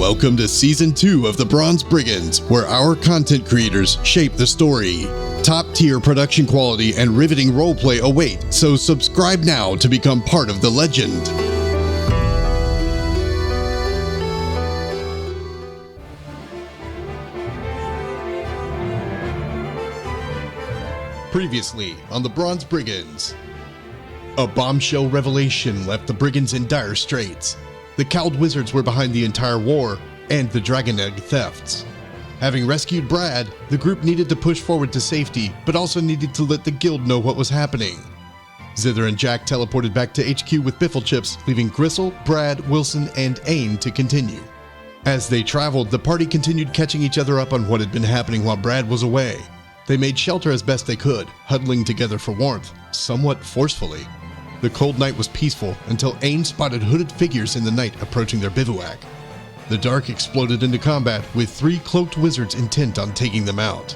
Welcome to Season 2 of the Bronze Brigands, where our content creators shape the story. Top-tier production quality and riveting roleplay await, so subscribe now to become part of the legend. Previously on the Bronze Brigands. A bombshell revelation left the Brigands in dire straits. The Cowled Wizards were behind the entire war and the Dragon Egg thefts. Having rescued Brad, the group needed to push forward to safety, but also needed to let the guild know what was happening. Zither and Jack teleported back to HQ with Biffle chips, leaving Grissul, Brad, Wilson, and Ain to continue. As they traveled, the party continued catching each other up on what had been happening while Brad was away. They made shelter as best they could, huddling together for warmth, somewhat forcefully. The cold night was peaceful until Ain spotted hooded figures in the night approaching their bivouac. The dark exploded into combat with 3 cloaked wizards intent on taking them out.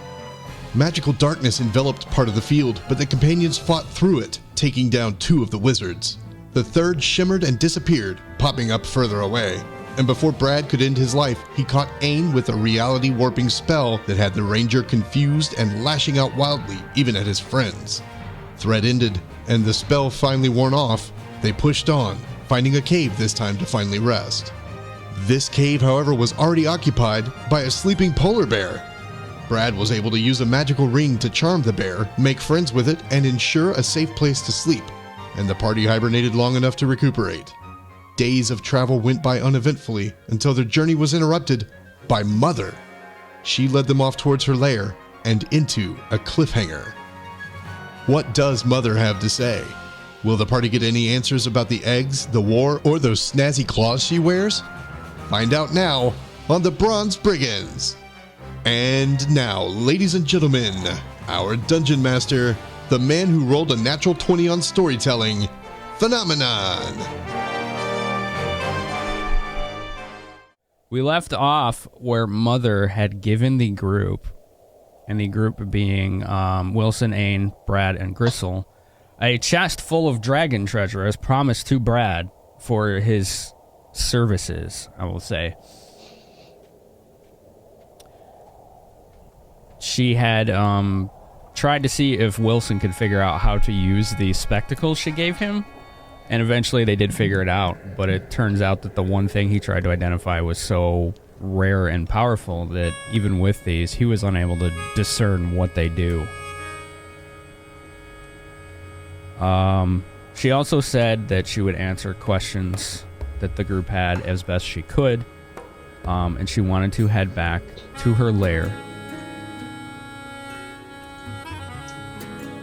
Magical darkness enveloped part of the field, but the companions fought through it, taking down 2 of the wizards. The third shimmered and disappeared, popping up further away. And before Brad could end his life, he caught Ain with a reality-warping spell that had the ranger confused and lashing out wildly, even at his friends. Threat ended, and the spell finally worn off, they pushed on, finding a cave this time to finally rest. This cave, however, was already occupied by a sleeping polar bear. Brad was able to use a magical ring to charm the bear, make friends with it, and ensure a safe place to sleep, and the party hibernated long enough to recuperate. Days of travel went by uneventfully until their journey was interrupted by Mother. She led them off towards her lair and into a cliffhanger. What does Mother have to say? Will the party get any answers about the eggs, the war, or those snazzy claws she wears? Find out now on the Bronze Brigands. And now, ladies and gentlemen, our Dungeon Master, the man who rolled a natural 20 on storytelling, Finamenon. We left off where Mother had given the group, and the group being Wilson, Ain, Brad, and Grissul, a chest full of dragon treasure as promised to Brad for his services, I will say. She had tried to see if Wilson could figure out how to use the spectacles she gave him, and eventually they did figure it out, but it turns out that the one thing he tried to identify was so rare and powerful that even with these, he was unable to discern what they do. She also said that she would answer questions that the group had as best she could, and she wanted to head back to her lair.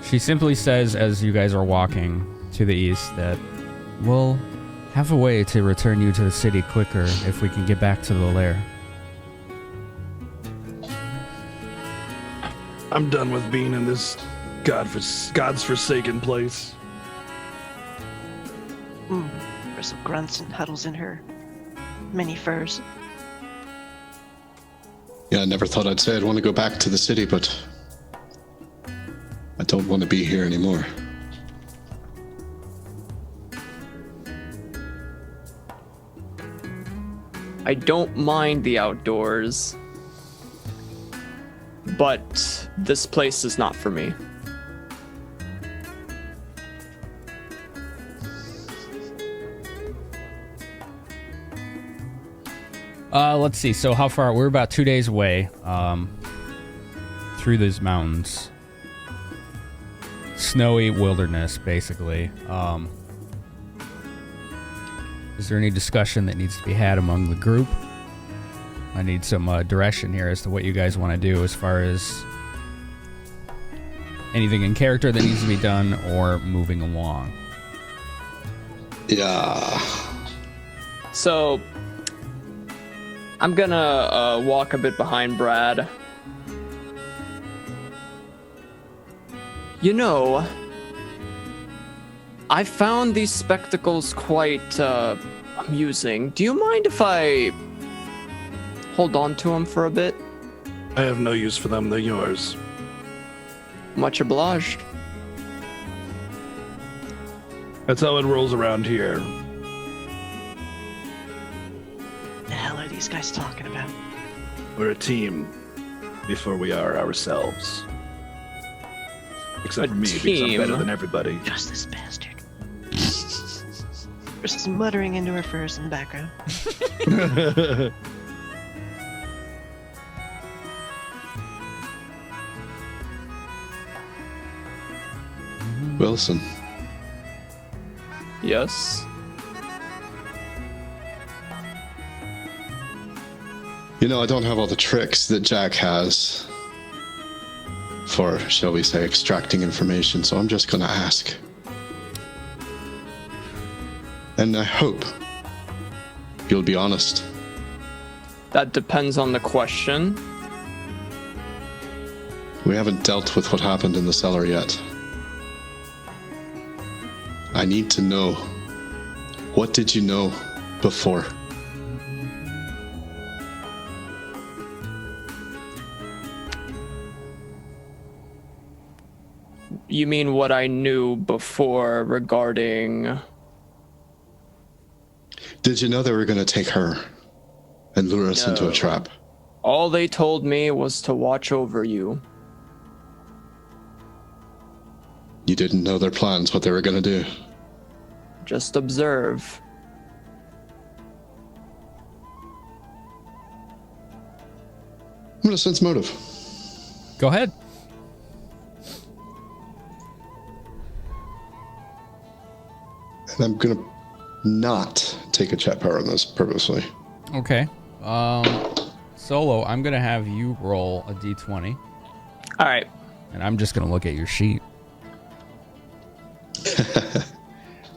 She simply says, as you guys are walking to the east, that we'll have a way to return you to the city quicker if we can get back to the lair. I'm done with being in this God's forsaken place. Grissul grunts and huddles in her many furs. Yeah, I never thought I'd say I'd want to go back to the city, but I don't want to be here anymore. I don't mind the outdoors, but this place is not for me. Let's see. So how far? We're about 2 days away through these mountains. Snowy wilderness, basically. Is there any discussion that needs to be had among the group? I need some direction here as to what you guys want to do as far as anything in character that needs to be done or moving along. Yeah. So, I'm gonna walk a bit behind Brad. You know, I found these spectacles quite amusing. Do you mind if I hold on to them for a bit? I have no use for them, they're yours. Much obliged. That's how it rolls around here. The hell are these guys talking about? We're a team before we are ourselves. Except for me, because I'm better than everybody. Just this bastard. Just muttering into her furs in the background. Wilson, Yes. you know, I don't have all the tricks that Jack has for, shall we say, extracting information, so I'm just going to ask. And I hope you'll be honest. That depends on the question. We haven't dealt with what happened in the cellar yet. I need to know, what did you know before? You mean what I knew before regarding... Did you know they were going to take her and lure us into a No. trap? All they told me was to watch over you. You didn't know their plans, what they were going to do? Just observe. I'm going to sense motive. Go ahead. And I'm going to not take a chat power on this purposely. Okay. Solo, I'm gonna have you roll a d20, All right. and I'm just gonna look at your sheet.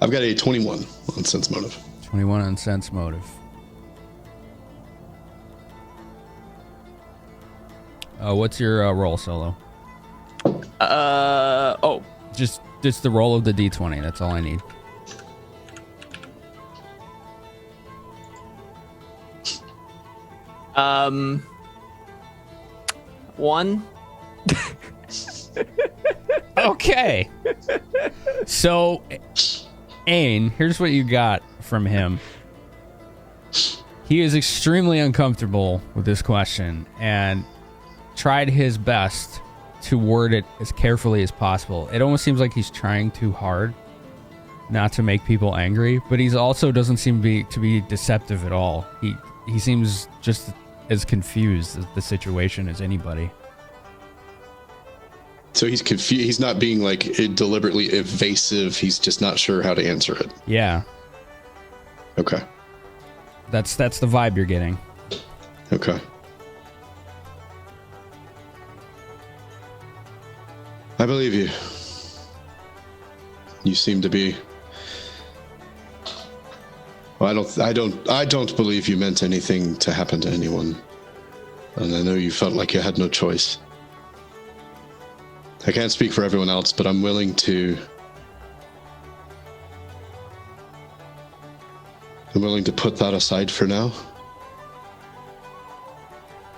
I've got a 21 on sense motive. 21 on sense motive. What's your roll, Solo? Oh. Just the roll of the d20. That's all I need. One. Okay. So, Ain, here's what you got from him. He is extremely uncomfortable with this question and tried his best to word it as carefully as possible. It almost seems like he's trying too hard not to make people angry, but he's also doesn't seem to be deceptive at all. He seems just as confused as the situation as anybody. So he's confused. He's not being like deliberately evasive. He's just not sure how to answer it. Yeah, Okay. that's the vibe you're getting. Okay. I believe you. You seem to be. Well, I don't believe you meant anything to happen to anyone. And I know you felt like you had no choice. I can't speak for everyone else, but I'm willing to put that aside for now.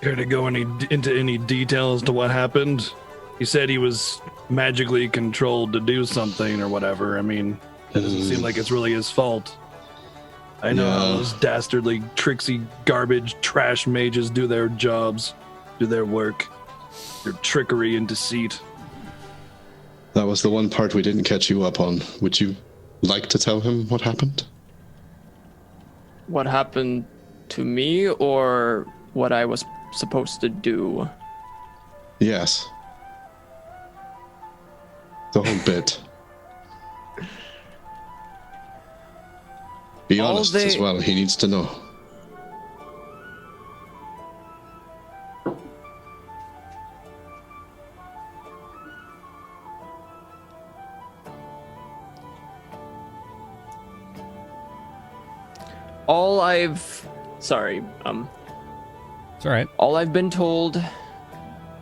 Care to go into any details to what happened? He said he was magically controlled to do something or whatever. I mean, that doesn't seem like it's really his fault. I know how those dastardly, tricksy, garbage, trash mages do their jobs, do their work, their trickery and deceit. That was the one part we didn't catch you up on. Would you like to tell him what happened? What happened to me or what I was supposed to do? Yes. The whole bit. Be honest as well. He needs to know. Sorry. It's all right. All I've been told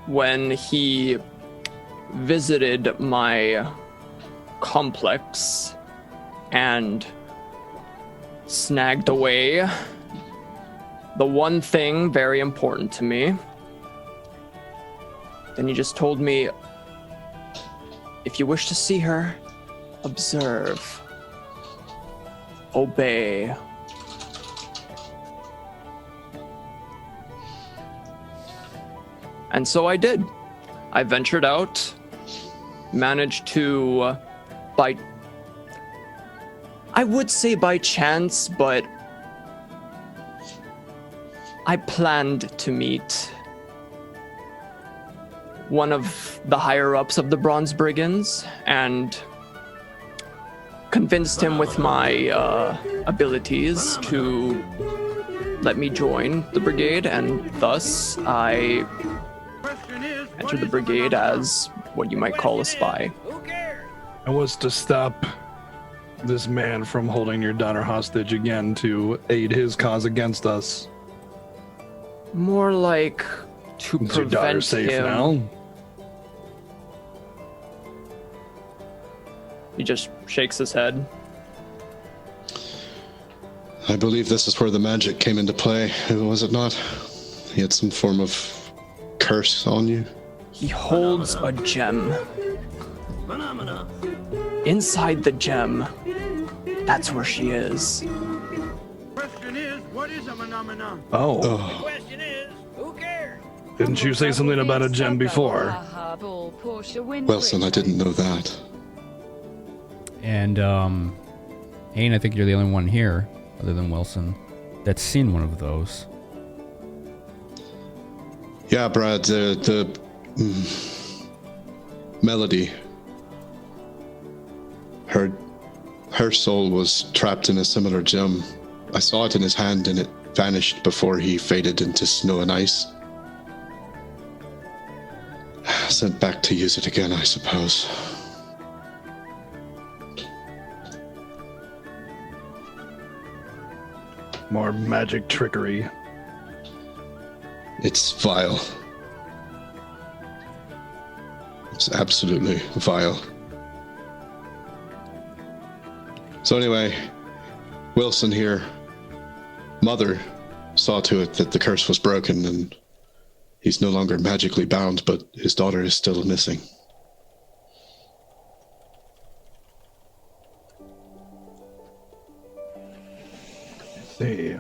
when he visited my complex and snagged away the one thing very important to me, then he just told me, if you wish to see her, observe, obey. And so I did. I ventured out, managed to, I would say by chance, but I planned to meet one of the higher-ups of the Bronze Brigands and convinced him with my abilities to let me join the brigade, and thus I entered the brigade as what you might call a spy. And was to stop this man from holding your daughter hostage again to aid his cause against us. More like to Is your daughter prevent safe him. now? He just shakes his head. I believe this is where the magic came into play, was it not? He had some form of curse on you. He holds a gem. Inside the gem, that's where she is. Question is, what is a phenomenon? Oh. Question is, who cares? Didn't you say something about a gem before? Wilson, I didn't know that. And, Hayne, I think you're the only one here, other than Wilson, that's seen one of those. Yeah, Brad, the Melody. Her soul was trapped in a similar gem. I saw it in his hand and it vanished before he faded into snow and ice. Sent back to use it again, I suppose. More magic trickery. It's vile. It's absolutely vile. So anyway, Wilson here, Mother saw to it that the curse was broken and he's no longer magically bound, but his daughter is still missing. See.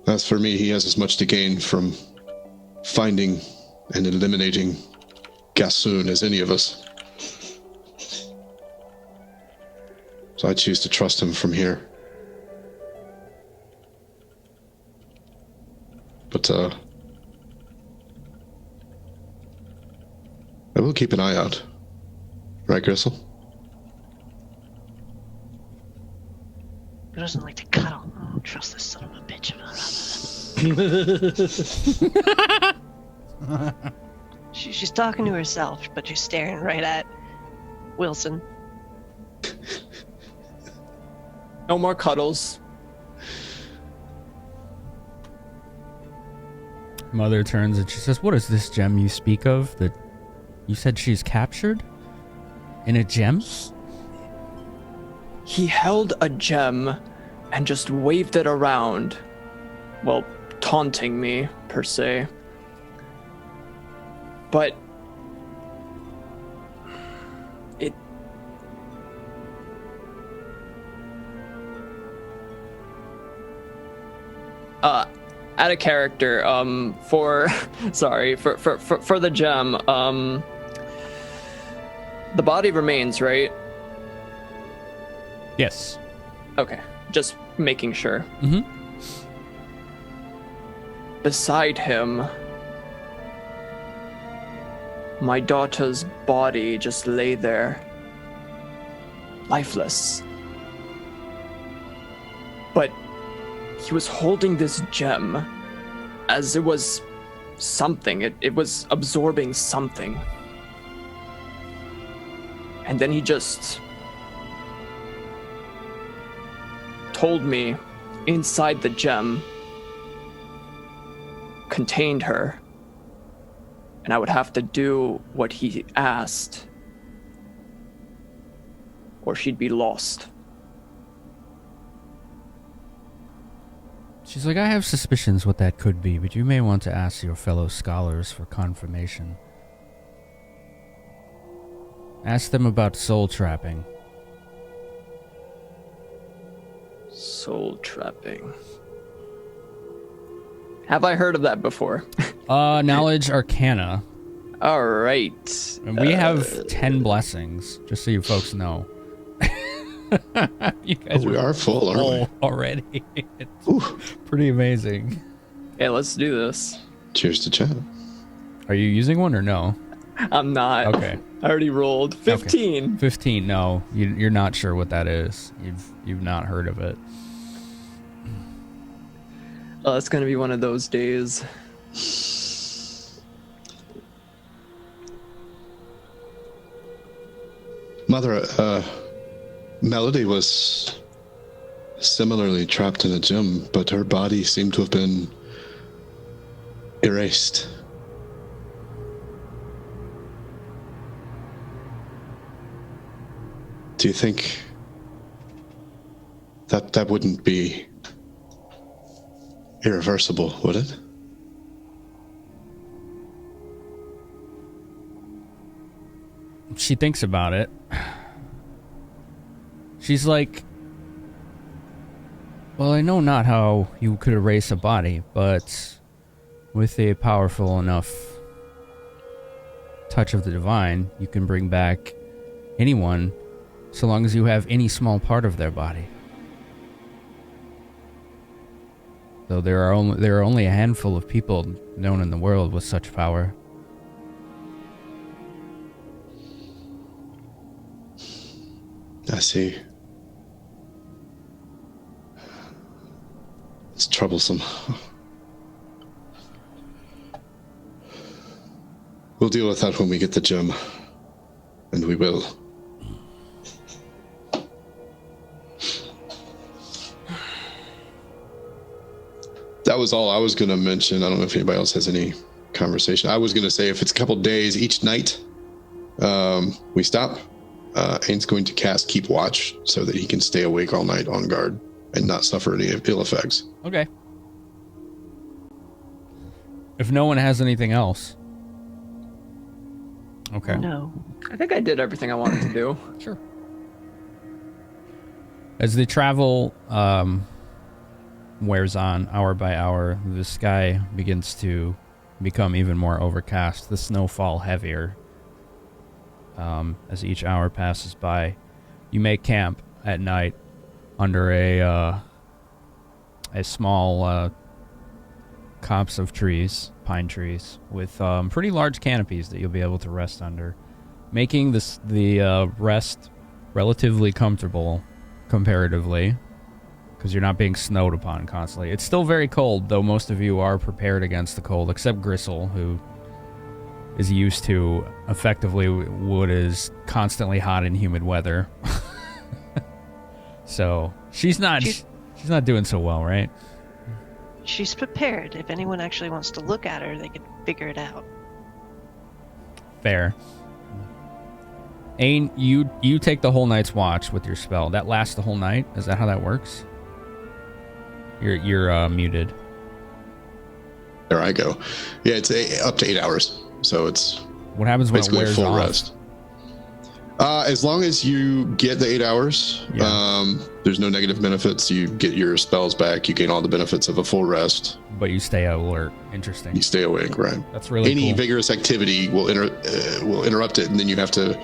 As for me, he has as much to gain from finding and eliminating Gassoon as any of us. So I choose to trust him from here. But, I will keep an eye out. Right, Grissul? Who doesn't like to cuddle? I don't trust this son of a bitch. She's talking to herself, but she's staring right at Wilson. No more cuddles. Mother turns and she says, "What is this gem you speak of? That you said she's captured? In a gem?" He held a gem and just waved it around. Well, taunting me, per se. But it... out of character, for... sorry, for the gem, the body remains, right? Yes. Okay, just making sure. Mm-hmm. Beside him, my daughter's body just lay there, lifeless. But he was holding this gem as it was something. It was absorbing something. And then he just told me inside the gem contained her, and I would have to do what he asked, or she'd be lost. She's like, "I have suspicions what that could be, but you may want to ask your fellow scholars for confirmation. Ask them about soul trapping." Soul trapping. Have I heard of that before? Knowledge Arcana. All right. And we have 10 blessings, just so you folks know. You guys we are full, aren't we? Already. It's pretty amazing. Okay, let's do this. Cheers to chat. Are you using one or no? I'm not. Okay. I already rolled 15. Okay. 15. No, you're not sure what that is. You've not heard of it. Oh, it's gonna be one of those days. Mother, Melody was similarly trapped in a gym, but her body seemed to have been erased. Do you think that wouldn't be irreversible, would it? She thinks about it. She's like, well, I know not how you could erase a body, but with a powerful enough touch of the divine, you can bring back anyone so long as you have any small part of their body. Though there are only a handful of people known in the world with such power. I see. It's troublesome. We'll deal with that when we get the gem. And we will. That was all I was going to mention. I don't know if anybody else has any conversation. I was going to say if it's a couple days each night, we stop. Ains going to cast Keep Watch so that he can stay awake all night on guard and not suffer any ill effects. Okay. If no one has anything else. Okay. No. I think I did everything I wanted to do. Sure. As the travel wears on hour by hour, the sky begins to become even more overcast, the snowfall heavier. As each hour passes by, you make camp at night under a small copse of trees, pine trees, with pretty large canopies that you'll be able to rest under, making the rest relatively comfortable comparatively, because you're not being snowed upon constantly. It's still very cold, though most of you are prepared against the cold, except Grissul, who is used to effectively what is constantly hot and humid weather. So she's not doing so well, right? She's prepared. If anyone actually wants to look at her, they can figure it out. Fair. Ain, you take the whole night's watch with your spell. That lasts the whole night? Is that how that works? You're muted. There I go. Yeah, it's up to 8 hours. So it's what happens when it basically wears full off? rest. As long as you get the 8 hours, there's no negative benefits. You get your spells back. You gain all the benefits of a full rest. But you stay alert. Interesting. You stay awake, right? That's really Any cool. vigorous activity will interrupt it, and then you have to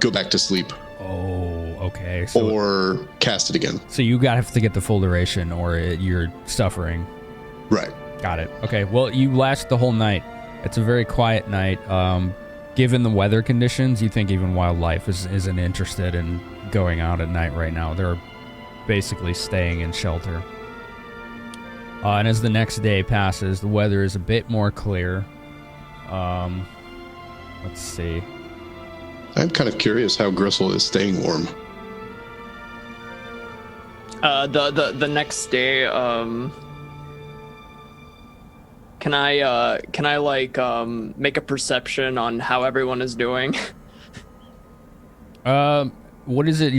go back to sleep. Oh, okay. So, or cast it again. So you have to get the full duration, or you're suffering. Right. Got it. Okay. Well, you last the whole night. It's a very quiet night. Given the weather conditions, you think even wildlife isn't interested in going out at night right now. They're basically staying in shelter. And as the next day passes, the weather is a bit more clear. Let's see. I'm kind of curious how Grissul is staying warm. The next day, Can I like make a perception on how everyone is doing? What is it?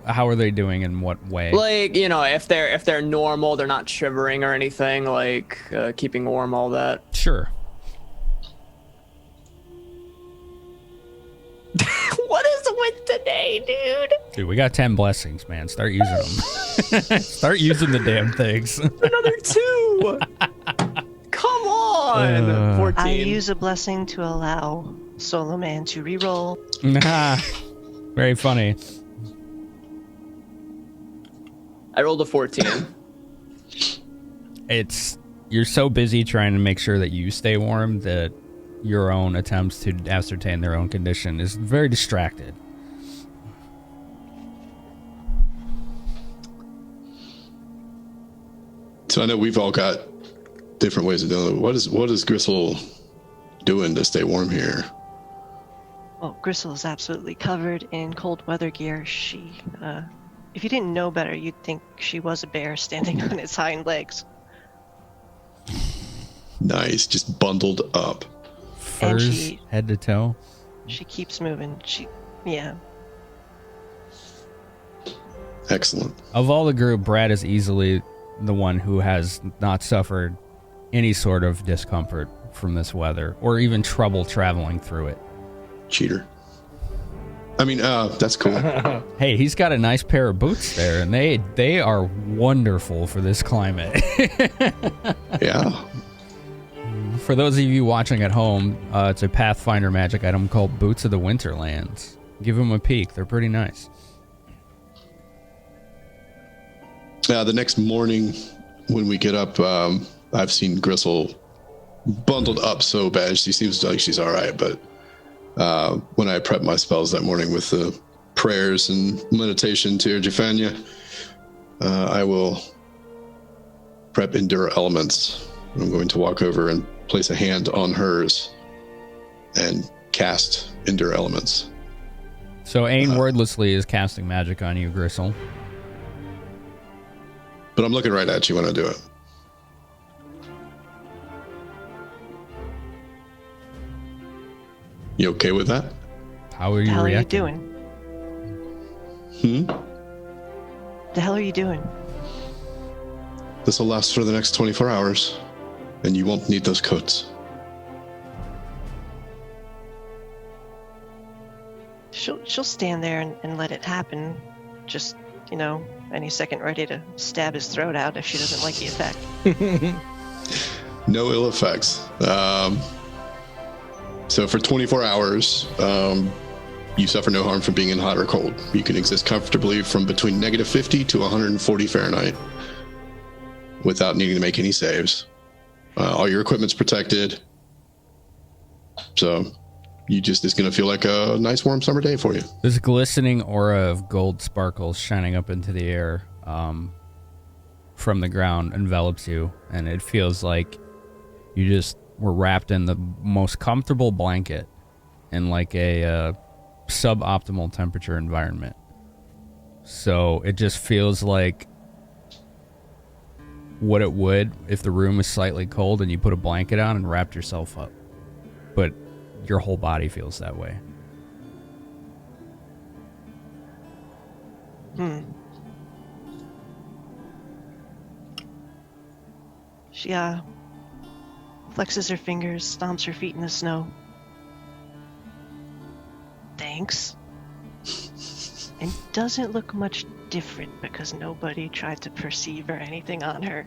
How are they doing? In what way? Like, you know, if they're normal, they're not shivering or anything, like keeping warm, all that. Sure. What is with today, dude? Dude, we got 10 blessings, man. Start using them. Start using the damn things. Another 2. on! 14. I use a blessing to allow Solo Man to reroll. Very funny. I rolled a 14. You're so busy trying to make sure that you stay warm that your own attempts to ascertain their own condition is very distracted. So I know we've all got different ways of doing it. What is Grissul doing to stay warm here? Well, Grissul is absolutely covered in cold weather gear. She, if you didn't know better, you'd think she was a bear standing on its hind legs. Nice, just bundled up. And Furs, head to toe. She keeps moving. Yeah. Excellent. Of all the group, Brad is easily the one who has not suffered any sort of discomfort from this weather or even trouble traveling through it. Cheater. I mean, that's cool. Hey, he's got a nice pair of boots there, and they are wonderful for this climate. Yeah. For those of you watching at home, it's a Pathfinder magic item called Boots of the Winterlands. Give them a peek. They're pretty nice. The next morning when we get up, I've seen Grissul bundled up so bad. She seems like she's all right, but when I prepped my spells that morning with the prayers and meditation to Jafania, I will prep Endure Elements. I'm going to walk over and place a hand on hers and cast Endure Elements. So Ain wordlessly is casting magic on you, Grissul. But I'm looking right at you when I do it. You okay with that? How are you The hell reacting? are you doing? The hell are you doing? This will last for the next 24 hours, and you won't need those coats. She'll stand there and let it happen. Just, any second ready to stab his throat out if she doesn't like the effect. No ill effects. So for 24 hours, you suffer no harm from being in hot or cold. You can exist comfortably from between -50 to 140 Fahrenheit without needing to make any saves. All your equipment's protected. So it's going to feel like a nice warm summer day for you. This glistening aura of gold sparkles shining up into the air from the ground envelops you, and it feels like you just were wrapped in the most comfortable blanket in like a suboptimal temperature environment. So it just feels like what it would if the room was slightly cold and you put a blanket on and wrapped yourself up. But your whole body feels that way. She flexes her fingers, stomps her feet in the snow. Thanks. And doesn't look much different because nobody tried to perceive or anything on her.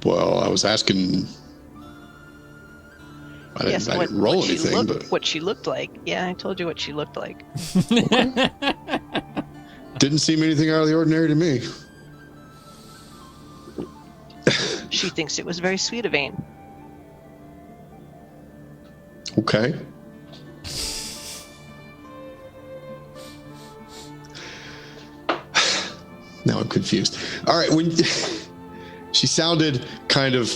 Well, I was asking. I didn't roll anything, but what she looked like. Yeah, I told you what she looked like. didn't seem anything out of the ordinary to me. She thinks it was very sweet of Ain. Okay. Now I'm confused. All right, she sounded kind of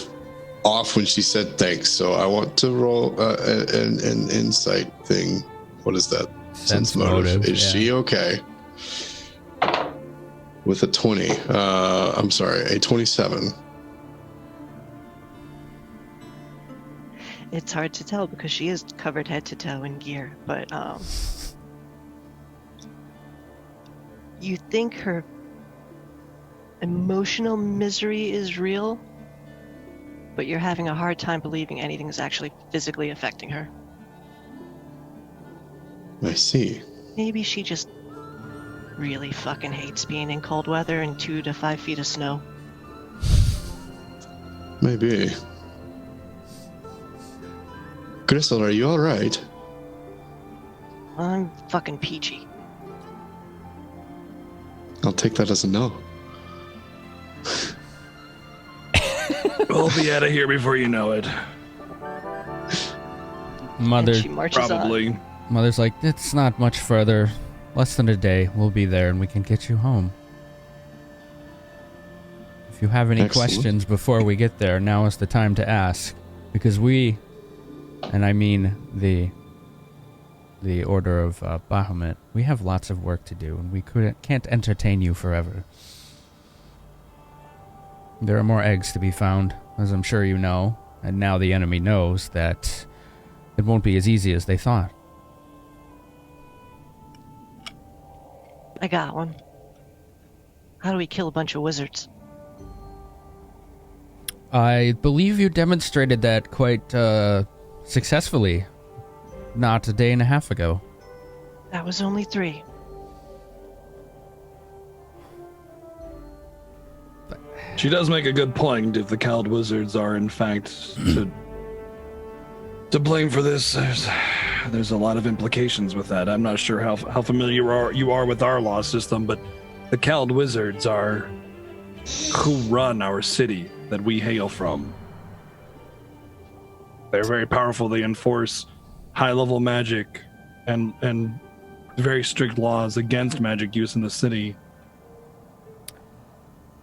off when she said thanks, so I want to roll an insight thing. What is that? Sense motive. Is she okay? With a 20. I'm sorry, a 27. It's hard to tell because she is covered head to toe in gear, but you think her emotional misery is real, but you're having a hard time believing anything is actually physically affecting her. I see. Maybe she just really fucking hates being in cold weather and 2 to 5 feet of snow. Maybe. Grissul, are you alright? I'm fucking peachy. I'll take that as a no. We'll be out of here before you know it. Mother, And she marches Probably. on. Mother's like, it's not much further. Less than a day. We'll be there and we can get you home. If you have any Excellent. questions before we get there, now is the time to ask. Because we, and I mean the Order of Bahamut, we have lots of work to do and we can't entertain you forever. There are more eggs to be found, as I'm sure you know, and now the enemy knows that it won't be as easy as they thought. I got one. How do we kill a bunch of wizards? I believe you demonstrated that quite successfully not a day and a half ago. That was only 3. She does make a good point. If the Cowled Wizards are in fact to blame for this, there's a lot of implications with that. I'm not sure how familiar you are with our law system, but the Cowled Wizards are who run our city that we hail from. They're very powerful. They enforce high-level magic and very strict laws against magic use in the city.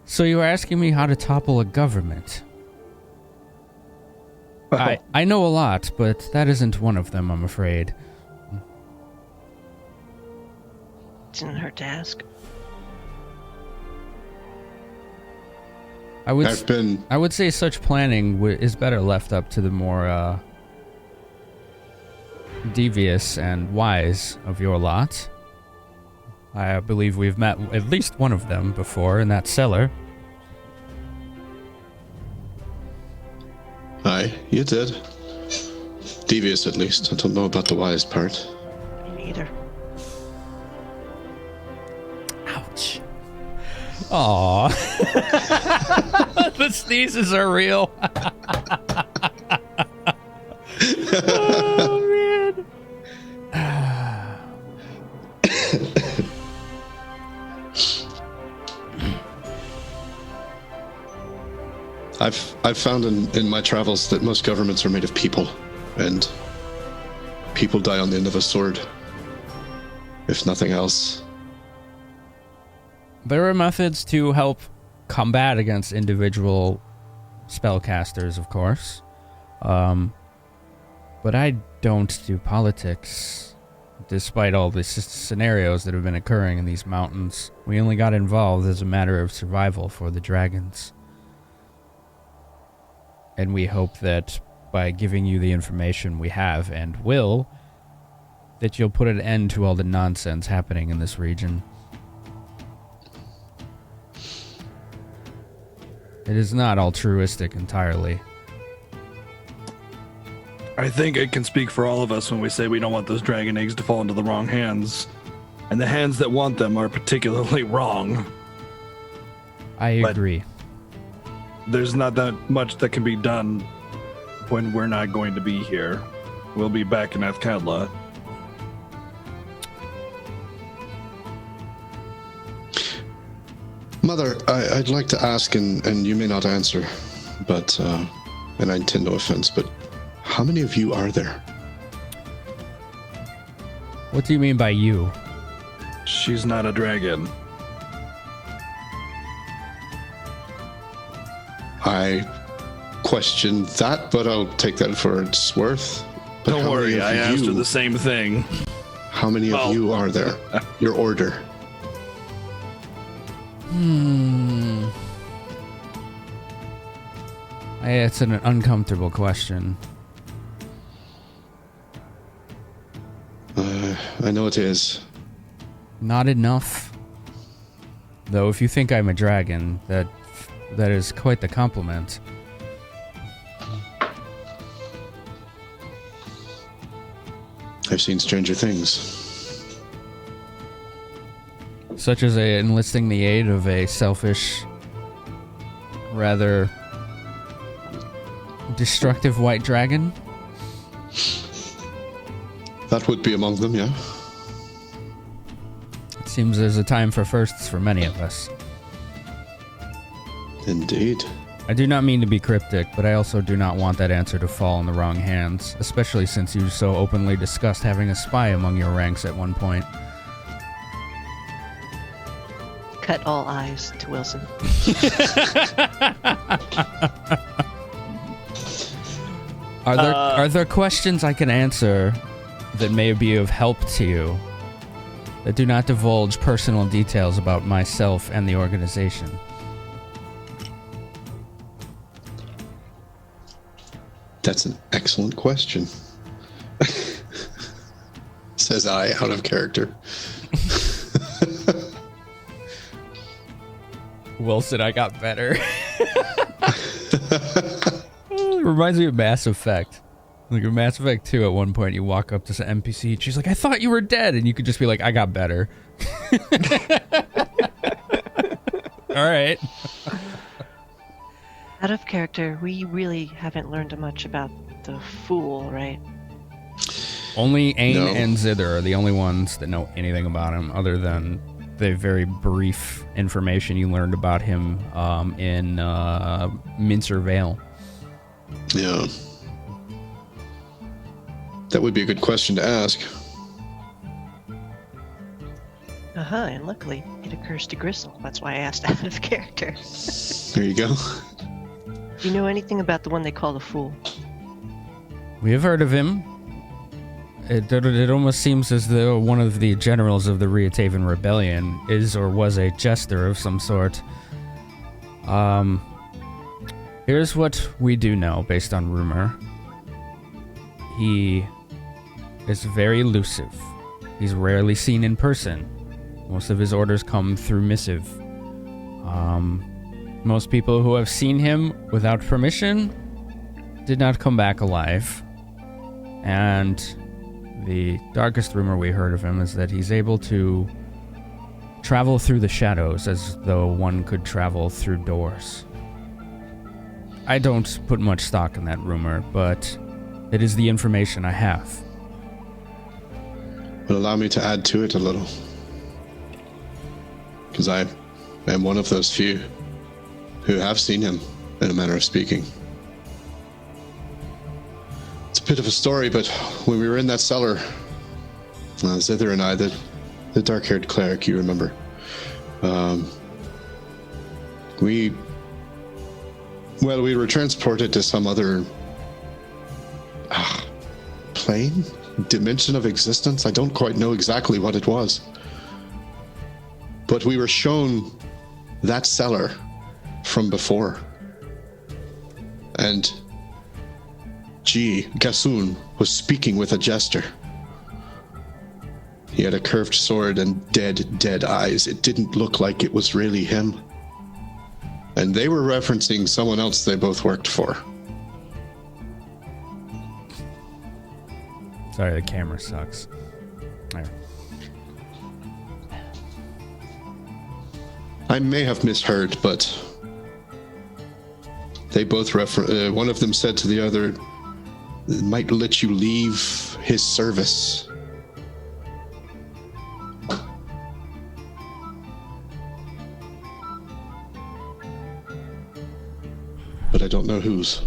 So you were asking me how to topple a government. I know a lot, but that isn't one of them, I'm afraid. Didn't hurt to ask. I would say such planning is better left up to the more devious and wise of your lot. I believe we've met at least one of them before in that cellar. Aye, you did. Devious, at least. I don't know about the wise part. Me neither. Ouch. Aww. The sneezes are real. Oh, man. I've found in my travels that most governments are made of people, and people die on the end of a sword, if nothing else. There are methods to help combat against individual spellcasters, of course. But I don't do politics, despite all the scenarios that have been occurring in these mountains. We only got involved as a matter of survival for the dragons. And we hope that by giving you the information we have and will, that you'll put an end to all the nonsense happening in this region. It is not altruistic entirely. I think I can speak for all of us when we say we don't want those dragon eggs to fall into the wrong hands. And the hands that want them are particularly wrong. I agree. There's not that much that can be done when we're not going to be here. We'll be back in Athkatla. Mother, I'd like to ask, and you may not answer, but, and I intend no offense, but how many of you are there? What do you mean by you? She's not a dragon. I question that, but I'll take that for its worth. But Don't how many worry, of I asked her you- the same thing. How many of Well- you are there? Your order. It's an uncomfortable question. I know it is. Not enough. Though if you think I'm a dragon, that is quite the compliment. I've seen stranger things. Such as enlisting the aid of a selfish, rather destructive white dragon? That would be among them, yeah. It seems there's a time for firsts for many of us. Indeed. I do not mean to be cryptic, but I also do not want that answer to fall in the wrong hands, especially since you so openly discussed having a spy among your ranks at one point. Cut all eyes to Wilson. Are there questions I can answer that may be of help to you that do not divulge personal details about myself and the organization? That's an excellent question. Says I, out of character. Wilson, I got better. It reminds me of Mass Effect. Like in Mass Effect 2, at one point, you walk up to some NPC, and she's like, I thought you were dead. And you could just be like, I got better. All right. Out of character, we really haven't learned much about the Fool, right? Only Ain No. and Zither are the only ones that know anything about him, other than the very brief information you learned about him in Mincer Vale. Yeah. That would be a good question to ask. And luckily, it occurs to Grissul. That's why I asked out of character. There you go. Do you know anything about the one they call the Fool? We have heard of him. It almost seems as though one of the generals of the Riatavan Rebellion is or was a jester of some sort. Here's what we do know based on rumor. He is very elusive. He's rarely seen in person. Most of his orders come through missive. Most people who have seen him without permission did not come back alive. And the darkest rumor we heard of him is that he's able to travel through the shadows as though one could travel through doors. I don't put much stock in that rumor, but it is the information I have. But allow me to add to it a little. Because I am one of those few who have seen him, in a manner of speaking. It's a bit of a story, but when we were in that cellar, Zither and I, the dark-haired cleric, you remember, we were transported to some other plane, dimension of existence. I don't quite know exactly what it was, but we were shown that cellar from before, and Gassun was speaking with a jester. He had a curved sword and dead eyes. It didn't look like it was really him. And they were referencing someone else they both worked for. Sorry, the camera sucks. There. I may have misheard, but they both one of them said to the other, it might let you leave his service. But I don't know whose.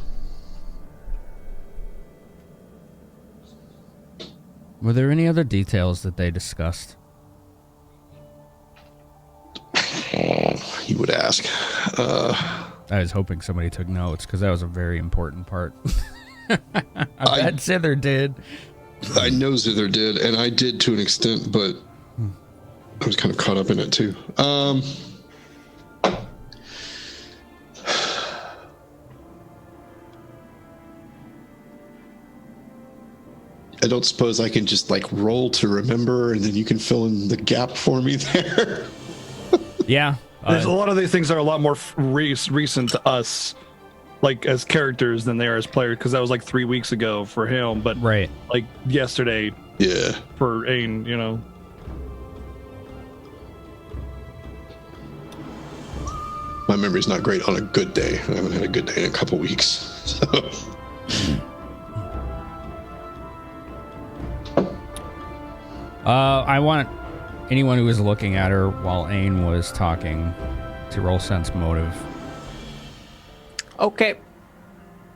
Were there any other details that they discussed? You would ask. I was hoping somebody took notes, because that was a very important part. I bet Zither did. I know Zither did, and I did to an extent, but I was kind of caught up in it too. I don't suppose I can just like roll to remember, and then you can fill in the gap for me there. Yeah. There's a lot of these things that are a lot more recent to us, like as characters, than they are as players, because that was like 3 weeks ago for him, but right. like yesterday Yeah. for Ain, you know. My memory's not great on a good day. I haven't had a good day in a couple weeks. So. I want anyone who was looking at her while Ain was talking to roll sense motive. Okay.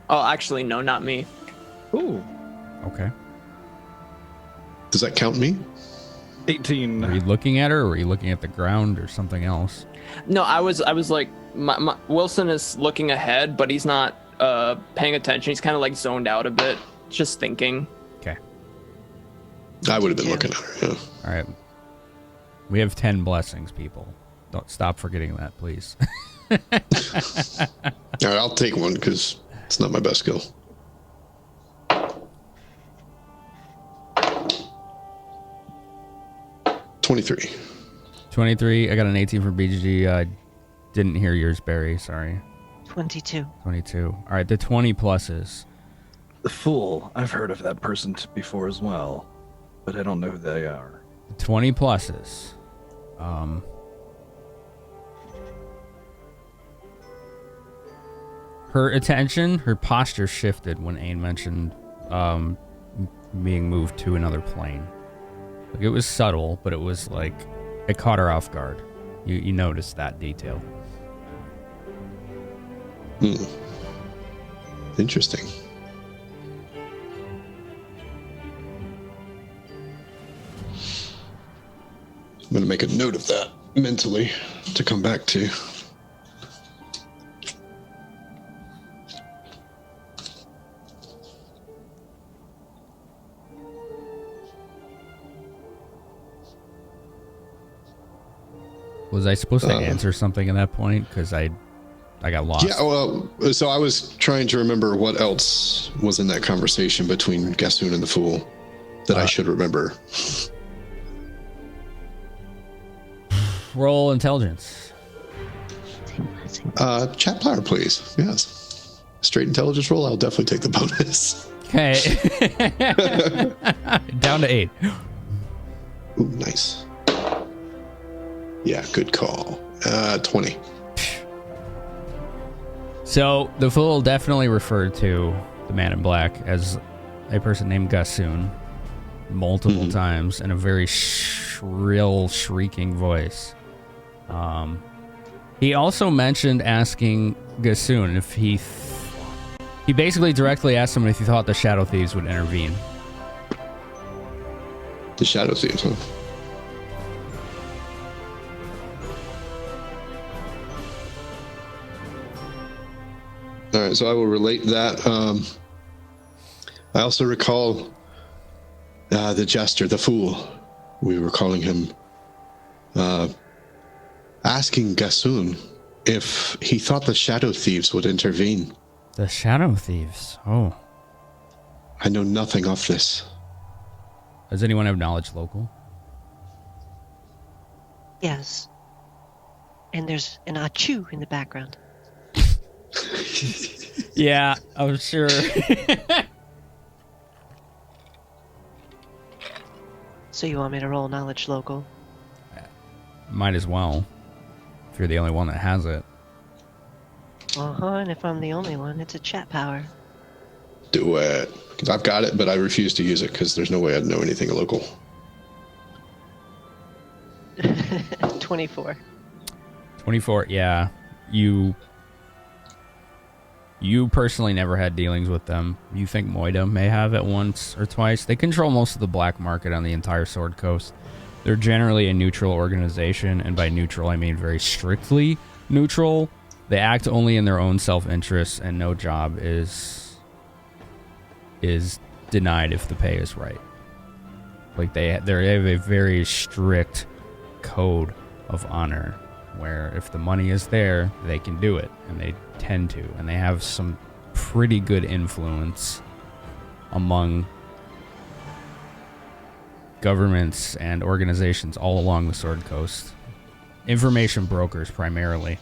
Oh, actually, no, not me. Ooh, Okay. Does that count me? 18. Were you looking at her, or were you looking at the ground, or something else? No, I was like, Wilson is looking ahead, but he's not paying attention. He's kind of like zoned out a bit, just thinking. Okay. I would have been looking at her, yeah. All right. We have 10 blessings, people. Don't stop forgetting that, please. All right, I'll take one because it's not my best skill. $23. 23. I got an 18 for BGG. I didn't hear yours, Barry. Sorry. 22. 22. All right, the 20 pluses. The Fool. I've heard of that person before as well, but I don't know who they are. 20 pluses. Her attention, her posture shifted when Ain mentioned being moved to another plane. Like, it was subtle, but it was like it caught her off guard. You noticed that detail. Interesting. I'm going to make a note of that mentally to come back to. Was I supposed to answer something at that point? Because I got lost. Yeah, well, so I was trying to remember what else was in that conversation between Gassoon and the Fool that I should remember. Roll intelligence. Chat player, please. Yes. Straight intelligence roll, I'll definitely take the bonus. Okay. Down to 8. Ooh, nice. Yeah, good call. 20. So the Fool definitely referred to the man in black as a person named Gassoon multiple times in a very shrill, shrieking voice. He also mentioned asking Gassoon if he basically directly asked him if he thought the Shadow Thieves would intervene. The Shadow Thieves, huh? All right, so I will relate that. I also recall the jester, the Fool, we were calling him, asking Gassoon if he thought the Shadow Thieves would intervene. The Shadow Thieves. Oh. I know nothing of this. Does anyone have knowledge local? Yes. And there's an Achu in the background. Yeah, I'm sure. So you want me to roll knowledge local? Might as well. If you're the only one that has it. And if I'm the only one, it's a chat power. Do it. 'Cause I've got it, but I refuse to use it because there's no way I'd know anything local. 24. 24, yeah. You personally never had dealings with them. You think Moida may have it once or twice. They control most of the black market on the entire Sword Coast. They're generally a neutral organization, and by neutral I mean very strictly neutral. They act only in their own self-interest, and no job is denied if the pay is right. Like they have a very strict code of honor, where if the money is there, they can do it, and they tend to, and they have some pretty good influence among governments and organizations all along the Sword Coast. Information brokers primarily.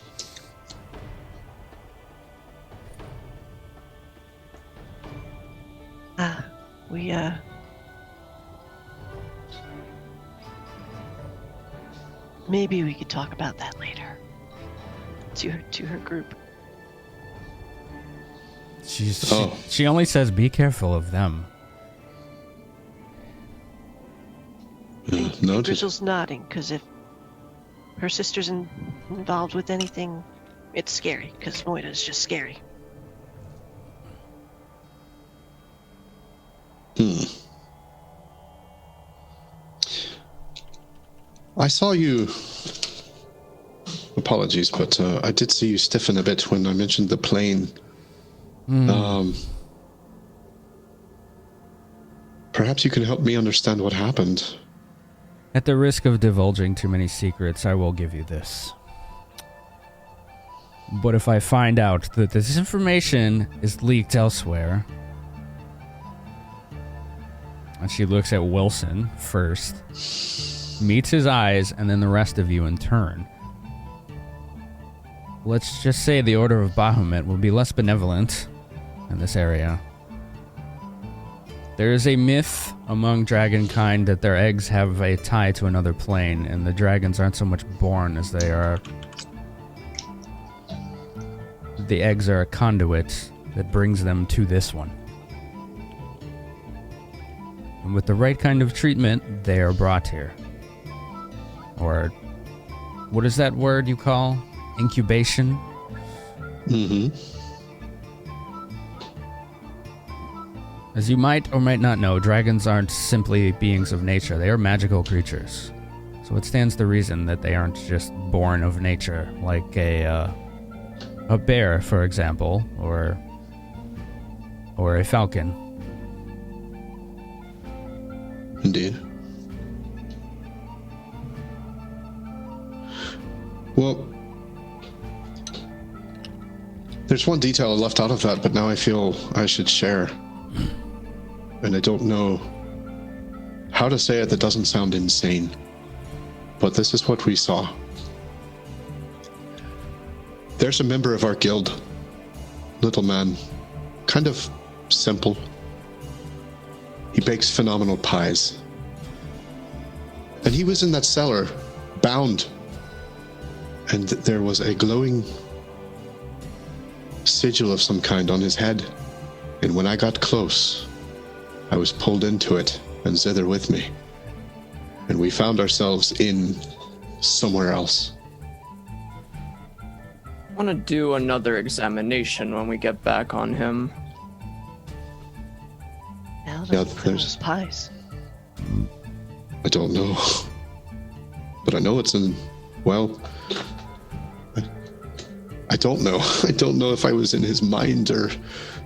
Maybe we could talk about that later. to her group. She only says, "Be careful of them." Noted. Grissul's nodding, because if her sister's involved with anything, it's scary, because Moira's just scary. I saw you. Apologies, but I did see you stiffen a bit when I mentioned the plane. Perhaps you can help me understand what happened. At the risk of divulging too many secrets, I will give you this. But if I find out that this information is leaked elsewhere, and she looks at Wilson first, meets his eyes, and then the rest of you in turn. Let's just say the Order of Bahamut will be less benevolent in this area. There is a myth among dragonkind that their eggs have a tie to another plane, and the dragons aren't so much born as they are. The eggs are a conduit that brings them to this one. And with the right kind of treatment, they are brought here. Or, what is that word you call? Incubation? As you might or might not know, dragons aren't simply beings of nature. They are magical creatures. So it stands to reason that they aren't just born of nature, like a bear, for example, or a falcon. Indeed. Well, there's one detail I left out of that, but now I feel I should share. And I don't know how to say it that doesn't sound insane. But this is what we saw. There's a member of our guild, little man, kind of simple. He bakes phenomenal pies. And he was in that cellar, bound. And there was a glowing sigil of some kind on his head. And when I got close, I was pulled into it and zither with me. And we found ourselves in somewhere else. I want to do another examination when we get back on him. Now Yeah, for there's- those pies. I don't know. But I know it's in, well, I don't know. I don't know if I was in his mind or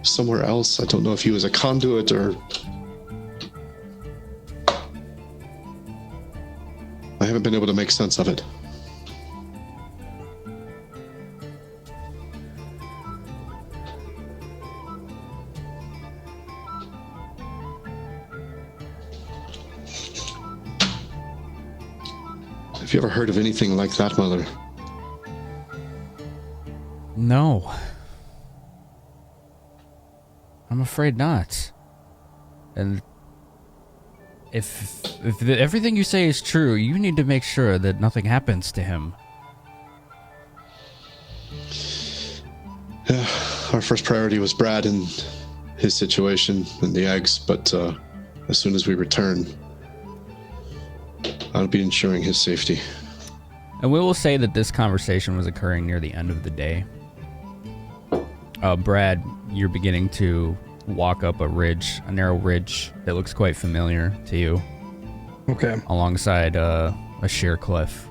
somewhere else. I don't know if he was a conduit or... I haven't been able to make sense of it. Have you ever heard of anything like that, Mother? No. I'm afraid not. And if everything you say is true, you need to make sure that nothing happens to him. Yeah, our first priority was Brad and his situation and the eggs, but as soon as we return, I'll be ensuring his safety. And we will say that this conversation was occurring near the end of the day. Brad, you're beginning to walk up a narrow ridge that looks quite familiar to you. Okay. Alongside a sheer cliff.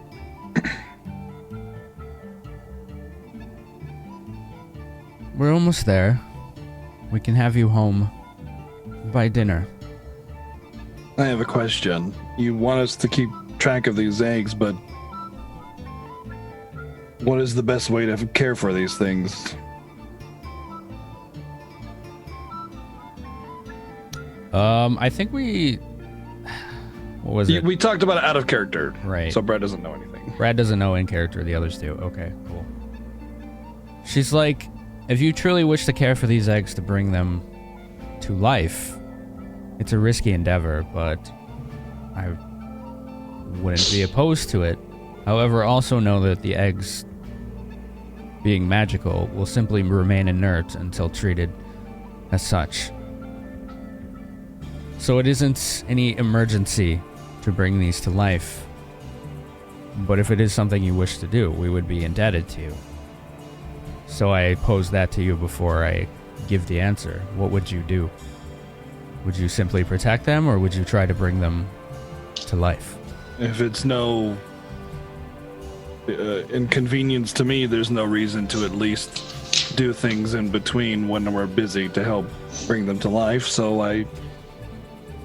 We're almost there. We can have you home by dinner. I have a question. You want us to keep track of these eggs, but what is the best way to care for these things? I think we... What was it? We talked about it out of character. Right. So Brad doesn't know anything. Brad doesn't know in character, the others do. Okay, cool. She's like, if you truly wish to care for these eggs to bring them to life, it's a risky endeavor, but I wouldn't be opposed to it. However, also know that the eggs being magical, will simply remain inert until treated as such. So it isn't any emergency to bring these to life. But if it is something you wish to do, we would be indebted to you. So I pose that to you before I give the answer. What would you do? Would you simply protect them, or would you try to bring them to life? If it's no inconvenience to me, there's no reason to at least do things in between when we're busy to help bring them to life, so I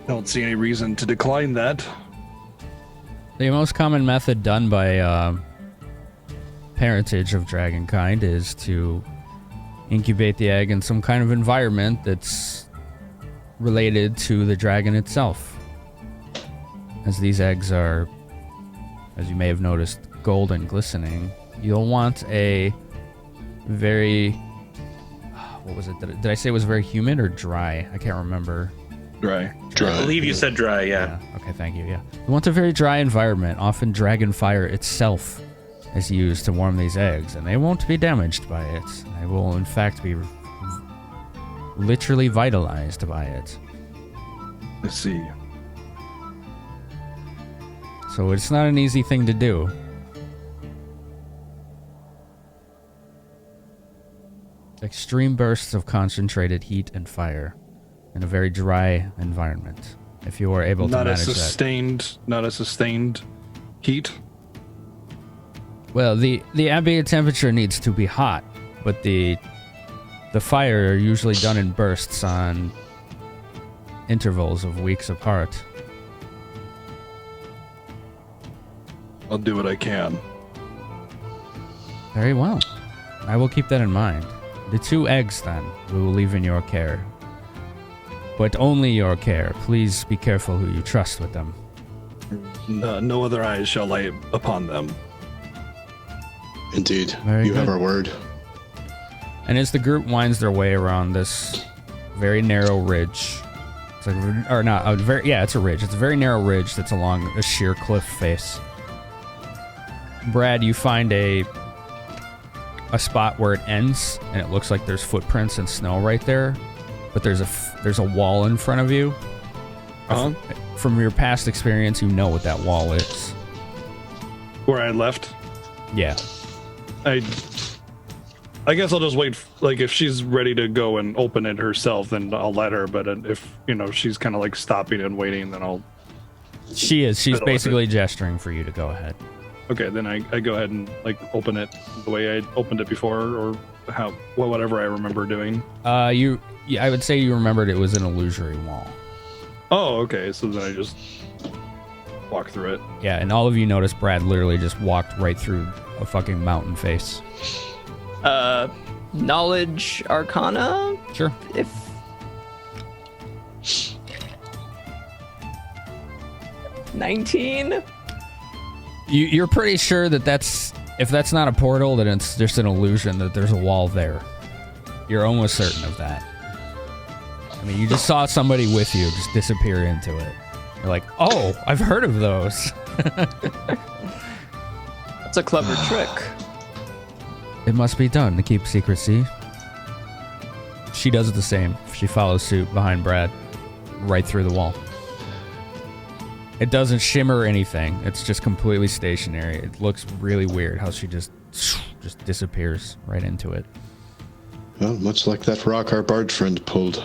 don't see any reason to decline that. The most common method done by parentage of dragonkind is to incubate the egg in some kind of environment that's related to the dragon itself. As these eggs are, as you may have noticed, gold and glistening, you'll want a very... What was it? Did I say it was very humid or dry? I can't remember. Dry. I believe you said dry, yeah. Okay, thank you, yeah. You want a very dry environment. Often dragon fire itself is used to warm these eggs, and they won't be damaged by it. They will, in fact, be literally vitalized by it. I see. So it's not an easy thing to do. Extreme bursts of concentrated heat and fire in a very dry environment. If you are able to manage that. Not a sustained heat? Well, the ambient temperature needs to be hot, but the fire are usually done in bursts on intervals of weeks apart. I'll do what I can. Very well. I will keep that in mind. The 2 eggs, then, we will leave in your care. But only your care. Please be careful who you trust with them. No other eyes shall lay upon them. Indeed. Very You good. have our word. And as the group winds their way around this very narrow ridge, it's like, or not, it's a ridge. It's a very narrow ridge that's along a sheer cliff face. Brad, you find a spot where it ends, and it looks like there's footprints and snow right there, but there's a wall in front of you. Uh-huh. From your past experience, you know what that wall is. Where I left? Yeah. I guess I'll just wait. Like, if she's ready to go and open it herself, then I'll let her. But if, she's kind of like stopping and waiting, then I'll... She is. She's fiddle with basically it. gesturing for you to go ahead. Okay, then I go ahead and, like, open it the way I opened it before, or whatever I remember doing. I would say you remembered it was an illusory wall. Oh, okay, so then I just walk through it. Yeah, and all of you notice Brad literally just walked right through a fucking mountain face. Knowledge Arcana? Sure. If... 19? You're pretty sure that if that's not a portal, then it's just an illusion that there's a wall there. You're almost certain of that. I mean, you just saw somebody with you just disappear into it. You're like, oh, I've heard of those. That's a clever trick. It must be done to keep secrecy. She does the same. She follows suit behind Brad, right through the wall. It doesn't shimmer or anything. It's just completely stationary. It looks really weird how she just disappears right into it. Well, much like that rock our bard friend pulled.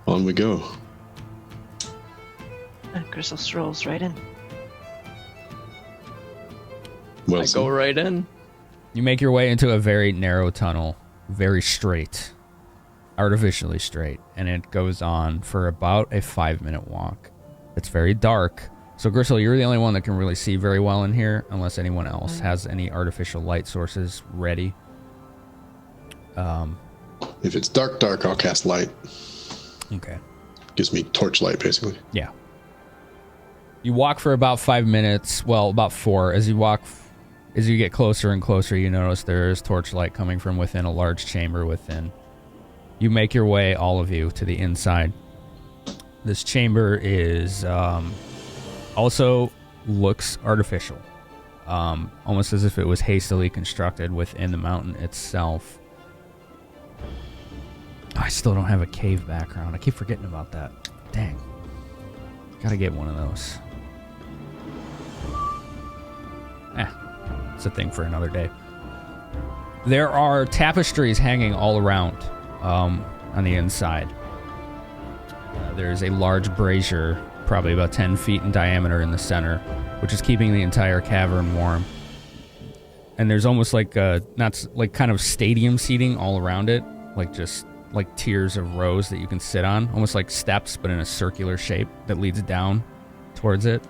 On we go. Grissul strolls right in. Well, I go right in. You make your way into a very narrow tunnel, very straight, artificially straight, and it goes on for about a 5-minute walk. It's very dark. So Grissul, you're the only one that can really see very well in here, unless anyone else has any artificial light sources ready. If it's dark, I'll cast light. Okay. Gives me torchlight, basically. Yeah. You walk for about 5 minutes, well, about 4. As you get closer and closer, you notice there's torchlight coming from within a large chamber within. You make your way, all of you, to the inside. This chamber is also looks artificial. almost as if it was hastily constructed within the mountain itself. I still don't have a cave background. I keep forgetting about that. Dang. Gotta get one of those. It's a thing for another day. There are tapestries hanging all around on the inside. There's a large brazier, probably about 10 feet in diameter in the center, which is keeping the entire cavern warm. And there's almost like kind of stadium seating all around it, like just like tiers of rows that you can sit on, almost like steps, but in a circular shape that leads down towards it.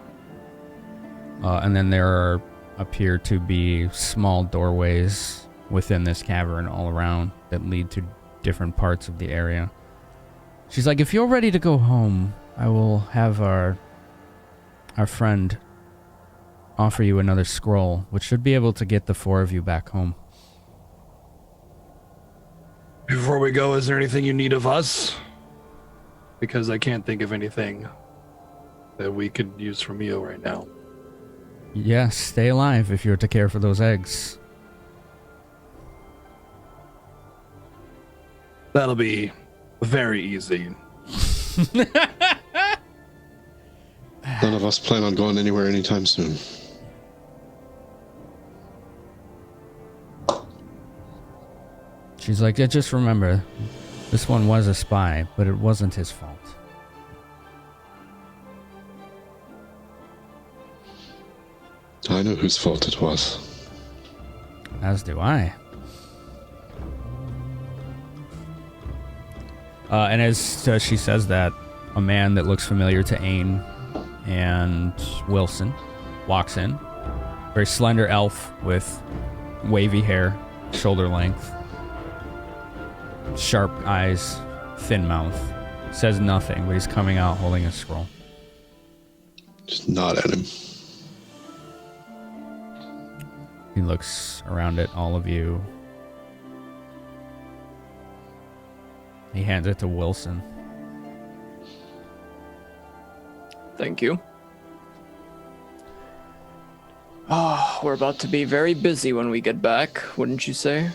And then there appear to be small doorways within this cavern all around that lead to different parts of the area. She's like, if you're ready to go home, I will have our friend offer you another scroll, which should be able to get the 4 of you back home. Before we go, is there anything you need of us? Because I can't think of anything that we could use from you right now. Yes, stay alive if you're to care for those eggs. That'll be very easy. None of us plan on going anywhere anytime soon. She's like, yeah, just remember, this one was a spy, but it wasn't his fault. I know whose fault it was. As do I. And as she says that, a man that looks familiar to Ain and Wilson walks in. Very slender elf with wavy hair, shoulder length, sharp eyes, thin mouth. Says nothing, but he's coming out holding a scroll. Just nod at him. He looks around at all of you. He hands it to Wilson. Thank you. Oh, we're about to be very busy when we get back, wouldn't you say?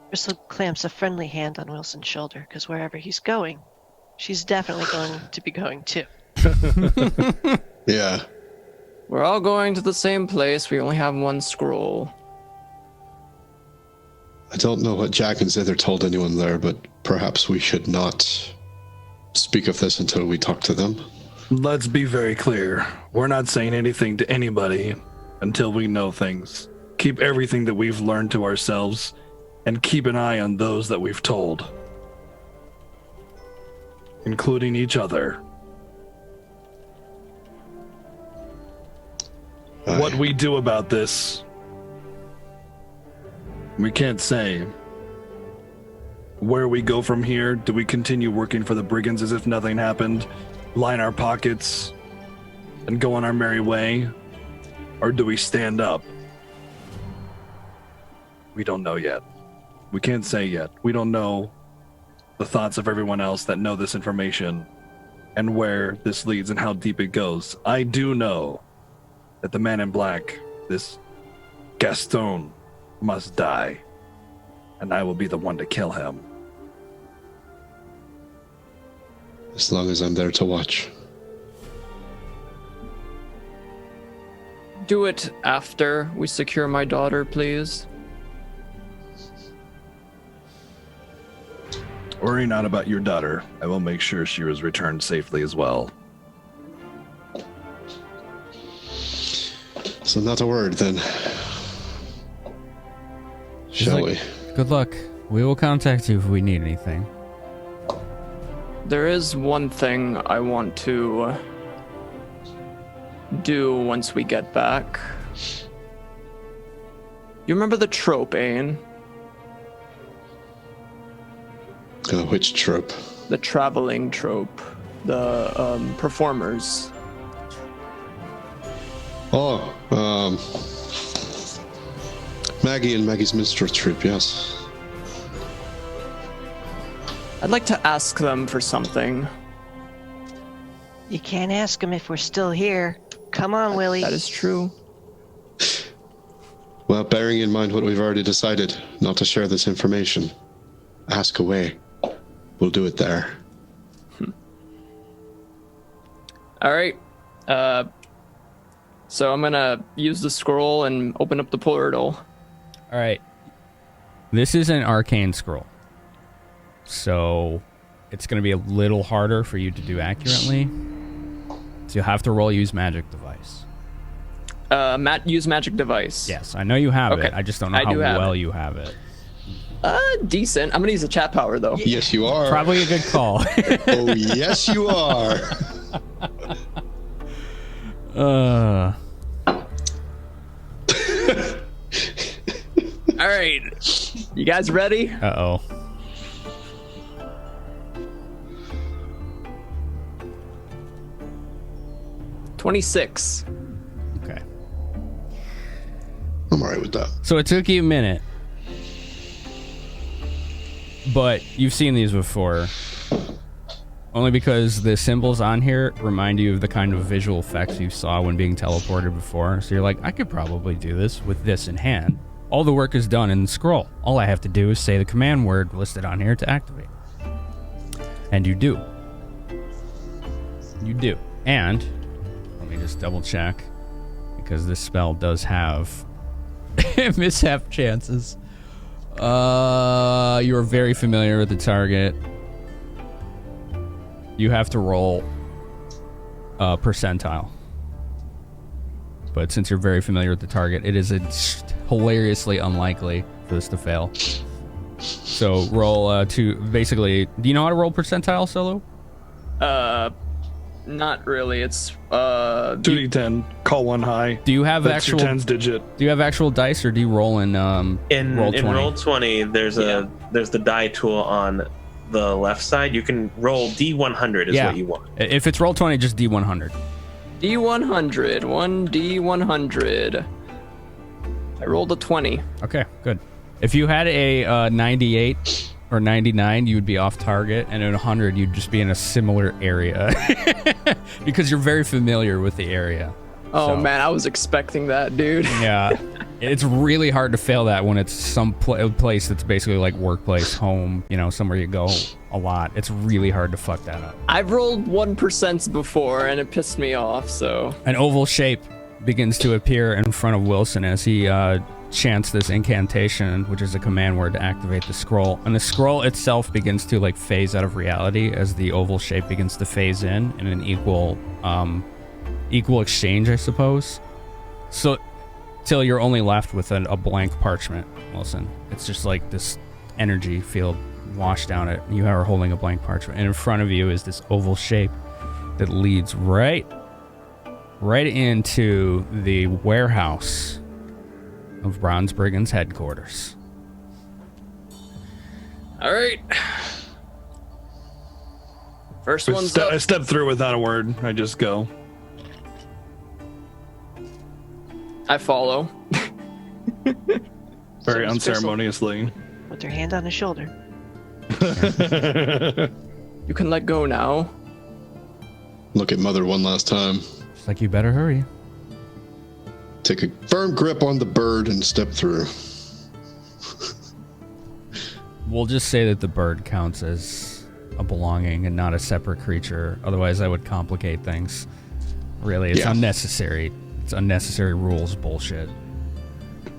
Grissul clamps a friendly hand on Wilson's shoulder, because wherever he's going, she's definitely going to be going too. Yeah. We're all going to the same place. We only have one scroll. I don't know what Jack and Zither told anyone there, but perhaps we should not speak of this until we talk to them. Let's be very clear. We're not saying anything to anybody until we know things. Keep everything that we've learned to ourselves, and keep an eye on those that we've told, including each other. What we do about this, we can't say. Where we go from here, do we continue working for the Brigands as if nothing happened, line our pockets, and go on our merry way? Or do we stand up? We don't know yet. We can't say yet. We don't know the thoughts of everyone else that know this information and where this leads and how deep it goes. I do know that the man in black, this Gaston, must die, and I will be the one to kill him. As long as I'm there to watch. Do it after we secure my daughter, please. Worry not about your daughter. I will make sure she is returned safely as well. So not a word, then. Shall we? Good luck. We will contact you if we need anything. There is one thing I want to do once we get back. You remember the trope, Ain? Which trope? The traveling trope. The performers. Oh, Maggie and Maggie's minstrel troupe, yes. I'd like to ask them for something. You can't ask him if we're still here. Come on, Willie. That is true. Well, bearing in mind what we've already decided, not to share this information, ask away. We'll do it there. All right. So I'm gonna use the scroll and open up the portal. All right. This is an arcane scroll, so it's going to be a little harder for you to do accurately. So you'll have to roll use magic device. Use magic device. Yes, I know you have Okay. it. I just don't know I how do have well it. you have it. Decent. I'm gonna use a chat power though. Yes, you are. Probably a good call. Oh, yes, you are. All right. You guys ready? Uh-oh. $26. Okay. I'm all right with that. So it took you a minute, but you've seen these before. Only because the symbols on here remind you of the kind of visual effects you saw when being teleported before. So you're like, I could probably do this with this in hand. All the work is done in the scroll. All I have to do is say the command word listed on here to activate. And you do. You do. And, let me just double check, because this spell does have mishap chances. You are very familiar with the target. You have to roll a percentile. But since you're very familiar with the target, it is hilariously unlikely for this to fail. So roll basically, do you know how to roll percentile, Solo? Not really. It's 2d10. Call one high. Do you have That's actual your tens digit. Do you have actual dice, or do you roll in roll 20? In roll 20, there's the die tool on the left side. You can roll D100 is what you want. If it's roll 20, just D100. D100. 1D100. I rolled a 20. Okay, good. If you had a 98 or 99, you would be off target, and at 100, you'd just be in a similar area because you're very familiar with the area. Oh So, man, I was expecting that, dude. Yeah, it's really hard to fail that when it's some place that's basically like workplace, home, somewhere you go a lot. It's really hard to fuck that up. I've rolled 1% before, and it pissed me off. So An oval shape begins to appear in front of Wilson as he chants this incantation, which is a command word to activate the scroll. And the scroll itself begins to phase out of reality as the oval shape begins to phase in an equal exchange, I suppose. So till you're only left with a blank parchment, Wilson. It's just like this energy field washed down it. You are holding a blank parchment, and in front of you is this oval shape that leads right into the warehouse of Bronze Brigands headquarters. all right. First one's I up. step through without a word. I just go. I follow. Very So is Grissul. unceremoniously. With her hand on his shoulder. You can let go now. Look at Mother one last time. It's like, you better hurry. Take a firm grip on the bird and step through. We'll just say that the bird counts as a belonging and not a separate creature. Otherwise, that would complicate things. Really, it's unnecessary. It's unnecessary rules bullshit.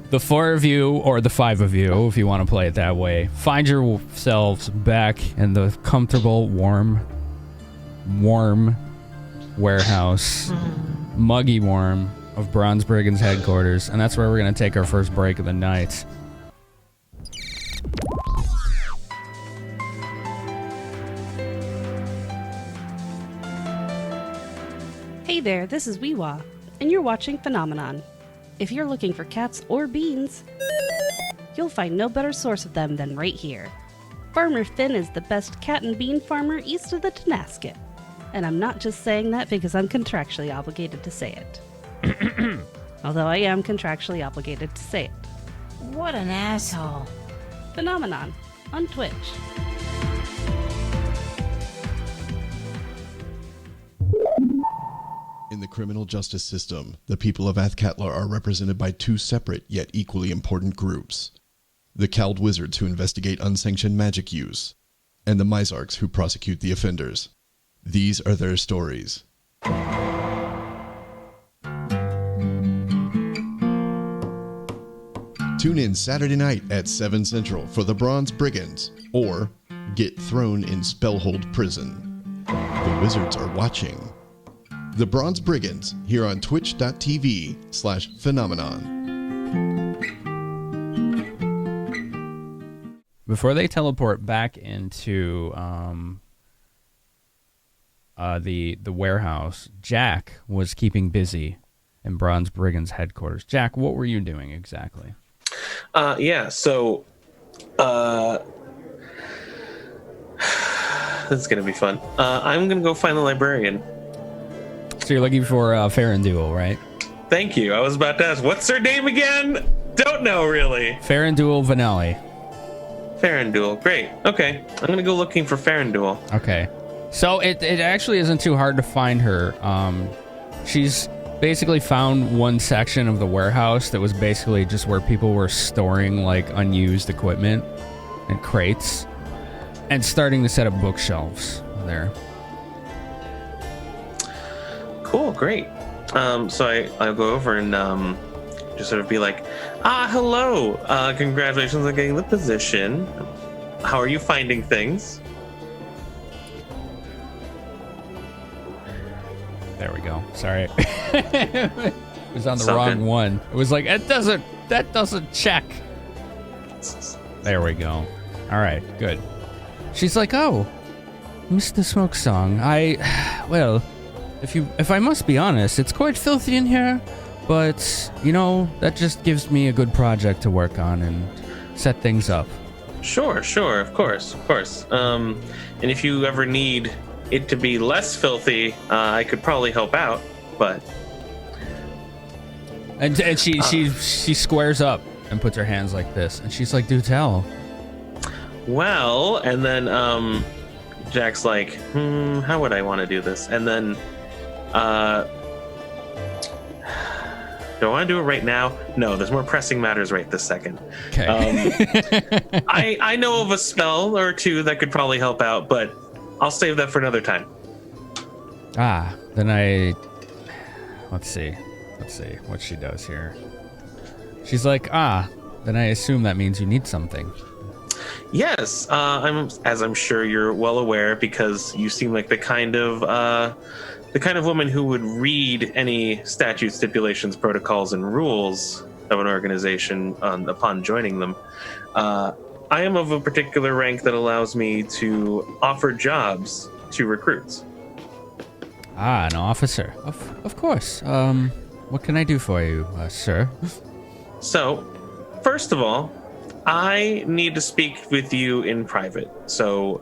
The four of you, or the five of you, if you want to play it that way, find yourselves back in the comfortable, warm warehouse, muggy warm, of Bronze Brigands headquarters, and that's where we're going to take our first break of the night. Hey there, this is Weewa, and you're watching Finamenon. If you're looking for cats or beans, you'll find no better source of them than right here. Farmer Finn is the best cat and bean farmer east of the Tenasket. And I'm not just saying that because I'm contractually obligated to say it. Although I am contractually obligated to say it. What an asshole. Finamenon on Twitch. In the criminal justice system, the people of Athkatla are represented by two separate yet equally important groups. The Cowled Wizards, who investigate unsanctioned magic use, and the Mizarks, who prosecute the offenders. These are their stories. Tune in Saturday night at 7 Central for the Bronze Brigands, or get thrown in Spellhold Prison. The wizards are watching. The Bronze Brigands, here on twitch.tv/Finamenon. Before they teleport back into the warehouse, Jack was keeping busy in Bronze Brigands headquarters. Jack, what were you doing exactly? So this is gonna be fun. I'm gonna go find the librarian. So you're looking for Farandul, right? Thank you. I was about to ask, what's her name again? Don't know, really. Farandul Vanelli. Farandul, great. Okay, I'm gonna go looking for Farandul. Okay. So it actually isn't too hard to find her. She's basically found one section of the warehouse that was basically just where people were storing like unused equipment and crates and starting to set up bookshelves there. Cool, great. So I'll go over and just sort of be like, hello. Congratulations on getting the position. How are you finding things? There we go. Sorry. It was on the So wrong good. one. It was like, that doesn't check. There we go. All right, good. She's like, oh, Mr. Smoke Song, well, if I must be honest, it's quite filthy in here, but, you know, that just gives me a good project to work on and set things up. Sure, of course. And if you ever need it to be less filthy, I could probably help out, but... And she squares up and puts her hands like this, and she's like, do tell. Well, and then Jack's like, how would I want to do this? And then, do I want to do it right now? No, there's more pressing matters right this second. Okay. I know of a spell or two that could probably help out, but I'll save that for another time. Then let's see what she does here. She's like, then I assume that means you need something. Yes, I'm sure you're well aware, because you seem like the kind of woman who would read any statute, stipulations, protocols, and rules of an organization upon joining them. I am of a particular rank that allows me to offer jobs to recruits. An officer. Of course. What can I do for you, sir? So, first of all, I need to speak with you in private. So,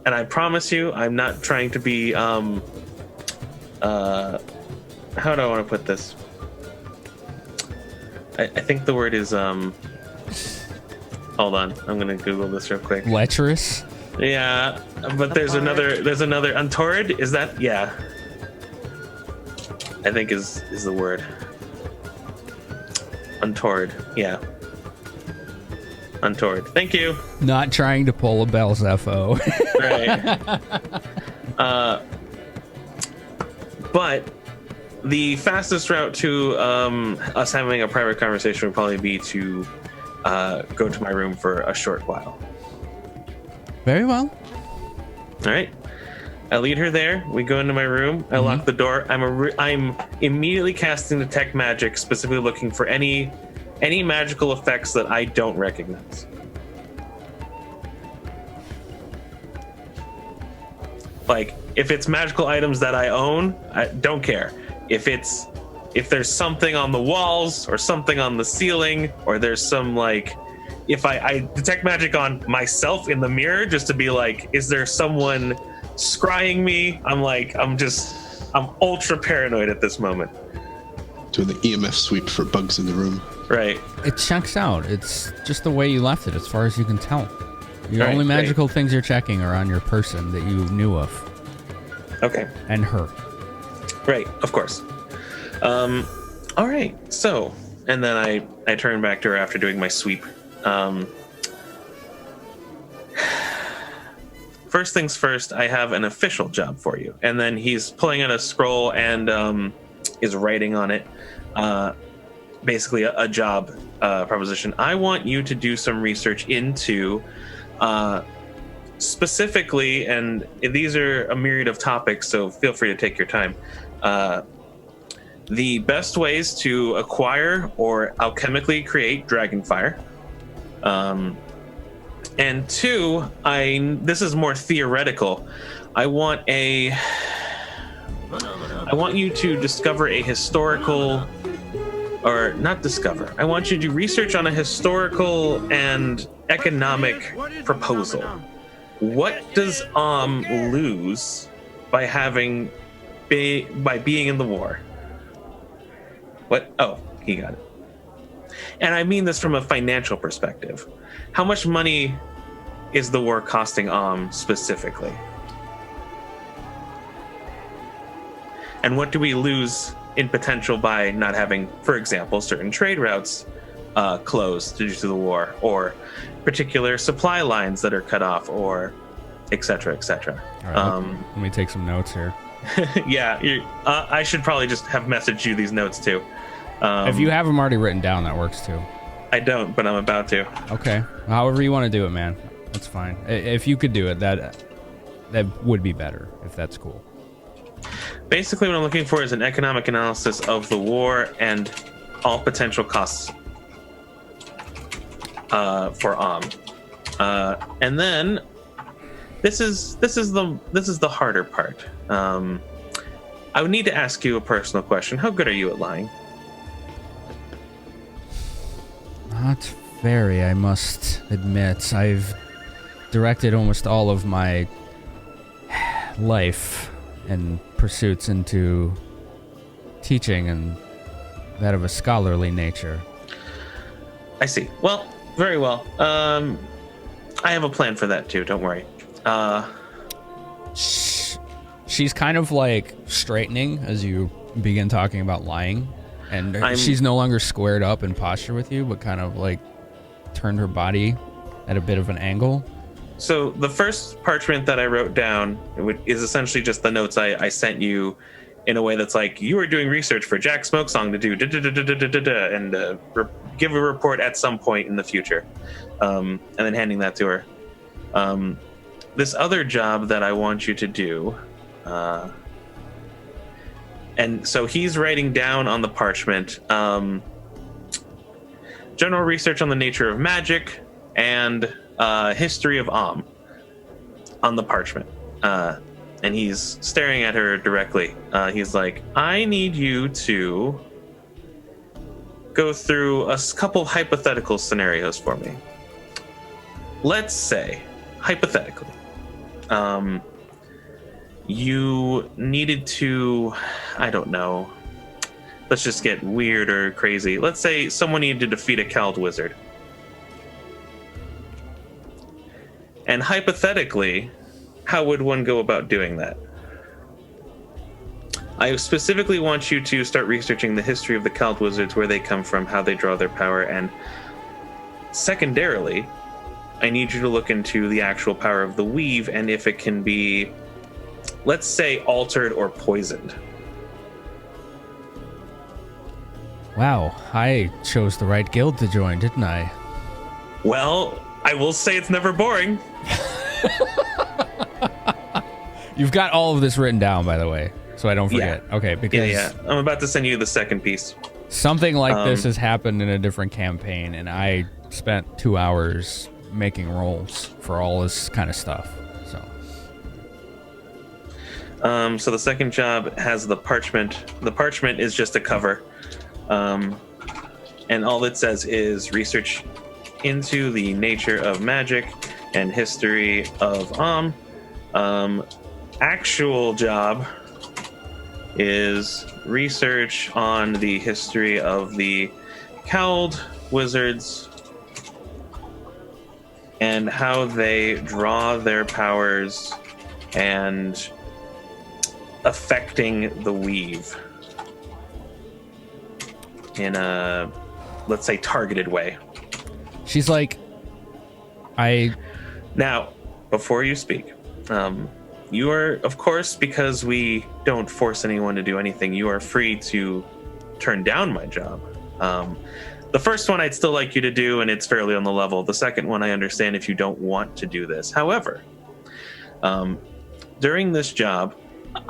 and I promise you, I'm not trying to be, how do I want to put this? I think the word is, hold on, I'm gonna Google this real quick. Lecherous? Yeah, but there's another untoward. Is that? Yeah, I think is the word. Untoward. Yeah. Untoward. Thank you. Not trying to pull a Bell's FO. Right. But the fastest route to us having a private conversation would probably be to go to my room for a short while. Very well. All right. I lead her there. We go into my room. I lock the door. I'm immediately casting detect magic, specifically looking for any magical effects that I don't recognize. Like, if it's magical items that I own, I don't care. If there's something on the walls or something on the ceiling, or there's some, like, if I detect magic on myself in the mirror just to be like, is there someone scrying me? I'm ultra paranoid at this moment. Doing the EMF sweep for bugs in the room. Right. It checks out. It's just the way you left it, as far as you can tell. The All right, only magical great. things you're checking are on your person that you knew of. Okay. And her. Right, of course. All right, so, and then I turn back to her after doing my sweep. First things first, I have an official job for you. And then he's pulling out a scroll and is writing on it, basically a job proposition. I want you to do some research into specifically, and these are a myriad of topics, so feel free to take your time. The best ways to acquire or alchemically create dragonfire. And two, this is more theoretical. I want you to discover a historical, or not discover. I want you to do research on a historical and economic proposal. What does lose by being in the war? What? Oh, he got it. And I mean this from a financial perspective. How much money is the war costing specifically? And what do we lose in potential by not having, for example, certain trade routes closed due to the war, or particular supply lines that are cut off, or et cetera, et cetera. All right, let me take some notes here. Yeah, I should probably just have messaged you these notes too. If you have them already written down, that works too. I don't, but I'm about to. Okay, however you want to do it, man. That's fine. If you could do it, that would be better, if that's cool. Basically, what I'm looking for is an economic analysis of the war and all potential costs for and then this is the harder part. I would need to ask you a personal question. How good are you at lying? Not very, I must admit. I've directed almost all of my life and pursuits into teaching, and that of a scholarly nature. I see. Well, very well. I have a plan for that too, don't worry. She's kind of like straightening as you begin talking about lying, and she's no longer squared up in posture with you, but kind of like turned her body at a bit of an angle. So the first parchment that I wrote down is essentially just the notes I sent you, in a way that's like, you are doing research for Jack Smokesong to do and give a report at some point in the future, and then handing that to her. This other job that I want you to do, and so he's writing down on the parchment, general research on the nature of magic and history of on the parchment. And he's staring at her directly. He's like, I need you to go through a couple hypothetical scenarios for me. Let's say, hypothetically, you needed to, I don't know, let's just get weird or crazy. Let's say someone needed to defeat a Cowled Wizard. And hypothetically, how would one go about doing that? I specifically want you to start researching the history of the Cowled Wizards, where they come from, how they draw their power, and secondarily, I need you to look into the actual power of the weave and if it can be, let's say, altered or poisoned. Wow, I chose the right guild to join, didn't I? Well, I will say it's never boring. You've got all of this written down, by the way, so I don't forget. Yeah. Okay, because Yeah. I'm about to send you the second piece. something like this has happened in a different campaign, and I spent 2 hours making rolls for all this kind of stuff. So the second job has the parchment. The parchment is just a cover, and all it says is research into the nature of magic and history of actual job is research on the history of the Cowled Wizards and how they draw their powers and affecting the weave in a, let's say, targeted way. She's like, Now, before you speak, you are, of course, because we don't force anyone to do anything, you are free to turn down my job. The first one I'd still like you to do, and it's fairly on the level. The second one, I understand if you don't want to do this. However, during this job,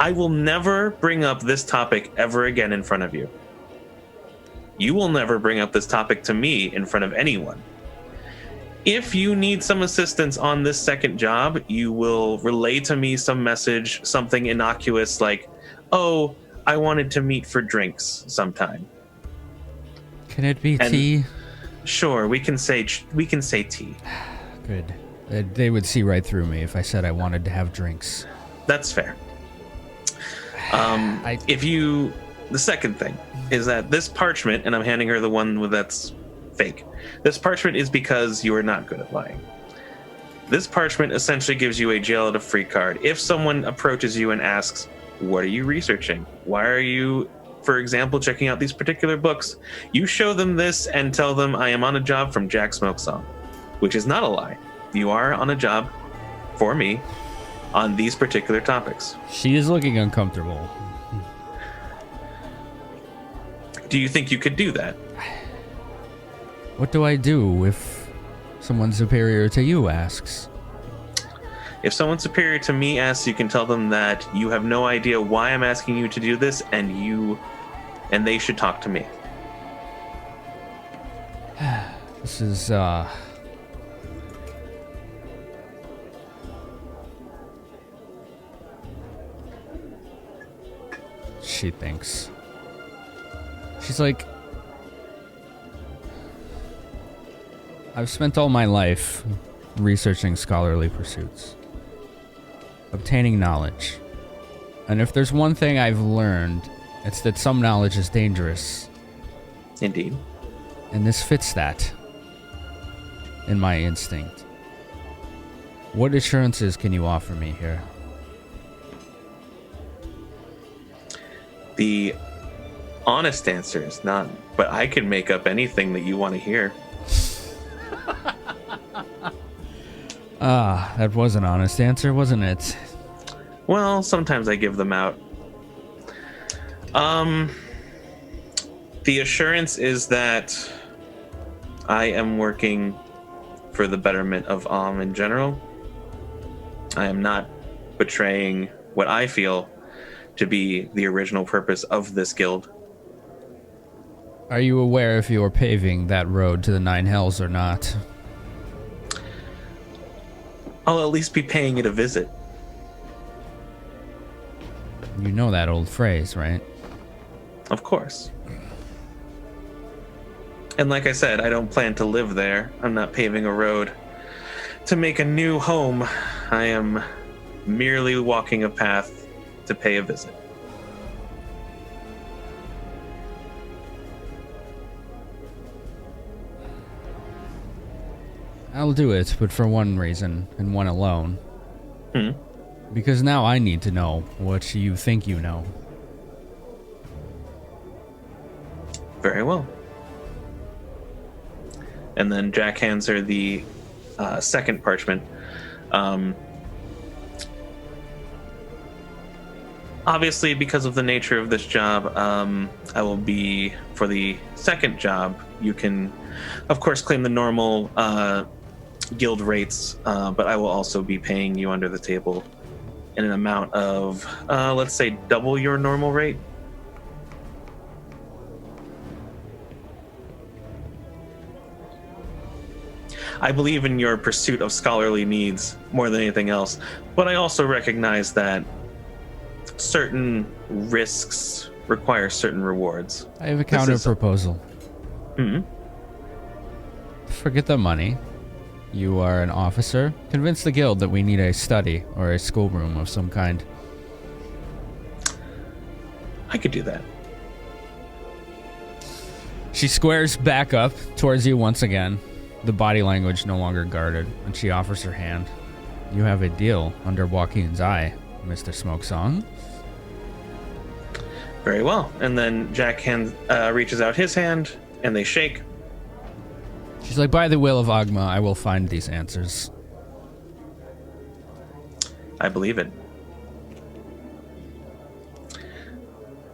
I will never bring up this topic ever again in front of you. You will never bring up this topic to me in front of anyone. If you need some assistance on this second job, you will relay to me some message, something innocuous like, "Oh, I wanted to meet for drinks sometime." can it be And- tea? Sure, we can say tea. Good. They would see right through me if I said I wanted to have drinks. That's fair. The second thing is that this parchment, and I'm handing her the one that's fake. This parchment is because you are not good at lying. This parchment essentially gives you a jail at a free card. If someone approaches you and asks, "What are you researching? Why are you, for example, checking out these particular books?" You show them this and tell them, "I am on a job from Jack Smokesong," which is not a lie. You are on a job for me on these particular topics. She is looking uncomfortable. Do you think you could do that? What do I do if someone superior to you asks? If someone superior to me asks, you can tell them that you have no idea why I'm asking you to do this, and they should talk to me. This is, she thinks. She's like, I've spent all my life researching scholarly pursuits, obtaining knowledge. And if there's one thing I've learned, it's that some knowledge is dangerous. Indeed. And this fits that in my instinct. What assurances can you offer me here? The honest answer is none, but I can make up anything that you want to hear. That was an honest answer, wasn't it? Well, sometimes I give them out. The assurance is that I am working for the betterment of in general. I am not betraying what I feel to be the original purpose of this guild. Are you aware if you are paving that road to the Nine Hells or not? I'll at least be paying it a visit. You know that old phrase, right? Of course. And like I said, I don't plan to live there. I'm not paving a road to make a new home. I am merely walking a path to pay a visit. I'll do it, but for one reason, and one alone. Because now I need to know what you think you know. Very well. And then Jack hands her the second parchment. Obviously, because of the nature of this job, I will be, for the second job, you can, of course, claim the normal guild rates, but I will also be paying you under the table in an amount of, let's say, double your normal rate. I believe in your pursuit of scholarly needs more than anything else, but I also recognize that certain risks require certain rewards. I have a counter proposal. Hmm. Forget the money. You are an officer. Convince the guild that we need a study or a schoolroom of some kind. I could do that. She squares back up towards you once again, the body language no longer guarded, and she offers her hand. You have a deal under Joaquin's eye, Mr. Smokesong. Very well. And then Jack reaches out his hand, and they shake. She's like, by the will of Agma, I will find these answers. I believe it.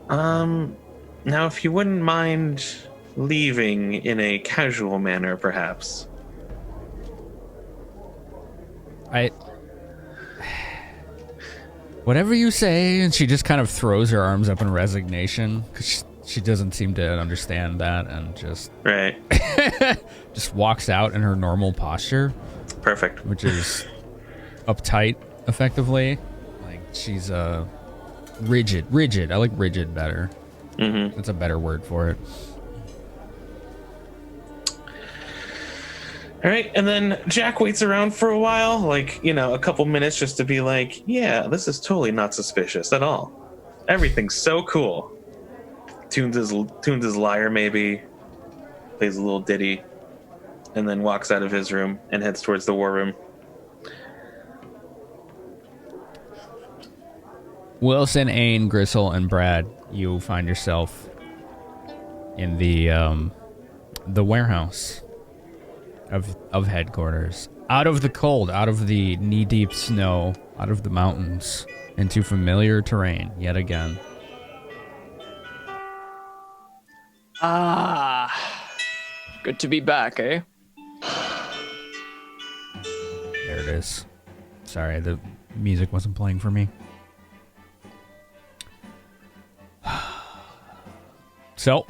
Now, if you wouldn't mind leaving in a casual manner, perhaps. Whatever you say, and she just kind of throws her arms up in resignation, because she doesn't seem to understand that, and just... Right. just walks out in her normal posture. Perfect. Which is uptight, effectively. Like, she's, rigid. I like rigid better. Mm-hmm. That's a better word for it. All right, and then Jack waits around for a while, like, a couple minutes just to be like, yeah, this is totally not suspicious at all. Everything's so cool. Tunes his lyre, maybe, plays a little ditty, and then walks out of his room and heads towards the war room. Wilson, Ain, Grissul, and Brad, you find yourself in the warehouse of headquarters. Out of the cold, out of the knee-deep snow, out of the mountains, into familiar terrain yet again. Good to be back, eh? There it is. Sorry, the music wasn't playing for me. So,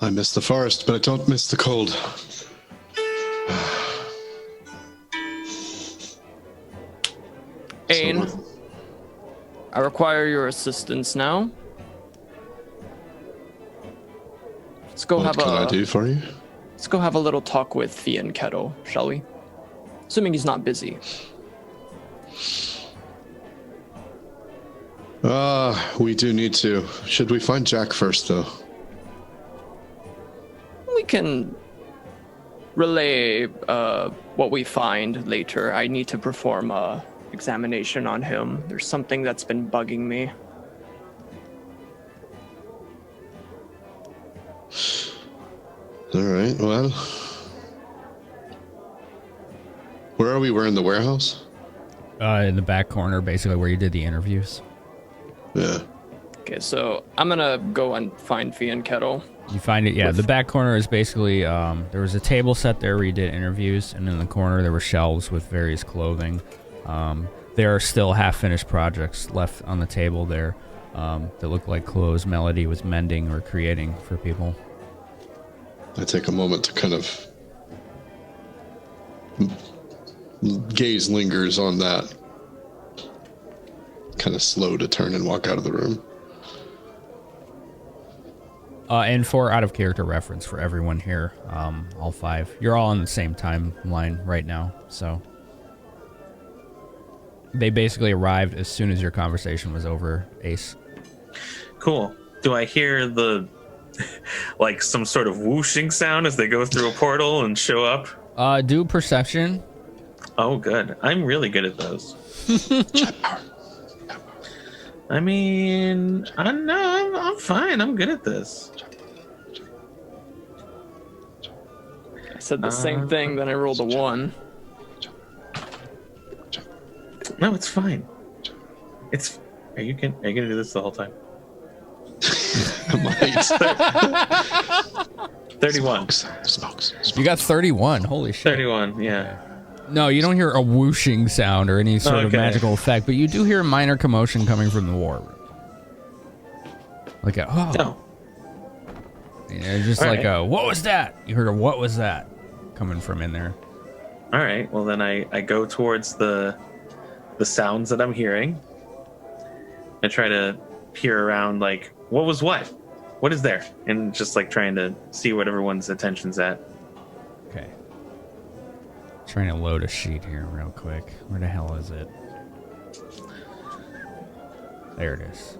I miss the forest, but I don't miss the cold. Ain, I require your assistance now. Let's go What can I do for you? Let's go have a little talk with Fianchetto, shall we? Assuming he's not busy. We do need to. Should we find Jack first, though? We can relay what we find later. I need to perform a examination on him. There's something that's been bugging me. All right, well. Where are we? We're in the warehouse? In the back corner, basically where you did the interviews. Yeah. Okay, so I'm gonna go and find Fianchetto. You find it, yeah. The back corner is basically, there was a table set there where you did interviews, and in the corner there were shelves with various clothing. There are still half-finished projects left on the table there that look like clothes Melody was mending or creating for people. I take a moment to kind of gaze lingers on that. Kind of slow to turn and walk out of the room. And for out-of-character reference for everyone here, all five, you're all on the same timeline right now, so... They basically arrived as soon as your conversation was over, Ace. Cool. Do I hear the, like, some sort of whooshing sound as they go through a portal and show up? Do perception. Oh, good. I'm really good at those. I mean, I'm fine. I'm good at this. I said the same thing, then I rolled a 1. No, it's fine. Are you gonna do this the whole time? I might. 31. Smokes. You got 31. Holy shit. 31, yeah. No, you don't hear a whooshing sound or any sort of magical effect, but you do hear a minor commotion coming from the war room. Like a, Oh. Just All like right. a, what was that? You heard a, what was that? Coming from in there. All right. Well, then I go towards the sounds that I'm hearing. I try to peer around, like, what was what? What is there? And just, like, trying to see what everyone's attention's at. Okay. Trying to load a sheet here real quick. Where the hell is it? There it is.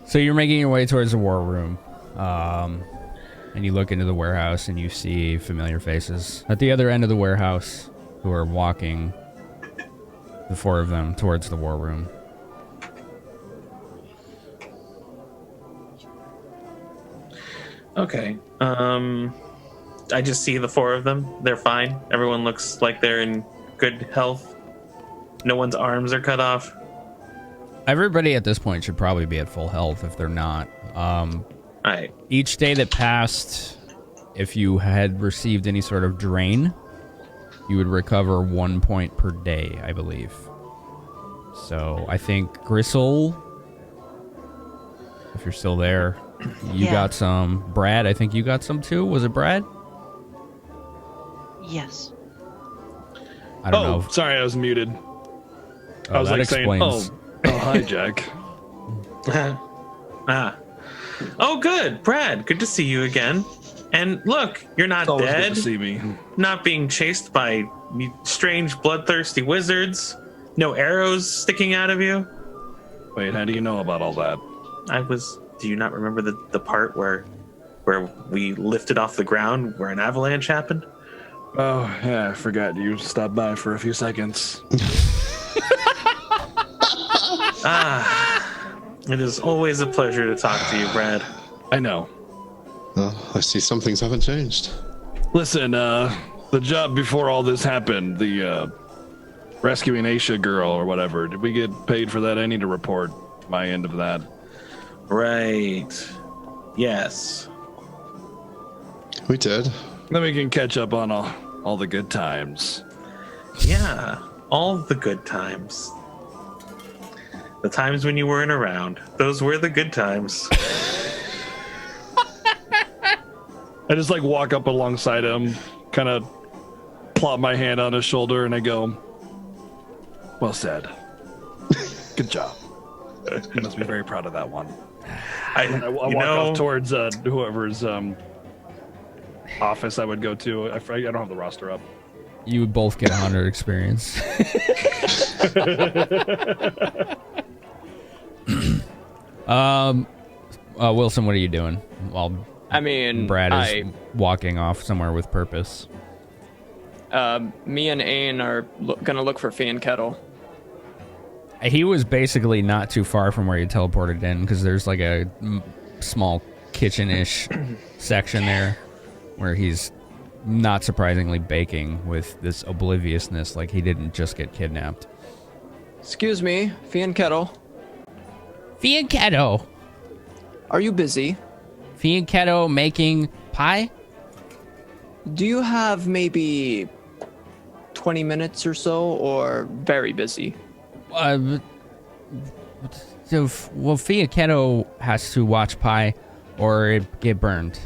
So you're making your way towards the war room. And you look into the warehouse and you see familiar faces at the other end of the warehouse who are walking the four of them towards the war room. Okay. I just see the four of them. They're fine. Everyone looks like they're in good health. No one's arms are cut off. Everybody at this point should probably be at full health if they're not. Alright. Each day that passed, if you had received any sort of drain, you would recover 1 point per day, I believe. So I think Grissul, if you're still there, you got some. Brad, I think you got some too. Was it Brad? Yes. I don't know. Sorry, I was muted. I was like saying, hi, Jack. Oh, good. Brad, good to see you again. And look, you're not Always dead. good to see me. Not being chased by strange, bloodthirsty wizards. No arrows sticking out of you. Wait, how do you know about all that? Do you not remember the part where we lifted off the ground where an avalanche happened? Oh, yeah, I forgot you stopped by for a few seconds. It is always a pleasure to talk to you, Brad. I know. Well, I see some things haven't changed. Listen, the job before all this happened, the rescuing Aisha girl or whatever, did we get paid for that? I need to report my end of that. Right. Yes. We did. Then we can catch up on all the good times. Yeah, all the good times. The times when you weren't around. Those were the good times. I just like walk up alongside him, kind of plop my hand on his shoulder, and I go, "Well said. Good job. You must be very proud of that one." I walk off towards whoever's office I would go to. I don't have the roster up. You would both get 100 experience. Wilson, what are you doing? While Brad is walking off somewhere with purpose. Me and Ain are gonna look for Finamenon. He was basically not too far from where you teleported in, because there's like a small kitchen-ish section there where he's not surprisingly baking with this obliviousness, like he didn't just get kidnapped. Excuse me, Finamenon. Finamenon! Are you busy? Finamenon making pie? Do you have maybe 20 minutes or so, or very busy? Finamenon has to watch pie or it get burned.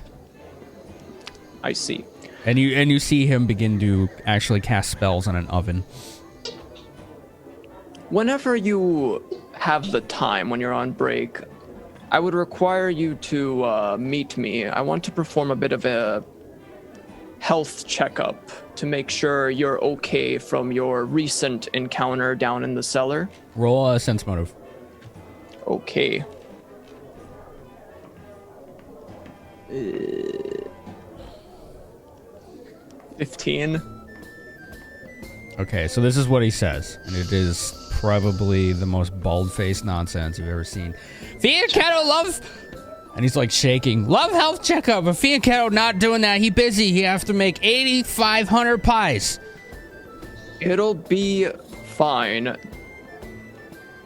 I see. And you see him begin to actually cast spells on an oven. Whenever you have the time when you're on break, I would require you to meet me. I want to perform a bit of a health checkup to make sure you're okay from your recent encounter down in the cellar. Roll a sense motive. Okay. 15. Okay, so this is what he says, and it is probably the most bald-faced nonsense you've ever seen. Finamenon love... And he's like shaking. Love health checkup. If Finamenon not doing that, he busy. He have to make 8,500 pies. It'll be fine.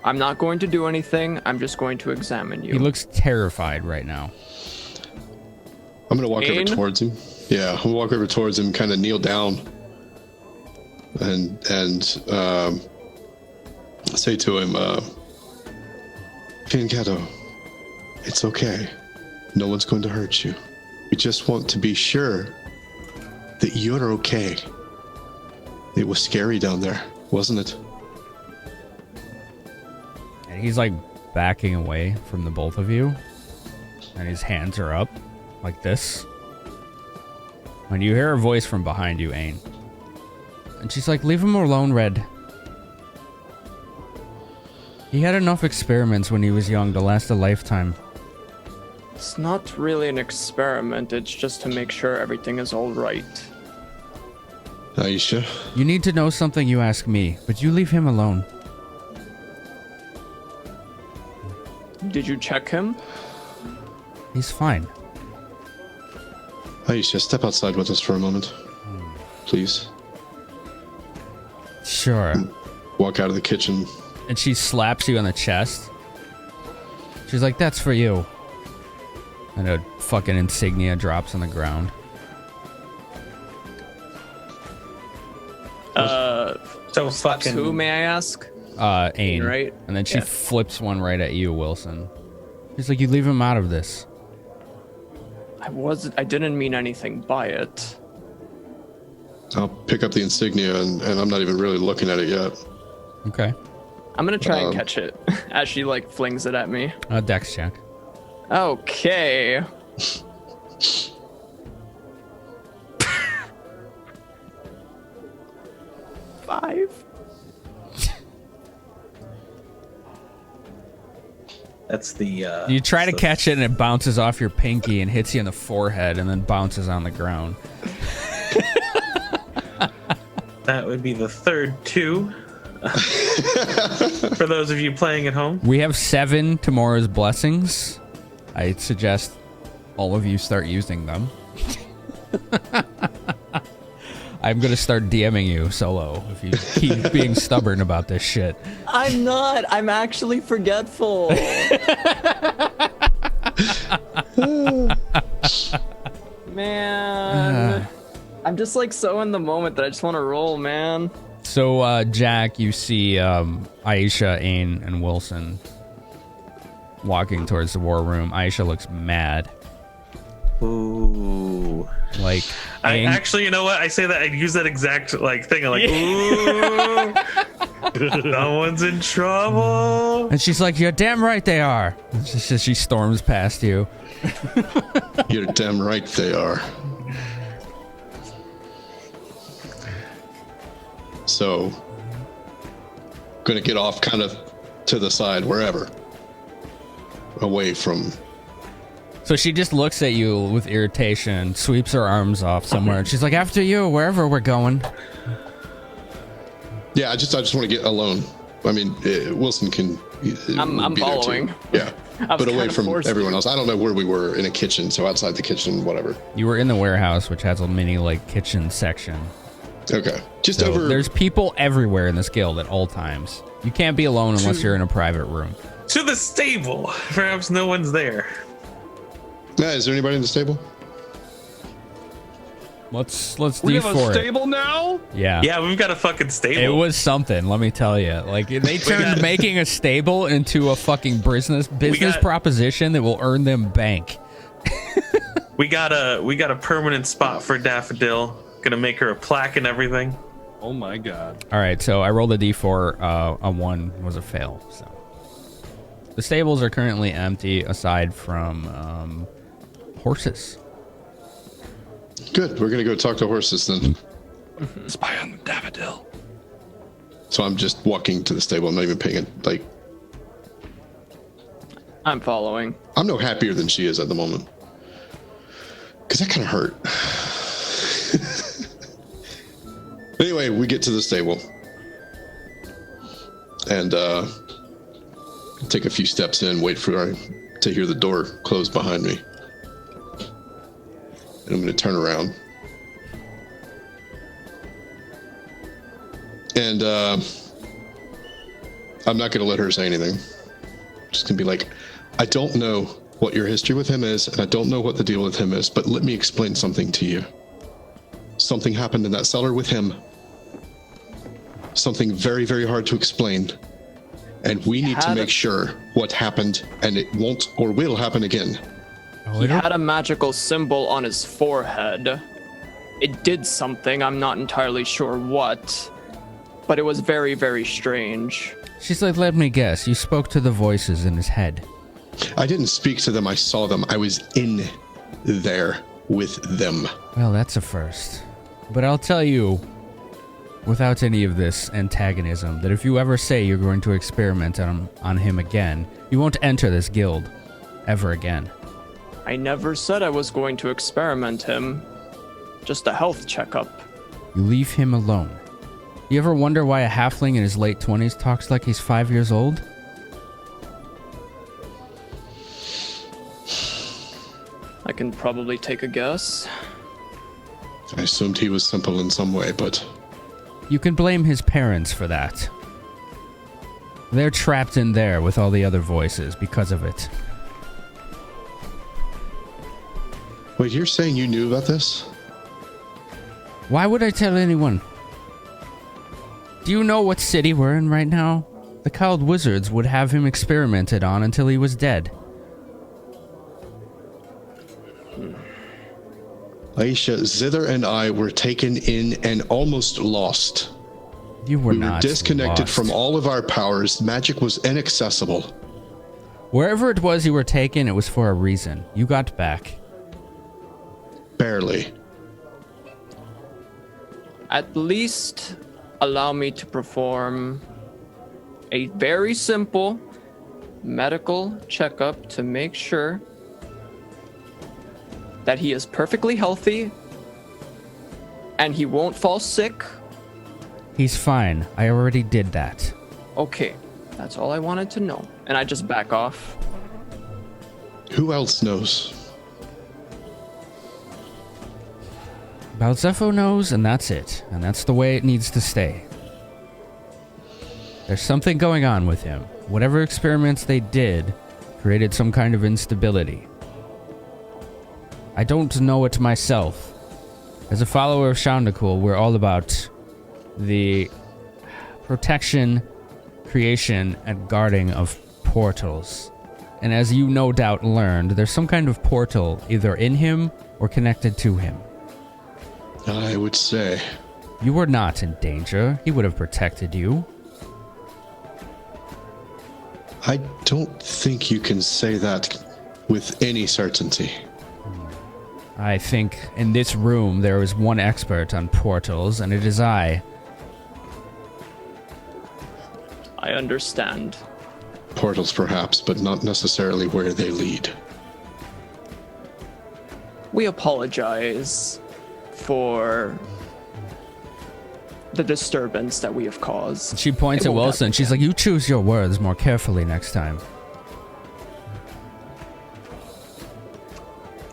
I'm not going to do anything. I'm just going to examine you. He looks terrified right now. I'm going to walk over towards him. Yeah, I'm going to walk over towards him, kind of kneel down, and say to him, Finamenon, it's okay. No one's going to hurt you. We just want to be sure that you're okay. It was scary down there, wasn't it? And he's like backing away from the both of you. And his hands are up like this. When you hear a voice from behind you, Ain. And she's like, leave him alone, Red. He had enough experiments when he was young to last a lifetime. It's not really an experiment. It's just to make sure everything is all right. Aisha? You need to know something, you ask me, but you leave him alone. Did you check him? He's fine. Aisha, step outside with us for a moment. Please. Sure. Walk out of the kitchen. And she slaps you on the chest. She's like, that's for you. And a fucking insignia drops on the ground. So fucking. Who, may I ask? Ain. Right? And then she flips one right at you, Wilson. She's like, you leave him out of this. I didn't mean anything by it. I'll pick up the insignia, and I'm not even really looking at it yet. Okay. I'm gonna try and catch it as she like flings it at me. Dex check. Okay. Five. That's the. You try to catch it and it bounces off your pinky and hits you in the forehead and then bounces on the ground. That would be the third 2. For those of you playing at home. We have 7 tomorrow's blessings. I suggest all of you start using them. I'm going to start DMing you solo if you keep being stubborn about this shit. I'm not. I'm actually forgetful. Man. I'm just like so in the moment that I just want to roll, man. So, Jack, you see Aisha, Ain, and Wilson walking towards the war room. Aisha looks mad. Ooh. Like, I actually, you know what? I say that I use that exact like thing. I'm like, ooh, someone's in trouble. And she's like, you're damn right they are. And she storms past you. You're damn right they are. So, gonna get off kind of to the side, wherever. Away from... So she just looks at you with irritation, sweeps her arms off somewhere, and she's like, after you, wherever we're going. Yeah, I just want to get alone. I mean, Wilson can I'm be following. There too. Yeah, but away from everyone else. I don't know where we were in a kitchen, so outside the kitchen, whatever. You were in the warehouse, which has a mini, like, kitchen section. Okay. Just so over... There's people everywhere in this guild at all times. You can't be alone unless you're in a private room. To the stable. Perhaps no one's there. Yeah, is there anybody in the stable? Let's we do have for a stable now? Yeah. Yeah, we've got a fucking stable. It was something, let me tell you. Like, they turned making a stable into a fucking business proposition that will earn them bank. we got a permanent spot for Daffodil. Gonna make her a plaque and everything. Oh my god. All right, so I rolled a d4. A 1 was a fail. So the stables are currently empty aside from horses. Good. We're gonna go talk to horses then. Spy on the Daffodil. So I'm just walking to the stable. I'm not even paying it. Like, I'm following. I'm no happier than she is at the moment. Because that kind of hurt. Anyway, we get to the stable. And take a few steps in, wait for her to hear the door close behind me. And I'm going to turn around. And I'm not going to let her say anything. I'm just going to be like, I don't know what your history with him is, and I don't know what the deal with him is, but let me explain something to you. Something happened in that cellar with him. Something very, very hard to explain. And we need to make sure what happened, and it won't or will happen again. He had a magical symbol on his forehead. It did something, I'm not entirely sure what, but it was very, very strange. She's like, let me guess, you spoke to the voices in his head. I didn't speak to them, I saw them. I was in there with them. Well, that's a first. But I'll tell you, without any of this antagonism, that if you ever say you're going to experiment on him again, you won't enter this guild ever again. I never said I was going to experiment him. Just a health checkup. You leave him alone. You ever wonder why a halfling in his late 20s talks like he's 5 years old? I can probably take a guess. I assumed he was simple in some way, but You can blame his parents for that. They're trapped in there with all the other voices because of it. wait, you're saying you knew about this? Why would I tell anyone? Do you know what city we're in right now? The Cowled Wizards would have him experimented on until he was dead. Aisha, Zither and I were taken in and almost lost. You were We not were disconnected lost. from all of our powers. Magic was inaccessible. Wherever it was you were taken, it was for a reason. You got back. Barely. At least allow me to perform a very simple medical checkup to make sure that he is perfectly healthy and he won't fall sick. He's fine. I already did that. Okay, that's all I wanted to know. And I just back off. Who else knows? Balzepho knows, and that's it. And that's the way it needs to stay. There's something going on with him. Whatever experiments they did created some kind of instability. I don't know it myself. As a follower of Shandakul, we're all about the protection, creation, and guarding of portals. And as you no doubt learned, there's some kind of portal either in him or connected to him. I would say. You were not in danger. He would have protected you. I don't think you can say that with any certainty. I think in this room there is one expert on portals, and it is I. I understand. Portals, perhaps, but not necessarily where they lead. We apologize for the disturbance that we have caused. She points at It won't Wilson. happen She's again. like, you choose your words more carefully next time.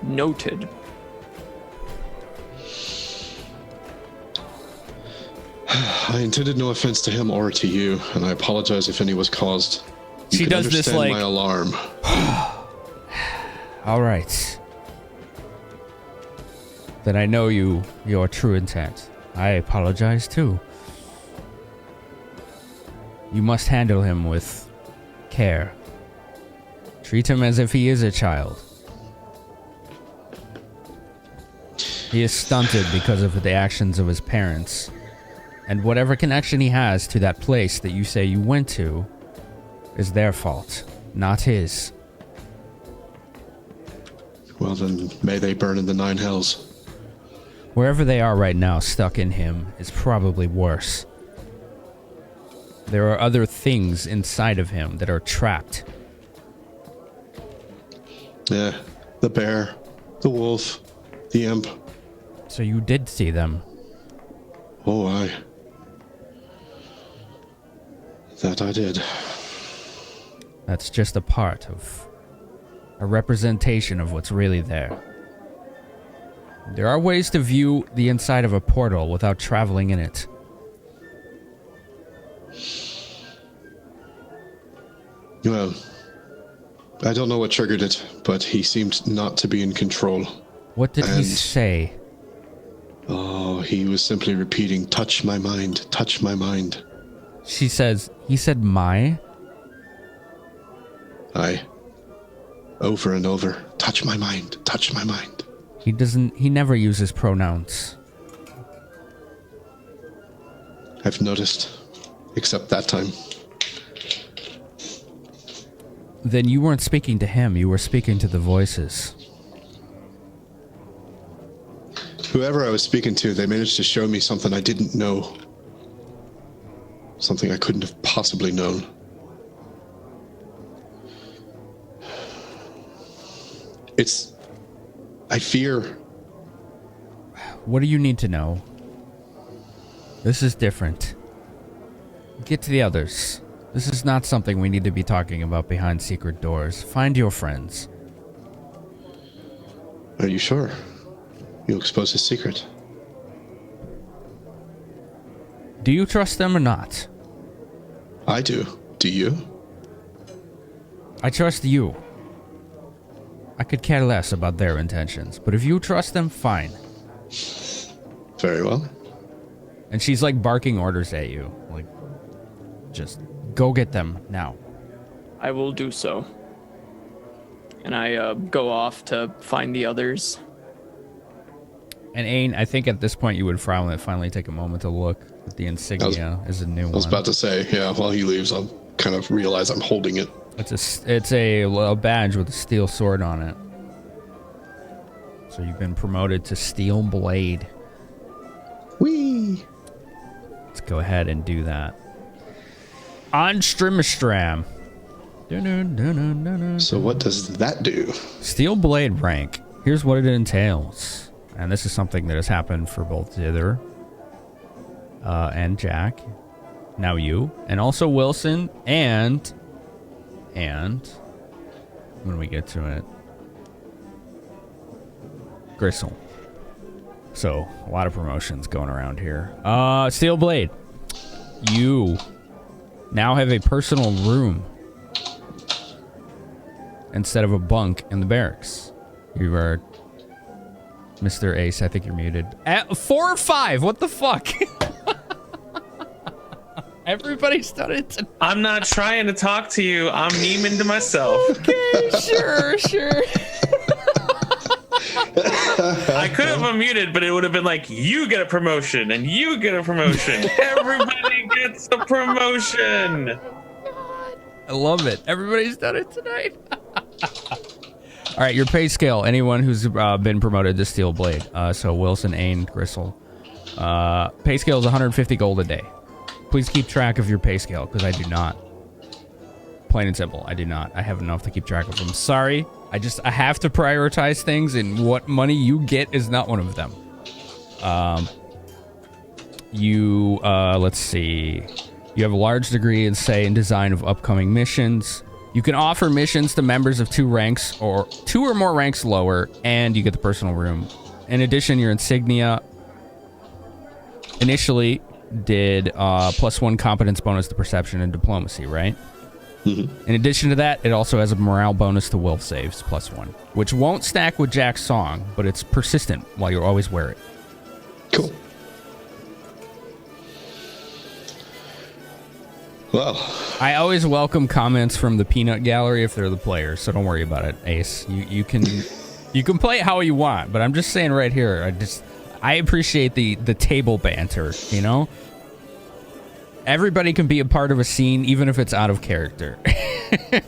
Noted. I intended no offense to him or to you, and I apologize if any was caused. You She can does this, understand like- my alarm. All right. Then I know your true intent. I apologize too. You must handle him with care. Treat him as if he is a child. He is stunted because of the actions of his parents. And whatever connection he has to that place that you say you went to is their fault, not his. Well, then, may they burn in the 9 hells. Wherever they are right now, stuck in him, is probably worse. There are other things inside of him that are trapped. Yeah, the bear, the wolf, the imp. So you did see them. Oh, aye. That I did. That's just a part of a representation of what's really there. There are ways to view the inside of a portal without traveling in it. Well, I don't know what triggered it, but he seemed not to be in control. What did he And- say? Oh, he was simply repeating, touch my mind, touch my mind. He said my? Aye. Over and over, touch my mind, touch my mind. He never uses pronouns. I've noticed, except that time. Then you weren't speaking to him, you were speaking to the voices. Whoever I was speaking to, they managed to show me something I didn't know. Something I couldn't have possibly known. I fear. What do you need to know? This is different. Get to the others. This is not something we need to be talking about behind secret doors. Find your friends. Are you sure? You'll expose his secret. Do you trust them or not? I do. Do you? I trust you. I could care less about their intentions, but if you trust them, fine. Very well. And she's like barking orders at you. Like, just go get them now. I will do so. And I go off to find the others. And Ain, I think at this point you would finally take a moment to look at the insignia as a new one. I was about to say, yeah, while he leaves, I'll kind of realize I'm holding it. It's a badge with a steel sword on it. So you've been promoted to Steel Blade. Whee! Let's go ahead and do that. On Strimmerstram. So what does that do? Steel Blade rank. Here's what it entails. And this is something that has happened for both Zither and Jack. Now you. And also Wilson and when we get to it, Grissul. So, a lot of promotions going around here. Steel Blade. You now have a personal room instead of a bunk in the barracks. You are Mr. Ace. I think you're muted. 4 or 5. What the fuck? Everybody's done it. I'm not trying to talk to you. I'm memeing to myself. Okay, sure. I could have unmuted, but it would have been like, you get a promotion and you get a promotion. Everybody gets a promotion. I love it. Everybody's done it tonight. All right, your pay scale. Anyone who's been promoted to Steel Blade. So Wilson, Ain, Grissul. Pay scale is 150 gold a day. Please keep track of your pay scale, because I do not. Plain and simple, I do not. I have enough to keep track of them. Sorry, I have to prioritize things, and what money you get is not one of them. Let's see. You have a large degree in, say, in design of upcoming missions. You can offer missions to members of 2 ranks, or 2 or more ranks lower, and you get the personal room. In addition, your insignia initially did +1 competence bonus to perception and diplomacy, right? Mm-hmm. In addition to that, it also has a morale bonus to will saves +1, which won't stack with Jack's song, but it's persistent while you always wear it. Cool. Well, I always welcome comments from the peanut gallery if they're the players, so don't worry about it, Ace. You can play it how you want, but I'm just saying right here, I appreciate the table banter, you know? Everybody can be a part of a scene, even if it's out of character. And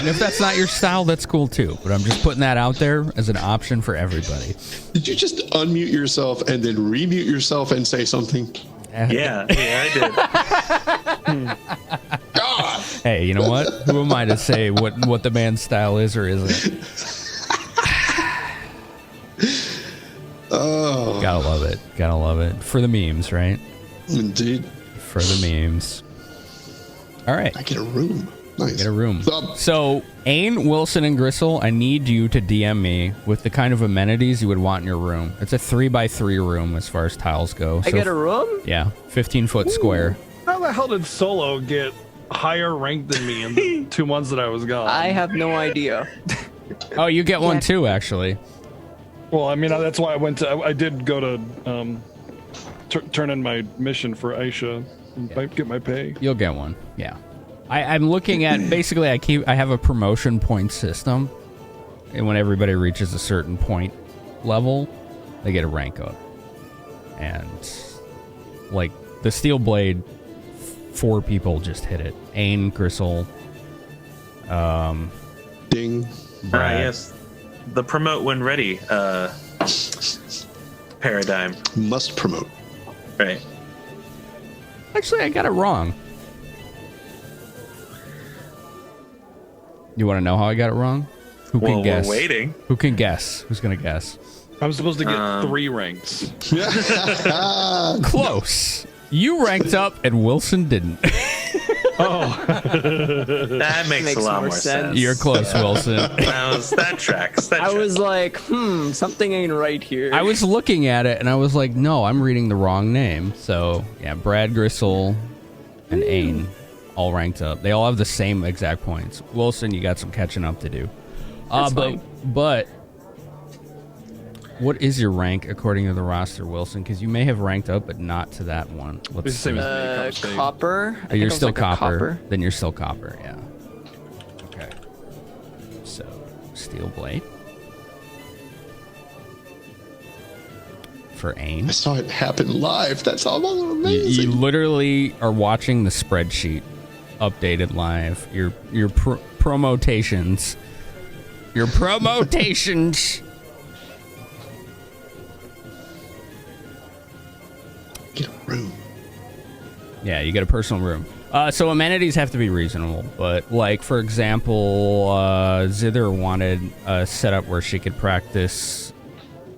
if that's not your style, that's cool too. But I'm just putting that out there as an option for everybody. Did you just unmute yourself and then remute yourself and say something? Yeah, I did. God! Hey, you know what? Who am I to say what the man's style is or isn't? Oh. Gotta love it. Gotta love it. For the memes, right? Indeed. For the memes. All right. I get a room. Nice. Get a room. So, Ain, Wilson, and Grissul, I need you to DM me with the kind of amenities you would want in your room. It's a 3x3 room as far as tiles go. I get a room? Yeah, 15-foot square. How the hell did Solo get higher rank than me in the 2 months that I was gone? I have no idea. Oh, you get one too, actually. Well, I mean, that's why I did go to turn in my mission for Aisha and get my pay. You'll get one, yeah. I'm looking at, basically, I have a promotion point system, and when everybody reaches a certain point level, they get a rank up. And, like, the Steel Blade, 4 people just hit it. Ain, Grissul, Ding. Brad. Yes. The promote when ready paradigm. Must promote. Right. Actually, I got it wrong. You want to know how I got it wrong? Who can guess? We're waiting. Who can guess? Who's going to guess? I'm supposed to get 3 ranks. Close. You ranked up and Wilson didn't. That makes a lot more sense. You're close, Wilson. That tracks. I was like, something ain't right here. I was looking at it and I was like, no, I'm reading the wrong name. So yeah, Brad, Grissul, and Ain all ranked up. They all have the same exact points. Wilson, you got some catching up to do. But what is your rank according to the roster, Wilson? Because you may have ranked up, but not to that one. Let's see. Copper. You're still copper. Then you're still copper. Yeah. Okay. So, steel blade for Ain. I saw it happen live. That's all amazing. You literally are watching the spreadsheet updated live. Your promotations. Your promotations. Get a room. Yeah, you get a personal room. So amenities have to be reasonable, but like for example, Zither wanted a setup where she could practice,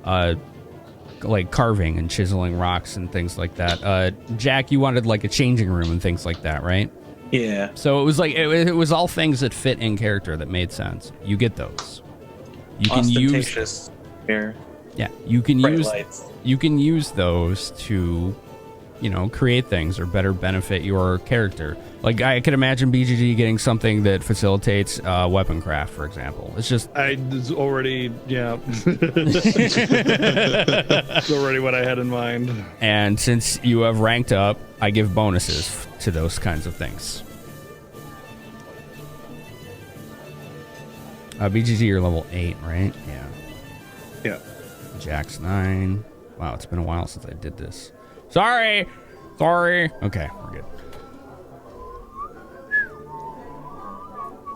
like carving and chiseling rocks and things like that. Jack, you wanted like a changing room and things like that, right? Yeah. So it was like it was all things that fit in character that made sense. You get those. You can use. Here. Yeah, you can Bright use. lights. You can use those to, create things or better benefit your character. Like I could imagine BGG getting something that facilitates weapon craft, for example. It's already, yeah. It's already what I had in mind. And since you have ranked up, I give bonuses to those kinds of things. BGG, you're level 8, right? Yeah. Yeah. Jack's 9. Wow, it's been a while since I did this. Sorry. Okay, we're good.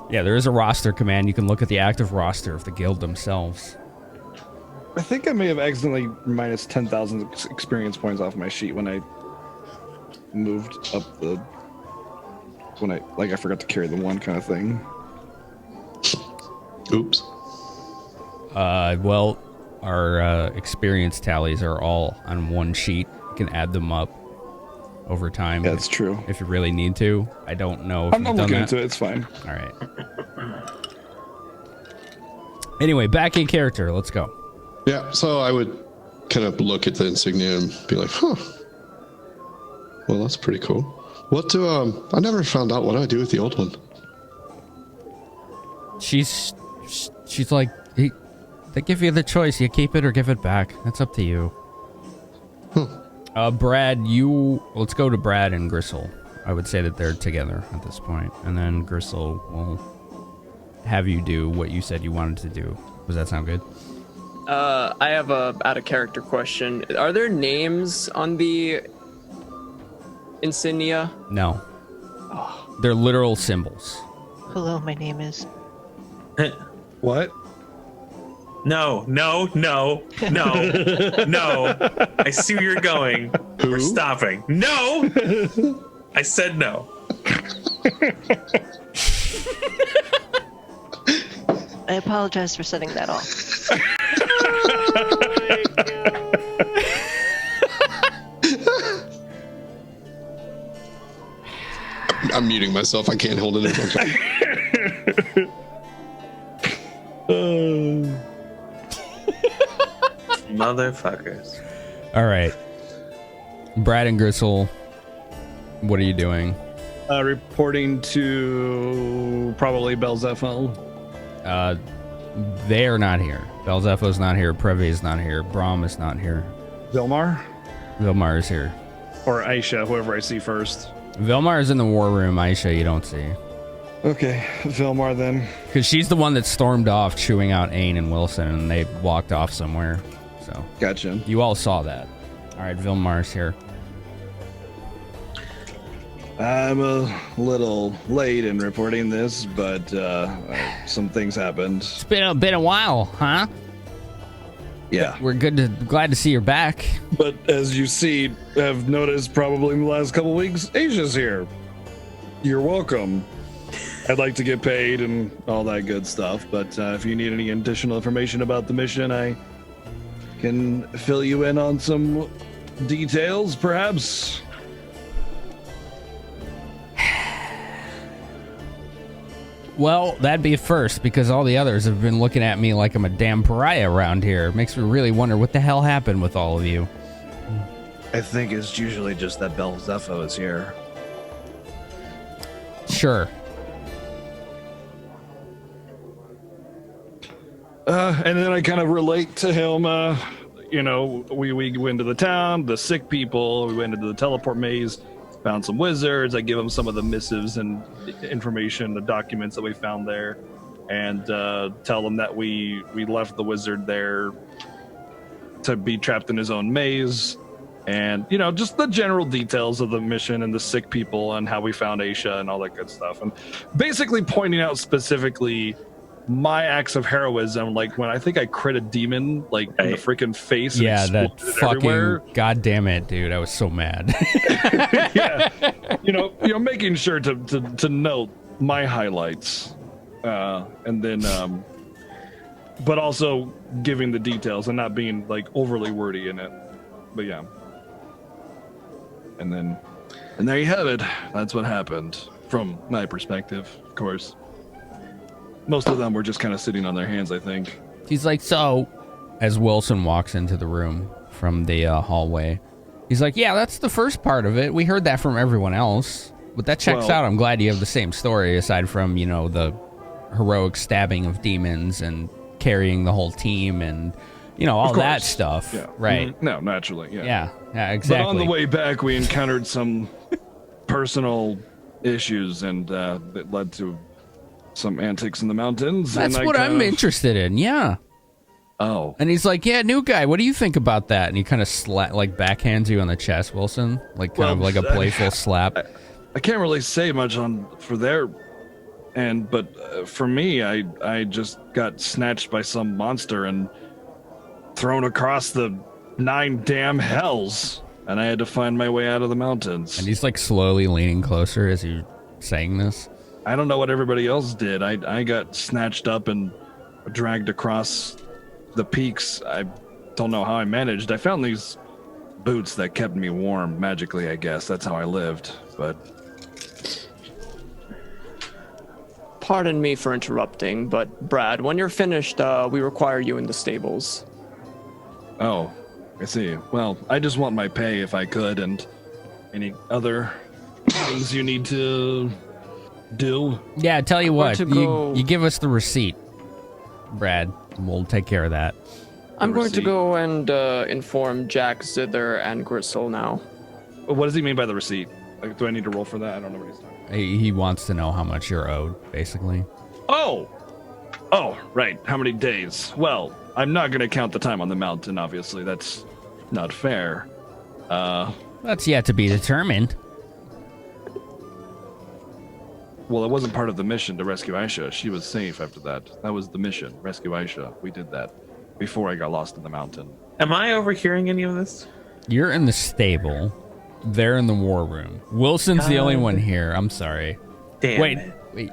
Yeah, there is a roster command. You can look at the active roster of the guild themselves. I think I may have accidentally minus 10,000 experience points off my sheet when I moved up I forgot to carry the one kind of thing. Oops. Well, our experience tallies are all on one sheet. You can add them up over time. Yeah, that's true. If you really need to. I don't know if I'm looking into it. It's fine. All right. Anyway, back in character. Let's go. Yeah, so I would kind of look at the insignia and be like, huh. Well, that's pretty cool. What do, I never found out what I do with the old one. She's like, they give you the choice. You keep it or give it back. That's up to you. Brad, let's go to Brad and Grissul. I would say that they're together at this point. And then Grissul will have you do what you said you wanted to do. Does that sound good? I have a out of character question. Are there names on the insignia? No. They're literal symbols. Hello, my name is. What? No. I see where you're going. Who? We're stopping. No! I said no. I apologize for setting that off. I'm muting myself. I can't hold it in. Motherfuckers. All right. Brad and Grissul, what are you doing? Reporting to probably Belzepho. They are not here. Belzepho's not here. Previ is not here. Brahm is not here. Vilmar? Vilmar is here. Or Aisha, whoever I see first. Vilmar is in the war room. Aisha, you don't see. Okay, Vilmar then. Because she's the one that stormed off, chewing out Ain and Wilson, and they walked off somewhere. So Gotcha. you all saw that. All right, Vilmar's here. I'm a little late in reporting this, but some things happened. It's been a while, huh? Yeah. We're glad to see you're back. But as you see, have noticed probably in the last couple weeks, Asia's here. You're welcome. I'd like to get paid and all that good stuff, but if you need any additional information about the mission, I can fill you in on some details, perhaps. Well, that'd be a first, because all the others have been looking at me like I'm a damn pariah around here. Makes me really wonder what the hell happened with all of you. I think it's usually just that Belzepho is here. Sure. And then I kind of relate to him. We went to the town, the sick people. We went into the teleport maze, found some wizards. I give him some of the missives and information, the documents that we found there, and tell him that we left the wizard there to be trapped in his own maze. And, just the general details of the mission and the sick people and how we found Aisha and all that good stuff. And basically pointing out specifically my acts of heroism, like when I think I crit a demon, in the freaking face. Yeah, and that fucking goddamn it, dude. I was so mad. Yeah. Making sure to note my highlights. And then, but also giving the details and not being overly wordy in it. But yeah. And there you have it. That's what happened from my perspective, of course. Most of them were just kind of sitting on their hands, I think. He's like, so, as Wilson walks into the room from the hallway, he's like, yeah, that's the first part of it. We heard that from everyone else. But that checks out. I'm glad you have the same story, aside from, the heroic stabbing of demons and carrying the whole team and, all that stuff. Yeah. Right. Mm-hmm. No, naturally, Yeah, exactly. But on the way back, we encountered some personal issues, and that led to some antics in the mountains. That's what I'm interested in, yeah. Oh. And he's like, yeah, new guy, what do you think about that? And he kind of backhands you on the chest, Wilson, like a playful slap. I can't really say much for their end, but for me, I just got snatched by some monster and thrown across the 9 damn hells, and I had to find my way out of the mountains. And he's slowly leaning closer as you're saying this. I don't know what everybody else did. I got snatched up and dragged across the peaks. I don't know how I managed. I found these boots that kept me warm magically, I guess. That's how I lived, but... Pardon me for interrupting, but Brad, when you're finished, we require you in the stables. Oh, I see. Well, I just want my pay if I could, and any other things you need to do. Yeah, tell you what, you give us the receipt, Brad, and we'll take care of that. I'm going to go and inform Jack, Zither, and Grissul now. What does he mean by the receipt? Do I need to roll for that? I don't know what he's talking about. He wants to know how much you're owed, basically. Oh, right. How many days? Well, I'm not going to count the time on the mountain, obviously. That's not fair. That's yet to be determined. Well, it wasn't part of the mission to rescue Aisha. She was safe after that. That was the mission, rescue Aisha. We did that before I got lost in the mountain. Am I overhearing any of this? You're in the stable. They're in the war room. Wilson's the only one here. I'm sorry. Damn. Wait.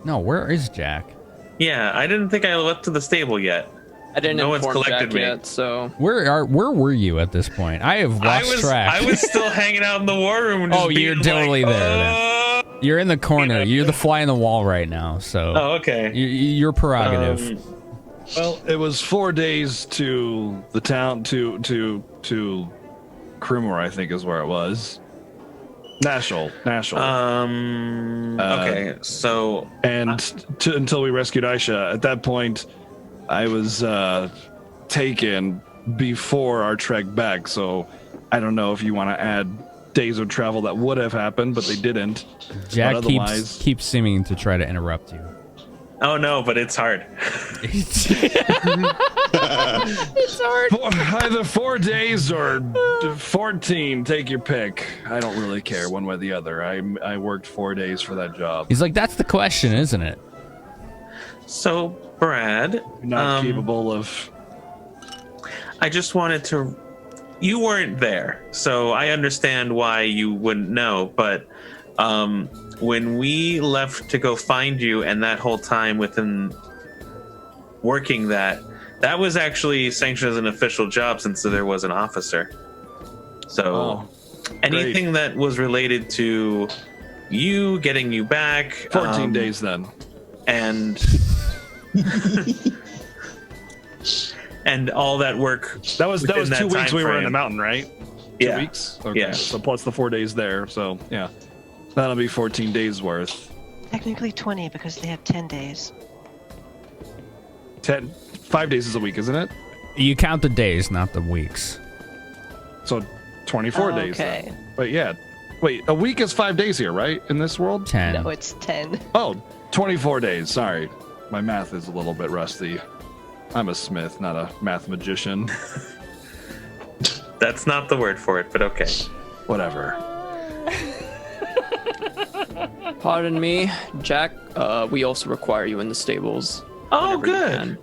No, where is Jack? Yeah, I didn't think I left to the stable yet. I didn't No one's inform collected Jack me. yet, so... Where were you at this point? I have lost track. I was still hanging out in the war room. Just you're totally there then. You're in the corner. You're the fly in the wall right now, so... Oh, okay. Your prerogative. Well, it was 4 days to the town, to Krumor, I think is where it was. Nashville. Okay, so... And until we rescued Aisha. At that point, I was taken before our trek back, so I don't know if you want to add days of travel that would have happened, but they didn't. Jack keeps seeming to try to interrupt you. Oh no, but it's hard. It's hard. Either 4 days or 14, take your pick. I don't really care one way or the other. I worked 4 days for that job. He's like, that's the question, isn't it? So, Brad, You're not capable of... I just wanted to... You weren't there, so I understand why you wouldn't know, but when we left to go find you and that whole time within working that, That was actually sanctioned as an official job since there was an officer. So anything that was related to you, getting you back. 14 days then. And and all that work. That was 2 weeks we were in the frame. mountain, right? 2 weeks? Okay. Yeah. So plus the 4 days there. So, yeah. That'll be 14 days worth. Technically 20 because they have 10 days. 5 days is a week, isn't it? You count the days, not the weeks. So 24 days. Okay. Then. But yeah. Wait, a week is 5 days here, right? In this world? 10. No, it's 10. Oh, 24 days. Sorry. My math is a little bit rusty. I'm a smith, not a math magician. That's not the word for it, but okay. Whatever. Pardon me, Jack. We also require you in the stables. Oh, whenever you good. can.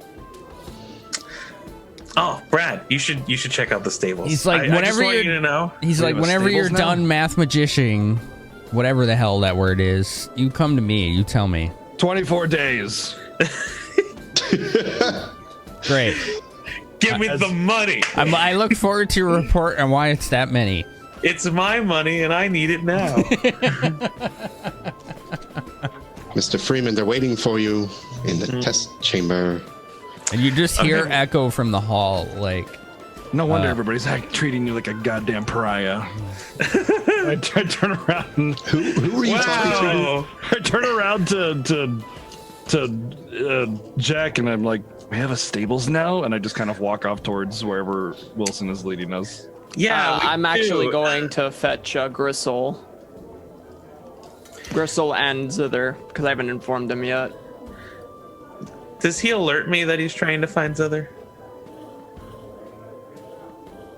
Oh, Brad, you should check out the stables. He's like, I just whenever want you you're to know. He's like, have whenever you're stables now? done math magician, whatever the hell that word is, you come to me. You tell me. 24 days. Great. Give me the money. I look forward to your report on why it's that many. It's my money and I need it now. Mr. Freeman, they're waiting for you in the test chamber. And you just hear echo from the hall, like, No wonder everybody's treating you like a goddamn pariah. I turn around and Who are you talking to? Wow. I turn around to Jack and I'm like, we have a stables now? And I just kind of walk off towards wherever Wilson is leading us. Yeah, we I'm actually do. going to fetch Grissul. Grissul and Zither, because I haven't informed him yet. Does he alert me that he's trying to find Zither?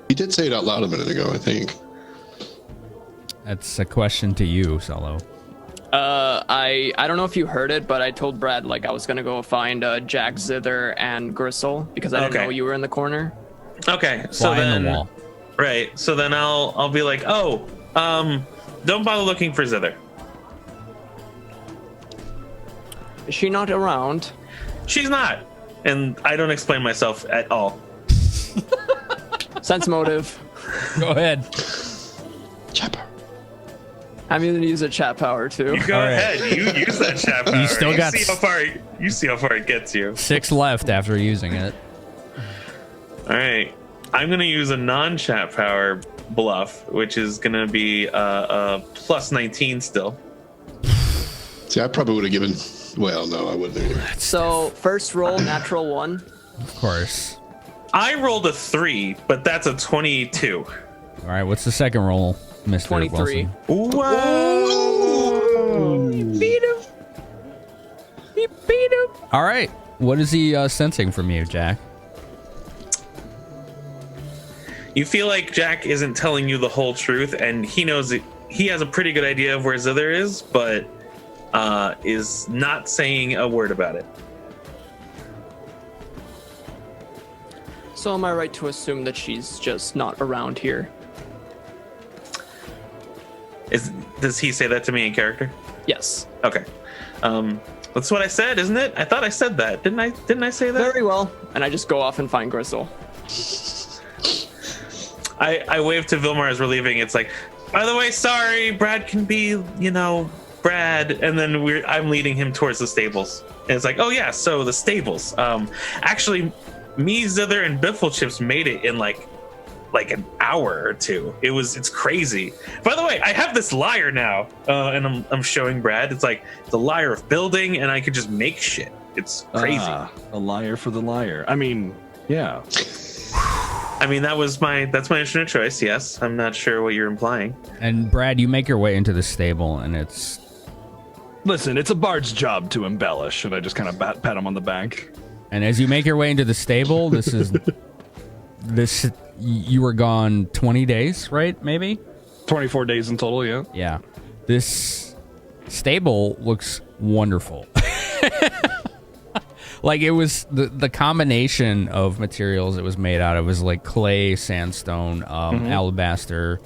He did say it out loud a minute ago, I think. that's a question to you, Solo. I don't know if you heard it, but I told Brad like I was gonna go find Jack, Zither, and Grissul because I didn't Okay. know you were in the corner. Okay, so Fly in then the wall. right, so then I'll be like, don't bother looking for Zither. Is she not around? She's not, and I don't explain myself at all. Sense motive. Go ahead. Chopper. I'm gonna use a chat power too. You go All right. ahead. You use that chat power. still got see how far. You see how far it gets you. 6 left after using it. All right, I'm gonna use a non-chat power bluff, which is gonna be a plus 19 still. See, I probably would have given. Well, no, I wouldn't anyway. So first roll, natural 1. Of course. I rolled a 3, but that's a 22. All right, what's the second roll, Mr. 23. Wilson? Whoa! Beat him. He beat him. All right, what is he sensing from you, Jack? You feel like Jack isn't telling you the whole truth, and he knows that he has a pretty good idea of where Zither is, but is not saying a word about it. So am I right to assume that she's just not around here? Does he say that to me in character? Yes. Okay. That's what I said, isn't it? I thought I said that. Didn't I say that? Very well. And I just go off and find Grissul. I wave to Vilmar as we're leaving. It's like, by the way, sorry, Brad can be, Brad. And then I'm leading him towards the stables. And it's like, oh yeah, so the stables. Actually, me, Zither, and Bifflechips made it in like an hour or two. It's crazy. By the way, I have this lyre now, and I'm showing Brad. It's like the lyre of building, and I could just make shit. It's crazy. A liar for the liar. I mean, yeah. I mean, that's my instrument choice. Yes, I'm not sure what you're implying. And Brad, you make your way into the stable, and it's Listen, it's a bard's job to embellish, and I just kind of pat him on the back. And as you make your way into the stable, you were gone 20 days, right? Maybe 24 days in total. Yeah. Yeah. This stable looks wonderful. Like it was the combination of materials it was made out of was like clay, sandstone, alabaster,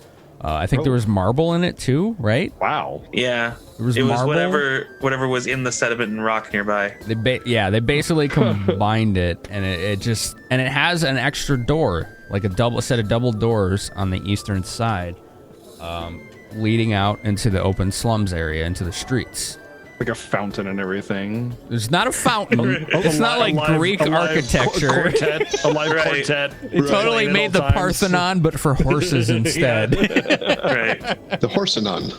I think there was marble in it too, right? Wow. Yeah. There was it was marble. whatever was in the sediment and rock nearby. They basically combined it, and it has an extra door, like a set of double doors on the eastern side, leading out into the open slums area, into the streets. Like a fountain and everything. There's not a fountain. It's not like Greek architecture. A live quartet. It totally made the Parthenon, but for horses instead. Right. The Horseanon.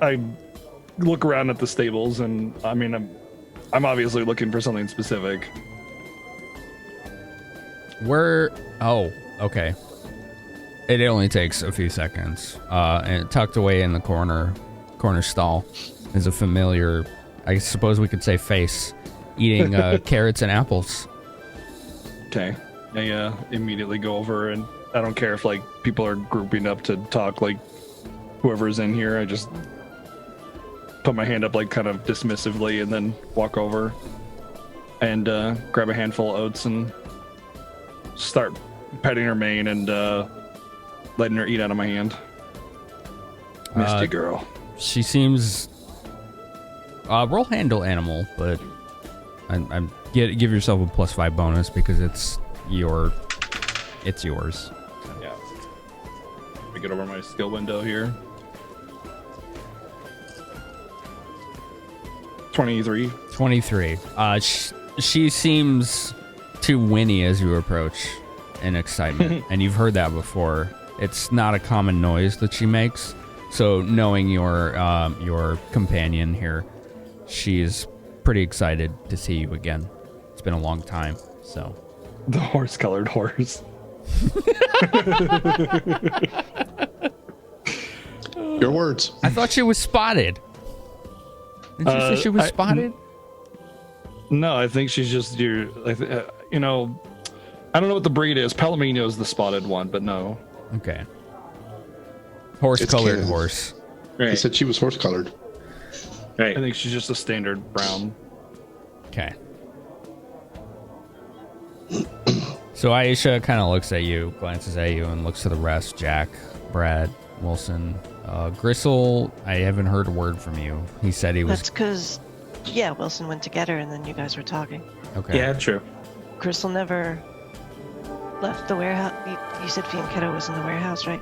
I look around at the stables, and I mean, I'm obviously looking for something specific. Oh, okay. It only takes a few seconds. And tucked away in the corner stall is a familiar, I suppose we could say, face, eating carrots and apples. Okay. I immediately go over, and I don't care if like people are grouping up to talk, like whoever's in here. I just put my hand up like kind of dismissively, and then walk over and grab a handful of oats and start petting her mane and letting her eat out of my hand. Misty girl. She seems roll handle animal, but I'm give yourself a +5 bonus because it's yours. Yeah. Let me get over my skill window here. 23. 23. She seems to whinny as you approach in excitement, and you've heard that before. It's not a common noise that she makes. So knowing your companion here, she's pretty excited to see you again. It's been a long time, so. The horse-colored horse. Your words. I thought she was spotted. Did you say she was spotted? No, I think she's just your. I don't know what the breed is. Palomino is the spotted one, but no. Okay. Horse-colored It's horse. Right. He said she was horse-colored. Right. I think she's just a standard brown. Okay. So Aisha kind of looks at you, glances at you, and looks to the rest. Jack, Brad, Wilson, Grissul. I haven't heard a word from you. He said he was. That's because, Wilson went to get her, and then you guys were talking. Okay. Yeah, true. Grissul never left the warehouse. You said Fianchetto was in the warehouse, right?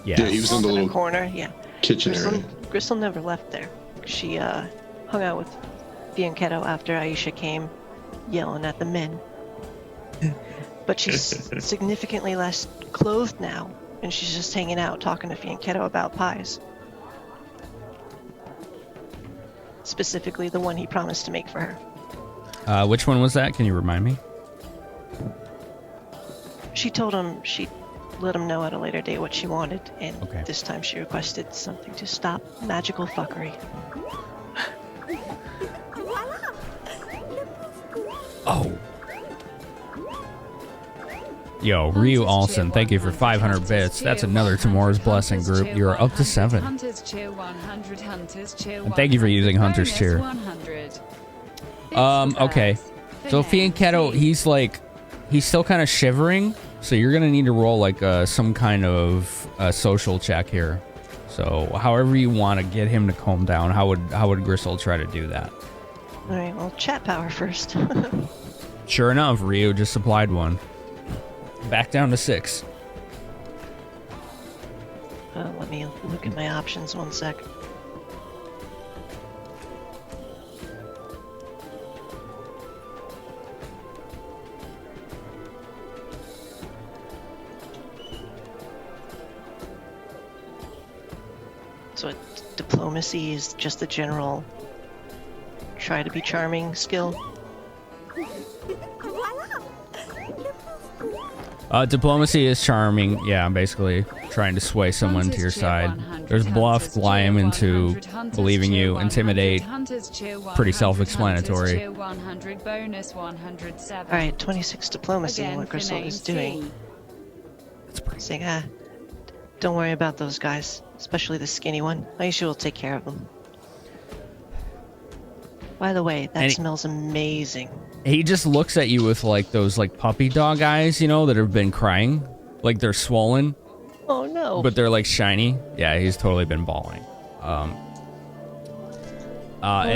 Yeah. Yeah, he was in the little corner. Yeah. kitchen area. Grissul never left there. She hung out with Fianchetto after Aisha came, yelling at the men. But she's significantly less clothed now, and she's just hanging out talking to Fianchetto about pies. Specifically, the one he promised to make for her. Which one was that? Can you remind me? She told him she'd let him know at a later date what she wanted, and Okay. this time she requested something to stop magical fuckery. Oh. Yo, Ryu Olsen, thank you for 500 bits. That's another Tomorrow's Blessing group. You're up to 7. And thank you for using Hunter's Cheer. Okay. So Fianchetto, he's still kind of shivering, so you're gonna need to roll like some kind of social check here. So however you want to get him to calm down, how would Grissul try to do that? All right, well, chat power first. Sure enough, Ryu just supplied one. Back down to 6. Let me look at my options 1 sec. So diplomacy is just a general try to be charming skill. Diplomacy is charming. Yeah, I'm basically trying to sway someone to your side. There's bluff, lie him into believing you, intimidate. Pretty self-explanatory. Alright, 26 diplomacy, and what Grissul is doing. Saying, don't worry about those guys, especially the skinny one. Aisha will take care of them. By the way, that smells amazing. he just looks at you with like those like puppy dog eyes, you know, that have been crying, like they're swollen. Oh no. But they're like shiny. Yeah, he's totally been bawling. And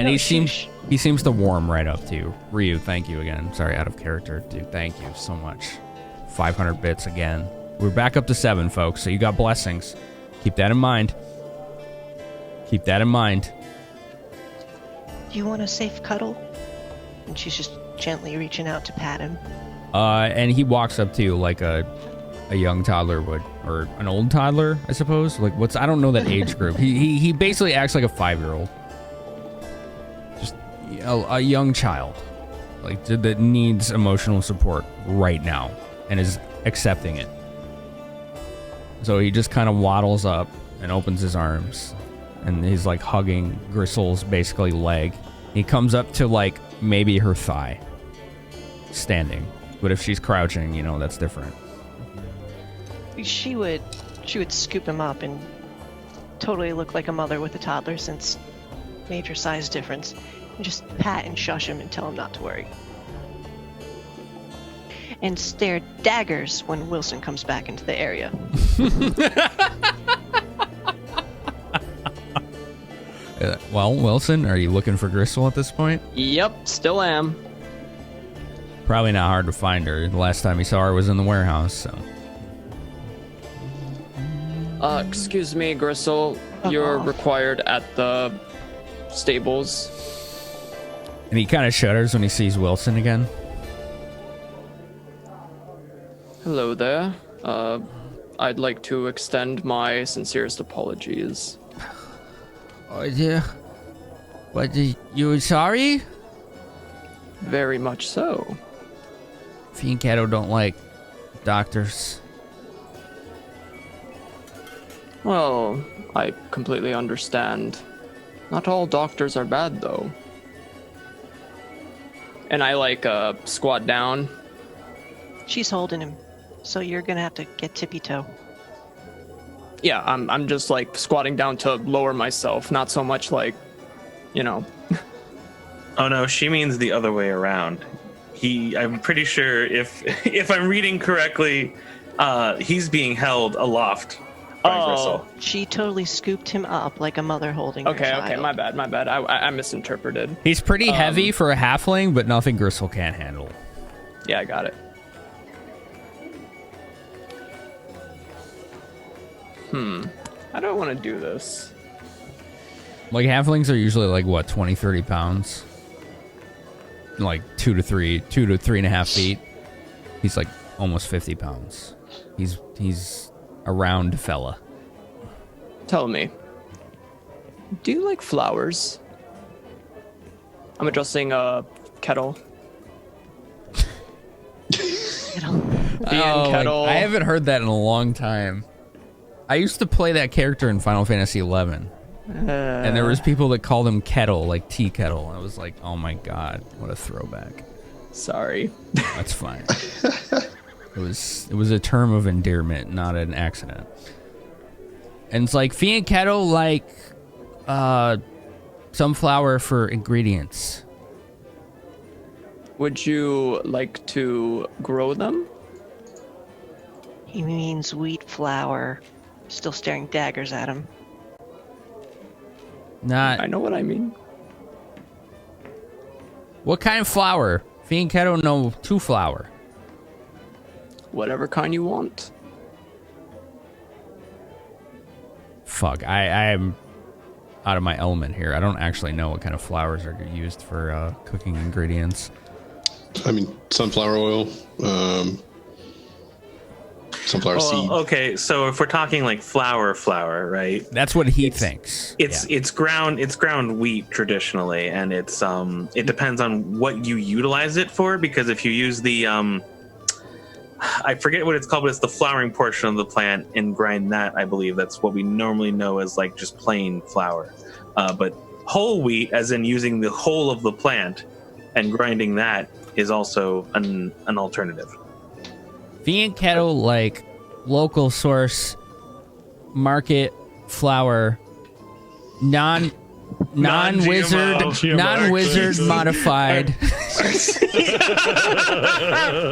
no, he seems to warm right up to you. Ryu, thank you again. Sorry, out of character, dude. Thank you so much. 500 bits again. We're back up to 7, folks. So you got blessings. Keep that in mind. Keep that in mind. Do you want a safe cuddle? And she's just gently reaching out to pat him. And he walks up to you like a young toddler would, or an old toddler, I suppose. Like I don't know that age group. He basically acts like a 5-year-old. Just a young child, like that needs emotional support right now and is accepting it. So he just kind of waddles up and opens his arms, and he's like hugging Grissul's basically leg. He comes up to like maybe her thigh, standing. But if she's crouching, you know, that's different. She would scoop him up and totally look like a mother with a toddler, since major size difference, and just pat and shush him and tell him not to worry. And stare daggers when Wilson comes back into the area. Well, Wilson, are you looking for Grissul at this point? Yep, still am. Probably not hard to find her. The last time he saw her was in the warehouse, so. Excuse me, Grissul. You're required at the stables. And he kind of shudders when he sees Wilson again. Hello there. I'd like to extend my sincerest apologies. Oh, dear. What, you sorry? Very much so. Fianchetto don't like doctors. Well, I completely understand. Not all doctors are bad, though. And I, squat down. She's holding him, so you're gonna have to get tippy-toe. Yeah, I'm just, squatting down to lower myself, not so much, you know. Oh, no, she means the other way around. I'm pretty sure if I'm reading correctly, he's being held aloft by Grissul. She totally scooped him up like a mother holding her child. Okay, my bad. I misinterpreted. He's pretty heavy for a halfling, but nothing Grissul can't handle. Yeah, I got it. I don't want to do this. Like, halflings are usually, 20, 30 pounds? 2 to 3.5 feet. He's, almost 50 pounds. He's a round fella. Tell me, do you like flowers? I'm addressing Kettle. Kettle. I haven't heard that in a long time. I used to play that character in Final Fantasy XI. And there was people that called him Kettle, like tea kettle. I was like, oh my god, what a throwback. Sorry. That's fine. It was a term of endearment, not an accident. And it's like Fianchetto like sunflower for ingredients. Would you like to grow them? He means wheat flour. Still staring daggers at him. Not. I know what I mean. What kind of flour? Fianchetto no 2 flour. Whatever kind you want. Fuck, I am out of my element here. I don't actually know what kind of flours are used for cooking ingredients. I mean, sunflower oil, sunflower seed. Okay, so if we're talking flour, right? That's what he thinks. It's ground wheat traditionally, and it depends on what you utilize it for. Because if you use the I forget what it's called, but it's the flowering portion of the plant, and grind that. I believe that's what we normally know as just plain flour. But whole wheat, as in using the whole of the plant and grinding that, is also an alternative. Fianchetto local source market flour, non-wizard modified.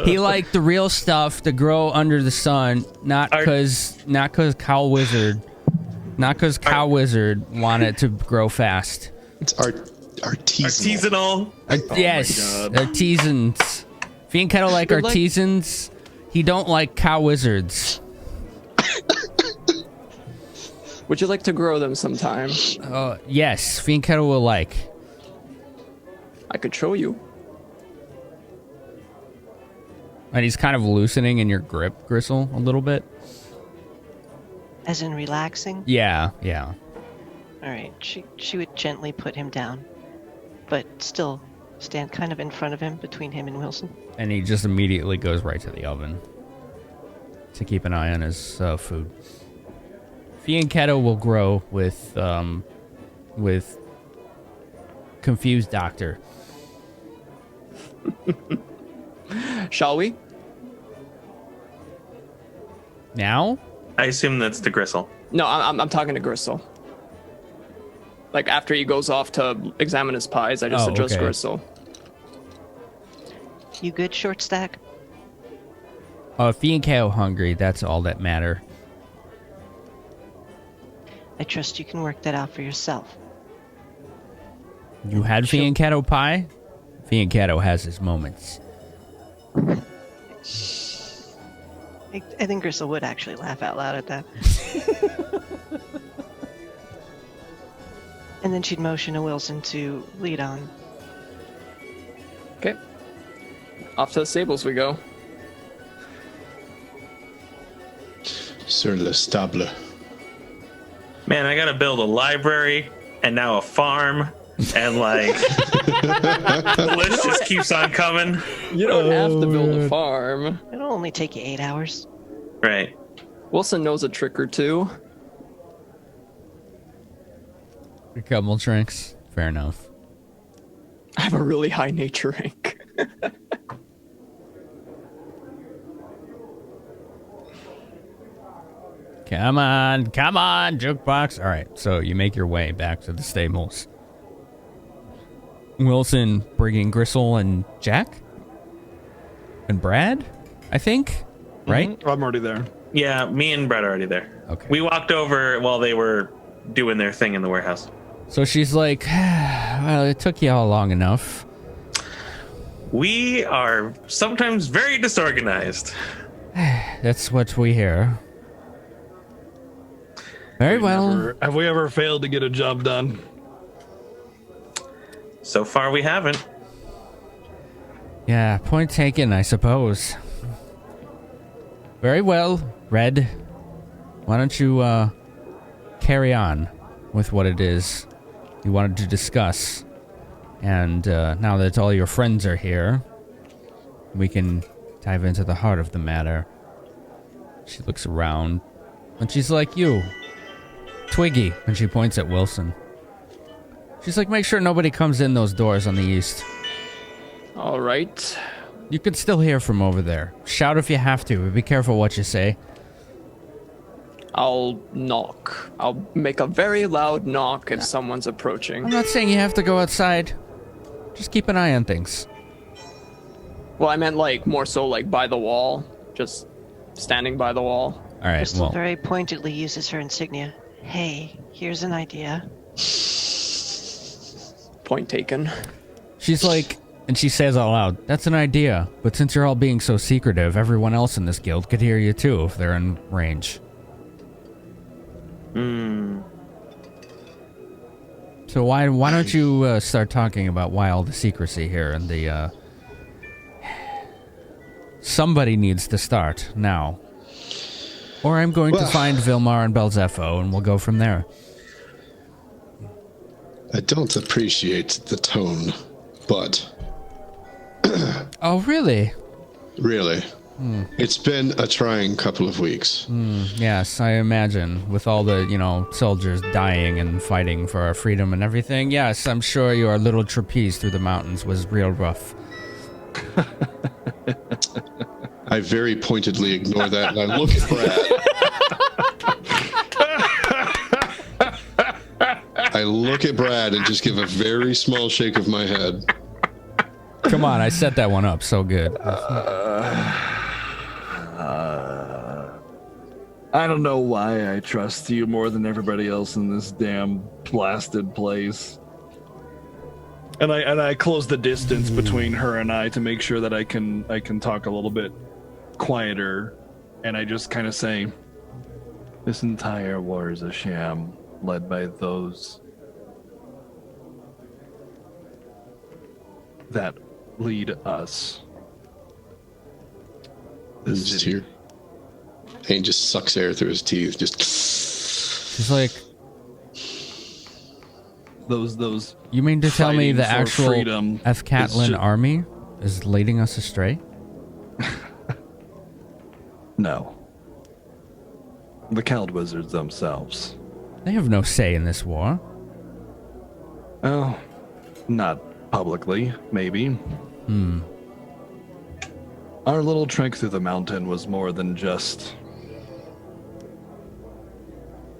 He liked the real stuff to grow under the sun, not because Cowled Wizard wanted it to grow fast. It's artisanal. Yes, artisans. Fiend Kettle like artisans. He don't like Cowled Wizards. Would you like to grow them sometime? Yes, Fiend Kettle will like. I could show you. And he's kind of loosening in your grip, Grissul, a little bit. As in relaxing? Yeah. All right. She would gently put him down, but still stand kind of in front of him, between him and Wilson. And he just immediately goes right to the oven to keep an eye on his food. Fiend Kettle will grow with Confused Doctor. Shall we? Now? I assume that's the Grissul. No, I'm talking to Grissul. Like after he goes off to examine his pies, I just address okay. Grissul. You good, Short Stack? Fiend Kettle hungry, that's all that matter. I trust you can work that out for yourself. You had Fiend Kettle pie? Fiend Kettle has his moments. I think Grissul would actually laugh out loud at that. And then she'd motion to Wilson to lead on. Okay. Off to the stables we go. Sur le stable. Man, I gotta build a library and now a farm, and like the list just keeps on coming. You don't have to build a farm. It'll only take you 8 hours. Right. Wilson knows a trick or two. A couple drinks. Fair enough. I have a really high nature rank. Come on, jukebox. All right, so you make your way back to the stables. Wilson bringing Grissul and Jack? And Brad, I think? Right? Mm-hmm. I'm already there. Yeah, me and Brett are already there. Okay. We walked over while they were doing their thing in the warehouse. So she's like, well, it took you all long enough. We are sometimes very disorganized. That's what we hear. Very well. Have we ever failed to get a job done? So far, we haven't. Yeah, point taken, I suppose. Very well, Red. Why don't you carry on with what it is you wanted to discuss? And now that all your friends are here, we can dive into the heart of the matter. She looks around, and she's like, you, Twiggy, and she points at Wilson. She's like, make sure nobody comes in those doors on the east. All right. You can still hear from over there. Shout if you have to, but be careful what you say. I'll knock. I'll make a very loud knock if someone's approaching. I'm not saying you have to go outside. Just keep an eye on things. Well, I meant like more so like by the wall. Just standing by the wall. All right, Crystal well, very pointedly uses her insignia. Hey, here's an idea. Point taken. she's like, and she says out loud, that's an idea, but since you're all being so secretive, everyone else in this guild could hear you too if they're in range. So why don't you start talking about why all the secrecy here and the somebody needs to start now, or I'm going to find Vilmar and Belzepho and we'll go from there. I don't appreciate the tone, but Oh really? really, it's been a trying couple of weeks. Yes, I imagine, with all the, soldiers dying and fighting for our freedom and everything. Yes, I'm sure your little trapeze through the mountains was real rough. I very pointedly ignore that, and I look at Brad. I look at Brad and just give a very small shake of my head. Come on, I set that one up so good. I don't know why I trust you more than everybody else in this damn blasted place. And I close the distance between her and I to make sure that I can talk a little bit quieter, and I just kind of say, this entire war is a sham, led by those that lead us. This is here. Hayne just sucks air through his teeth. Just. She's like, those. You mean to tell me the fighting for actual freedom Athkatlan army is leading us astray? No. The Cowled Wizards themselves. They have no say in this war. Oh, not publicly, maybe. Our little trek through the mountain was more than just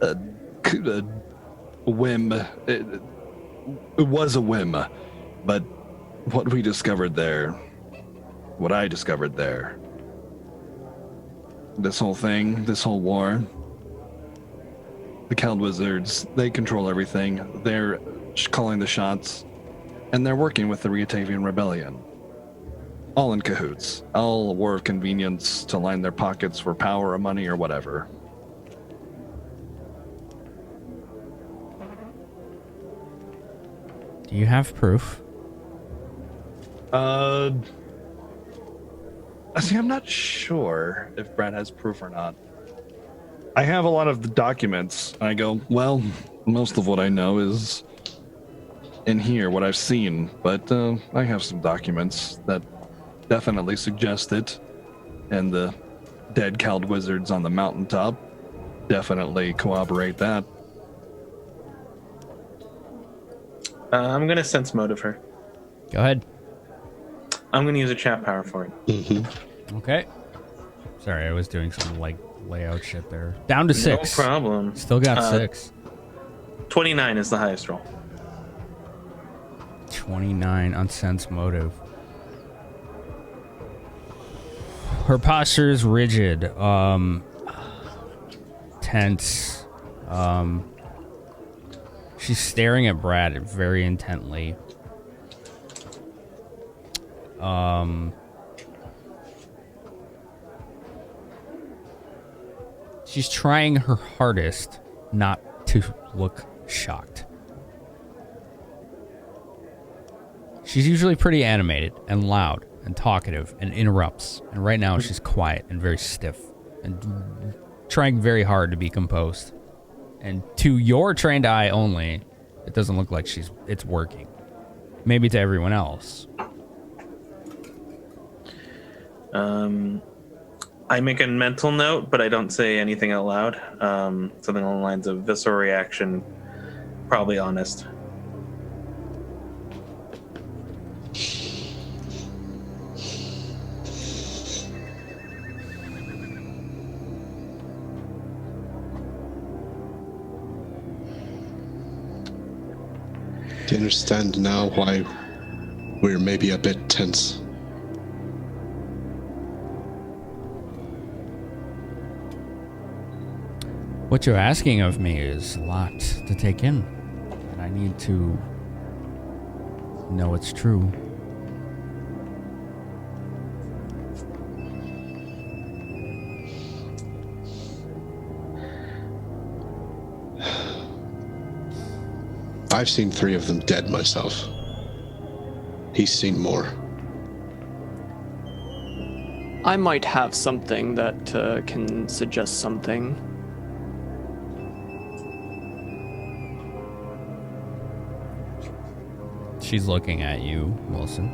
a whim. It was a whim, but what we discovered there, what I discovered there, this whole thing, this whole war, the Cowled Wizards, they control everything. They're calling the shots, and they're working with the Ryatavian Rebellion. All in cahoots. All a war of convenience to line their pockets for power or money or whatever. Do you have proof? See, I'm not sure if Brad has proof or not. I have a lot of the documents. I go, well, most of what I know is in here, what I've seen, but I have some documents that definitely suggest it, and the dead Cowled Wizards on the mountaintop definitely corroborate that. I'm gonna sense motive her. Go ahead. I'm gonna use a chat power for it. Mm-hmm. Okay. Sorry, I was doing some like layout shit there. Down to 6. No problem. Still got 6. 29 is the highest roll. 29 on sense motive. Her posture is rigid, tense. She's staring at Brad very intently. She's trying her hardest not to look shocked. She's usually pretty animated and loud and talkative and interrupts. And right now she's quiet and very stiff and trying very hard to be composed. And to your trained eye only, it doesn't look like it's working. Maybe to everyone else. I make a mental note, but I don't say anything out loud. Something along the lines of visceral reaction, probably honest. Do you understand now why we're maybe a bit tense? What you're asking of me is a lot to take in. And I need to know it's true. I've seen 3 of them dead myself. He's seen more. I might have something that can suggest something. She's looking at you, Wilson.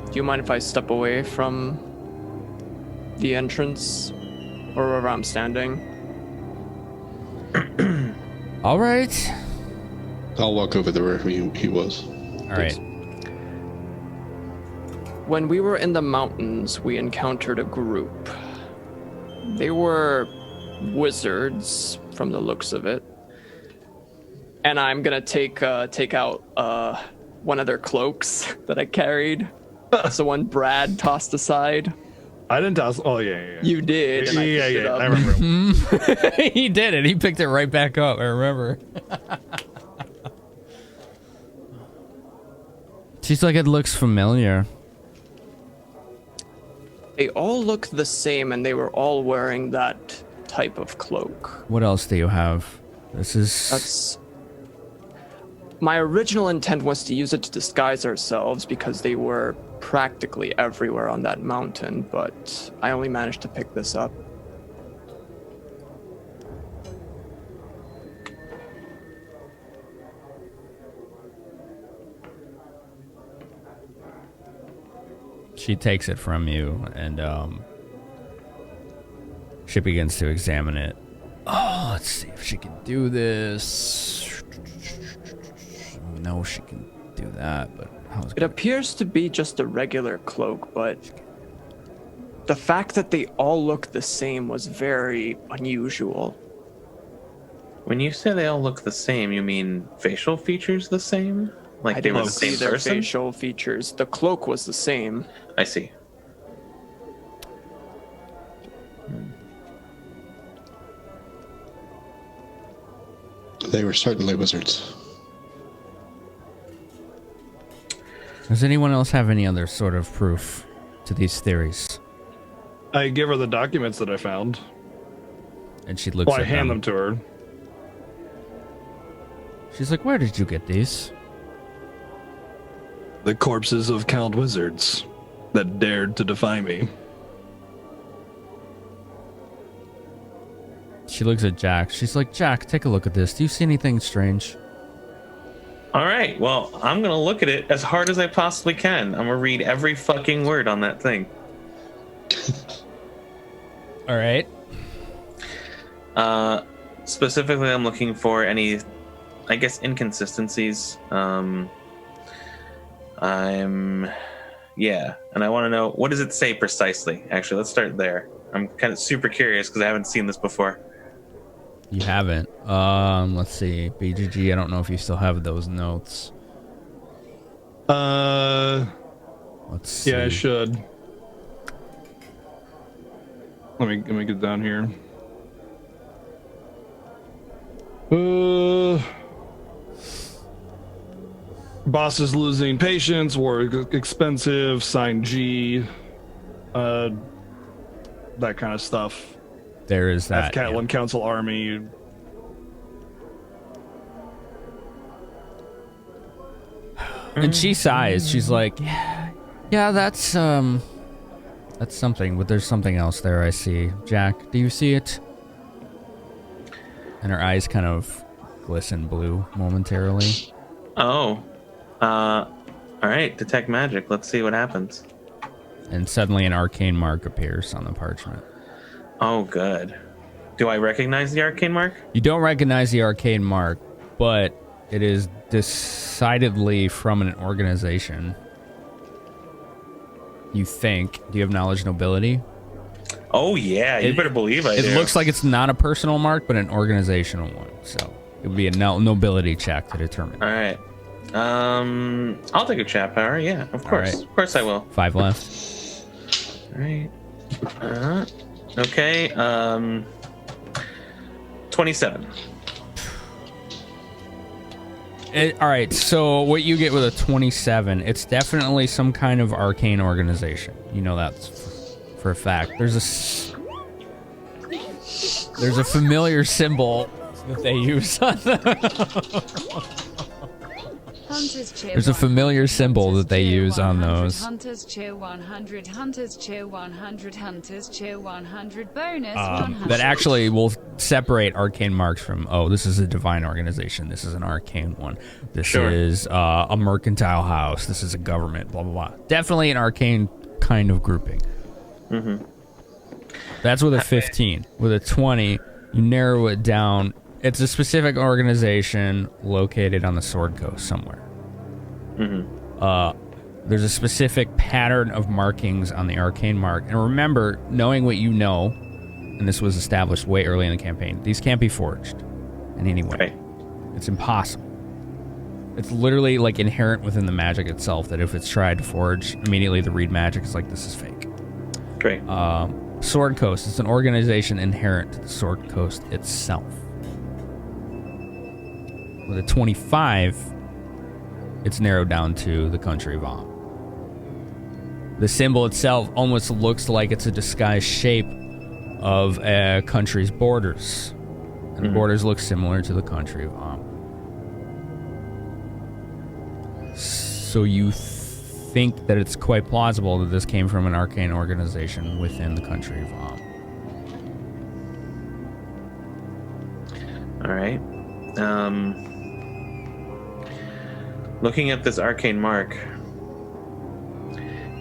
Do you mind if I step away from the entrance or wherever I'm standing? All right. I'll walk over there where he was. All right. When we were in the mountains, we encountered a group. They were wizards, from the looks of it. And I'm gonna take out one of their cloaks that I carried. That's the one Brad tossed aside. I didn't toss. Oh yeah. You did. And I picked it up. I remember. He did it. He picked it right back up. I remember. She's like, it looks familiar. They all look the same, and they were all wearing that type of cloak. What else do you have? That's... My original intent was to use it to disguise ourselves because they were practically everywhere on that mountain, but I only managed to pick this up. She takes it from you, and she begins to examine it. Oh, let's see if she can do this. No, she can do that, but how's it appears to be just a regular cloak, but the fact that they all look the same was very unusual. When you say they all look the same, you mean facial features the same? Like I they were didn't the same see their person? facial features. The cloak was the same. I see. They were certainly wizards. Does anyone else have any other sort of proof to these theories? I give her the documents that I found. And she looks I at hand them to her. She's like, where did you get these? The corpses of Cowled Wizards that dared to defy me. She looks at Jack. She's like, Jack, take a look at this. Do you see anything strange? All right, well, I'm going to look at it as hard as I possibly can. I'm going to read every fucking word on that thing. All right. Specifically, I'm looking for any, I guess, inconsistencies. And I want to know, what does it say precisely? Actually, let's start there. I'm kind of super curious because I haven't seen this before. You haven't. Let's see. BGG, I don't know if you still have those notes. Let's see. Yeah, I should. Let me get down here. Boss is losing patience, war expensive, sign G, that kind of stuff. There is that. Athkatla Council Army. And she sighs. She's like, yeah, that's something, but there's something else there I see. Jack, do you see it? And her eyes kind of glisten blue momentarily. Oh. All right, detect magic. Let's see what happens. And suddenly an arcane mark appears on the parchment. Oh, good. Do I recognize the arcane mark? You don't recognize the arcane mark, but it is decidedly from an organization. You think. Do you have knowledge nobility? Oh, yeah. You better believe I do. It looks like it's not a personal mark, but an organizational one. So it would be a nobility check to determine. All right. I'll take a chat power. Yeah, of course. Right. Of course I will. 5 left. All right. Okay. 27. All right, so what you get with a 27, it's definitely some kind of arcane organization. You know that for a fact. There's a familiar symbol that they use on There's a familiar symbol that they use on those. Hunters cheer 100, hunters cheer 100, hunters cheer 100, bonus 100. That actually will separate arcane marks from, oh, this is a divine organization, this is an arcane one, this is a mercantile house, this is a government, blah, blah, blah. Definitely an arcane kind of grouping. Mm-hmm. That's with a 15. With a 20, you narrow it down. It's a specific organization located on the Sword Coast somewhere. Mm-hmm. There's a specific pattern of markings on the arcane mark. And remember, knowing what you know, and this was established way early in the campaign, these can't be forged in any way. Okay. It's impossible. It's literally like inherent within the magic itself that if it's tried to forge, immediately the read magic is like, this is fake. Great. Sword Coast. It's an organization inherent to the Sword Coast itself. With a 25, it's narrowed down to the country of Om. The symbol itself almost looks like it's a disguised shape of a country's borders. And the borders look similar to the country of Om. So you think that it's quite plausible that this came from an arcane organization within the country of Om. All right. Looking at this arcane mark,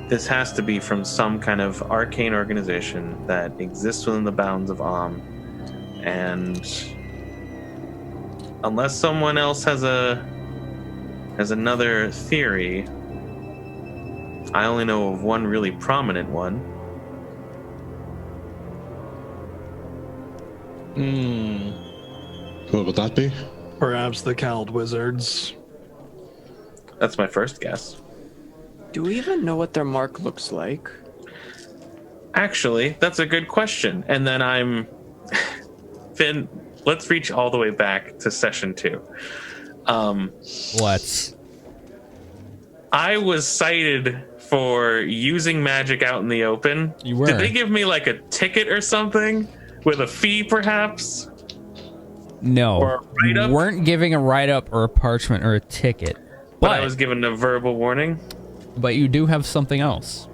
this has to be from some kind of arcane organization that exists within the bounds of Om. And unless someone else has another theory, I only know of one really prominent one. What would that be? Perhaps the Cowled Wizards. That's my first guess. Do we even know what their mark looks like? Actually, that's a good question. And then Finn, let's reach all the way back to session 2. Let's. I was cited for using magic out in the open. You were. Did they give me like a ticket or something with a fee, perhaps? No. Or a write-up? You weren't giving a write-up or a parchment or a ticket. But I was given a verbal warning. But you do have something else.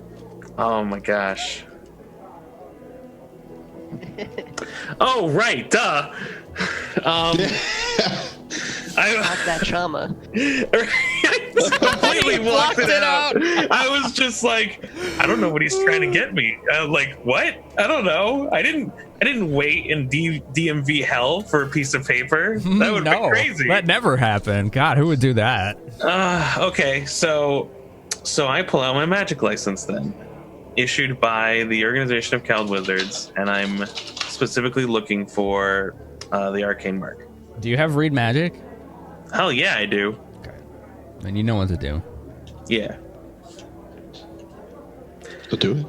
Oh my gosh. Oh, right, duh. I Not that trauma. I completely walked it out. I was just like, I don't know what he's trying to get me. Like, what? I don't know. I didn't wait in DMV hell for a piece of paper. That would be crazy. That never happened. God, who would do that? Okay, so I pull out my magic license then, issued by the Organization of Cowled Wizards, and I'm specifically looking for the arcane mark. Do you have read magic? Hell yeah, I do. Okay. Then you know what to do. Yeah. So do it.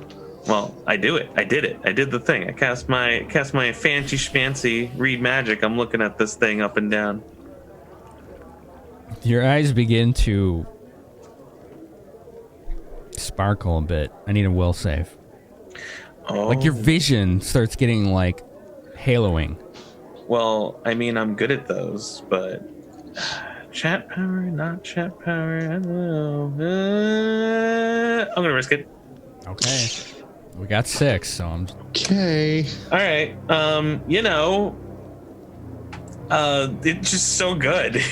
Well, I do it. I did it. I did the thing. I cast my fancy schmancy read magic. I'm looking at this thing up and down. Your eyes begin to sparkle a bit. I need a will save. Oh. Like your vision starts getting like haloing. Well, I mean, I'm good at those, but chat power, not chat power. I don't know. I'm gonna risk it. Okay. We got 6, so I'm okay. All right. It's just so good.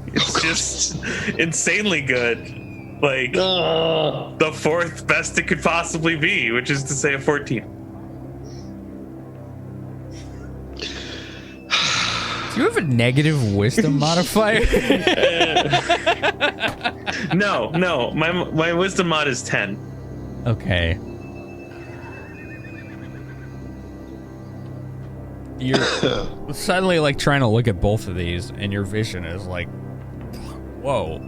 It's just insanely good. Like the 4th best it could possibly be, which is to say a 14. Do you have a negative wisdom modifier? No. My wisdom mod is 10. Okay. You're suddenly like trying to look at both of these, and your vision is like, whoa,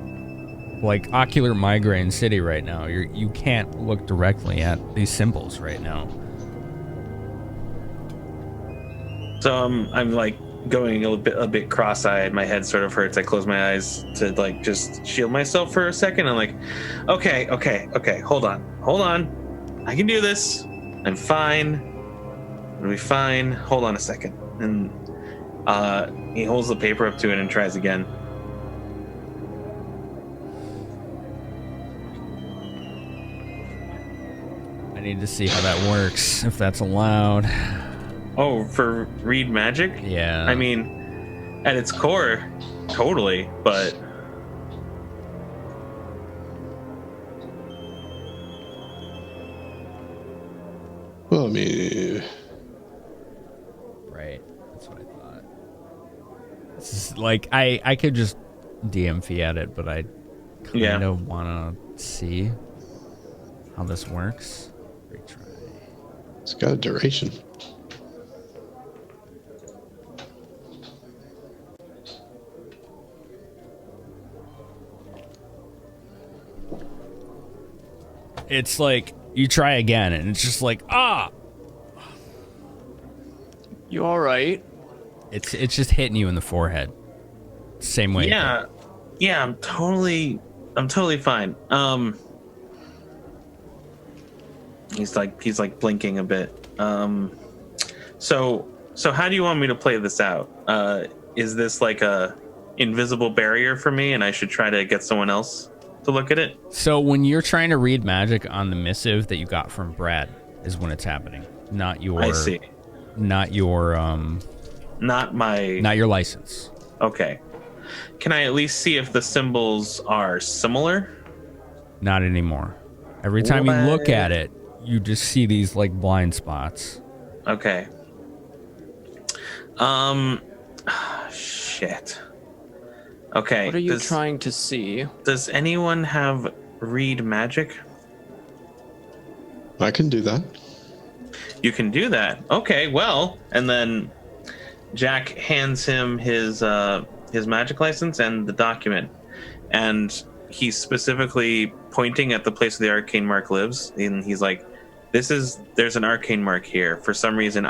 like ocular migraine city right now. You can't look directly at these symbols right now. So I'm like going a bit cross-eyed. My head sort of hurts. I close my eyes to like just shield myself for a second. I'm like, okay, hold on. I can do this. I'm fine. It'll be fine. Hold on a second. And he holds the paper up to it and tries again. I need to see how that works, if that's allowed. Oh, for read magic? Yeah. I mean, at its core, totally, but... Well, I mean... Right. That's what I thought. This is like, I could just DMV at it, but I kind of want to see how this works. Retry. It's got a duration. it's like you try again, and it's just like, ah. You all right? It's just hitting you in the forehead. Same way. Yeah, I'm totally fine. He's like blinking a bit. So how do you want me to play this out? Is this like a invisible barrier for me, and I should try to get someone else to look at it? So when you're trying to read magic on the missive that you got from Brad is when it's happening, not your. I see. Not your Not your license. Okay. Can I at least see if the symbols are similar? Not anymore. Every time you look at it, you just see these like blind spots. Okay. Shit. Okay. What are you trying to see? Does anyone have read magic? I can do that. You can do that. Okay, well, and then Jack hands him his magic license and the document, and he's specifically pointing at the place where the arcane mark lives, and he's like, there's an arcane mark here. For some reason,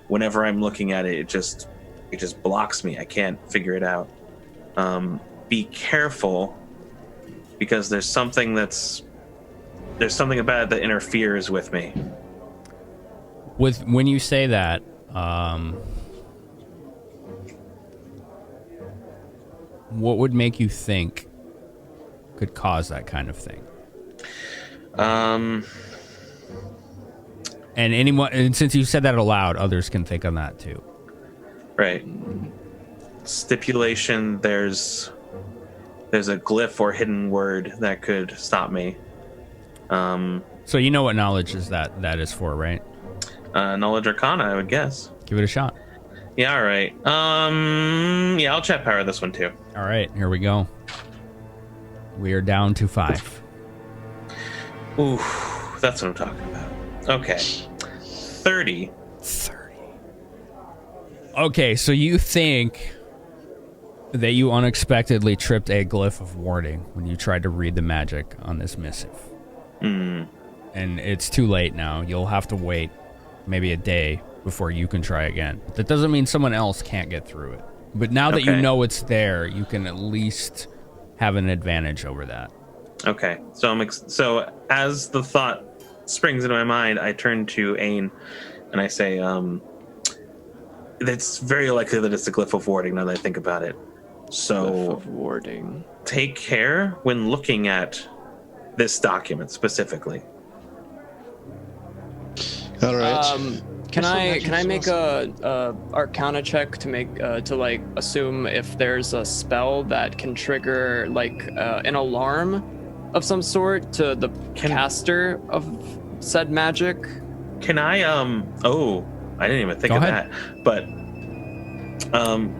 whenever I'm looking at it, it just blocks me. I can't figure it out. Be careful, because there's something about it that interferes with me. When you say that, what would make you think could cause that kind of thing? And since you said that aloud, others can think on that too. Right. Stipulation, there's a glyph or hidden word that could stop me. So you know what knowledge is that is for, right? Knowledge Arcana, I would guess. Give it a shot. Yeah, all right. Yeah, I'll chat power this one too. All right, here we go. We are down to 5. Ooh, that's what I'm talking about. Okay. 30. Okay, so you think that you unexpectedly tripped a glyph of warding when you tried to read the magic on this missive. And it's too late now. You'll have to wait maybe a day before you can try again. That doesn't mean someone else can't get through it. But now that you know it's there, you can at least have an advantage over that. Okay, so as the thought springs into my mind, I turn to Ain and I say, it's very likely that it's a glyph of warding now that I think about it. So Glyph of warding. Take care when looking at this document specifically. All right. Can I make a Arcana check to make to assume if there's a spell that can trigger an alarm of some sort to the caster of said magic? Can I oh, I didn't even think of that. But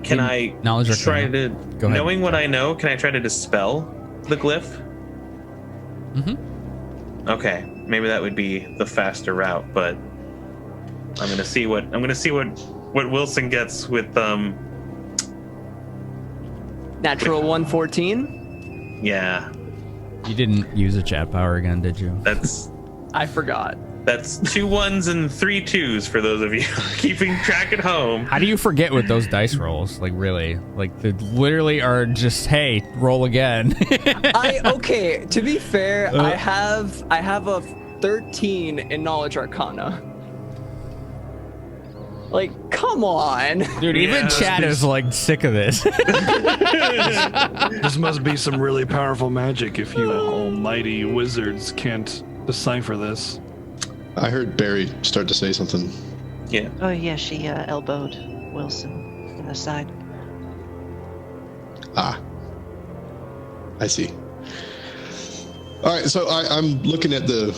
can I try to, knowing what I know, can I try to dispel the glyph? Okay, maybe that would be the faster route, but I'm gonna see what Wilson gets with natural 114. Yeah. You didn't use a chat power again, did you? I forgot. That's 2 1s and 3 2s for those of you keeping track at home. How do you forget with those dice rolls? Like, really? Like, they literally are just, hey, roll again. Okay, to be fair, I have a 13 in Knowledge Arcana. Like, come on. Dude, even chat is, sick of this. This must be some really powerful magic if you almighty wizards can't decipher this. I heard Barry start to say something. Yeah. Oh yeah, she elbowed Wilson in the side. Ah. I see. All right, so I'm looking at the...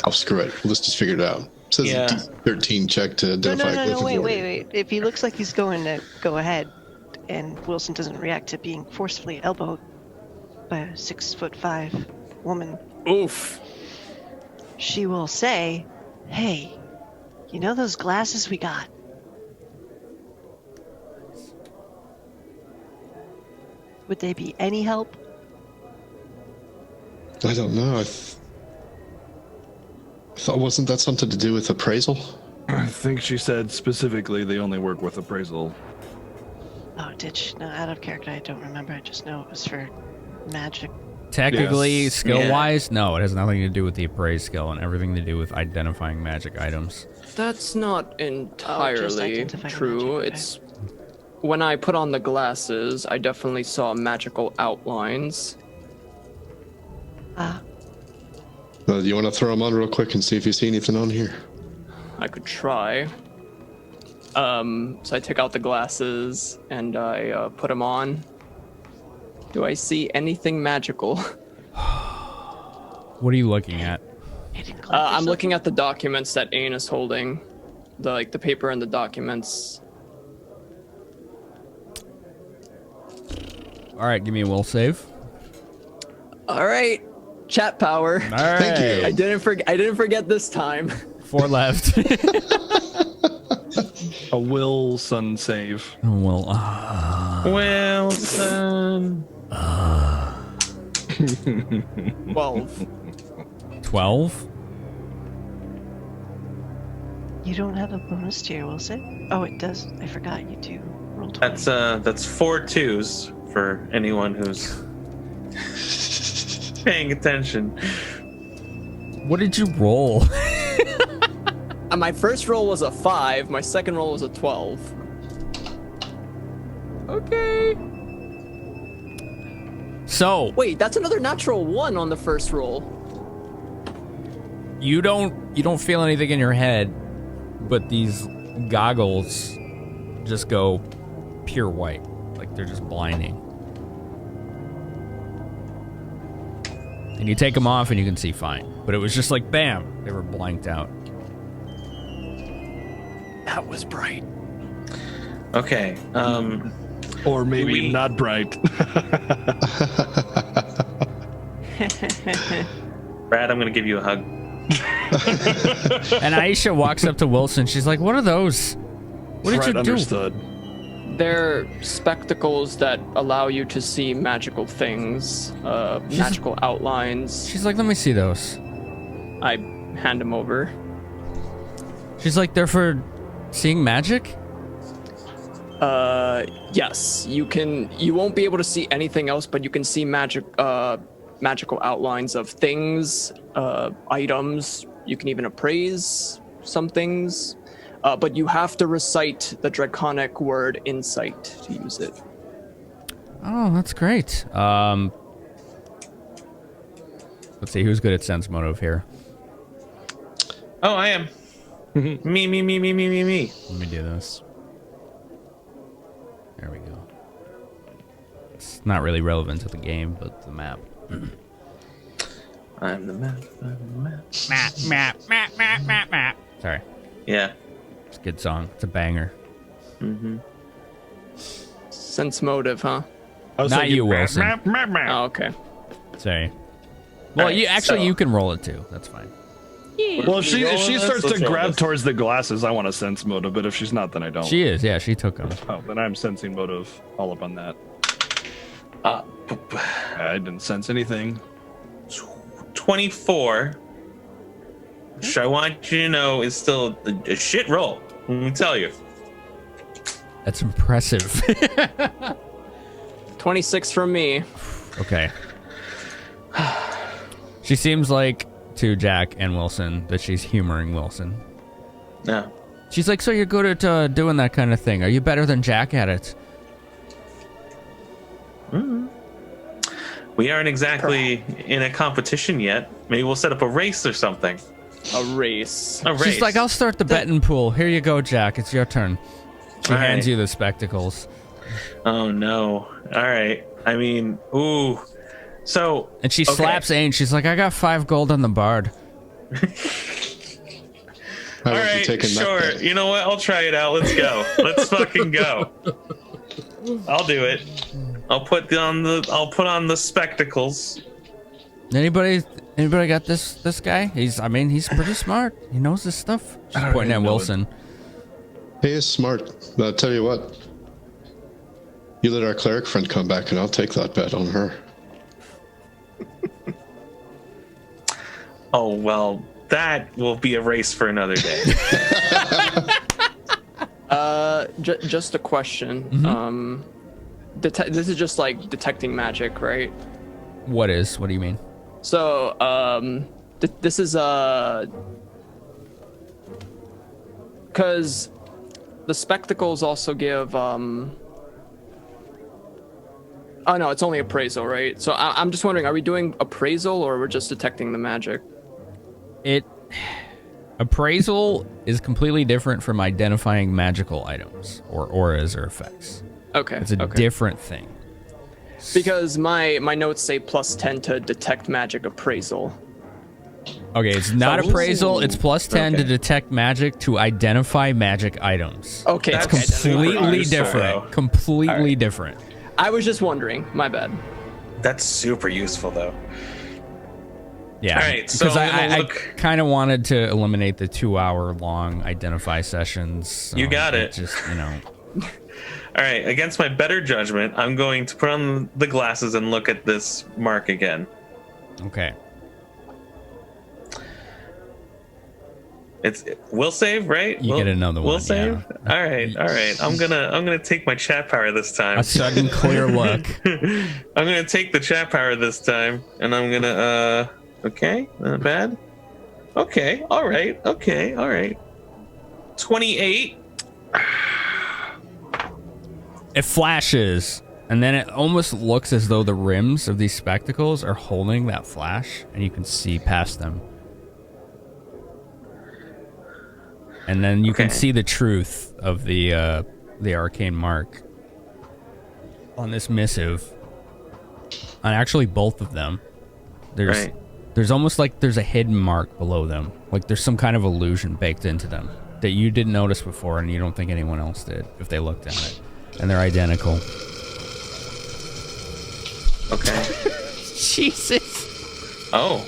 Oh, screw it. Let's just figure it out. It says a 13 check to identify glyph of warding. Wait. If he looks like he's going to go ahead and Wilson doesn't react to being forcefully elbowed by a 6'5" woman. Oof. She will say, hey, you know those glasses we got? Would they be any help? I don't know. thought, wasn't that something to do with appraisal? I think she said specifically they only work with appraisal. Oh, did she? No, out of character, I don't remember. I just know it was for magic. Technically, Yes. skill-wise, no, it has nothing to do with the appraise skill and everything to do with identifying magic items. That's not entirely identifying true. magic, okay. It's when I put on the glasses, I definitely saw magical outlines. Ah, You want to throw them on real quick and see if you see anything on here? I could try. So I take out the glasses and I put them on. Do I see anything magical? What are you looking at? I'm looking at the documents that Ain is holding, the paper and the documents. All right, give me a will save. All right, chat power. All right. Thank you. I didn't forget this time. 4 left. A Wilson save. Well, Wilson. 12. 12? you don't have a bonus to your will save? Oh, it does. I forgot you do roll 20. That's 4 2s for anyone who's paying attention. What did you roll? My first roll was a 5. My second roll was a 12. Okay. So, Wait, that's another natural 1 on the first roll. you don't feel anything in your head, but these goggles just go pure white. Like they're just blinding. And you take them off and you can see fine. But it was just like, bam, they were blanked out. That was bright. Okay. Or maybe not bright. Brad, I'm gonna give you a hug. And Aisha walks up to Wilson. She's like, what are those? What did Right, you do? understood. They're spectacles that allow you to see magical things, magical outlines. She's like, let me see those. I hand them over. She's like, they're for seeing magic? Yes, you won't be able to see anything else, but you can see magical outlines of things, items. You can even appraise some things, but you have to recite the draconic word insight to use it. Oh, that's great. Let's see, who's good at sense motive here? Oh, I am. Me. Let me do this. There we go. It's not really relevant to the game, but the map. I'm the map. Map. Sorry. Yeah. It's a good song. It's a banger. Mm-hmm. Sense motive, huh? Not you, Wilson. Oh, okay. Sorry. Well, Alright, you can roll it too. That's fine. Well, if she starts Let's to roll grab this. towards the glasses, I want a sense motive, but if she's not, then I don't. She is, yeah, she took them. Oh, then I'm sensing motive all up on that. I didn't sense anything. 24. Which I want you to know is still a shit roll. Let me tell you. That's impressive. 26 from me. Okay. She seems like, to Jack and Wilson, that she's humoring Wilson. No. She's like, so you're good at doing that kind of thing. Are you better than Jack at it? Mm-hmm. We aren't exactly in a competition yet. Maybe we'll set up a race or something. A race. A race. She's like, I'll start the betting pool. Here you go, Jack. It's your turn. She All hands right. you the spectacles. Oh no. All right. I mean, ooh. So. And she okay. slaps Ain. She's like, I got 5 gold on the bard. All right, sure. You know what? I'll try it out. Let's go. Let's fucking go. I'll do it. I'll put on the spectacles. Anybody got this guy? He's pretty smart. He knows this stuff. She's pointing at Wilson. He is smart, but I'll tell you what. You let our cleric friend come back and I'll take that bet on her. Oh, well, That will be a race for another day. Just a question. Mm-hmm. This is just like detecting magic, right? What do you mean? So, this is because the spectacles also give oh no, it's only appraisal, right? So I'm just wondering, are we doing appraisal or we're just detecting the magic? Appraisal is completely different from identifying magical items or auras or effects. Okay. It's a different thing. Because my notes say +10 to detect magic appraisal. Okay, it's not appraisal. It's +10 to Okay. detect magic to identify magic items. Okay, It's okay, completely super different. useful. Completely different. I was just wondering. My bad. That's super useful, though. Yeah. All right, so because I'm gonna I look- kind of wanted to eliminate the 2-hour-long identify sessions. So You got it. Just, All right, against my better judgment, I'm going to put on the glasses and look at this mark again. Okay. It's will save, right? You get another one, Will save. yeah. All right. I'm gonna take my chat power this time. A sudden clear look. I'm gonna take the chat power this time, and I'm gonna okay, not bad. Okay, all right. 28. It flashes, and then it almost looks as though the rims of these spectacles are holding that flash, and you can see past them. And then you can see the truth of the arcane mark on this missive. On actually both of them. There's almost like there's a hidden mark below them. Like there's some kind of illusion baked into them that you didn't notice before, and you don't think anyone else did if they looked at it. And they're identical. Okay. Jesus. Oh.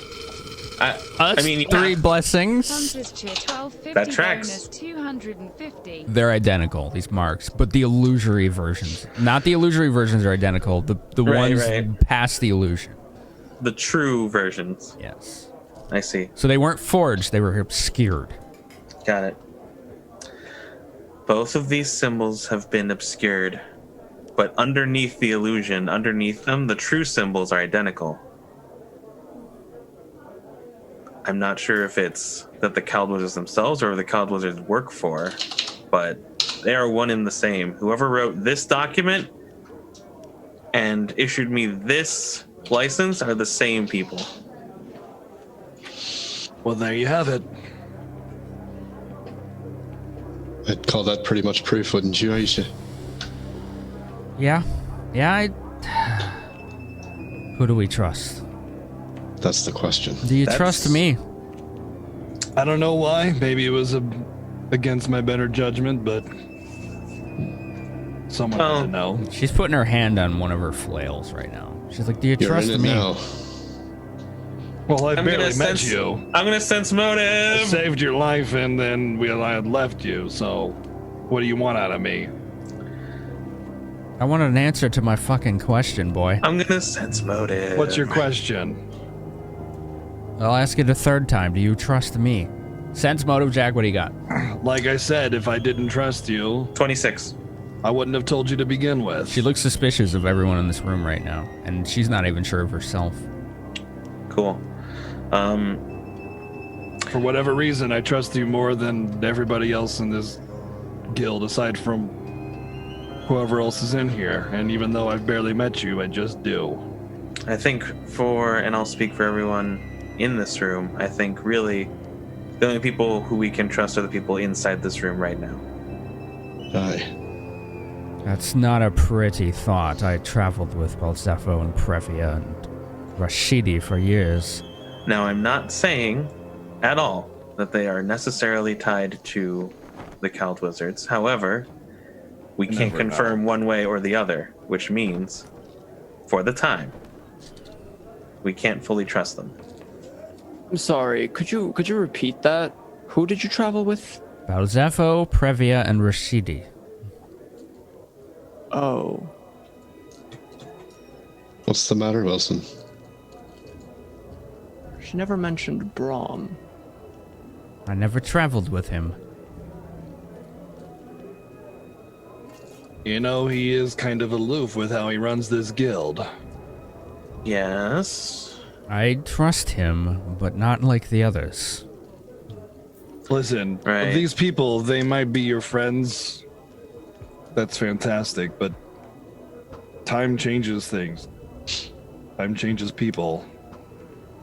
I mean, 3 blessings. Hunters cheer 1250 That tracks. bonus 250. They're identical, these marks, but the illusory versions. Not the illusory versions are identical. The Right, ones right. past the illusion. The true versions. Yes. I see. So they weren't forged, they were obscured. Got it. Both of these symbols have been obscured, but underneath the illusion, underneath them, the true symbols are identical. I'm not sure if it's that the Cowled Wizards themselves or the Cowled Wizards work for, but they are one and the same. Whoever wrote this document and issued me this license are the same people. Well, there you have it. I'd call that pretty much proof, wouldn't you, Aisha? Yeah. Who do we trust? That's the question. Do you trust me? I don't know why. Maybe it was against my better judgment, but someone had to know. She's putting her hand on one of her flails right now. She's like, do you You're trust in it me? now. Well, I I'm barely gonna met sense- you. I'm gonna sense I motive. saved your life, and then I had left you. So, what do you want out of me? I wanted an answer to my fucking question, boy. I'm gonna sense motive. What's your question? I'll ask it a third time. Do you trust me? Sense motive, Jack, what do you got? Like I said, if I didn't trust you, 26. I wouldn't have told you to begin with. She looks suspicious of everyone in this room right now, and she's not even sure of herself. Cool. For whatever reason, I trust you more than everybody else in this guild, aside from whoever else is in here. And even though I've barely met you, I just do. I think and I'll speak for everyone in this room, I think really the only people who we can trust are the people inside this room right now. Aye. That's not a pretty thought. I traveled with Balzafo and Previa and Rashidi for years. Now, I'm not saying at all that they are necessarily tied to the Cowled Wizards. However, we can't Never confirm one way or the other, which means, for the time, we can't fully trust them. I'm sorry. Could you repeat that? Who did you travel with? Balzafo, Previa, and Rashidi. Oh. What's the matter, Wilson? She never mentioned Brahm. I never traveled with him. You know, he is kind of aloof with how he runs this guild. Yes. I trust him, but not like the others. Listen, Right. these people, they might be your friends. That's fantastic, but time changes things. Time changes people.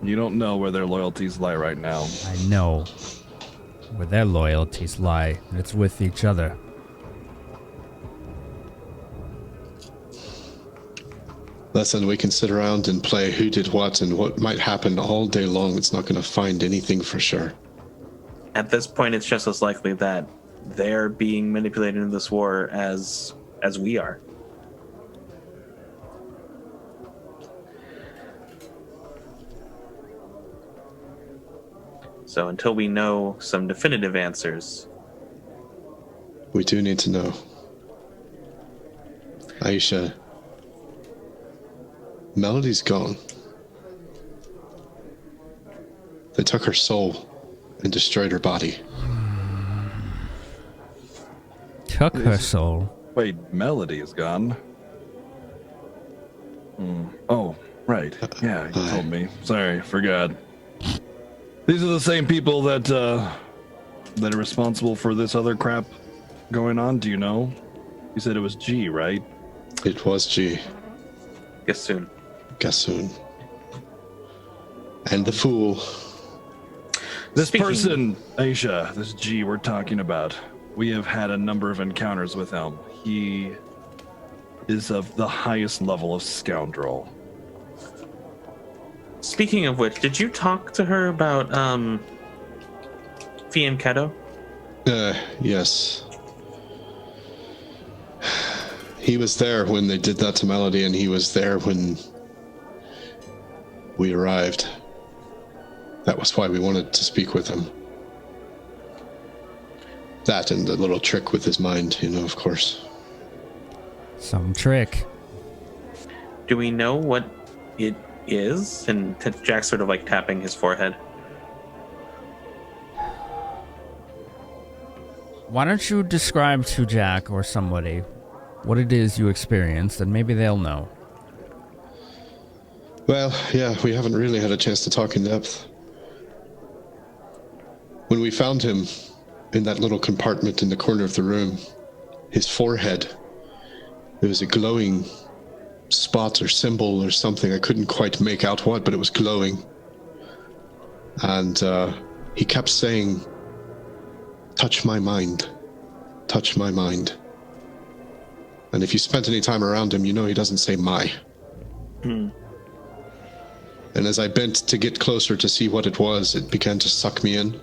You don't know where their loyalties lie right now. I know where their loyalties lie, and it's with each other. Listen, we can sit around and play who did what and what might happen all day long. It's not going to find anything for sure. At this point, it's just as likely that they're being manipulated in this war as we are. So until we know some definitive answers, We do need to know. Aisha, Melody's gone. They took her soul and destroyed her body. Took her soul. Wait, Melody is gone. Oh, right. Yeah, you told me. Sorry, forgot. These are the same people that are responsible for this other crap going on. Do you know? You said it was G, right? It was G. guess soon. Gassoon. And the fool. This Speaking- person, Aisha, this G we're talking about, we have had a number of encounters with him. He is of the highest level of scoundrel. Speaking of which, did you talk to her about Finamenon? Yes. He was there when they did that to Melody, and he was there when we arrived. That was why we wanted to speak with him. That and the little trick with his mind, of course. Some trick. Do we know what it is? And Jack's sort of like tapping his forehead. Why don't you describe to Jack or somebody what it is you experienced, and maybe they'll know. Well, yeah, we haven't really had a chance to talk in depth. When we found him in that little compartment in the corner of the room, his forehead, there was a glowing spot or symbol or something. I couldn't quite make out what, but it was glowing. And he kept saying, "Touch my mind. Touch my mind." And if you spent any time around him, he doesn't say my. And as I bent to get closer to see what it was, it began to suck me in.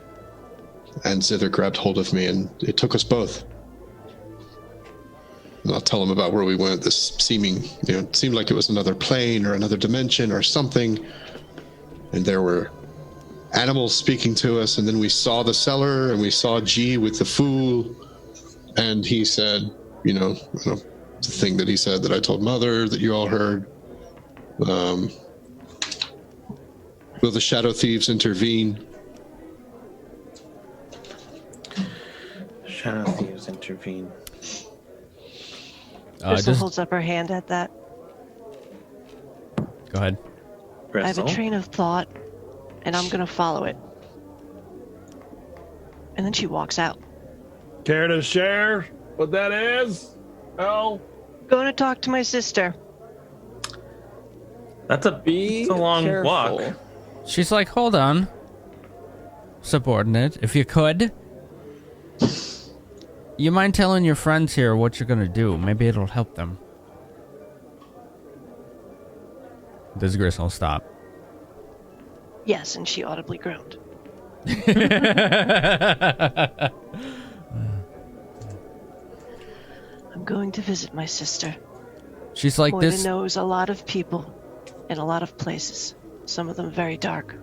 And Zither grabbed hold of me, and it took us both. And I'll tell him about where we went. This it seemed like it was another plane or another dimension or something. And there were animals speaking to us, and then we saw the cellar, and we saw G with the fool. And he said, the thing that he said that I told Mother that you all heard. Will the Shadow Thieves intervene? Shadow Thieves intervene. Grissul holds up her hand at that. Go ahead. I have a Grissul? train of thought, and I'm gonna follow it. And then she walks out. Care to share what that is? Oh, Going to talk to my sister. That's a long careful. walk. She's like, hold on. Subordinate, if you could. You mind telling your friends here what you're gonna do? Maybe it'll help them. Does Grissul stop? Yes, and she audibly groaned. I'm going to visit my sister. She's like Moira this. knows a lot of people in a lot of places. Some of them very dark.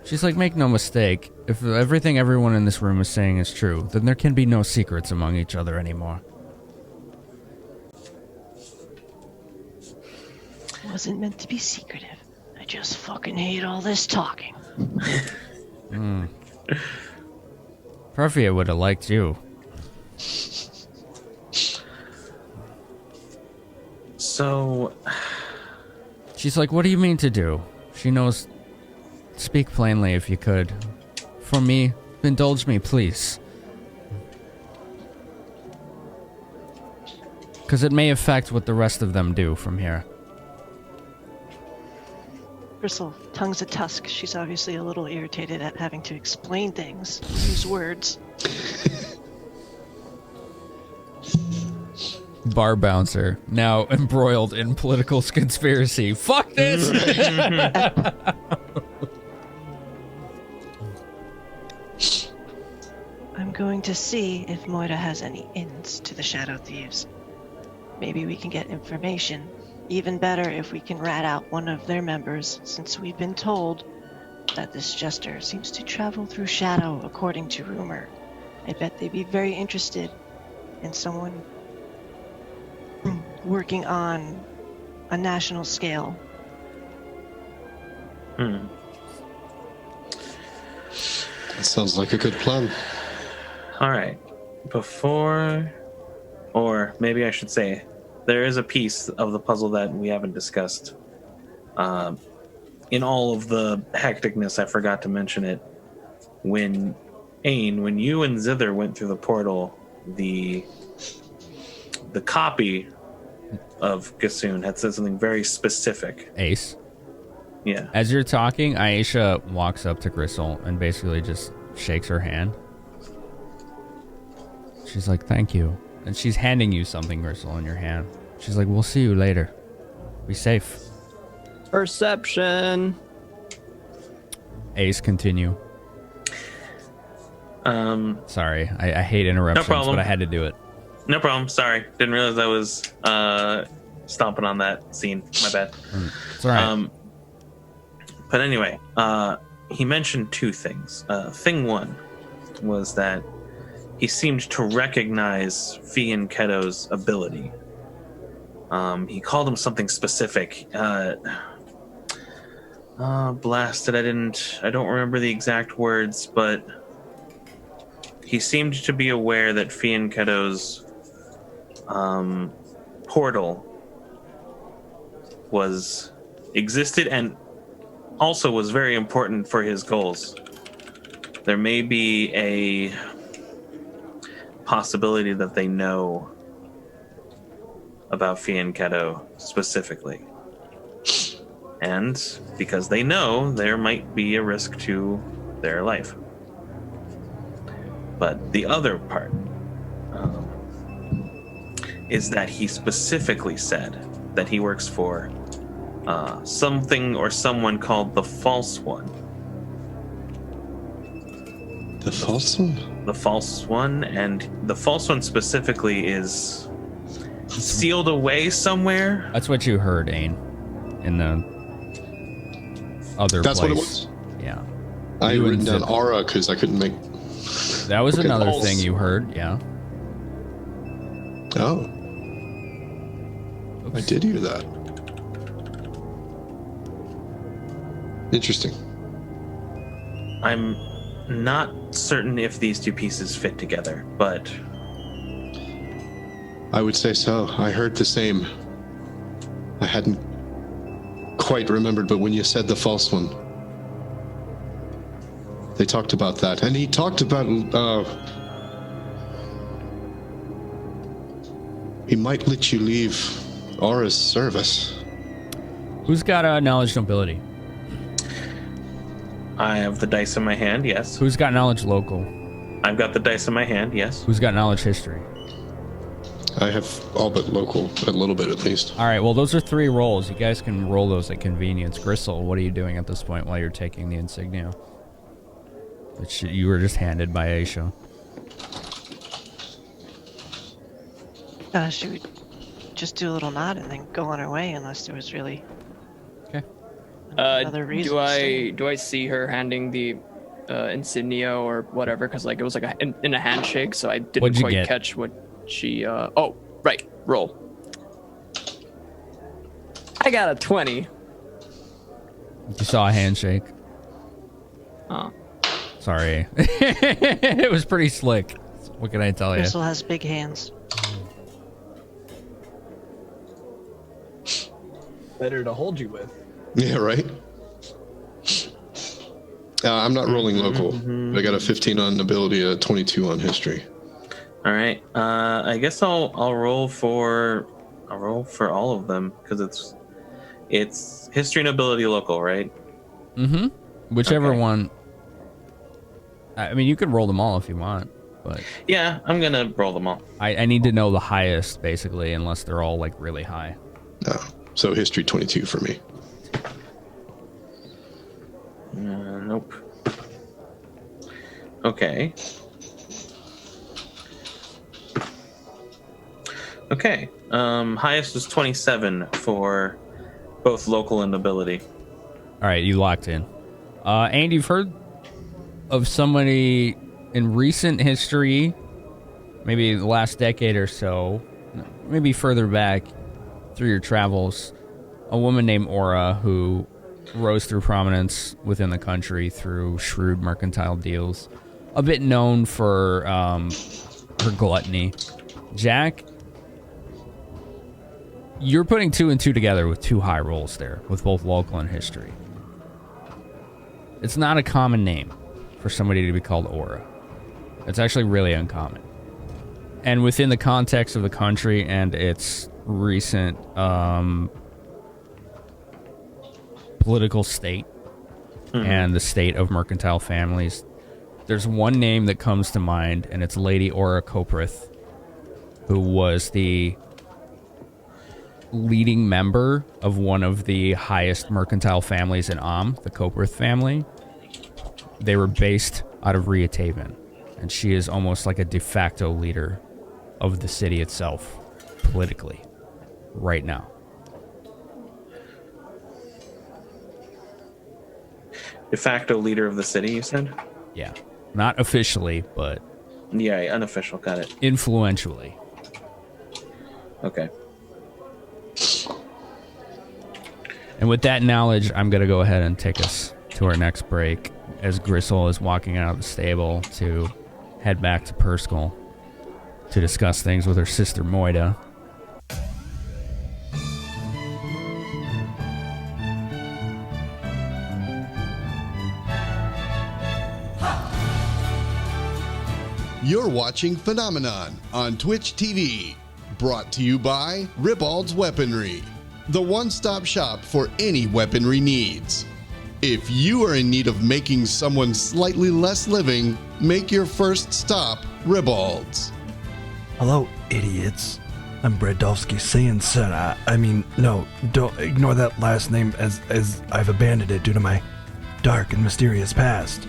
She's like, make no mistake. If everything everyone in this room is saying is true, then there can be no secrets among each other anymore. It wasn't meant to be secretive. I just fucking hate all this talking. Perfia would have liked you. So, She's like, what do you mean to do? She knows. Speak plainly if you could. For me, indulge me, please. Because it may affect what the rest of them do from here. Grissul tongues a tusk. She's obviously a little irritated at having to explain things, use words. Bar bouncer, now embroiled in political conspiracy. Fuck this! I'm going to see if Moira has any ins to the Shadow Thieves. Maybe we can get information. Even better if we can rat out one of their members, since we've been told that this jester seems to travel through shadow according to rumor. I bet they'd be very interested in someone working on a national scale. That sounds like a good plan. all right. Before, or maybe I should say, there is a piece of the puzzle that we haven't discussed. In all of the hecticness, I forgot to mention it. When you and Zither went through the portal, the copy of Gassoon had said something very specific. Ace. Yeah. As you're talking, Aisha walks up to Grissul and basically just shakes her hand. She's like, thank you. And she's handing you something, Grissul, in your hand. She's like, we'll see you later. Be safe. Perception. Ace, continue. Sorry, I hate interruptions, problem. but I had to do it. No problem. Sorry. Didn't realize I was stomping on that scene. My bad. It's all right. But anyway, he mentioned two things. Thing one was that he seemed to recognize Fian Keto's ability. He called him something specific. Blasted, I don't remember the exact words, but he seemed to be aware that Fian Keto's portal existed and also was very important for his goals. There may be a possibility that they know about Fian Keto specifically. And because they know, there might be a risk to their life. But the other part is that he specifically said that he works for something or someone called the False One. The False One? The False One, and the False One specifically is sealed away somewhere. That's what you heard, Ain, in the other That's place. what it was? Yeah. I had You written and down Zip- aura because I couldn't make... That was Okay, another false. thing you heard, yeah. Oh. I did hear that. Interesting. I'm not certain if these two pieces fit together, but I would say so. I heard the same. I hadn't quite remembered, but when you said the False One, they talked about that. And he talked about, he might let you leave Aura's service. Who's got knowledge nobility? I have the dice in my hand, yes. Who's got knowledge local? I've got the dice in my hand, yes. Who's got knowledge history? I have all but local, a little bit at least. All right, well, those are 3 rolls. You guys can roll those at convenience. Grissul, what are you doing at this point while you're taking the insignia? Which you were just handed by Aisha. Should we just do a little nod and then go on our way, unless there was really another reason? Do I see her handing the insignia or whatever? Because like it was like in a handshake, so I didn't What'd you quite get? catch what she. Oh, right, roll. I got a 20. You saw a handshake. Oh. Sorry. It was pretty slick. What can I tell you? Grissul has big hands. Better to hold you with. Yeah, right? I'm not rolling local. I got a 15 on ability, a 22 on history. All right. I guess I'll roll for all of them because it's history and ability local, right? Mm-hmm. Whichever Okay. one. I mean, you can roll them all if you want, but Yeah, I'm gonna roll them all. I need to know the highest, basically, unless they're all, like, really high. No. So history 22 for me. Nope. Okay. Okay. Highest is 27 for both local and ability. All right, you locked in. And you've heard of somebody in recent history, maybe the last decade or so, maybe further back through your travels, a woman named Aura who rose through prominence within the country through shrewd mercantile deals, a bit known for her gluttony. Jack, you're putting 2 and 2 together with 2 high rolls there, with both local and history. It's not a common name for somebody to be called Aura. It's actually really uncommon. And within the context of the country and its recent political state and the state of mercantile families, there's one name that comes to mind, and it's Lady Aura Coprith, who was the leading member of one of the highest mercantile families in the Coprith family. They were based out of Riataven, and she is almost like a de facto leader of the city itself, politically, right now. De facto leader of the city, you said? Yeah. Not officially, but... Yeah, unofficial, got it. Influentially. Okay. And with that knowledge, I'm going to go ahead and take us to our next break as Grissul is walking out of the stable to head back to Perskal to discuss things with her sister Moida. You're watching Finamenon on Twitch TV, brought to you by Ribald's Weaponry, the one-stop shop for any weaponry needs. If you are in need of making someone slightly less living, make your first stop Ribald's. Hello, idiots. I'm Bradovsky Sayanson. I mean, no, don't ignore that last name as I've abandoned it due to my dark and mysterious past.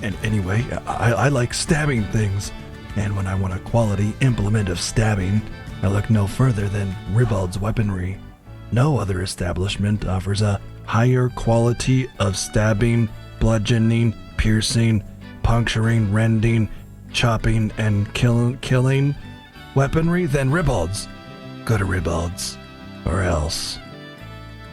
And anyway, I like stabbing things, and when I want a quality implement of stabbing, I look no further than Ribald's Weaponry. No other establishment offers a higher quality of stabbing, bludgeoning, piercing, puncturing, rending, chopping, and killing weaponry than Ribald's. Go to Ribald's, or else.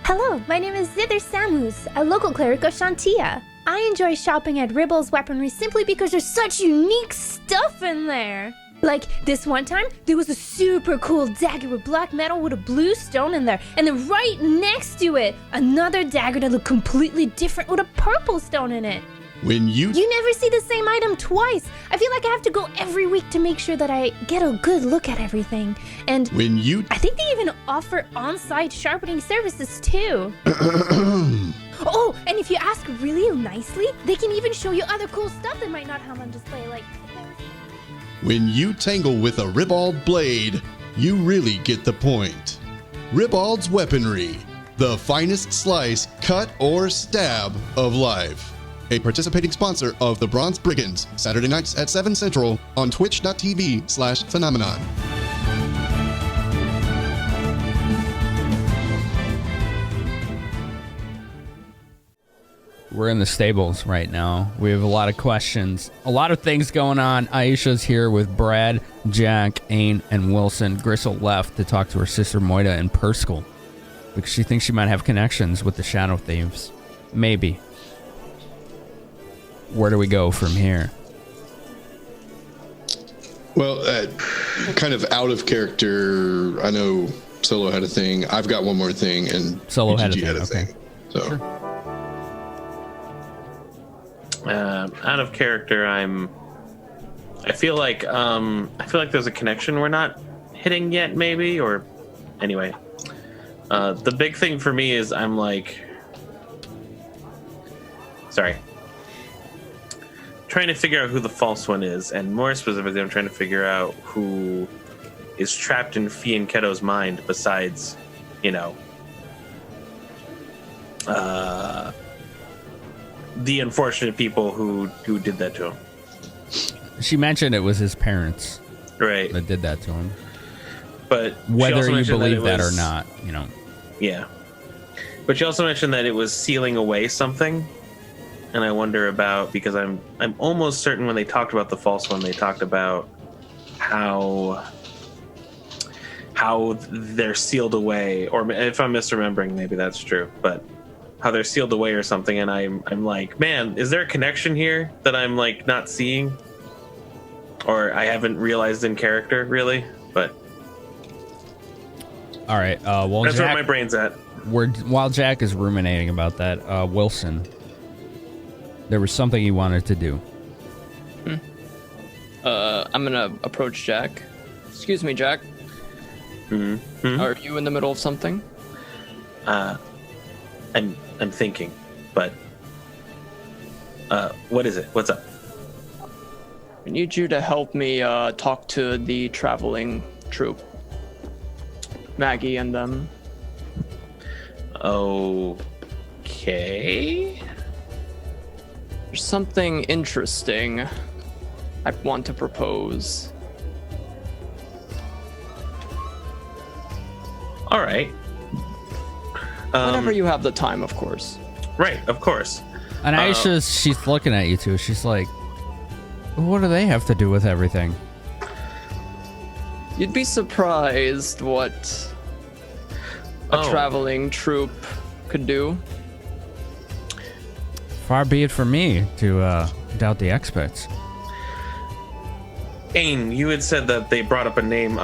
Hello, my name is Zither Samus, a local cleric of Shantia. I enjoy shopping at Ribald's Weaponry simply because there's such unique stuff in there. Like, this one time, there was a super cool dagger with black metal with a blue stone in there, and then right next to it, another dagger that looked completely different with a purple stone in it. You never see the same item twice. I feel like I have to go every week to make sure that I get a good look at everything. And I think they even offer on-site sharpening services too. Oh, and if you ask really nicely, they can even show you other cool stuff they might not have on display, like... When you tangle with a Ribald blade, you really get the point. Ribald's Weaponry, the finest slice, cut, or stab of life. A participating sponsor of the Bronze Brigands, Saturday nights at 7 Central on twitch.tv/Finamenon. We're in the stables right now. We have a lot of questions, a lot of things going on. Aisha's here with Brad, Jack, Ain, and Wilson. Grissul left to talk to her sister Moida in Perskal because she thinks she might have connections with the Shadow Thieves. Maybe. where do we go from here? Well, kind of out of character. I know Solo had a thing. I've got one more thing, and Solo had BGG a thing. So, Sure. Out of character, I feel like there's a connection we're not hitting yet, maybe, or anyway. The big thing for me is I'm like, trying to figure out who the false one is, and more specifically, I'm trying to figure out who is trapped in Fianchetto's mind besides, the unfortunate people who did that to him. She mentioned it was his parents, right, that did that to him. But whether you believe that or not, Yeah. But she also mentioned that it was sealing away something, and I wonder about, because I'm almost certain when they talked about the false one, they talked about how they're sealed away, or if I'm misremembering, maybe that's true, but how they're sealed away or something, and I'm like, man, is there a connection here that I'm like not seeing, or I haven't realized in character really? But all right, well, that's Jack, where my brain's at. While Jack is ruminating about that, Wilson, there was something he wanted to do. I'm gonna approach Jack. Excuse me, Jack. Mm-hmm. Are you in the middle of something? I'm thinking, but what is it? What's up? I need you to help me talk to the traveling troupe. Maggie and them. Okay. There's something interesting I want to propose. All right. Whenever you have the time, of course. Right, of course. And Aisha, she's looking at you too. She's like, what do they have to do with everything? You'd be surprised what a traveling troupe could do. Far be it from me to doubt the experts. Ain, you had said that they brought up a name,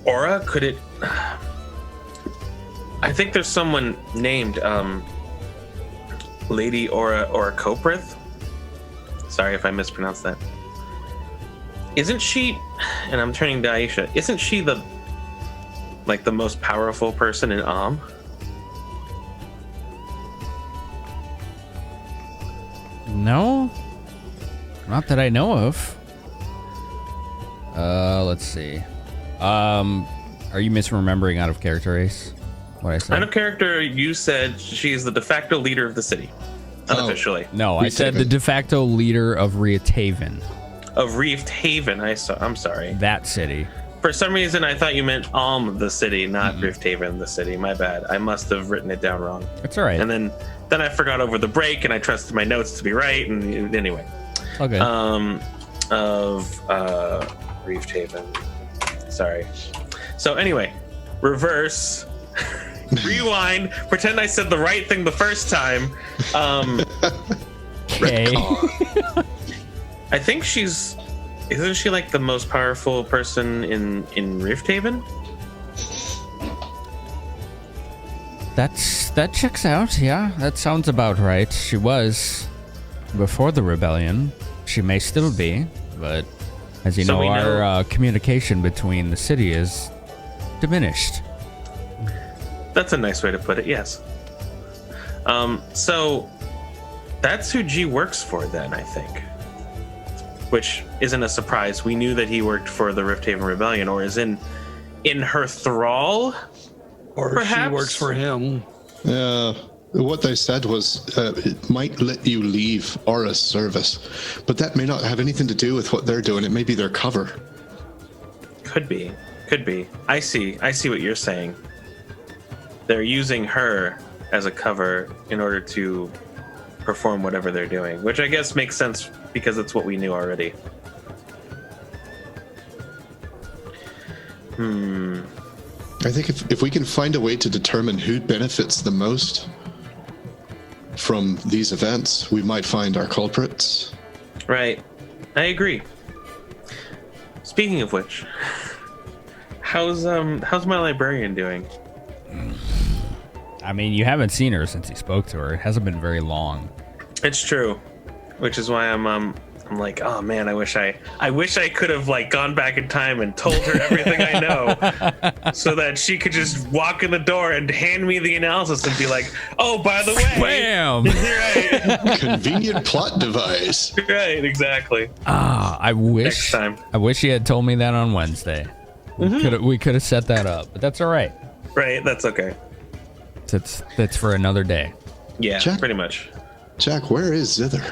Aura? Could it... I think there's someone named Lady Aura Coprith. Sorry if I mispronounced that. Isn't she, and I'm turning to Aisha, isn't she the most powerful person in No, not that I know of. Let's see. Are you misremembering out of character, Ace? What I said? Out of character, you said she's the de facto leader of the city. Unofficially. No, I said the de facto leader of Riethaven. Of Riethaven, I'm sorry. That city. For some reason, I thought you meant the city, not Rifthaven, the city. My bad. I must have written it down wrong. That's all right. And then I forgot over the break, and I trusted my notes to be right. And anyway, okay. Of Rifthaven. Sorry. So anyway, reverse, rewind, pretend I said the right thing the first time. Okay. I think isn't she like the most powerful person in Rifthaven? That checks out, yeah. That sounds about right. She was before the rebellion. She may still be, but as you know, our communication between the city is diminished. That's a nice way to put it, yes. So that's who G works for then, I think. Which isn't a surprise. We knew that he worked for the Rifthaven Rebellion, or is in her thrall, or perhaps? She works for him. What they said was it might let you leave Aura's service, but that may not have anything to do with what they're doing. It may be their cover. Could be. I see what you're saying. They're using her as a cover in order to perform whatever they're doing, which I guess makes sense because it's what we knew already. I think if we can find a way to determine who benefits the most from these events, we might find our culprits. Right. I agree. Speaking of which, how's my librarian doing? I mean, you haven't seen her since you spoke to her. It hasn't been very long. It's true, which is why I'm like, oh man, I wish I could have like gone back in time and told her everything I know, so that she could just walk in the door and hand me the analysis and be like, oh, by the way, Bam! Right. Convenient plot device. Right, exactly. I wish. Next time. I wish you had told me that on Wednesday. We could have set that up, but that's all right. Right, that's okay. That's for another day. Yeah, Jack, pretty much. Jack, where is Zither?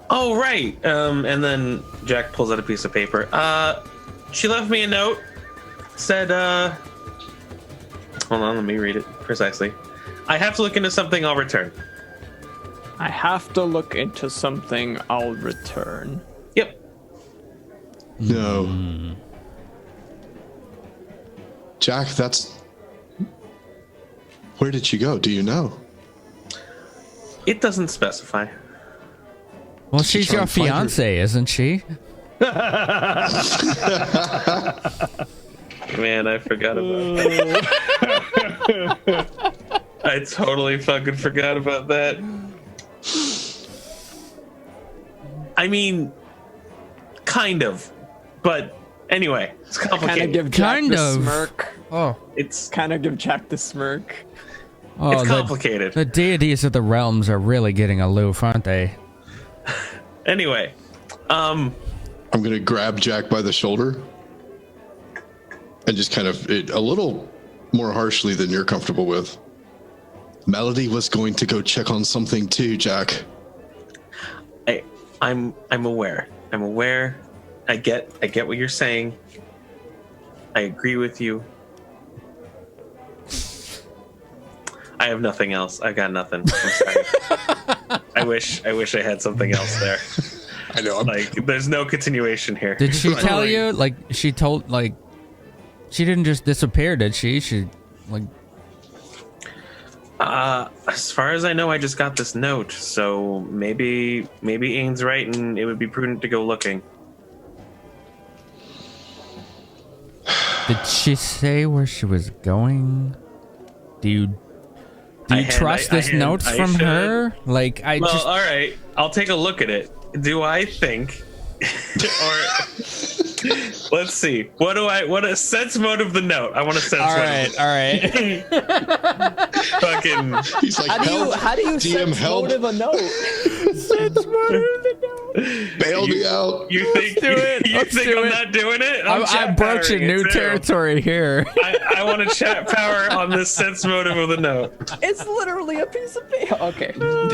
Oh, right. And then Jack pulls out a piece of paper. She left me a note. Said, hold on, let me read it precisely. I have to look into something, I'll return. I have to look into something, I'll return. Yep. No. Jack, that's... Where did she go? Do you know? It doesn't specify. Well, she's your fiance, isn't she? Man, I forgot about that. I totally fucking forgot about that. I mean, kind of. But anyway, it's complicated. Kind of give Jack the smirk. Oh. It's kind of give Jack the smirk. Oh, it's complicated. The deities of the realms are really getting aloof, aren't they? Anyway, I'm gonna grab Jack by the shoulder and just kind of a little more harshly than you're comfortable with. Melody was going to go check on something too, Jack. I'm aware. I'm aware. I get what you're saying. I agree with you. I have nothing else. I got nothing. I'm sorry. I wish I had something else there. I know. Like, there's no continuation here. Did she tell you? Like, she told, like, she didn't just disappear, did she? She, like... As far as I know, I just got this note, so maybe Aang's right, and it would be prudent to go looking. Did she say where she was going? Do you trust this note from her? Like, all right, I'll take a look at it. Do I think, or let's see, what a sense mode of the note? I want a sense mode. All right. Fucking. He's like, how do you DM sense mode of a note? Sense mode of the note. Bail me out. You think I'm not doing it? I'm broaching new territory here. I want to chat power on this sense motive of the note. It's literally a piece of paper. Okay. Oh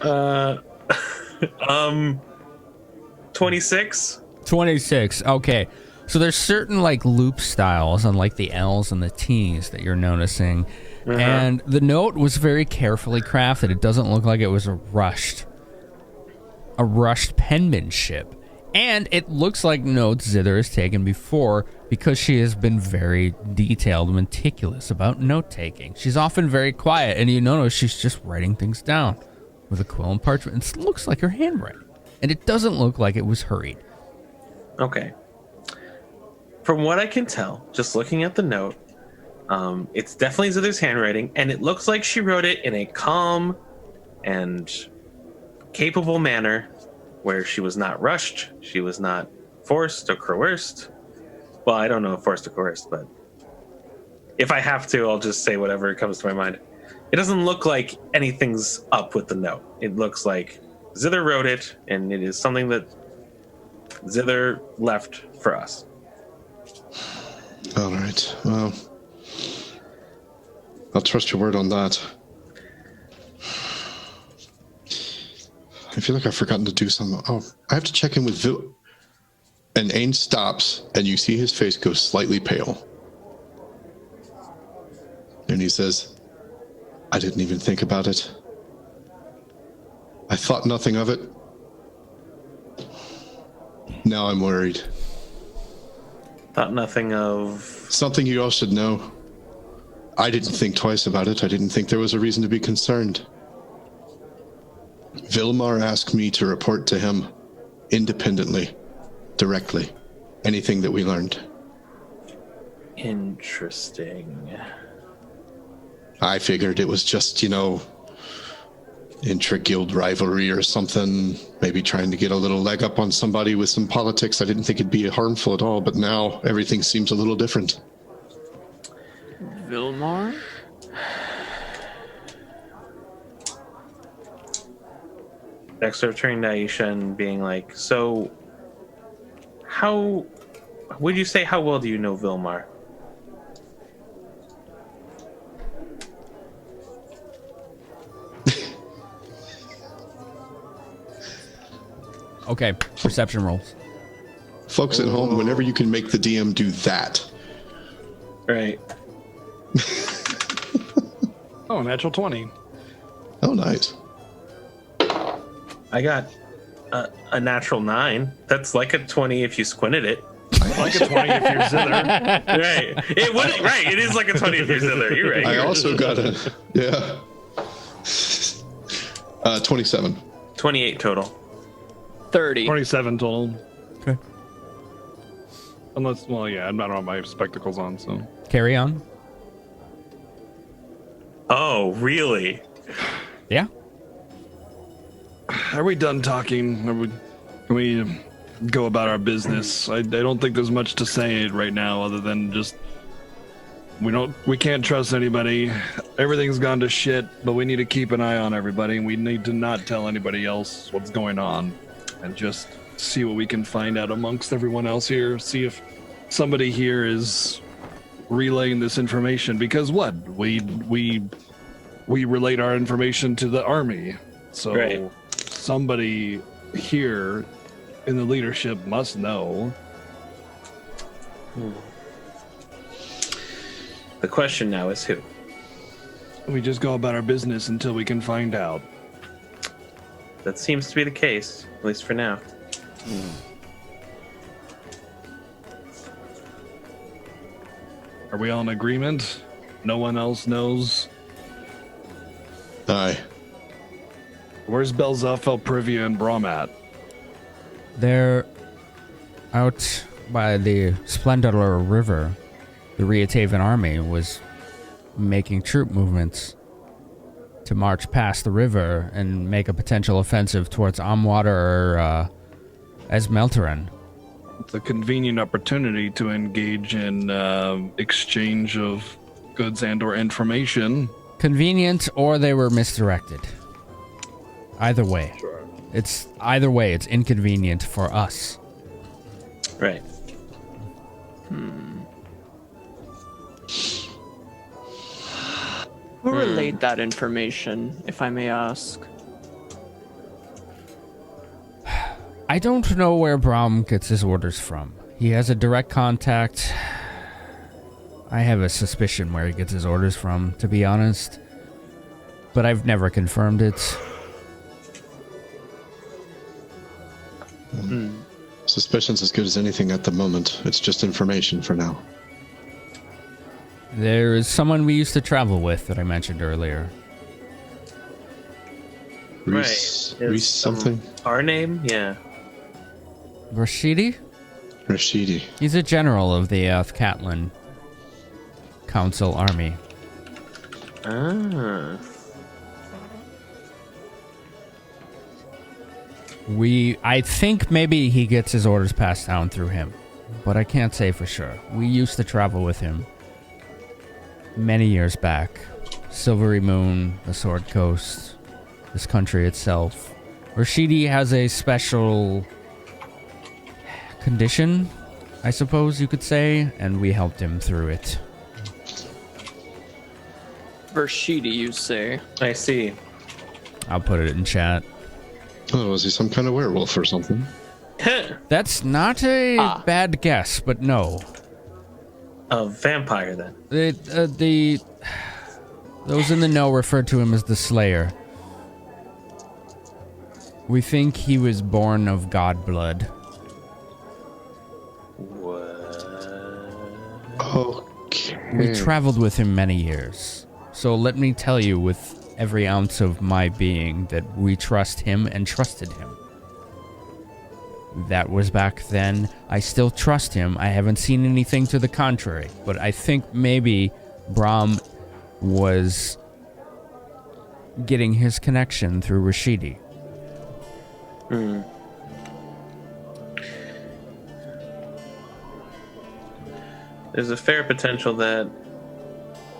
my god. 26. 26. Okay. So there's certain like loop styles on like the L's and the T's that you're noticing. And the note was very carefully crafted. It doesn't look like it was a rushed penmanship. And it looks like notes Zither has taken before because she has been very detailed and meticulous about note-taking. She's often very quiet, and you notice she's just writing things down with a quill and parchment. It looks like her handwriting. And it doesn't look like it was hurried. Okay. From what I can tell, just looking at the note, it's definitely Zither's handwriting, and it looks like she wrote it in a calm and capable manner where she was not rushed, she was not forced or coerced. Well, I don't know if forced or coerced, but if I have to, I'll just say whatever comes to my mind. It doesn't look like anything's up with the note. It looks like Zither wrote it, and it is something that Zither left for us. All right. Well, I'll trust your word on that. I feel like I've forgotten to do something. Oh, I have to check in with Vil. And Aang stops, and you see his face go slightly pale. And he says, I didn't even think about it. I thought nothing of it. Now I'm worried. Thought nothing of... Something you all should know. I didn't think twice about it. I didn't think there was a reason to be concerned. Vilmar asked me to report to him independently, directly, anything that we learned. Interesting. I figured it was just, intra-guild rivalry or something, maybe trying to get a little leg up on somebody with some politics. I didn't think it'd be harmful at all, but now everything seems a little different. Vilmar? Dexter turning to Aisha and being like, so, how would you say, how well do you know Vilmar? Okay, perception rolls. Folks at home, whenever you can make the DM do that. Right. Oh, natural 20. Oh, nice. I got a natural 9. That's like a 20 if you squinted it. Like a 20 if you're zither. Right. It would. Right. It is like a 20 if you're zither. You're right. I also got 27. 28 total. 30. 27 total. Okay. Unless, well, yeah, I don't have my spectacles on, so. Carry on. Oh, really? Yeah. Are we done talking? Can we go about our business? I don't think there's much to say right now other than just we can't trust anybody. Everything's gone to shit, but we need to keep an eye on everybody, and we need to not tell anybody else what's going on, and just see what we can find out amongst everyone else here. See if somebody here is relaying this information, because what we relate our information to the army, so right. Somebody here in the leadership must know. The question now is who? We just go about our business until we can find out. That seems to be the case, at least for now. Are we all in agreement? No one else knows? Aye. Where's Belzapfel, Privia, and Brom at? They're out by the Splendor River. The Riatavan army was making troop movements to march past the river and make a potential offensive towards Amwater or Esmelteran. It's a convenient opportunity to engage in exchange of goods and or information. Convenient, or they were misdirected. Either way. Sure. It's inconvenient for us. Right. Who relayed that information, if I may ask? I don't know where Brom gets his orders from. He has a direct contact. I have a suspicion where he gets his orders from, to be honest. But I've never confirmed it. Suspicion's as good as anything at the moment. It's just information for now. There is someone we used to travel with that I mentioned earlier. Reese Is, something? Our name? Yeah. Rashidi? Rashidi. He's a general of the Athkatlan Council Army. Ah. I think maybe he gets his orders passed down through him, but I can't say for sure. We used to travel with him many years back. Silvery Moon, the Sword Coast, this country itself. Rashidi has a special condition, I suppose you could say, and we helped him through it. Vershidi, you say? I see. I'll put it in chat. Oh, is he some kind of werewolf or something? That's not a bad guess, but no. A vampire, then. Those in the know refer to him as the Slayer. We think he was born of god blood. What? Okay. We traveled with him many years. So let me tell you with every ounce of my being that we trust him and trusted him. That was back then. I still trust him. I haven't seen anything to the contrary. But I think maybe Brahm was getting his connection through Rashidi. There's a fair potential that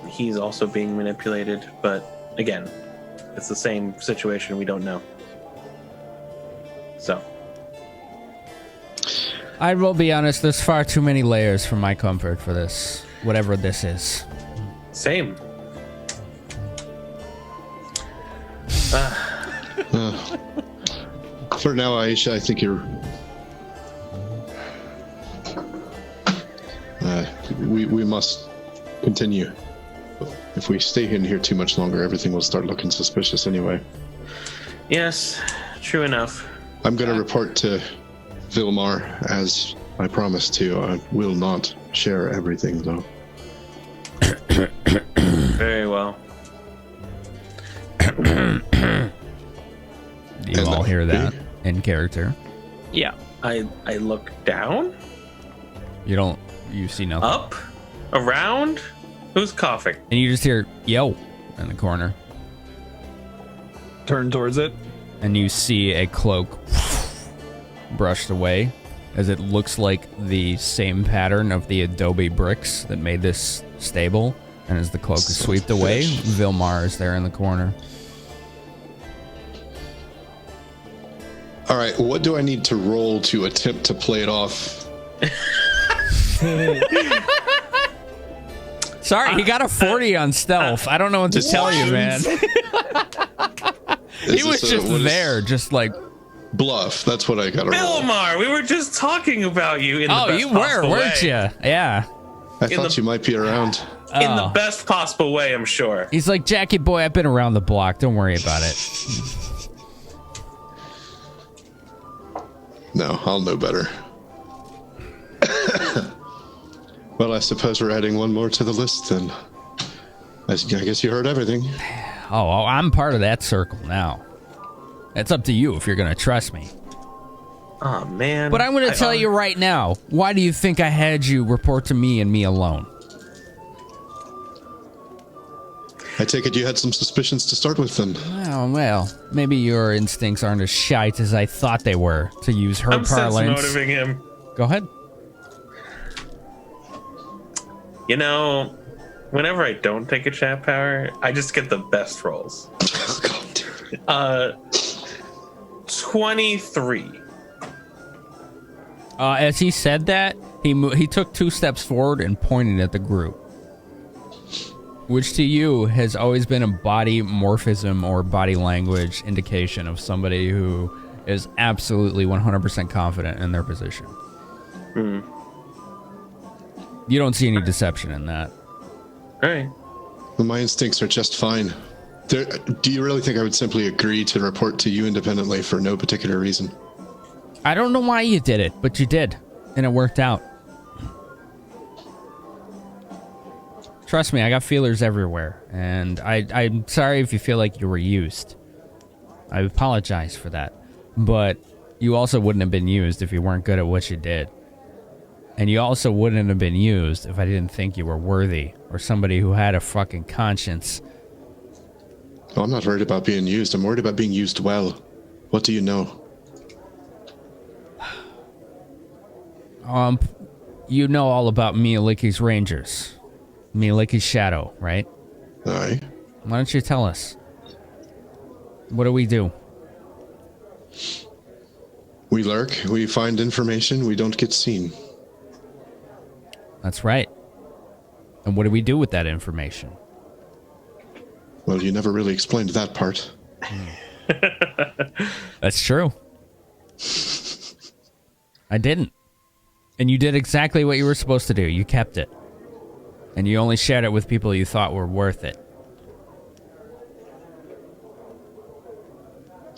he's also being manipulated, but again, it's the same situation. We don't know. So. I will be honest, there's far too many layers for my comfort for this, whatever this is. Same. For now, Aisha, I think you're... we must continue. If we stay in here too much longer, everything will start looking suspicious anyway. Yes, true enough. I'm going to report to Vilmar, as I promised to. I will not share everything, though. Very well. You all hear that in character? Yeah. I look down? You see nothing. Up? Around? Who's coughing? And you just hear, yo, in the corner. Turn towards it. And you see a cloak brushed away, as it looks like the same pattern of the adobe bricks that made this stable. And as the cloak is swept away, Vilmar is there in the corner. All right, what do I need to roll to attempt to play it off? Sorry, he got a 40 on stealth. I don't know what to tell you, man. He was just there, just like... Bluff, that's what I got to roll. Vilmar, we were just talking about you in the best you possible were, way. weren't you? Yeah. I thought you might be around. In the best possible way, I'm sure. He's like, Jackie boy, I've been around the block. Don't worry about it. No, I'll know better. Well, I suppose we're adding one more to the list then. I guess you heard everything. Oh, I'm part of that circle now. It's up to you if you're going to trust me. Oh, man. But I'm going to tell you right now, why do you think I had you report to me and me alone? I take it you had some suspicions to start with then. Oh, well, maybe your instincts aren't as shite as I thought they were, to use her parlance. sense motiving him. Go ahead. You know, whenever I don't take a chat power, I just get the best rolls. 23. As he said that, he took 2 steps forward and pointed at the group, which to you has always been a body morphism or body language indication of somebody who is absolutely 100% confident in their position. You don't see any deception in that. All right. Well, my instincts are just fine. Do you really think I would simply agree to report to you independently for no particular reason? I don't know why you did it, but you did, and it worked out. Trust me, I got feelers everywhere, and I'm sorry if you feel like you were used. I apologize for that. But you also wouldn't have been used if you weren't good at what you did. And you also wouldn't have been used if I didn't think you were worthy, or somebody who had a fucking conscience. Oh, I'm not worried about being used. I'm worried about being used well. What do you know? You know all about Mialiki's Rangers. Mialiki's Shadow, right? Aye. Why don't you tell us? What do we do? We lurk, we find information, we don't get seen. That's right. And what do we do with that information? Well, you never really explained that part. That's true. I didn't. And you did exactly what you were supposed to do. You kept it. And you only shared it with people you thought were worth it.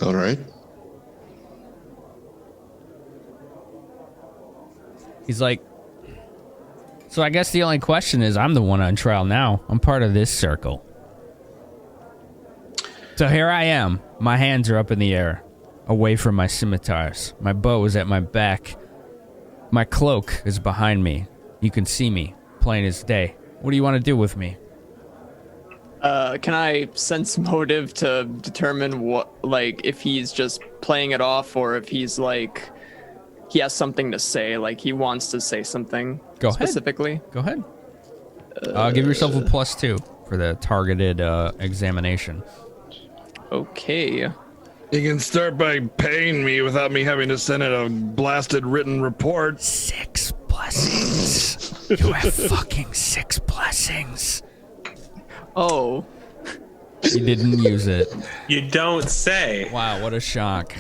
All right. He's like, So I guess the only question is, I'm the one on trial now. I'm part of this circle. So here I am. My hands are up in the air, away from my scimitars. My bow is at my back. My cloak is behind me. You can see me, plain as day. What do you want to do with me? Can I sense motive to determine what, like, if he's just playing it off or if he's like, he has something to say, like he wants to say something specifically? Go ahead. Give yourself a +2 for the targeted examination. Okay. You can start by paying me without me having to send in a blasted written report. 6 blessings. You have fucking 6 blessings. Oh. You didn't use it. You don't say. Wow, what a shock.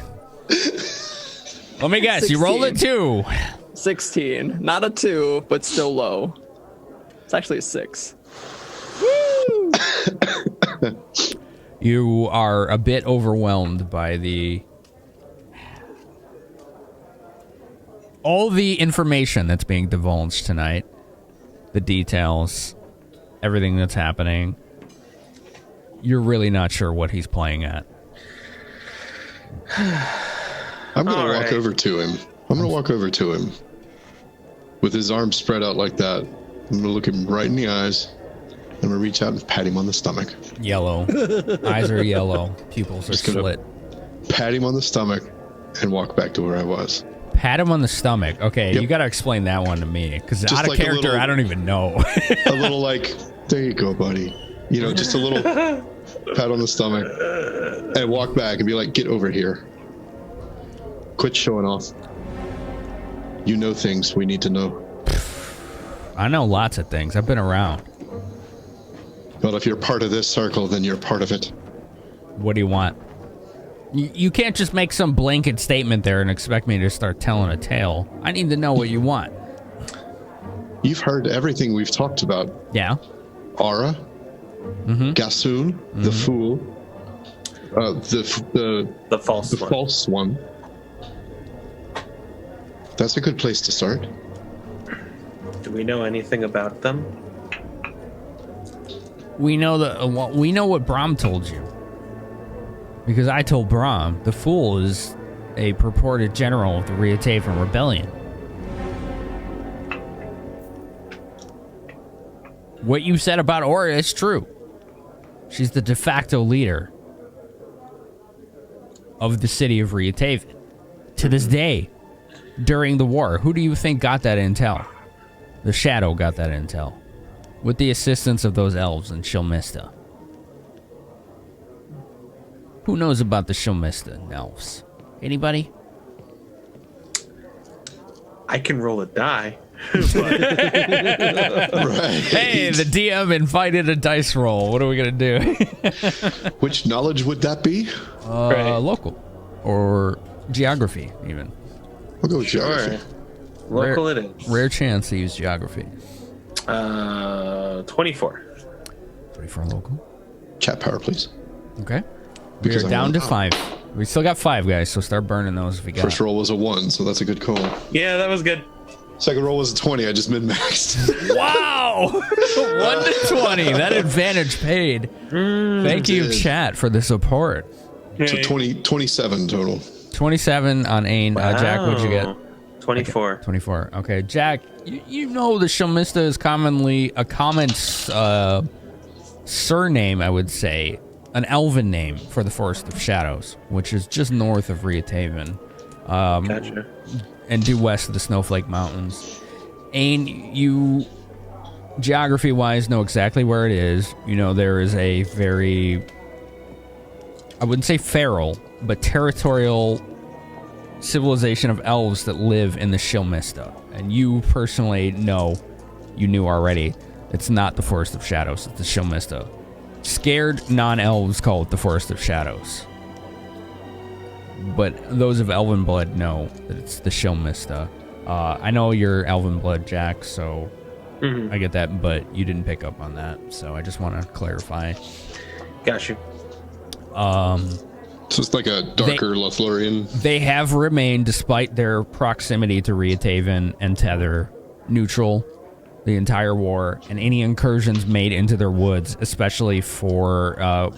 Let me guess, 16. you rolled a 2. 16. Not a 2, but still low. It's actually a 6. Woo! You are a bit overwhelmed by all the information that's being divulged tonight. The details, everything that's happening. You're really not sure what he's playing at. I'm going to walk over to him. I'm going to walk over to him. With his arms spread out like that, I'm going to look him right in the eyes. I'm going to reach out and pat him on the stomach. Yellow. Eyes are yellow. Pupils are slit. Pat him on the stomach and walk back to where I was. Pat him on the stomach. Okay, you got to explain that one to me. Because out of like character, I don't even know. A little like, there you go, buddy. You know, just a little pat on the stomach. And walk back and be like, get over here. Quit showing off. You know things we need to know. I know lots of things. I've been around. Well, if you're part of this circle, then you're part of it. What do you want? You can't just make some blanket statement there and expect me to start telling a tale. I need to know what you want. You've heard everything we've talked about. Yeah. Aura, Gassoon, the Fool, the false one. That's a good place to start. Do we know anything about them? We know what Brahm told you. Because I told Brahm, the Fool is a purported general of the Riatavan Rebellion. What you said about Aura is true. She's the de facto leader of the city of Riatavan. To this day, during the war, who do you think got that intel? The Shadow got that intel. With the assistance of those elves in Shilmista. Who knows about the Shilmista elves? Anybody? I can roll a die. Right. Hey, the DM invited a dice roll. What are we going to do? Which knowledge would that be? Local. Or geography, even. We'll go with geography. Local it is. Rare chance to use geography. 24. 24 local. Chat power, please. Okay. Because We're down to 5. We still got 5, guys, so start burning those if we got. First roll was a 1, so that's a good call. Yeah, that was good. Second roll was a 20. I just min-maxed. Wow! 1 to 20. That advantage paid. Thank you, chat, for the support. So 27 total. 27 on Ain. Jack, what'd you get? 24. Okay, 24. Okay, Jack, you know the Shilmista is commonly a common surname, I would say. An elven name for the Forest of Shadows, which is just north of Riatavan. Gotcha. And due west of the Snowflake Mountains. Ain, you, geography-wise, know exactly where it is. You know there is a very, I wouldn't say feral, but territorial civilization of elves that live in the Shilmista. And you personally know, you knew already, it's not the Forest of Shadows, it's the Shilmista. Scared non-elves call it the Forest of Shadows. But those of elven blood know that it's the Shilmista. I know you're elven blood, Jack, so I get that, but you didn't pick up on that, so I just want to clarify. Got you. So it's like a darker Lothlorien. They have remained, despite their proximity to Riatavan and Tether, neutral the entire war, and any incursions made into their woods, especially for,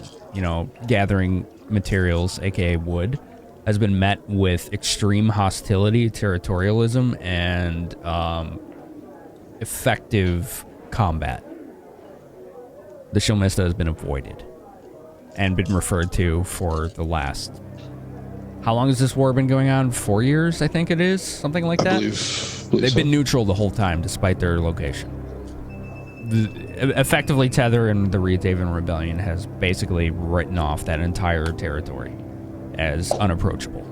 gathering materials, aka wood, has been met with extreme hostility, territorialism, and effective combat. The Shilmista has been avoided and been referred to for the last... How long has this war been going on? 4 years, I think it is? Something like that? I believe They've been neutral the whole time, despite their location. Effectively, Tether and the Reedhaven Rebellion has basically written off that entire territory as unapproachable.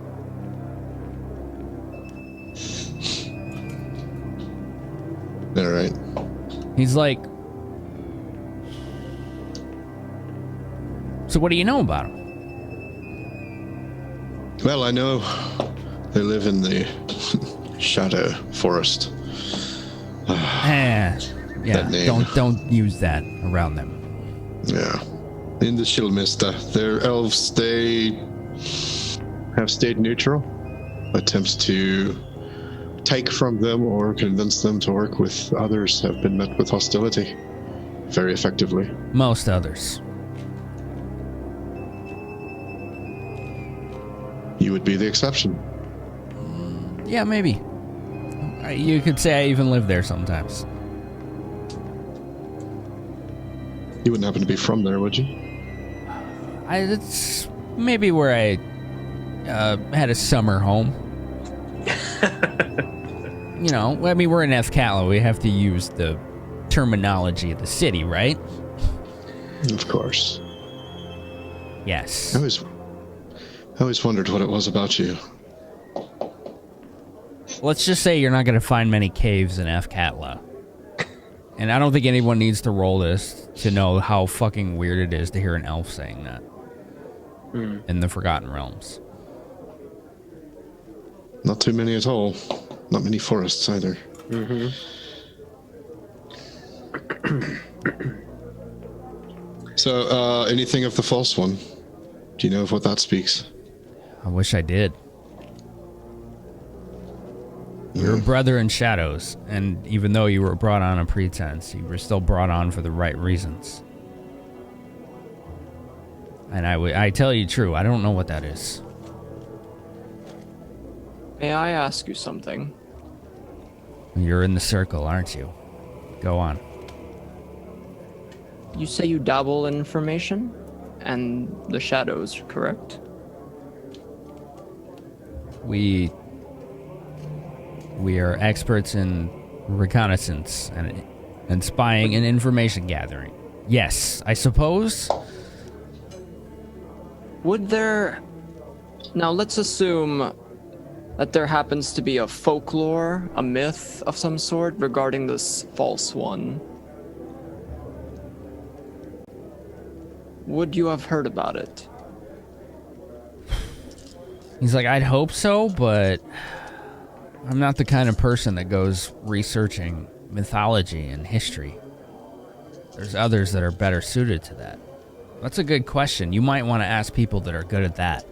All right. He's like... So what do you know about him? Well, I know they live in the Shadow Forest. Yeah, don't use that around them. Yeah. In the Shilmista, their elves, they have stayed neutral. Attempts to take from them or convince them to work with others have been met with hostility very effectively. Most others. You would be the exception. Yeah, maybe. You could say I even live there sometimes. You wouldn't happen to be from there, would you? It's maybe where I had a summer home. We're in Athkatla. We have to use the terminology of the city, right? Of course. Yes. I always wondered what it was about you. Let's just say you're not going to find many caves in Athkatla. And I don't think anyone needs to roll this to know how fucking weird it is to hear an elf saying that. In the Forgotten Realms. Not too many at all. Not many forests either. So, anything of the false one? Do you know of what that speaks? I wish I did. You're a brother in shadows, and even though you were brought on a pretense, you were still brought on for the right reasons. And I tell you true, I don't know what that is. May I ask you something? You're in the circle, aren't you? Go on. You say you dabble in information and the shadows, correct? We are experts in reconnaissance and spying and information gathering. Yes, I suppose. Would there... Now, let's assume that there happens to be a folklore, a myth of some sort regarding this false one. Would you have heard about it? He's like, I'd hope so, but I'm not the kind of person that goes researching mythology and history. There's others that are better suited to that. That's a good question. You might want to ask people that are good at that.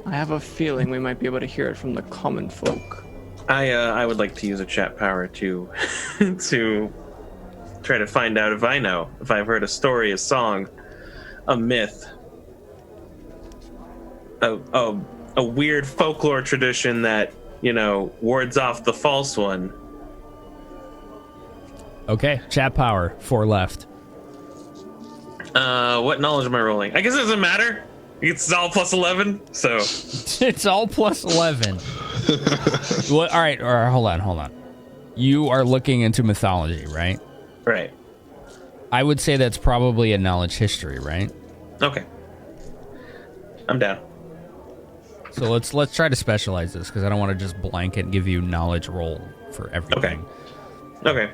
I have a feeling we might be able to hear it from the common folk. I would like to use a chat power to to try to find out if I've heard a story, a song, a myth, a weird folklore tradition that, wards off the false one. Okay, chat power, 4 left. What knowledge am I rolling? I guess it doesn't matter. It's all plus 11, so... It's all plus 11. Well, all right, hold on. You are looking into mythology, right? Right. I would say that's probably a knowledge history, right? Okay. I'm down. So let's try to specialize this, because I don't want to just blanket give you knowledge roll for everything. Okay.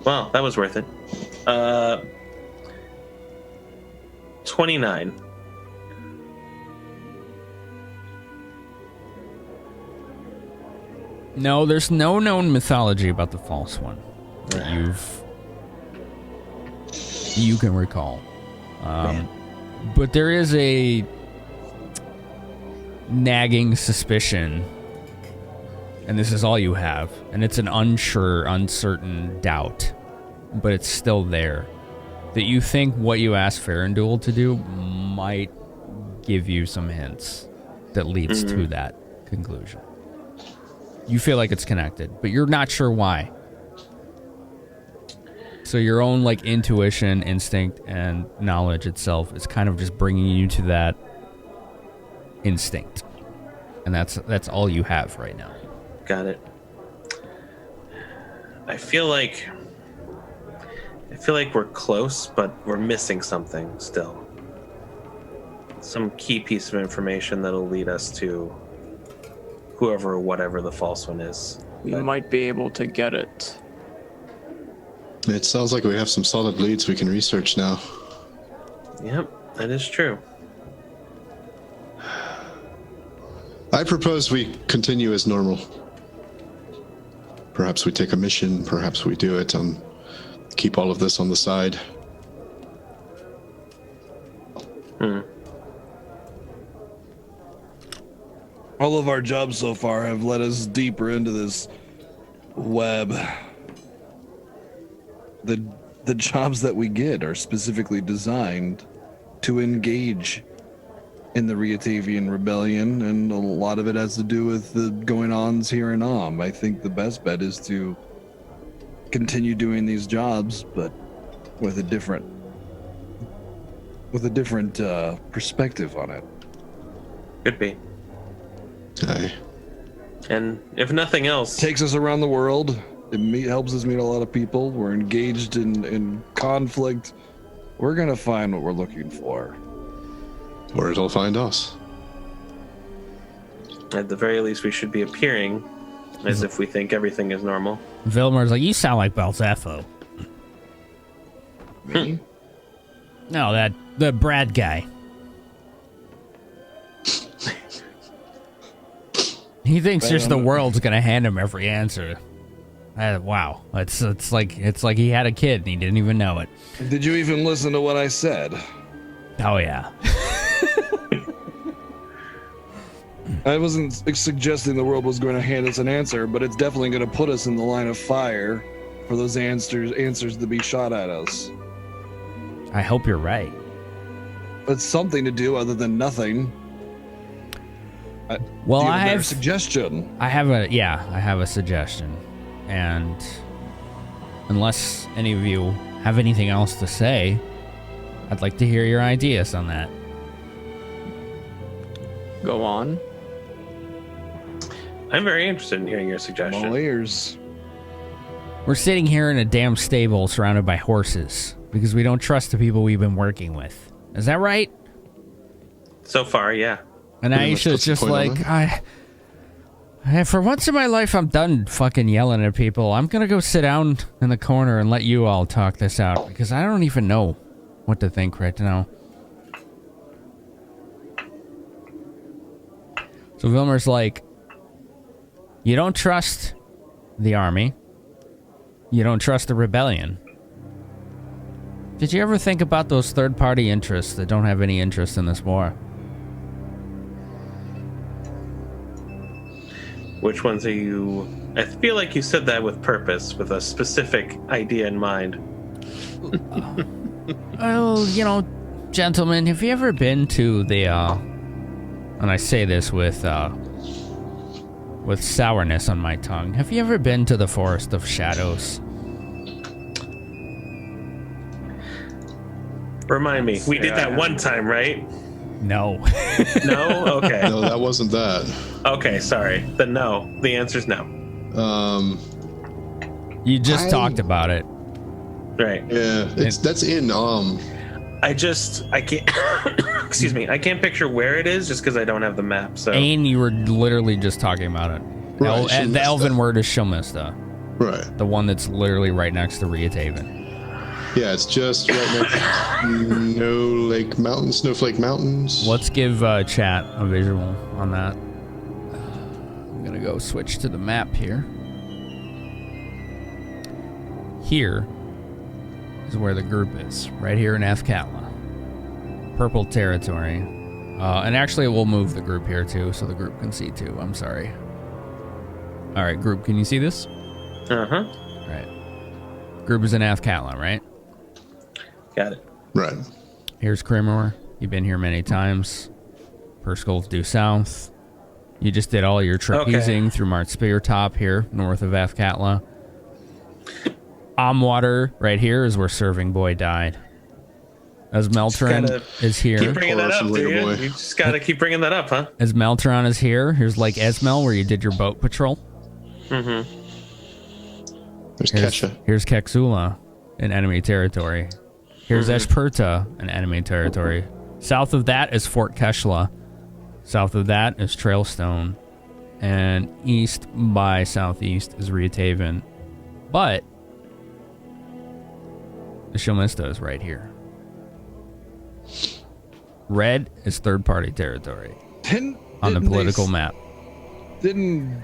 Well, that was worth it. 29. No, there's no known mythology about the false one that you can recall. But there is a nagging suspicion and this is all you have, and it's an unsure, uncertain doubt, but it's still there, that you think what you asked Farandul to do might give you some hints that leads to that conclusion. You feel like it's connected, but you're not sure why. So your own like intuition, instinct, and knowledge itself is kind of just bringing you to that instinct, and that's all you have right now. Got it. I feel like we're close, but we're missing something still. Some key piece of information that'll lead us to whoever or whatever the false one is. We might be able to get it. It sounds like we have some solid leads we can research now. Yep, that is true. I propose we continue as normal. Perhaps we take a mission, perhaps we do it and keep all of this on the side. All of our jobs so far have led us deeper into this web. The jobs that we get are specifically designed to engage in the Ryatavian rebellion, and a lot of it has to do with the going-ons here in Om. I think the best bet is to continue doing these jobs, but with a different perspective on it. Could be. Aye. And if nothing else, Takes us around the world. It helps us meet a lot of people. We're engaged in conflict. We're gonna find what we're looking for. Or it'll find us. at the very least, we should be appearing as if we think everything is normal. Vilmer's like, you sound like Balzafo. Me? No, the Brad guy. He thinks just the world's gonna hand him every answer. Wow, it's like he had a kid and he didn't even know it. Did you even listen to what I said? Oh yeah. I wasn't suggesting the world was going to hand us an answer, but it's definitely going to put us in the line of fire for those answers to be shot at us. I hope you're right. It's something to do other than nothing. Well, I have I have a suggestion. I have a suggestion, and unless any of you have anything else to say, I'd like to hear your ideas on that. Go on. I'm very interested in hearing your suggestion. All ears. We're sitting here in a damn stable surrounded by horses because we don't trust the people we've been working with. Is that right? So far, yeah. And Aisha's just like, for once in my life, I'm done fucking yelling at people. I'm gonna go sit down in the corner and let you all talk this out because I don't even know what to think right now. So Vilmer's like, you don't trust the army. You don't trust the rebellion. Did you ever think about those third-party interests that don't have any interest in this war? Which ones are you... I feel like you said that with purpose, with a specific idea in mind. Well, gentlemen, have you ever been to the, and I say this with sourness on my tongue, have you ever been to the Forest of Shadows? Remind me, we did that one time, right? No. No? Okay. No, that wasn't that. Okay, sorry. Then no. The answer's no. You just talked about it. Right. Yeah, that's in I can't excuse me, I can't picture where it is just because I don't have the map. So Ain, you were literally just talking about it. Right, the elven word is Shilmista. Right. The one that's literally right next to Ryataven. Yeah, it's just right next to Snowflake Mountains. Let's give chat a visual on that. I'm gonna go switch to the map here. Here is where the group is, right here in Athkatla. Purple territory. And actually we'll move the group here too, so the group can see too. I'm sorry. All right, group, can you see this? Uh-huh. All right. Group is in Athkatla, right? Got it. Right. Here's Krimor. You've been here many times. Perskull's due south. You just did all your trapezing through Mart Speartop here, north of Athkatla. Amwater right here is where Serving Boy died. As Meltron is here. Keep bringing that up, dude. You just gotta keep bringing that up, huh? As Meltron is here, here's Lake Esmel where you did your boat patrol. Mm-hmm. Here's Kexula in enemy territory. Here's Eshperta in enemy territory. South of that is Fort Keshla. South of that is Trailstone. And east by southeast is Rietaven. But the Shilmista is right here. Red is third-party territory on the political map. Didn't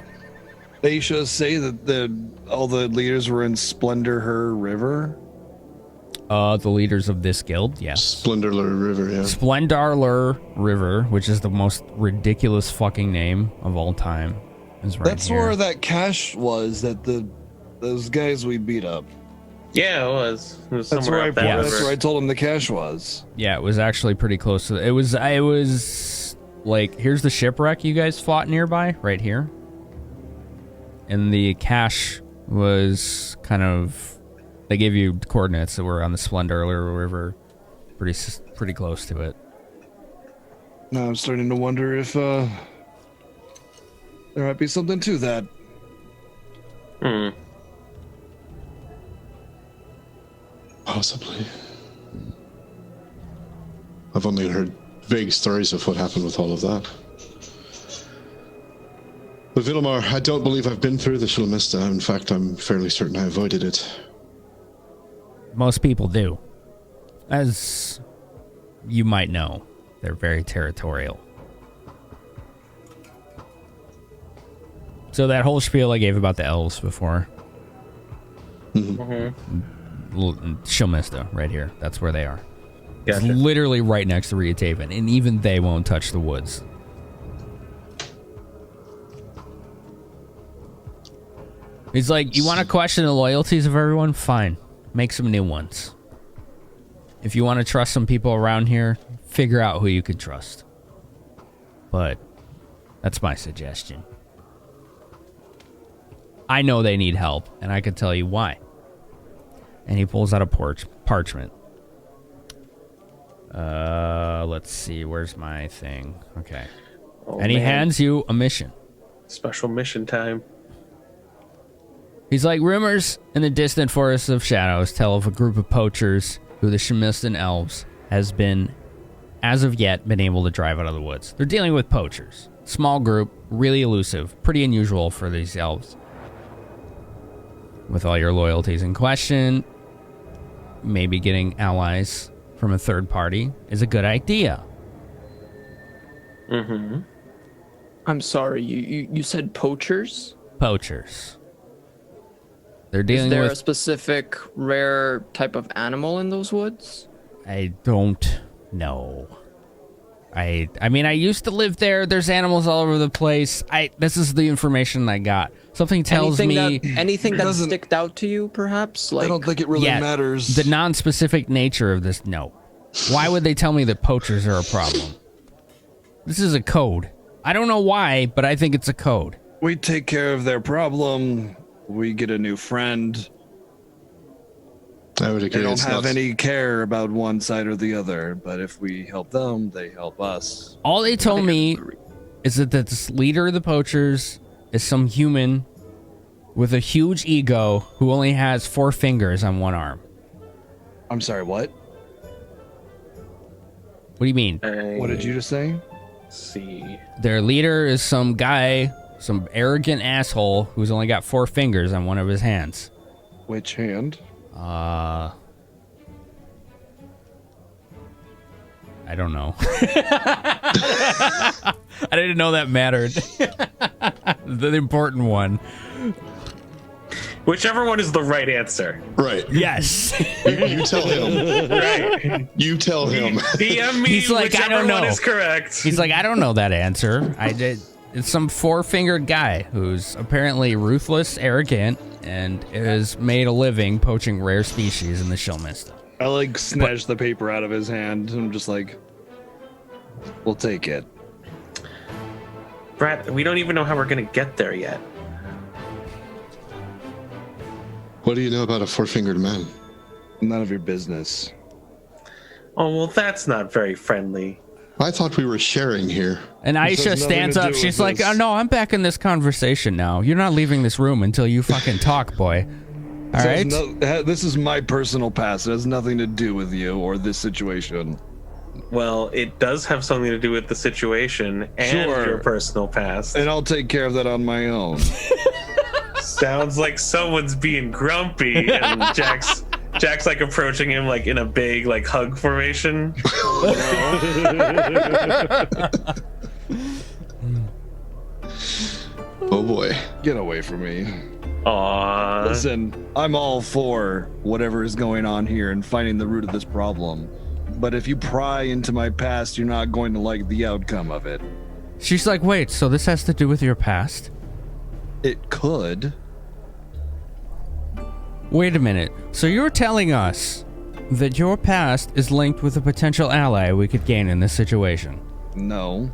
Aisha say that all the leaders were in Splendor River? The leaders of this guild, yes. Splendorler River, yeah. Splendarler River, which is the most ridiculous fucking name of all time, is right That's here. where that cache was that those guys we beat up. Yeah, it was. It was That's somewhere where up that river. that's where I told him the cache was. Yeah, it was actually pretty close to it. Was like, here's the shipwreck you guys fought nearby, right here. And the cache was kind of, they gave you coordinates that were on the Splendorler River, pretty close to it. Now I'm starting to wonder if there might be something to that. Possibly. I've only heard vague stories of what happened with all of that. But Villamar, I don't believe I've been through the Shilmista. In fact, I'm fairly certain I avoided it. Most people do. As you might know, they're very territorial. So that whole spiel I gave about the elves before. Shilmista, right here. That's where they are. Gotcha. It's literally right next to Rietaven, and even they won't touch the woods. He's like, you want to question the loyalties of everyone? Fine. Make some new ones. If you want to trust some people around here, figure out who you can trust. But that's my suggestion. I know they need help, and I can tell you why. And he pulls out a parchment. Let's see. Where's my thing? Okay. Oh, and he hands you a mission. Special mission time. He's like, rumors in the distant forests of shadows tell of a group of poachers who the Shemistan elves has been, as of yet, been able to drive out of the woods. They're dealing with poachers. Small group, really elusive, pretty unusual for these elves. With all your loyalties in question, maybe getting allies from a third party is a good idea. I'm sorry, you said poachers? Poachers. They're dealing Is there with... a specific rare type of animal in those woods? I don't know. I mean, I used to live there. There's animals all over the place. This is the information I got. Something tells anything that sticked out to you, perhaps? Like, I don't think it really matters. The non-specific nature of this, no. Why would they tell me that poachers are a problem? This is a code. I don't know why, but I think it's a code. We take care of their problem. We get a new friend. I would agree. They don't have any care about one side or the other, but if we help them, they help us. All they told me is that this leader of the poachers is some human with a huge ego who only has 4 fingers on one arm. I'm sorry, what? What do you mean? What did you just say? See. Their leader is some guy, some arrogant asshole who's only got 4 fingers on one of his hands. Which hand? I don't know. I didn't know that mattered. The important one. Whichever one is the right answer. Right. Yes. You tell him. Right. You tell him. DM me. He's like, I don't know. One is correct. He's like, I don't know that answer. it's some four-fingered guy who's apparently ruthless, arrogant, and has made a living poaching rare species in the Shillmist. I like snatch the paper out of his hand and I'm just like, we'll take it. Brad, we don't even know how we're gonna get there yet. What do you know about a four-fingered man? None of your business. Oh, well, that's not very friendly. I thought we were sharing here. And Aisha stands up. She's like, "Oh no, I'm back in this conversation now. You're not leaving this room until you fucking talk, boy." All right. This is my personal past. It has nothing to do with you or this situation. Well, it does have something to do with the situation and your personal past. And I'll take care of that on my own. Sounds like someone's being grumpy, and Jack's like approaching him like in a big like hug formation. Oh boy. Get away from me. Aww. Listen, I'm all for whatever is going on here and finding the root of this problem. But if you pry into my past, you're not going to like the outcome of it. She's like, "Wait, so this has to do with your past?" It could. Wait a minute. So you're telling us that your past is linked with a potential ally we could gain in this situation? No.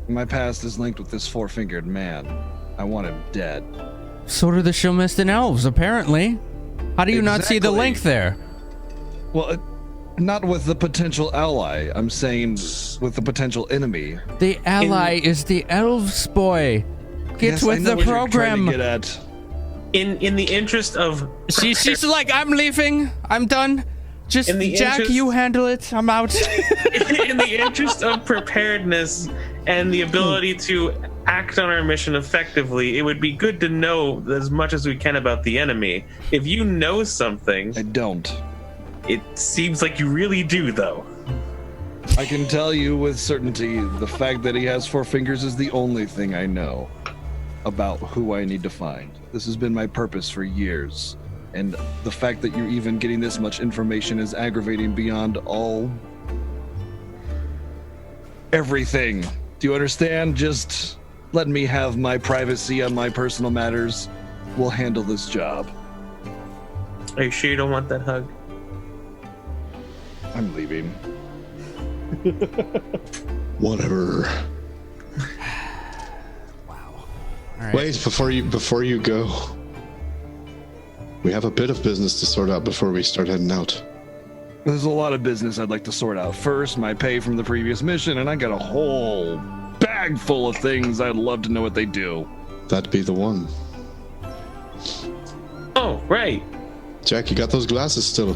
My past is linked with this four-fingered man. I want him dead. So do the Shillmist and elves, apparently. How do you not see the link there? Well, not with the potential ally. I'm saying with the potential enemy. The ally is the elves, boy. Get with the program. In the interest of she's like, "I'm leaving. I'm done. Just Jack, you handle it. I'm out." In the interest of preparedness and the ability to act on our mission effectively, it would be good to know as much as we can about the enemy. If you know something, I don't. It seems like you really do, though. I can tell you with certainty the fact that he has four fingers is the only thing I know about who I need to find. This has been my purpose for years, and the fact that you're even getting this much information is aggravating beyond all everything. Do you understand? Just let me have my privacy on my personal matters. We'll handle this job. Are you sure you don't want that hug? I'm leaving. Whatever. Right. Wait, before you go, we have a bit of business to sort out before we start heading out. There's a lot of business I'd like to sort out. First, my pay from the previous mission, and I got a whole bag full of things I'd love to know what they do. That'd be the one. Oh, right. Jack, you got those glasses still?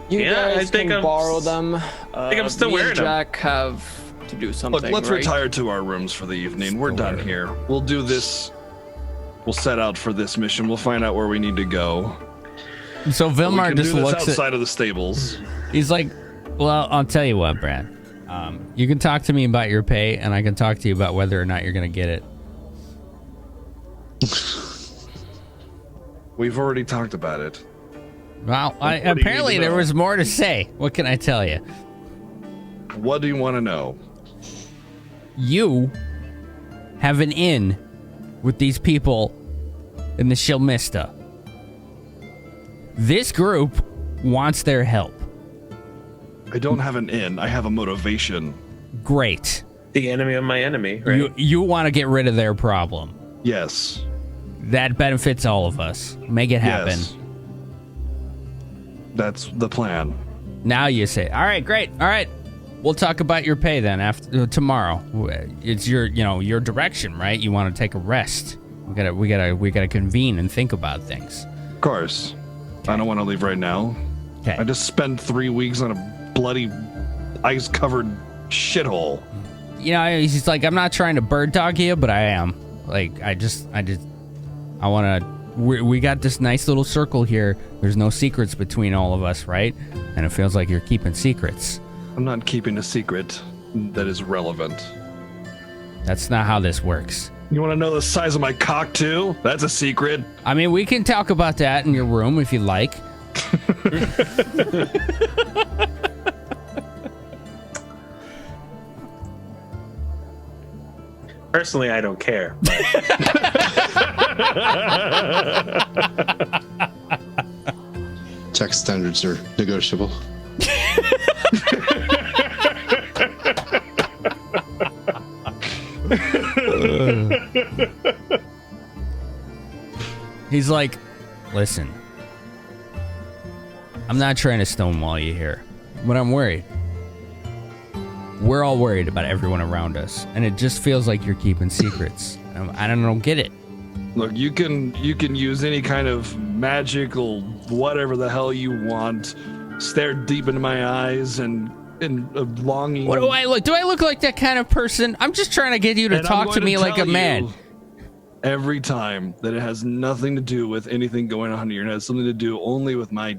You guys can borrow them. I think I'm still wearing them. Jack have to do something. Look, let's right? retire to our rooms for the evening. We're done here. We'll do this. We'll set out for this mission. We'll find out where we need to go. So Vilmar just looks outside of the stables. He's like, "Well, I'll tell you what, Brad. You can talk to me about your pay, and I can talk to you about whether or not you're going to get it." We've already talked about it. Well, apparently there was more to say. What can I tell you? What do you want to know? You have an in with these people in the Shillmista. This group wants their help. I don't have an in. I have a motivation. Great. The enemy of my enemy, right? You want to get rid of their problem. Yes. That benefits all of us. Make it happen. Yes. That's the plan. Now you say, "All right, great. All right. We'll talk about your pay then after tomorrow." It's your direction, right? You want to take a rest. We gotta convene and think about things. Of course. Okay. I don't want to leave right now. Okay. I just spent 3 weeks on a bloody ice-covered shithole. He's like, "I'm not trying to bird dog you, but I am. Like, I want to. We got this nice little circle here. There's no secrets between all of us, right? And it feels like you're keeping secrets." I'm not keeping a secret that is relevant. That's not how this works. You want to know the size of my cock, too? That's a secret. I mean, we can talk about that in your room if you like. Personally, I don't care. Jack's standards are negotiable. He's like, listen, I'm not trying to stonewall you here, but I'm worried. We're all worried about everyone around us, and it just feels like you're keeping secrets. I don't get it. Look, you can use any kind of magical whatever the hell you want. Stare deep into my eyes and in a longing. What do I look? Do I look like that kind of person? I'm just trying to get you to talk to me like a man. Every time that it has nothing to do with anything going on here, it has something to do only with my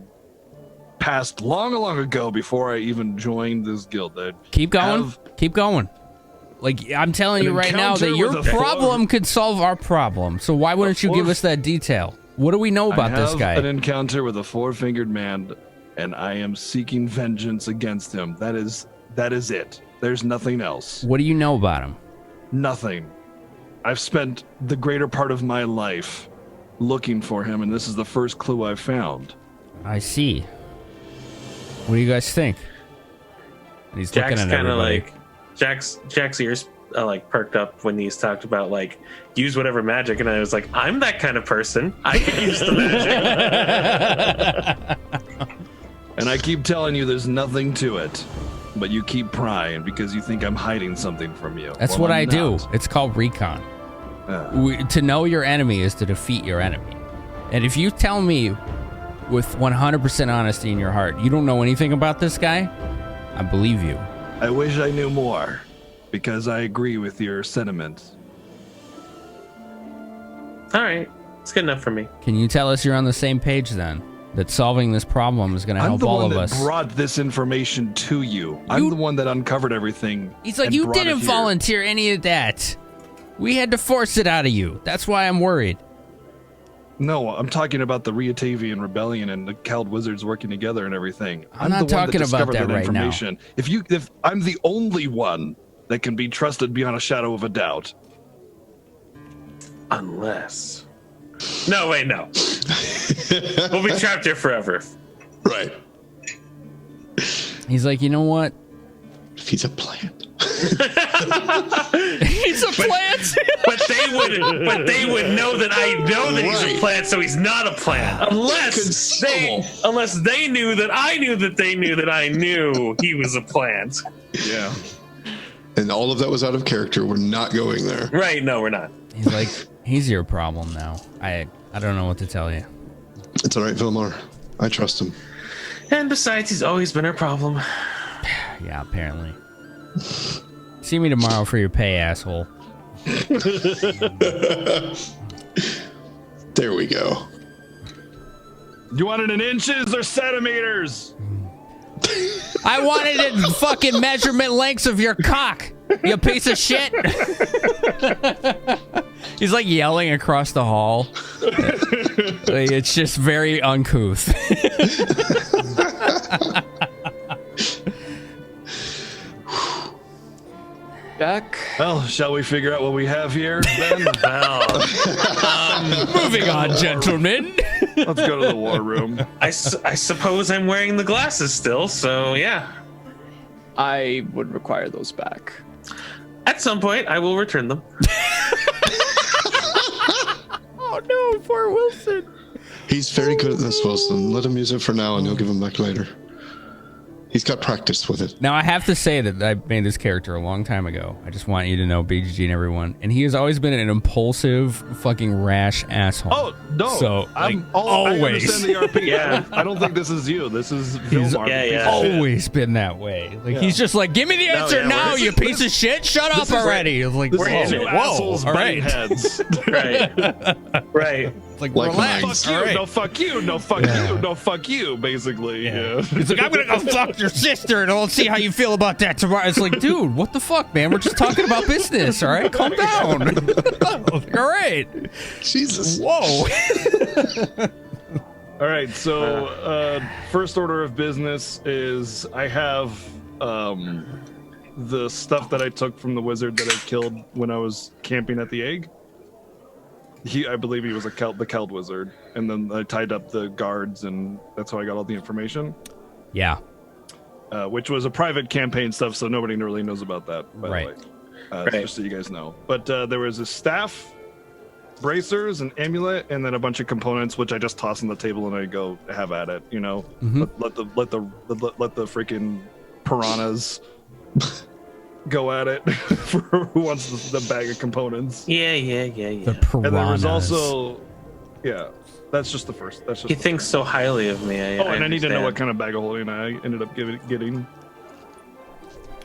past long ago before I even joined this guild. Keep going. Like, I'm telling you right now that your problem could solve our problem. So why wouldn't you give us that detail? What do we know about this guy? I have an encounter with a four-fingered man, and I am seeking vengeance against him. That is it. There's nothing else. What do you know about him? Nothing. I've spent the greater part of my life looking for him, and this is the first clue I've found. I see. What do you guys think? And he's Jack's looking at kind of everybody. like Jack's ears like perked up when he's talked about like use whatever magic, and I was like, I'm that kind of person. I can use the magic. And I keep telling you there's nothing to it, but you keep prying because you think I'm hiding something from you. That's what I do. It's called recon. To know your enemy is to defeat your enemy. And if you tell me with 100% honesty in your heart you don't know anything about this guy, I believe you. I wish I knew more, because I agree with your sentiments. All right, it's good enough for me. Can you tell us you're on the same page then? That solving this problem is going to help all of us. I'm the one that brought this information to you. I'm the one that uncovered everything. He's like, you didn't volunteer any of that. We had to force it out of you. That's why I'm worried. No, I'm talking about the Ryatavian Rebellion and the Cowled Wizards working together and everything. I'm not talking about that right now. If I'm the only one that can be trusted beyond a shadow of a doubt. Unless. No, wait, no. We'll be trapped here forever. Right. He's like, you know what? If he's a plant. He's a plant. But they would know that I know that he's a plant, so he's not a plant. Unless they knew that I knew that they knew that I knew he was a plant. Yeah. And all of that was out of character. We're not going there. Right, no, we're not. He's like, he's your problem now. I don't know what to tell you. It's all right, Vilmar. I trust him. And besides, he's always been our problem. Yeah, apparently. See me tomorrow for your pay, asshole. There we go. You want it in inches or centimeters? I wanted it in fucking measurement lengths of your cock, you piece of shit. He's like yelling across the hall. Like, it's just very uncouth. Jack? Well, shall we figure out what we have here then? Moving on, gentlemen. Let's go to the war room. I suppose I'm wearing the glasses still, so yeah. I would require those back. At some point, I will return them. Oh no, poor Wilson. He's very good at this, Wilson. Let him use it for now, and you'll give him back later. He's got practice with it. Now, I have to say that I made this character a long time ago. I just want you to know, BGG and everyone. And he has always been an impulsive, fucking rash asshole. Oh, no. So, I always. understand the RP. Yeah. I don't think this is you. This is Vilmar. Yeah. Always been that way. Like, he's just like, give me the answer now, you piece of shit. Shut up already. Like, this is two assholes all right. heads. Right. Like relax. Fuck you, right. No fuck you, no fuck you, no fuck you, basically. Yeah. He's like, I'm gonna go fuck your sister and I'll see how you feel about that tomorrow. It's like, dude, what the fuck, man? We're just talking about business, all right? Calm down. All right. Jesus. Whoa. All right, so first order of business is I have the stuff that I took from the wizard that I killed when I was camping at the egg. I believe he was the Cowled Wizard, and then I tied up the guards, and that's how I got all the information. Yeah. Which was a private campaign stuff, so nobody really knows about that. By Right. the way, just so you guys know. But there was a staff, bracers, an amulet, and then a bunch of components, which I just toss on the table and I go have at it. You know, let the freaking piranhas go at it for who wants the bag of components. Yeah. The piranhas. And there was also, that's just the first. That's just He thinks so highly of me. and I need to know what kind of bag of holding I ended up getting.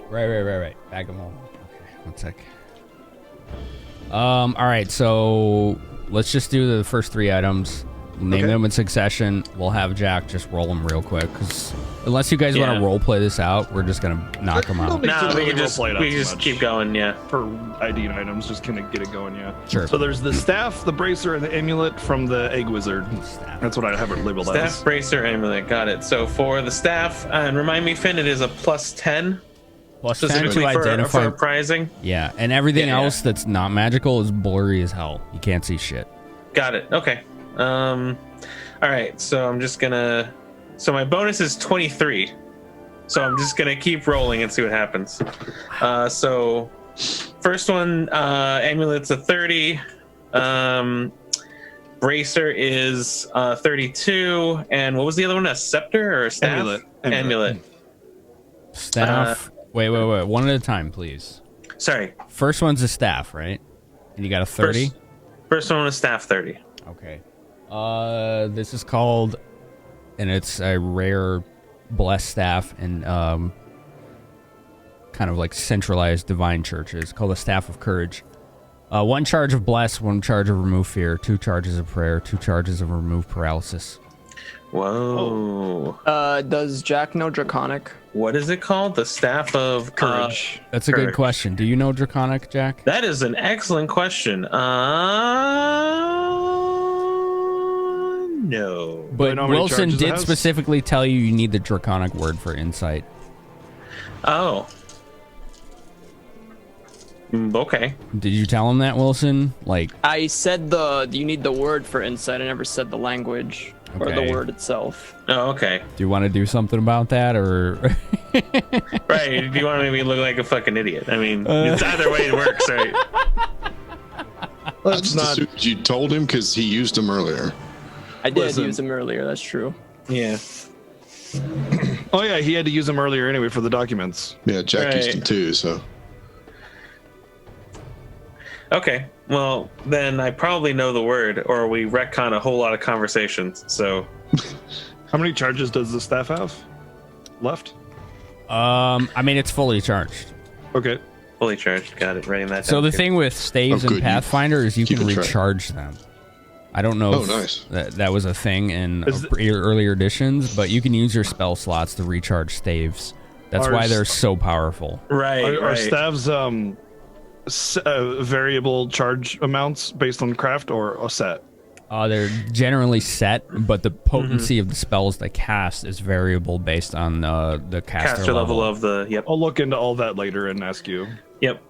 Right. Bag of holding. Okay, one sec. All right, so let's just do the first 3 items. Name them in succession. We'll have Jack just roll them real quick, because unless you guys want to role play this out, we're just gonna knock them out. No, we can just keep going. Yeah. For ID items, just kind of get it going. Yeah. Sure. So there's the staff, the bracer, and the amulet from the egg wizard. That's what I have it labeled as. Staff, bracer, amulet. Got it. So for the staff, and remind me, Finn, it is a +10. Plus 10 specifically to identify for prizing. Yeah, and everything else that's not magical is blurry as hell. You can't see shit. Got it. Okay. All right. So I'm just gonna. So my bonus is 23. So I'm just gonna keep rolling and see what happens. So first one, amulet's a 30. Bracer is 32, and what was the other one? A scepter or a staff? Amulet. Staff. Wait. One at a time, please. Sorry. First one's a staff, right? And you got a 30? First one was staff 30. Okay. This is called, and it's a rare blessed staff in kind of like centralized divine churches, called the Staff of Courage. 1 charge of bless, 1 charge of remove fear, 2 charges of prayer, 2 charges of remove paralysis. Whoa. Does Jack know Draconic? What is it called? The Staff of Courage. That's a good question. Do you know Draconic, Jack? That is an excellent question. No. But Wilson did specifically tell you need the Draconic word for insight. Oh. Okay. Did you tell him that, Wilson? Like, I said you need the word for insight. I never said the language or the word itself. Oh, okay. Do you want to do something about that, or? Right. Do you want to make me look like a fucking idiot? I mean, it's either way it works, right? I just assumed you told him because he used them earlier. I did use them earlier. That's true. Yeah. Oh yeah, he had to use them earlier anyway for the documents. Yeah, Jack used them too. So. Okay. Well, then I probably know the word, or we retcon a whole lot of conversations. So. How many charges does the staff have left? I mean, it's fully charged. Okay. Fully charged. Got it. Writing that down. So the thing with staves and Pathfinder is you can recharge them. I don't know if that was a thing in earlier editions, but you can use your spell slots to recharge staves. That's why they're so powerful. Right. Are staves variable charge amounts based on craft or a set? They're generally set, but the potency of the spells they cast is variable based on the caster level of the. Yep. I'll look into all that later and ask you. Yep.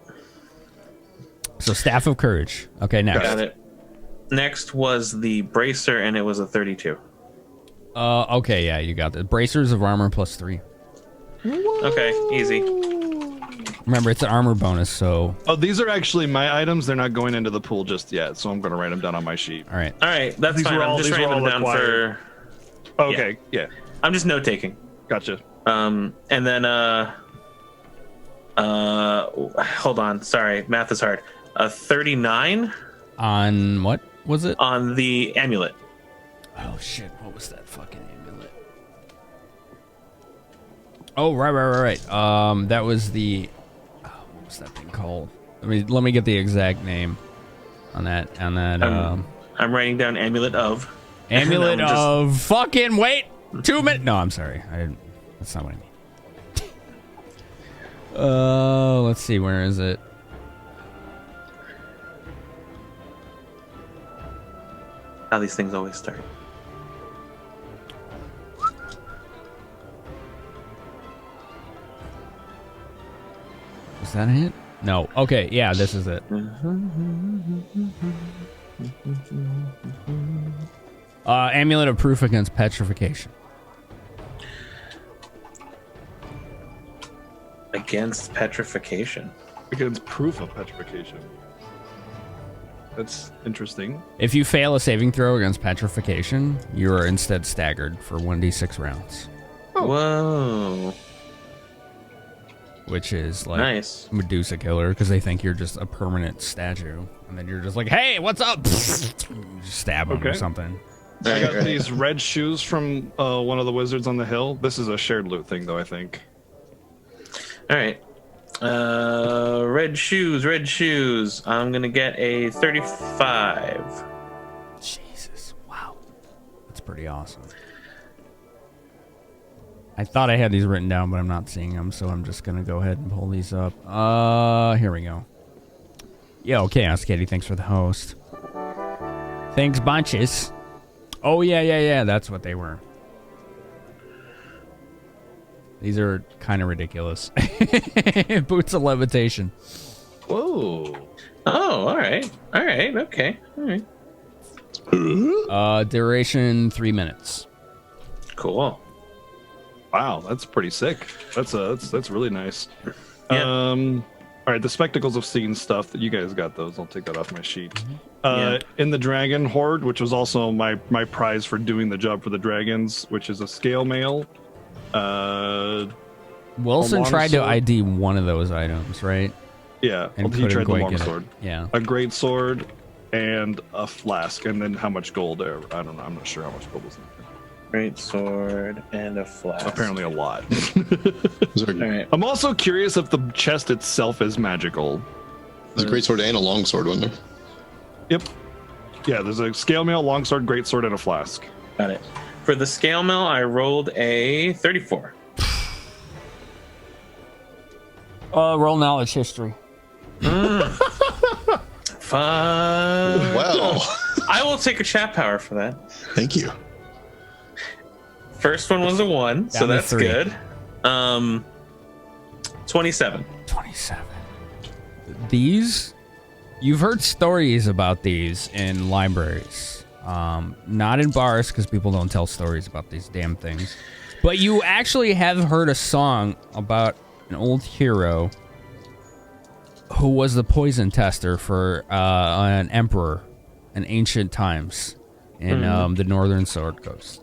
So Staff of Courage. Okay, next. Got it. Next was the bracer, and it was a 32. Okay, yeah, you got it. Bracers of armor +3. Okay, easy. Remember, it's an armor bonus, so. Oh, these are actually my items. They're not going into the pool just yet, so I'm going to write them down on my sheet. All right. All right, that's fine. I'm just writing them down for. Okay, yeah. I'm just note taking. Gotcha. And then hold on. Sorry, math is hard. 39 on what was it? On the amulet. Oh shit! What was that fucking amulet? Oh right. That was the. What was that thing called? Let me get the exact name on that. I'm writing down amulet of. Amulet of fucking wait 2 minutes. No, I'm sorry. That's not what I mean. Let's see. Where is it? How these things always start. Is that it? No. Okay, yeah, this is it. Amulet of Proof against Petrification. Against petrification. Against proof of petrification. That's interesting. If you fail a saving throw against Petrification, you are instead staggered for 1d6 rounds. Whoa. Which is like Nice. Medusa killer because they think you're just a permanent statue. And then you're just like, hey, what's up? You just stab them or something. I got these red shoes from one of the wizards on the hill. This is a shared loot thing, though, I think. All right. Red shoes. I'm going to get a 35. Jesus. Wow. That's pretty awesome. I thought I had these written down, but I'm not seeing them, so I'm just going to go ahead and pull these up. Here we go. Yo, Chaos Kitty, thanks for the host. Thanks, bunches. Oh, yeah, that's what they were. These are kind of ridiculous. Boots of Levitation. Whoa. Oh, all right. Okay. All right. Duration 3 minutes. Cool. Wow, that's pretty sick. That's really nice. Yeah. All right, the Spectacles of Seeing stuff that you guys got those. I'll take that off my sheet. Yeah. In the Dragon Horde, which was also my prize for doing the job for the dragons, which is a scale mail. Wilson tried to longsword. ID one of those items, right? Yeah, And he couldn't tried the quite get it. longsword. Yeah. A great sword and a flask, and then how much gold there? I don't know. I'm not sure how much gold was in there. Great sword and a flask. Apparently a lot. All right. I'm also curious if the chest itself is magical. There's a great sword and a long sword, wasn't there? Yep. Yeah, there's a scale mail, longsword, great sword, and a flask. Got it. For the scale mail, I rolled a 34. Roll knowledge history. Fun. Well, I will take a chat power for that. thank you. First one was a 1, so Down to that's 3. good. 27. 27. These, you've heard stories about these in libraries. Not in bars because people don't tell stories about these damn things. But you actually have heard a song about an old hero who was the poison tester for an emperor in ancient times in the northern Sword Coast.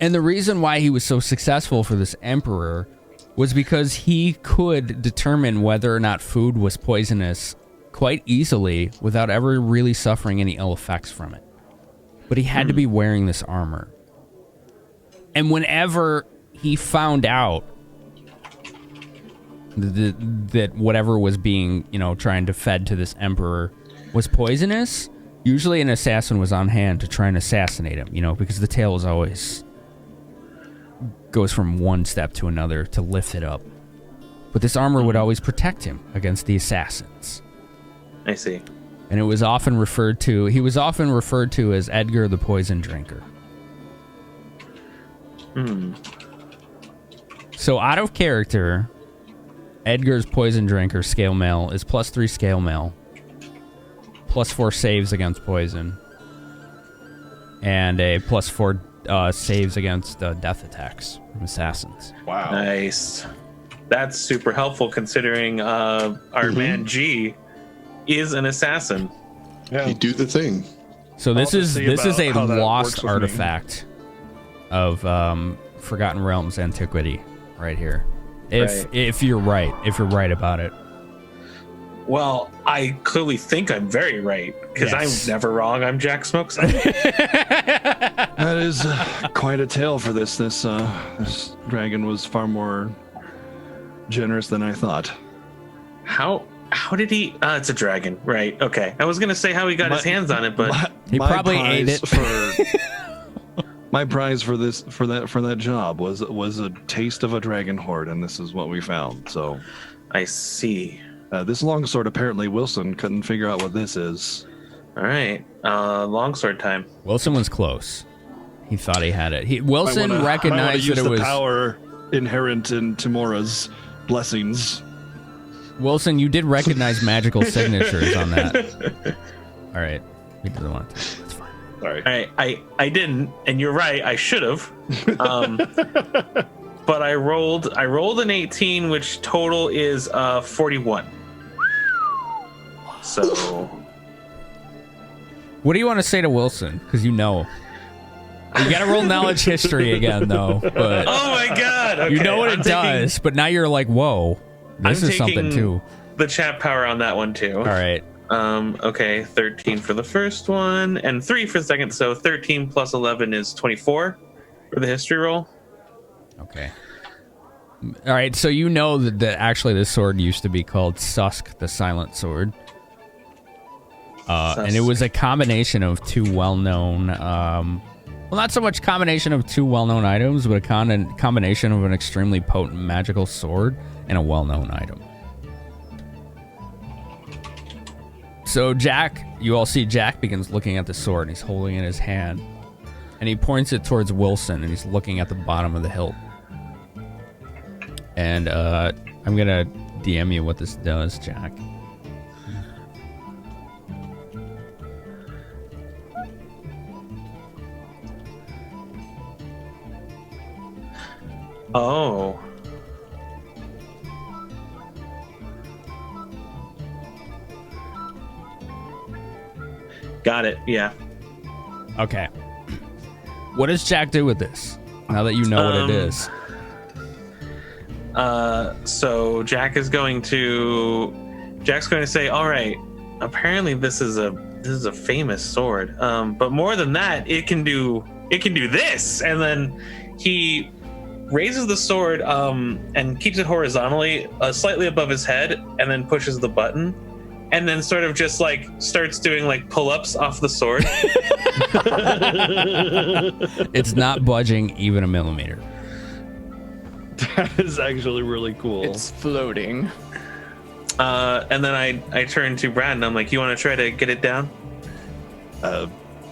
And the reason why he was so successful for this emperor was because he could determine whether or not food was poisonous quite easily without ever really suffering any ill effects from it. But he had to be wearing this armor. And whenever he found out that whatever was being, trying to fed to this emperor was poisonous, usually an assassin was on hand to try and assassinate him, because the tale was always goes from one step to another to lift it up. But this armor would always protect him against the assassins. I see. And he was often referred to as Edgar the Poison Drinker. So out of character, Edgar's Poison Drinker scale mail is +3 scale mail, +4 saves against poison, and a +4 saves against death attacks from assassins. Wow. Nice. That's super helpful considering our man G is an assassin. Yeah. You do the thing. So this I'll is have to see a about how that works lost with me. artifact of Forgotten Realms antiquity right here. If you're right about it. Well, I clearly think I'm very right because Yes. I'm never wrong. I'm Jack Smokeside. That is quite a tale for this. This dragon was far more generous than I thought. How did he? It's a dragon, right? Okay. I was gonna say how he got his hands on it, but He my probably ate prize it. My prize for that job was a taste of a dragon horde, and this is what we found. So, I see. This longsword, apparently Wilson couldn't figure out what this is. All right. Longsword time. Wilson was close. He thought he had it. Wilson recognized use that it the was power inherent in Timora's blessings. Wilson, you did recognize magical signatures on that. All right. He doesn't want to. That's fine. Sorry. I didn't, and you're right. I should have. But I rolled an 18, which total is 41. So, what do you want to say to Wilson? Because you know. You gotta roll knowledge history again, though. But oh my god! Okay, you know what it does, but now you're like, whoa, this is something too. The chat power on that one too. All right. Okay, 13 for the first one, and 3 for the second. So 13 plus 11 is 24 for the history roll. Okay. All right. So you know that actually this sword used to be called Susk, the Silent Sword. And it was a combination of two well-known, well, not so much combination of two well-known items, but a combination of an extremely potent magical sword and a well-known item. So Jack, you all see Jack begins looking at the sword, and he's holding it in his hand, and he points it towards Wilson, and he's looking at the bottom of the hilt. And I'm gonna DM you what this does, Jack. Oh. Got it. Yeah. Okay. What does Jack do with this? Now that you know what it is. So Jack's going to say, all right, apparently this is a famous sword. But more than that, it can do this. And then he raises the sword and keeps it horizontally slightly above his head, and then pushes the button, and then sort of just like starts doing like pull-ups off the sword. It's not budging even a millimeter. That is actually really cool. It's floating. And then I turn to Brad and I'm like, you want to try to get it down?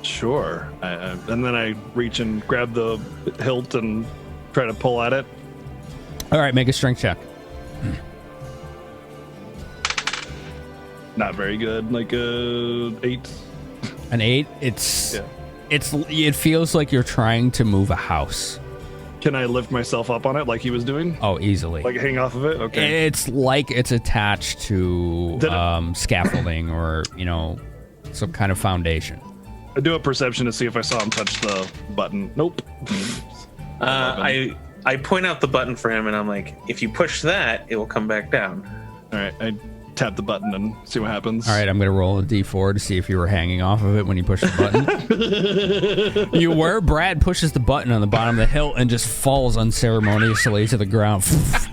Sure. And then I reach and grab the hilt and try to pull at it. All right, make a strength check. Not very good. Like 8. An 8? It feels like you're trying to move a house. Can I lift myself up on it like he was doing? Oh, easily. Like hang off of it? Okay. It's like it's attached to scaffolding or, some kind of foundation. I do a perception to see if I saw him touch the button. Nope. I point out the button for him and I'm like, if you push that, it will come back down. All right. I tap the button and see what happens. All right, I'm going to roll a d4 to see if you were hanging off of it when you pushed the button. Brad pushes the button on the bottom of the hilt and just falls unceremoniously to the ground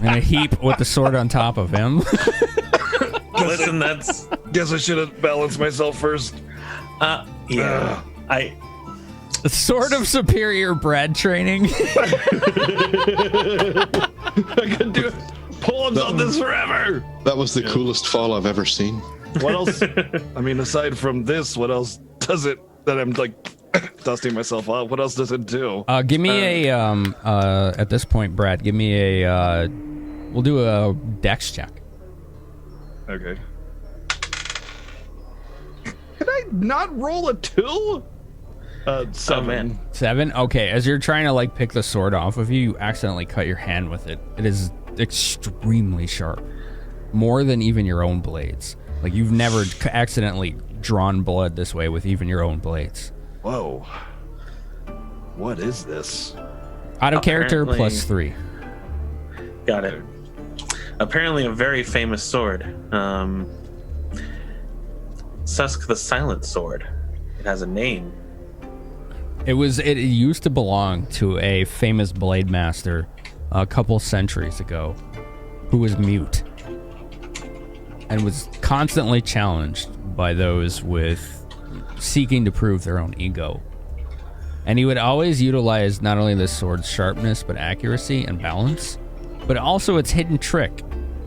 in a heap with the sword on top of him. Listen, Guess I should have balanced myself first. Yeah. Sort of superior Brad training. I could do pull-ups on this forever. That was the coolest fall I've ever seen. What else? I mean, aside from this, what else does it that I'm like dusting myself up? What else does it do? Give me at this point, Brad, give me we'll do a dex check. Okay. Can I not roll a 2? 7. Oh, man. 7? Okay, as you're trying to pick the sword off of you, you accidentally cut your hand with it. It is extremely sharp. More than even your own blades. Like, you've never accidentally drawn blood this way with even your own blades. Whoa. What is this? Out of character plus 3. Got it. Apparently a very famous sword. Susk the Silent Sword. It has a name. It used to belong to a famous blade master a couple centuries ago who was mute and was constantly challenged by those with seeking to prove their own ego. And he would always utilize not only this sword's sharpness but accuracy and balance, but also its hidden trick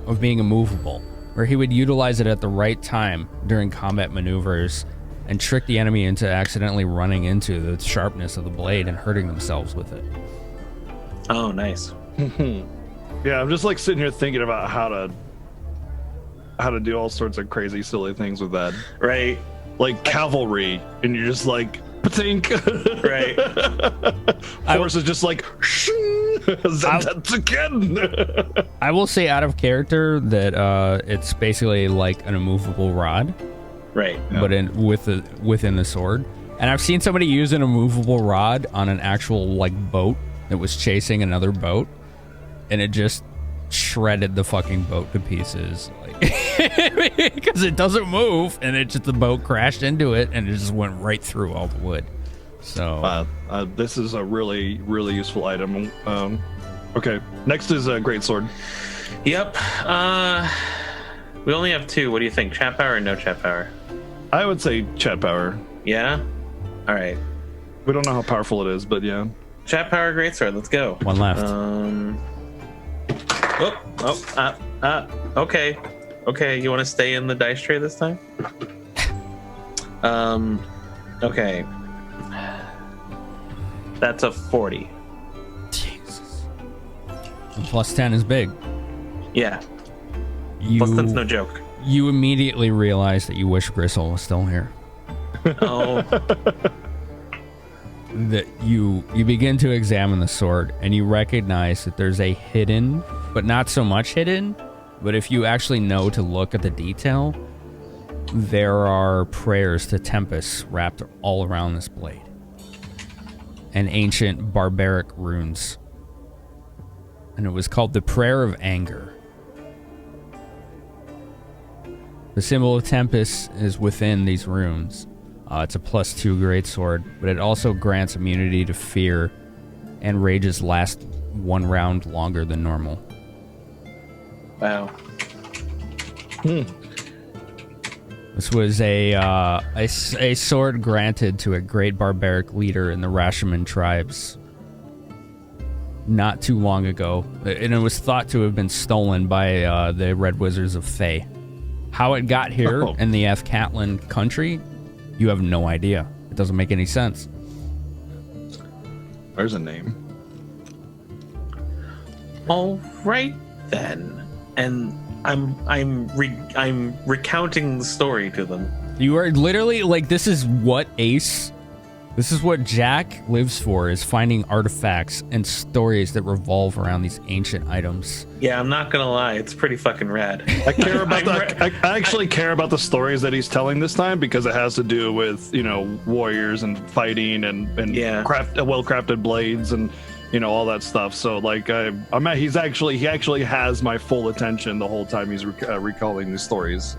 of being immovable, where he would utilize it at the right time during combat maneuvers and trick the enemy into accidentally running into the sharpness of the blade and hurting themselves with it. Oh, nice. Yeah, I'm just sitting here thinking about how to how to do all sorts of crazy, silly things with that. Right. Like cavalry, and you're just like, patink. Right. Force is just like, that's again. I will say out of character that it's basically like an immovable rod. Right. But within the sword. And I've seen somebody use an immovable rod on an actual like boat that was chasing another boat, and it just shredded the fucking boat to pieces, like because it doesn't move, and the boat crashed into it, and it just went right through all the wood. So this is a really, really useful item. Okay, next is a greatsword. Yep. We only have 2. What do you think? Chat power or no chat power? I would say chat power. Yeah. All right. We don't know how powerful it is, but yeah. Chat power greatsword. Let's go. One left. Okay. Okay, you want to stay in the dice tray this time? Okay. That's a 40. Jesus. And plus 10 is big. Yeah. Plus 10's no joke. You immediately realize that you wish Grissul was still here. Oh. That you begin to examine the sword, and you recognize that there's a hidden, but not so much hidden, but if you actually know to look at the detail, there are prayers to Tempest wrapped all around this blade, and ancient barbaric runes, and it was called the Prayer of Anger. The symbol of Tempest is within these runes. It's a +2 greatsword, but it also grants immunity to fear, and rages last 1 round longer than normal. Wow. This was a sword granted to a great barbaric leader in the Rashomon tribes not too long ago, and it was thought to have been stolen by the Red Wizards of Thay. How it got here in the Athkatlan country, you have no idea. It doesn't make any sense. There's a name. All right then, and I'm recounting the story to them. You are literally like, this is what Jack lives for, is finding artifacts and stories that revolve around these ancient items. Yeah, I'm not gonna lie, it's pretty fucking rad. I care about I actually care about the stories that he's telling this time, because it has to do with, warriors and fighting and well-crafted blades and all that stuff. So like he actually has my full attention the whole time he's recalling these stories,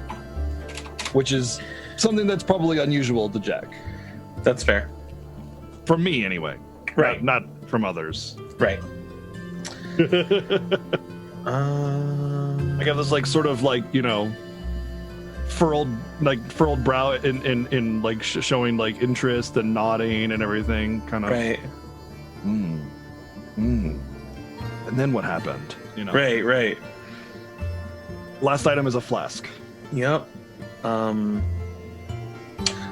which is something that's probably unusual to Jack. That's fair. From me, anyway. Right. Not from others. Right. I got this sort of furrowed brow in showing interest and nodding and everything, kind of. Right. And then what happened? Right. Last item is a flask. Yep. All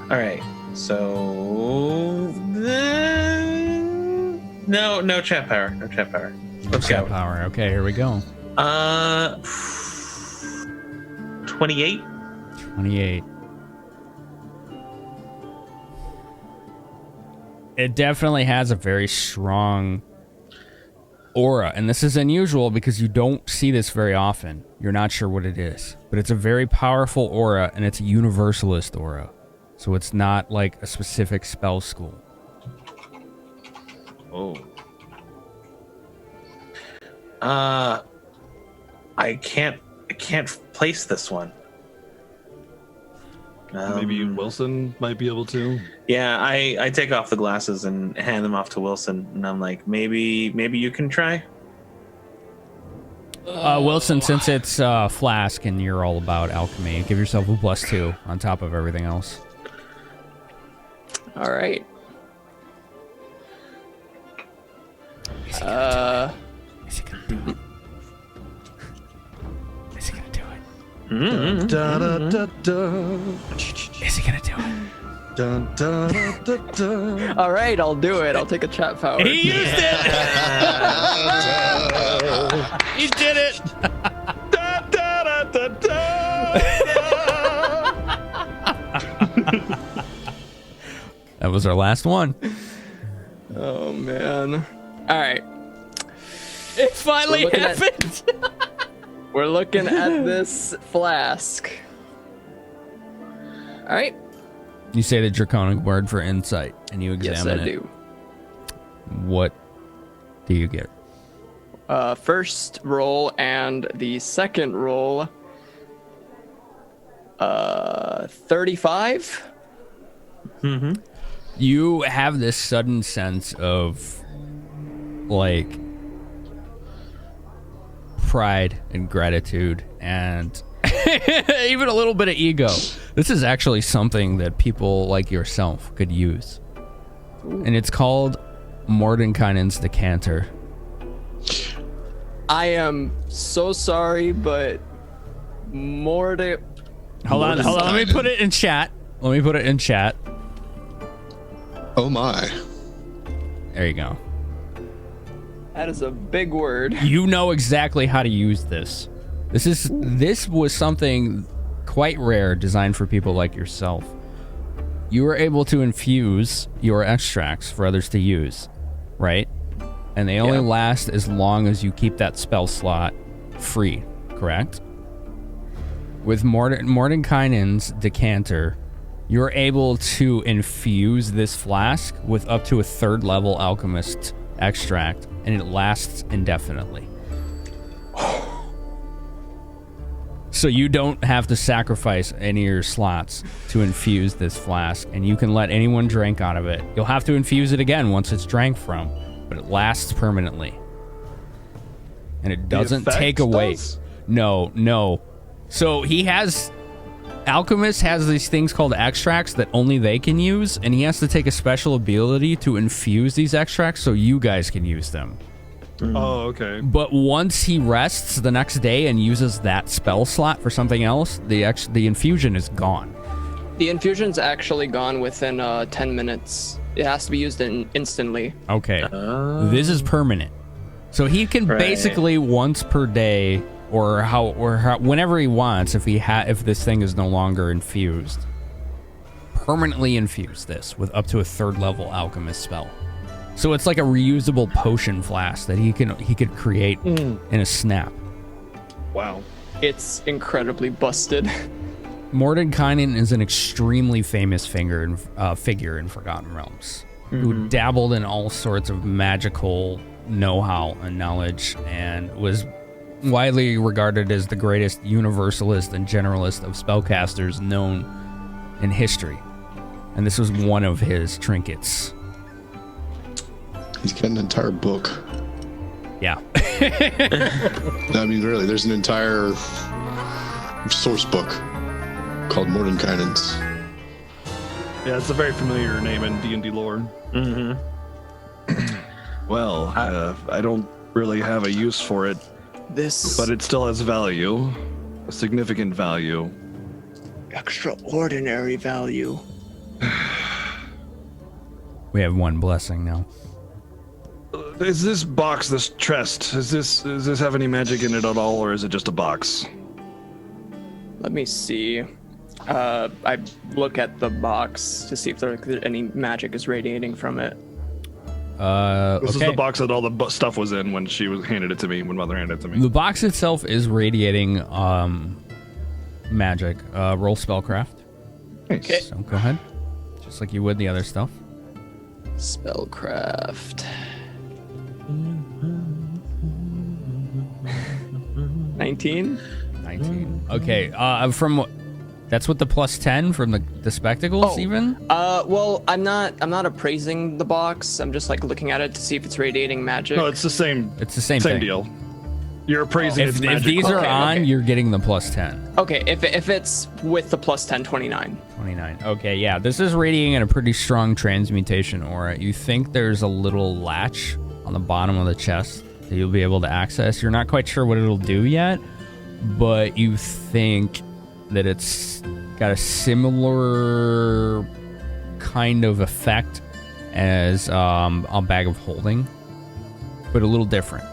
right. So no chat power. No chat power. Let's Chat go. power. Okay, here we go. 28. 28. It definitely has a very strong aura, and this is unusual because you don't see this very often. You're not sure what it is, but it's a very powerful aura, and it's a universalist aura. So it's not like a specific spell school. Oh. I can't place this one. Maybe Wilson might be able to. Yeah, I take off the glasses and hand them off to Wilson, and I'm like, maybe you can try. Wilson, since it's flask and you're all about alchemy, give yourself a +2 on top of everything else. All right. Is he gonna do it? Is he gonna do it? Is he gonna do it? All right, I'll do it. I'll take a chat power. He used it! He did it! That was our last one. Oh man. All right. It finally happened. We're looking at this flask. All right. You say the draconic word for insight, and you examine it. Yes, I do. What do you get? First roll and the second roll. 35. Mm-hmm. You have this sudden sense of, like, pride and gratitude and even a little bit of ego. This is actually something that people like yourself could use. Ooh. And it's called Mordenkainen's Decanter. I am so sorry, but Hold on. Let me put it in chat. Oh my. There you go. That is a big word. You know exactly how to use this. This was something quite rare, designed for people like yourself. You were able to infuse your extracts for others to use, right? And they only last as long as you keep that spell slot free, correct? With Mordenkainen's Decanter, you're able to infuse this flask with up to a 3rd level alchemist extract, and it lasts indefinitely. So you don't have to sacrifice any of your slots to infuse this flask, and you can let anyone drink out of it. You'll have to infuse it again once it's drank from, but it lasts permanently. And it doesn't take away. No. So Alchemist has these things called extracts that only they can use, and he has to take a special ability to infuse these extracts so you guys can use them. Oh, okay. But once he rests the next day and uses that spell slot for something else, the infusion is gone. The infusion's actually gone within 10 minutes. It has to be used instantly. Okay. This is permanent. So he can basically once per day or whenever he wants, if this thing is no longer infused, permanently infuse this with up to a 3rd level alchemist spell. So it's like a reusable potion flask that he could create in a snap. Wow. It's incredibly busted. Mordenkainen is an extremely famous figure in Forgotten Realms, who dabbled in all sorts of magical know-how and knowledge, and was widely regarded as the greatest universalist and generalist of spellcasters known in history. And this was one of his trinkets. He's got an entire book. Yeah. I mean, really, there's an entire source book called Mordenkainen's. Yeah, it's a very familiar name in D&D lore. Mm-hmm. Well, I don't really have a use for it, but it still has value, a significant value. Extraordinary value. We have one blessing now. Is this box, this chest, does this have any magic in it at all, or is it just a box? Let me see. I look at the box to see if there any magic is radiating from it. This is the box that all the stuff was in when handed it to me, when Mother handed it to me. The box itself is radiating magic. Roll spellcraft. Okay. So go ahead. Just like you would the other stuff. Spellcraft. 19? 19. Okay. That's with the plus 10 from the spectacles, even? Well, I'm not appraising the box. I'm just like looking at it to see if it's radiating magic. No, it's the same. It's the same thing. Deal. You're appraising its magic. If these are on, you're getting the plus 10. Okay, if it's with the plus 10, 29. 29. Okay, yeah. This is radiating in a pretty strong transmutation aura. You think there's a little latch on the bottom of the chest that you'll be able to access. You're not quite sure what it'll do yet, but you think that it's got a similar kind of effect as a bag of holding, but a little different.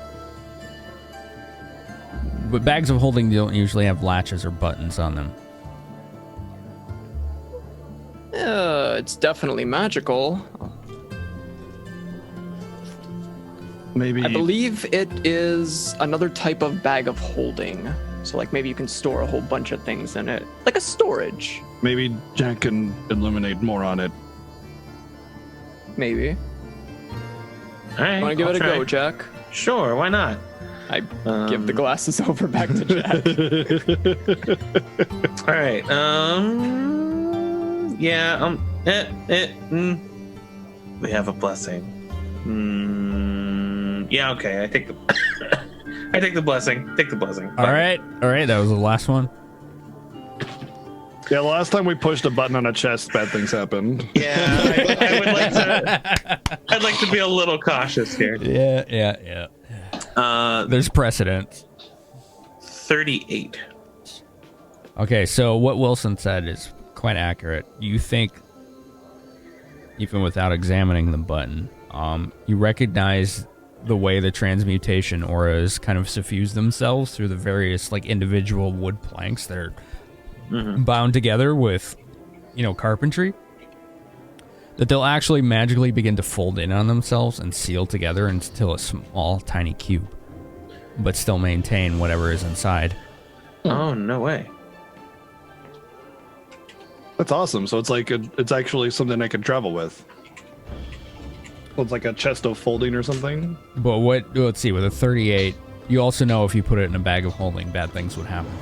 But bags of holding don't usually have latches or buttons on them. It's definitely magical. Maybe I believe it is another type of bag of holding. So like maybe you can store a whole bunch of things in it, like a storage. maybe Jack can illuminate more on it. Maybe. All right. Want to give I'll it a try. go, Jack? Sure, why not? I give the glasses over back to Jack. All right. Yeah. We have a blessing. Yeah. Okay. I take the. I take the blessing. Take the blessing. All right. That was the last one. Yeah, the last time we pushed a button on a chest, bad things happened. Yeah, I would like to. I'd like to be a little cautious here. Yeah. There's precedent. 38. Okay, so what Wilson said is quite accurate. You think, even without examining the button, you recognize the way the transmutation auras kind of suffuse themselves through the various like individual wood planks that are bound together with, carpentry. That they'll actually magically begin to fold in on themselves and seal together until a small, tiny cube, but still maintain whatever is inside. Oh, no way. That's awesome. So it's like it's actually something I can travel with. Well, it's like a chest of folding or something. But let's see, with a 38, you also know if you put it in a bag of holding, bad things would happen.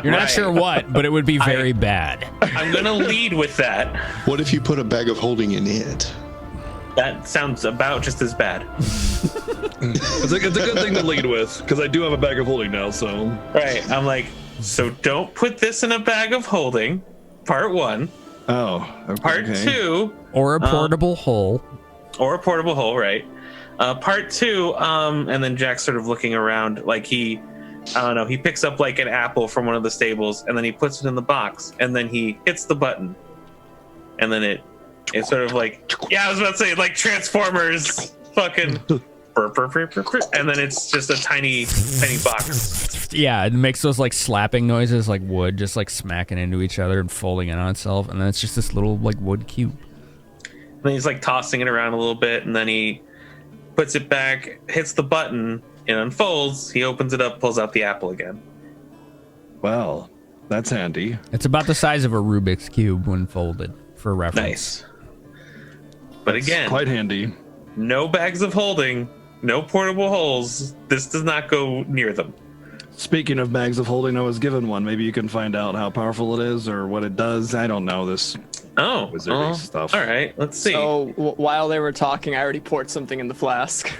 You're not sure what, but it would be very bad. I'm going to lead with that. What if you put a bag of holding in it? That sounds about just as bad. It's a good thing to lead with, because I do have a bag of holding now, so... Right, I'm like, so don't put this in a bag of holding, part 1. Oh, okay. Part 2... Or a portable hole. Or a portable hole, right. Part 2, and then Jack's sort of looking around, like he picks up like an apple from one of the stables, and then he puts it in the box, and then he hits the button. And then it's sort of like, yeah, I was about to say, like Transformers, fucking... And then it's just a tiny box. Yeah, it makes those like slapping noises, like wood just like smacking into each other and folding in on itself, and then it's just this little like wood cube. And then he's like tossing it around a little bit, and then he puts it back, hits the button, it unfolds, he opens it up, pulls out the apple again. Well, that's handy. It's about the size of a Rubik's Cube when folded, for reference. Nice. But again, Quite handy. No bags of holding, no portable holes. This does not go near them. Speaking of bags of holding, I was given one. Maybe you can find out how powerful it is or what it does. I don't know this wizardry stuff. All right, let's see. So while they were talking, I already poured something in the flask.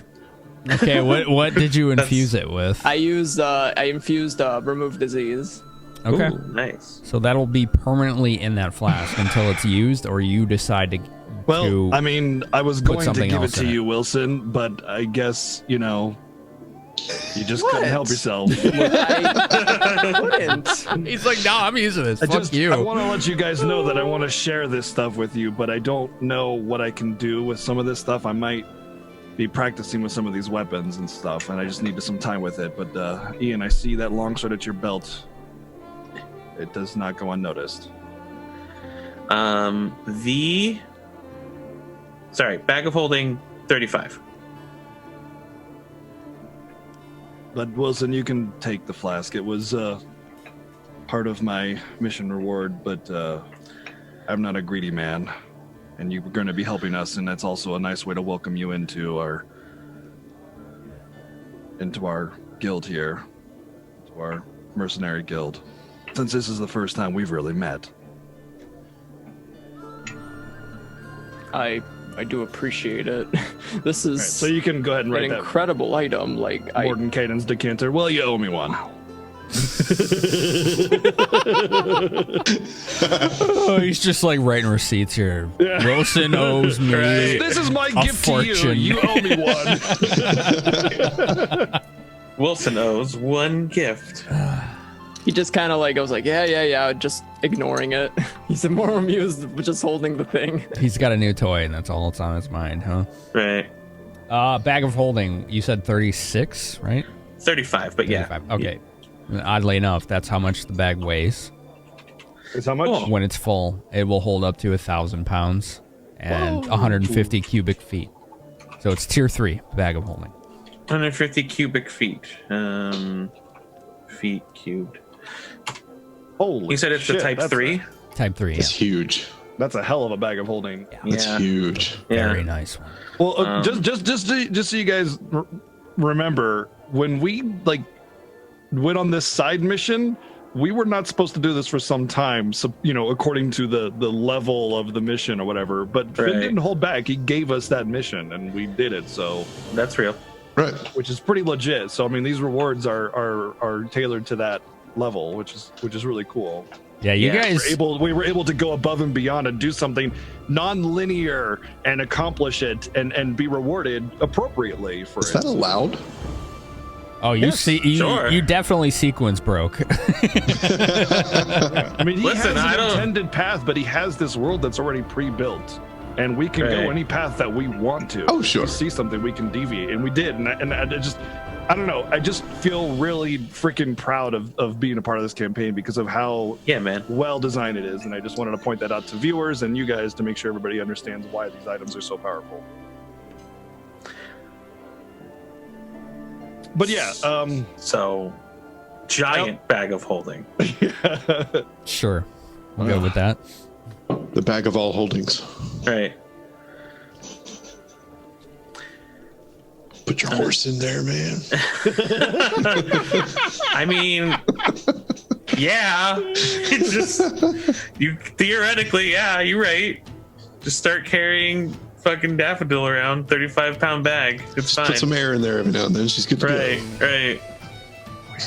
Okay, what did you infuse it with? I infused remove disease. Okay. Ooh, nice. So that'll be permanently in that flask until it's used, or you decide to. Well, I mean, I was going to something give it else to in it. you, Wilson, but I guess, you just couldn't help yourself. I couldn't. He's like, no, I'm using this. Fuck you. I want to let you guys know that I want to share this stuff with you, but I don't know what I can do with some of this stuff. I might be practicing with some of these weapons and stuff, and I just need some time with it. But Ian, I see that longsword at your belt. It does not go unnoticed. Bag of holding, 35. But Wilson, you can take the flask. It was part of my mission reward, but I'm not a greedy man, and you were going to be helping us, and that's also a nice way to welcome you into our guild here, to our mercenary guild, since this is the first time we've really met. I do appreciate it. This is So you can go ahead and write an that incredible item. Like Morton Caden's decanter. Well, you owe me one. Oh, he's just like writing receipts here. Yeah. Wilson owes me. This is my gift fortune. to you. You owe me one. Wilson owes one gift. He just kind of like goes like, yeah, just ignoring it. He's more amused with just holding the thing. He's got a new toy, and that's all that's on his mind, huh? Right. Bag of holding. You said 36, right? 35, but 35. Okay. Oddly enough, that's how much the bag weighs. Is how much? When it's full, it will hold up to 1,000 pounds and 150 cubic feet. So it's tier 3 bag of holding. 150 cubic feet. Feet cubed. Holy You said it's shit, a type 3? Type 3, It's huge. That's a hell of a bag of holding. That's huge. Very nice one. Well, just so you guys remember, when we went on this side mission, we were not supposed to do this for some time. So according to the level of the mission or whatever. But Finn didn't hold back. He gave us that mission, and we did it. So that's real, right? Which is pretty legit. So I mean, these rewards are tailored to that level, which is really cool. Yeah, you guys we were able to go above and beyond and do something non-linear and accomplish it and be rewarded appropriately for it. Is that allowed? Oh, you you definitely sequence broke. I mean, he Listen, has an intended path, but he has this world that's already pre-built, and we can go any path that we want to. Oh, sure. If we see something, we can deviate, and we did. And I don't know. I just feel really freaking proud of being a part of this campaign because of how well designed it is, and I just wanted to point that out to viewers and you guys to make sure everybody understands why these items are so powerful. But yeah, so giant bag of holding. Sure, we'll go with that. The bag of all holdings. Right. Put your horse in there, man. I mean, yeah. It's just you theoretically, you're right. Just start carrying fucking Daffodil around, 35-pound bag. It's fine. Put some air in there every now and then. She's good to go. Right.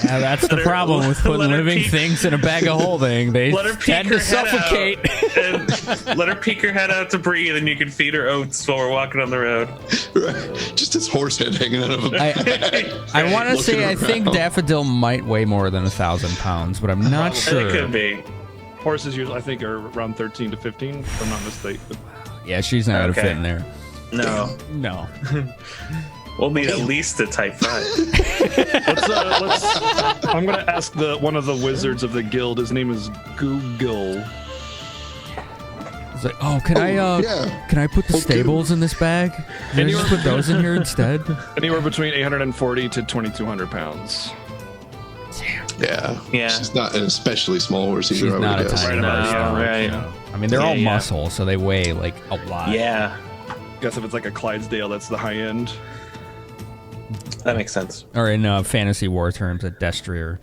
Yeah, that's the problem with putting living things in a bag of holding. They tend to suffocate. And let her peek her head out to breathe, and you can feed her oats while we're walking on the road. Right. Just his horse head hanging out of a bag. I want to say I think Daffodil might weigh more than 1,000 pounds, but I'm not sure. It could be. Horses usually, I think, are around 13 to 15, if I'm not mistaken. Yeah, she's not going to fit in there. No. We'll need at least a type 5. I'm going to ask one of the wizards of the guild. His name is Google. It's like, can I put the stables in this bag? Can I just put those in here instead? Anywhere between 840 to 2,200 pounds. Yeah. She's not an especially small horse either. She's not a tiny horse. Right. I mean, they're all muscle, so they weigh like a lot. Yeah. Guess if it's like a Clydesdale, that's the high end. That makes sense. Or in fantasy war terms, a destrier.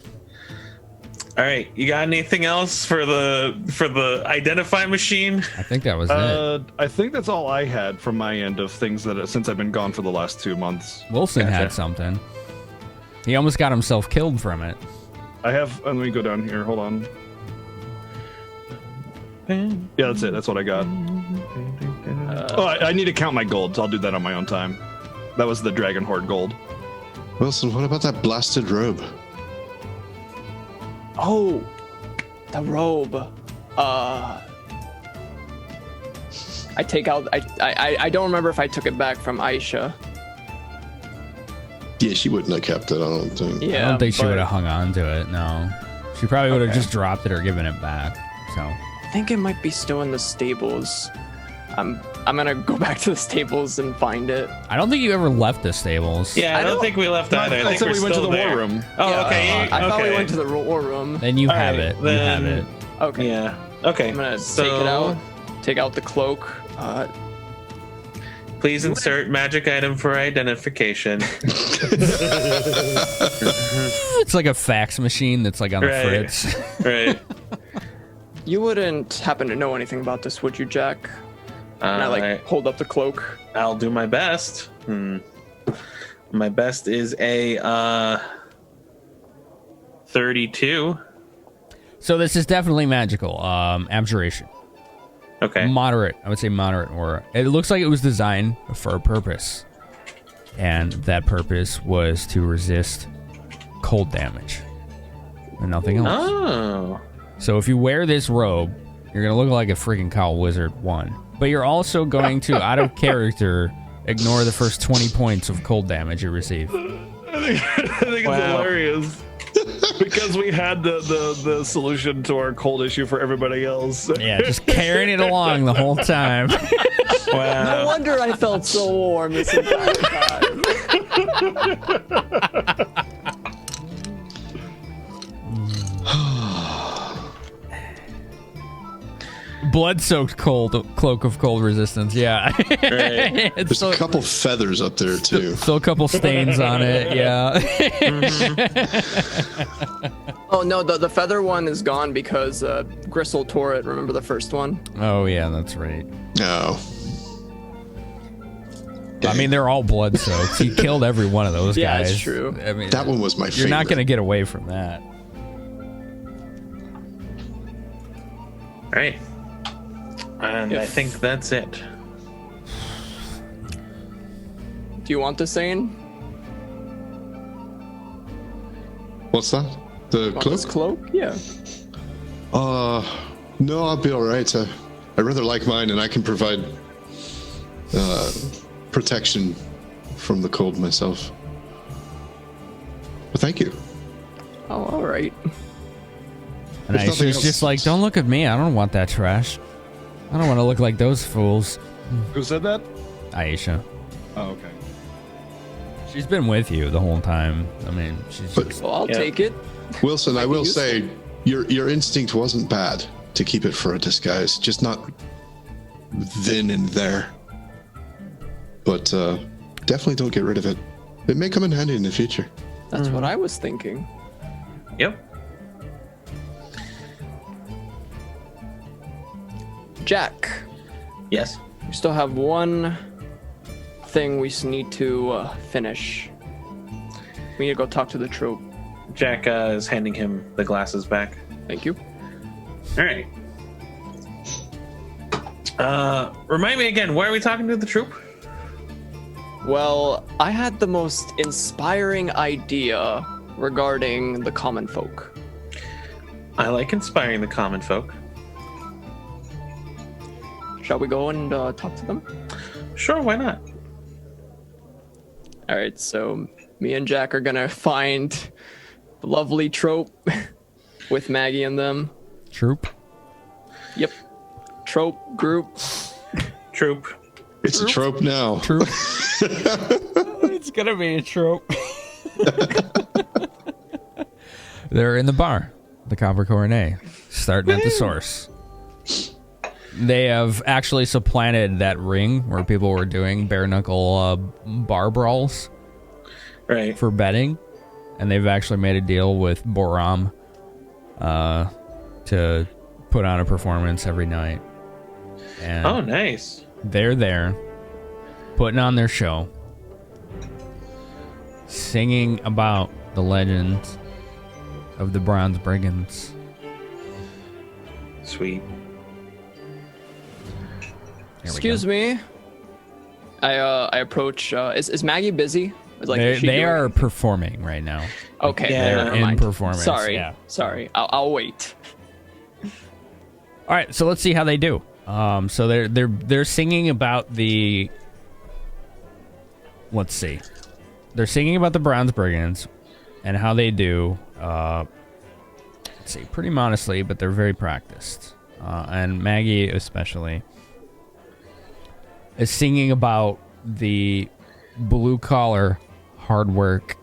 All right, you got anything else for the identify machine? I think that was it. I think that's all I had from my end of things that since I've been gone for the last 2 months. Wilson had something. He almost got himself killed from it. I have. Let me go down here. Hold on. Yeah, that's it. That's what I got. I need to count my gold, so I'll do that on my own time. That was the Dragon Horde gold. Wilson, what about that blasted robe? Oh, the robe. I take out. I don't remember if I took it back from Aisha. Yeah, she wouldn't have kept it, I don't think. Yeah, I don't think she would have hung on to it, no. She probably would have just dropped it or given it back, so. I think it might be still in the stables. I'm gonna go back to the stables and find it. I don't think you ever left the stables. Yeah, I don't think we left either. I think we went to the war room. Oh, Yeah, okay. I thought we went to the war room. Then you have right, it. You then- have it. Okay. Yeah. Okay. I'm gonna take it out. Take out the cloak. Please insert magic item for identification. It's like a fax machine that's like on the fritz. Right. You wouldn't happen to know anything about this, would you, Jack? And I hold up the cloak. I'll do my best. My best is a 32. So this is definitely magical. Abjuration. Okay. Moderate. I would say moderate aura. It looks like it was designed for a purpose. And that purpose was to resist cold damage. And nothing else. Oh. So if you wear this robe, you're going to look like a freaking Cowled Wizard 1. But you're also going to, out of character, ignore the first 20 points of cold damage you receive. I think it's hilarious. Because we had the solution to our cold issue for everybody else. Yeah, just carrying it along the whole time. No wonder I felt so warm this entire time. Blood-soaked cloak of cold resistance. Yeah, right. There's a couple feathers up there too. Still a couple stains on it. Yeah. Oh no, the feather one is gone because Grissul tore it. Remember the first one? Oh yeah, that's right. No. I mean, they're all blood-soaked. He killed every one of those guys. Yeah, it's true. I mean, that one was my favorite. You're not going to get away from that. All right. And I think that's it. Do you want the Sane? What's that? The cloak? This cloak? Yeah. No, I'll be all right. I rather like mine, and I can provide protection from the cold myself. But thank you. Oh, all right. And Aisha's just like, don't look at me. I don't want that trash. I don't want to look like those fools. Who said that? Aisha. Oh, okay. She's been with you the whole time. I mean, she's just... Well, I'll take it. Wilson, I will say, your instinct wasn't bad to keep it for a disguise. Just not then and there. But definitely don't get rid of it. It may come in handy in the future. That's what I was thinking. Yep. Jack. Yes. We still have one thing we need to finish. We need to go talk to the troop. Jack is handing him the glasses back. Thank you. All right. Remind me again, why are we talking to the troop? Well, I had the most inspiring idea regarding the common folk. I like inspiring the common folk. Shall we go and talk to them? Sure, why not? All right, so me and Jack are gonna find the lovely trope with Maggie and them. Troop? Yep. Trope group. Troop. It's a trope now. Troop. It's gonna be a trope. They're in the bar, the Copper Coronet, starting at the source. They have actually supplanted that ring where people were doing bare knuckle bar brawls, right, for betting, and they've actually made a deal with Boram to put on a performance every night. And oh, nice. They're there, putting on their show, singing about the legends of the Bronze Brigands. Sweet. Excuse me. I approach. Is Maggie busy? Like, they are performing right now. Okay, they're in performance. Sorry. I'll wait. All right, so let's see how they do. So they're singing about the. Let's see. They're singing about the Bronze Brigands and how they do. Let's see, pretty modestly, but they're very practiced. And Maggie especially is singing about the blue-collar hard work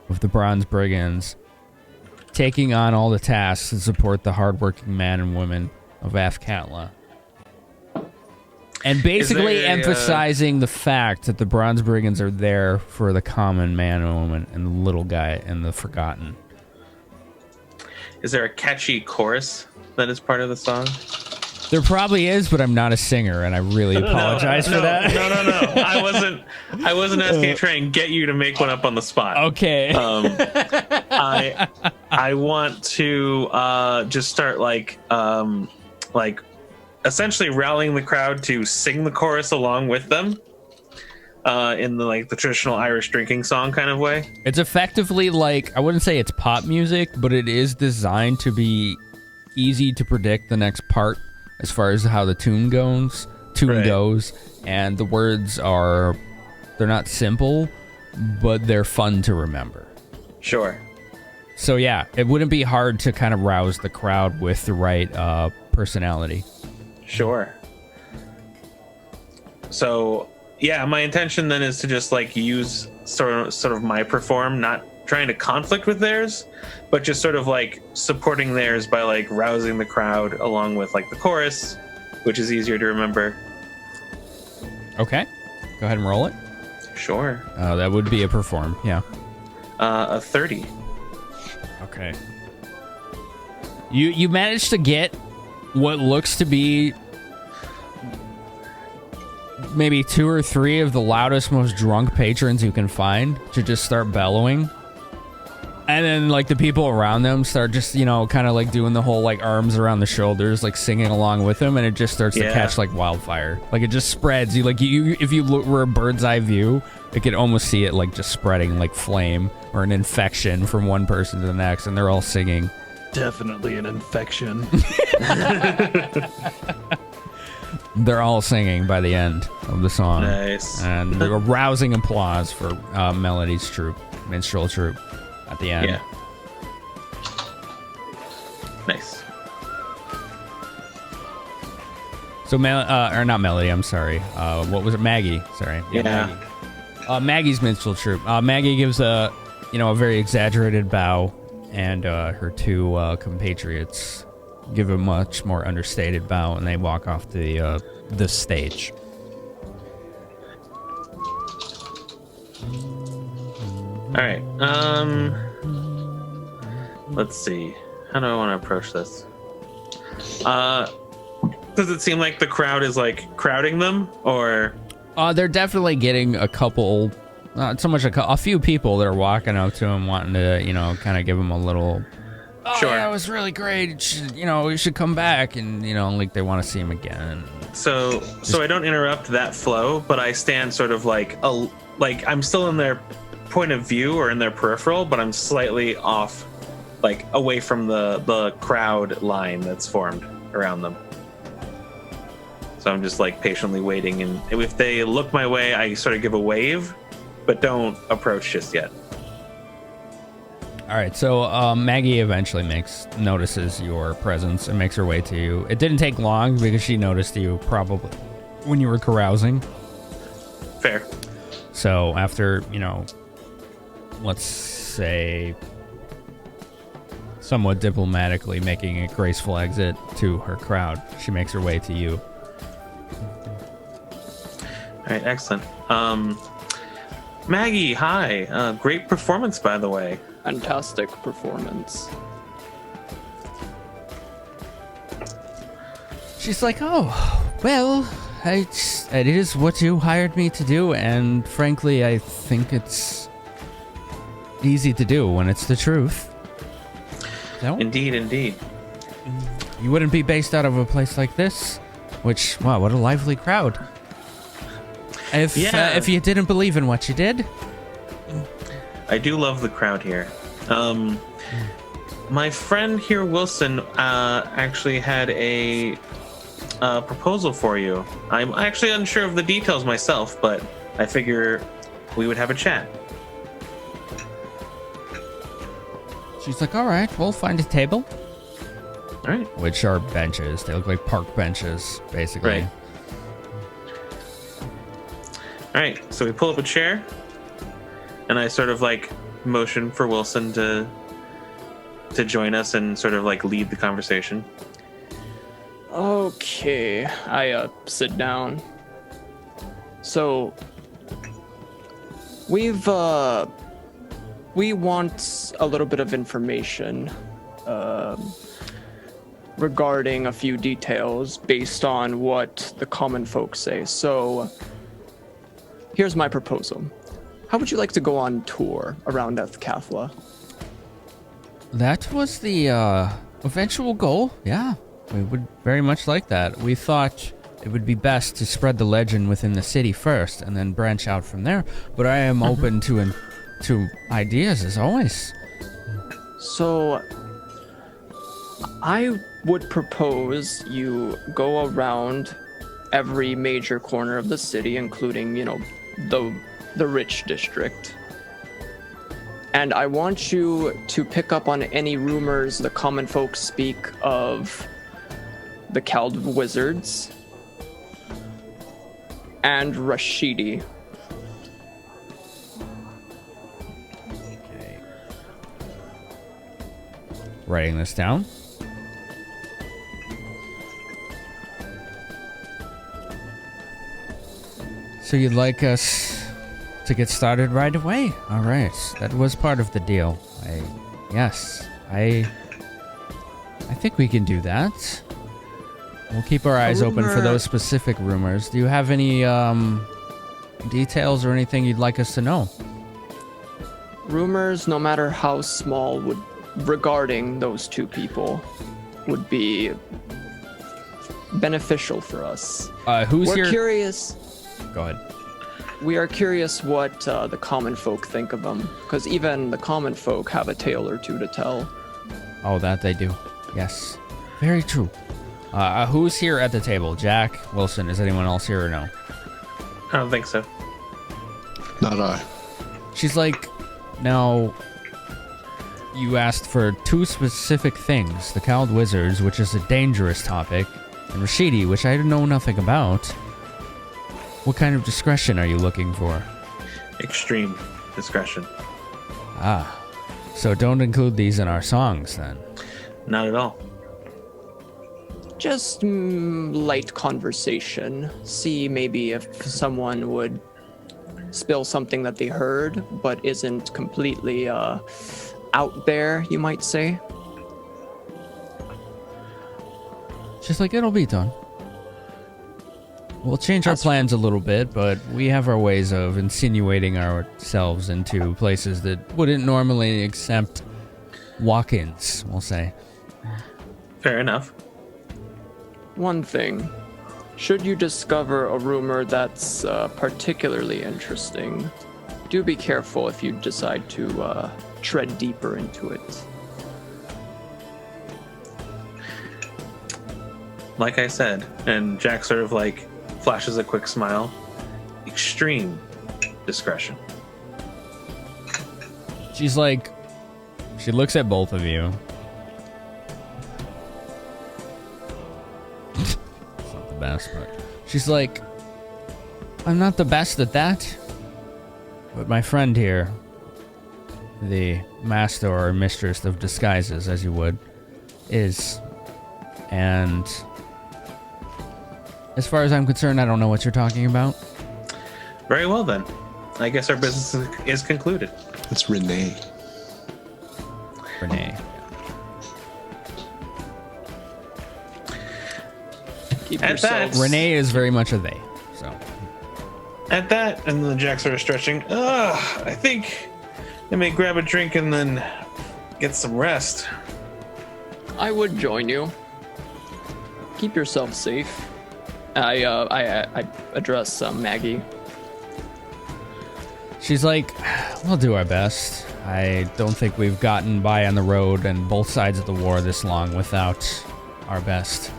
of the Bronze Brigands, taking on all the tasks to support the hardworking men and women of Athkatla. And basically emphasizing the fact that the Bronze Brigands are there for the common man and woman and the little guy and the forgotten. Is there a catchy chorus that is part of the song? There probably is, but I'm not a singer, and I really apologize for that. No. I wasn't asking to try and get you to make one up on the spot. Okay. I want to just start like essentially rallying the crowd to sing the chorus along with them. In the traditional Irish drinking song kind of way. It's effectively I wouldn't say it's pop music, but it is designed to be easy to predict the next part as far as how the tune goes, and the words they're not simple, but they're fun to remember. Sure. So yeah, it wouldn't be hard to kind of rouse the crowd with the right personality. Sure. So yeah, my intention then is to just like use sort of my perform, not trying to conflict with theirs, but just sort of like supporting theirs by like rousing the crowd along with like the chorus, which is easier to remember. Okay, go ahead and roll it. Sure. That would be a perform, yeah. A 30. Okay. You managed to get what looks to be maybe 2 or 3 of the loudest, most drunk patrons you can find to just start bellowing. And then, like, the people around them start just, you know, kind of, like, doing the whole, like, arms around the shoulders, like, singing along with them, and it just starts to catch, like, wildfire. Like, it just spreads. You, like, if you were a bird's eye view, you could almost see it, like, just spreading, like, flame or an infection from one person to the next, and they're all singing. Definitely an infection. They're all singing by the end of the song. Nice. And a rousing applause for Melody's troupe, minstrel troupe, at the end. Yeah. Nice. So, or not Melody, I'm sorry. What was it? Maggie. Sorry. Yeah. Maggie. Maggie's minstrel troupe. Maggie gives a very exaggerated bow, and her 2 compatriots give a much more understated bow, and they walk off the stage. All right. Let's see. How do I want to approach this? Does it seem like the crowd is like crowding them, or? They're definitely getting a couple, not so much a few people that are walking up to him, wanting to, kind of give him a little. Oh, sure. Yeah, it was really great. You should come back, and like they want to see him again. So I don't interrupt that flow, but I stand sort of like I'm still in their point of view or in their peripheral, but I'm slightly off, like away from the crowd line that's formed around them. So I'm just like patiently waiting, and if they look my way, I sort of give a wave, but don't approach just yet. All right, so Maggie eventually notices your presence and makes her way to you. It didn't take long because she noticed you probably when you were carousing. Fair. So after, let's say somewhat diplomatically making a graceful exit to her crowd, she makes her way to you. All right, excellent. Maggie, hi. Great performance, by the way. Fantastic performance. She's like, oh, well, it is what you hired me to do, and frankly, I think it's easy to do when it's the truth. No? Indeed. You wouldn't be based out of a place like this, which, wow, what a lively crowd. If you didn't believe in what you did. I do love the crowd here. My friend here, Wilson, actually had a proposal for you. I'm actually unsure of the details myself, but I figure we would have a chat. She's like, all right, we'll find a table. All right. Which are benches. They look like park benches, basically. Right. All right, so we pull up a chair, and I sort of like motion for Wilson to join us and sort of like lead the conversation. Okay, I sit down. So we want a little bit of information regarding a few details based on what the common folk say. So here's my proposal. How would you like to go on tour around Athkatla? That was the eventual goal, yeah. We would very much like that. We thought it would be best to spread the legend within the city first and then branch out from there. But I am open to ideas as always. So I would propose you go around every major corner of the city, including, the rich district. And I want you to pick up on any rumors the common folk speak of the Cowled Wizards and Rashidi. Okay. Writing this down. So you'd like us to get started right away? All right, that was part of the deal. I think we can do that. We'll keep our eyes open for those specific rumors. Do you have any details or anything you'd like us to know? Rumors, no matter how small, regarding those two people would be beneficial for us. We're here? Curious. Go ahead. We are curious what the common folk think of them, because even the common folk have a tale or two to tell. Oh, that they do. Yes. Very true. Who's here at the table? Jack, Wilson, is anyone else here or no? I don't think so. Not I. She's like, now, you asked for two specific things. The Cowled Wizards, which is a dangerous topic, and Rashidi, which I know nothing about. What kind of discretion are you looking for? Extreme discretion. Ah, so don't include these in our songs, then? Not at all. Just light conversation. See maybe if someone would spill something that they heard, but isn't completely out there, you might say. She's like, it'll be done. We'll change our plans a little bit, but we have our ways of insinuating ourselves into places that wouldn't normally accept walk-ins, we'll say. Fair enough. One thing. Should you discover a rumor that's particularly interesting, do be careful if you decide to tread deeper into it. Like I said, and Jack sort of like flashes a quick smile. Extreme discretion. She's like, she looks at both of you. It's not the best, but she's like, I'm not the best at that, but my friend here, the master or mistress of disguises, as you would, is. And as far as I'm concerned, I don't know what you're talking about. Very well then. I guess our business is concluded. It's Renee. Renee. Keep At yourself. that, Renee is very much a they. So At that, and then Jack sort of stretching. I think I may grab a drink and then get some rest. I would join you. Keep yourself safe. I address Maggie. she's like, we'll do our best. I don't think we've gotten by on the road and both sides of the war this long without our best.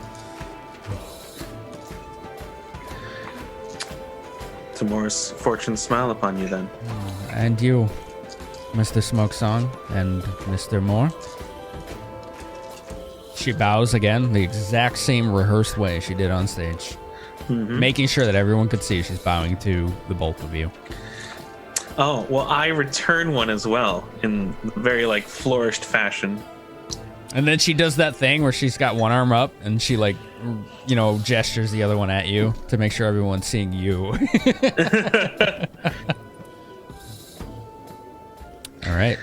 Tomorrow's fortune smile upon you then. And you, Mr. Smoke Song and Mr. Moore. She bows again, the exact same rehearsed way she did on stage. Making sure that everyone could see she's bowing to the both of you. Oh, well, I return one as well in very, like, flourished fashion. And then she does that thing where she's got one arm up and she, like, you know, gestures the other one at you to make sure everyone's seeing you. All right.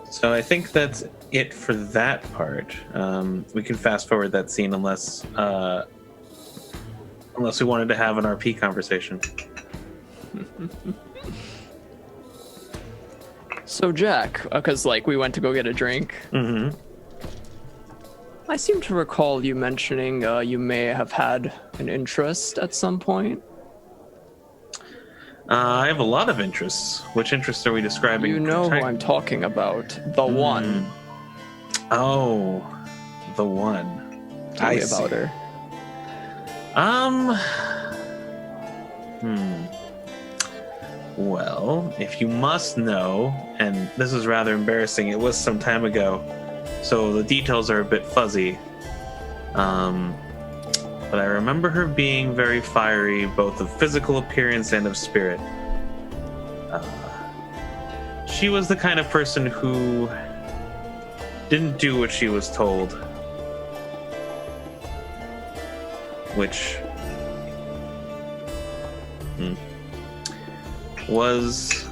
So I think that's it for that part. We can fast forward that scene unless we wanted to have an RP conversation. So Jack, because like we went to go get a drink. Mm-hmm. I seem to recall you mentioning you may have had an interest at some point. I have a lot of interests. Which interests are we describing? You know who I'm talking about. The one. Oh, the one. Tell me about her. Well, if you must know, and this is rather embarrassing, it was some time ago, so the details are a bit fuzzy. But I remember her being very fiery, both of physical appearance and of spirit. She was the kind of person who didn't do what she was told, which was,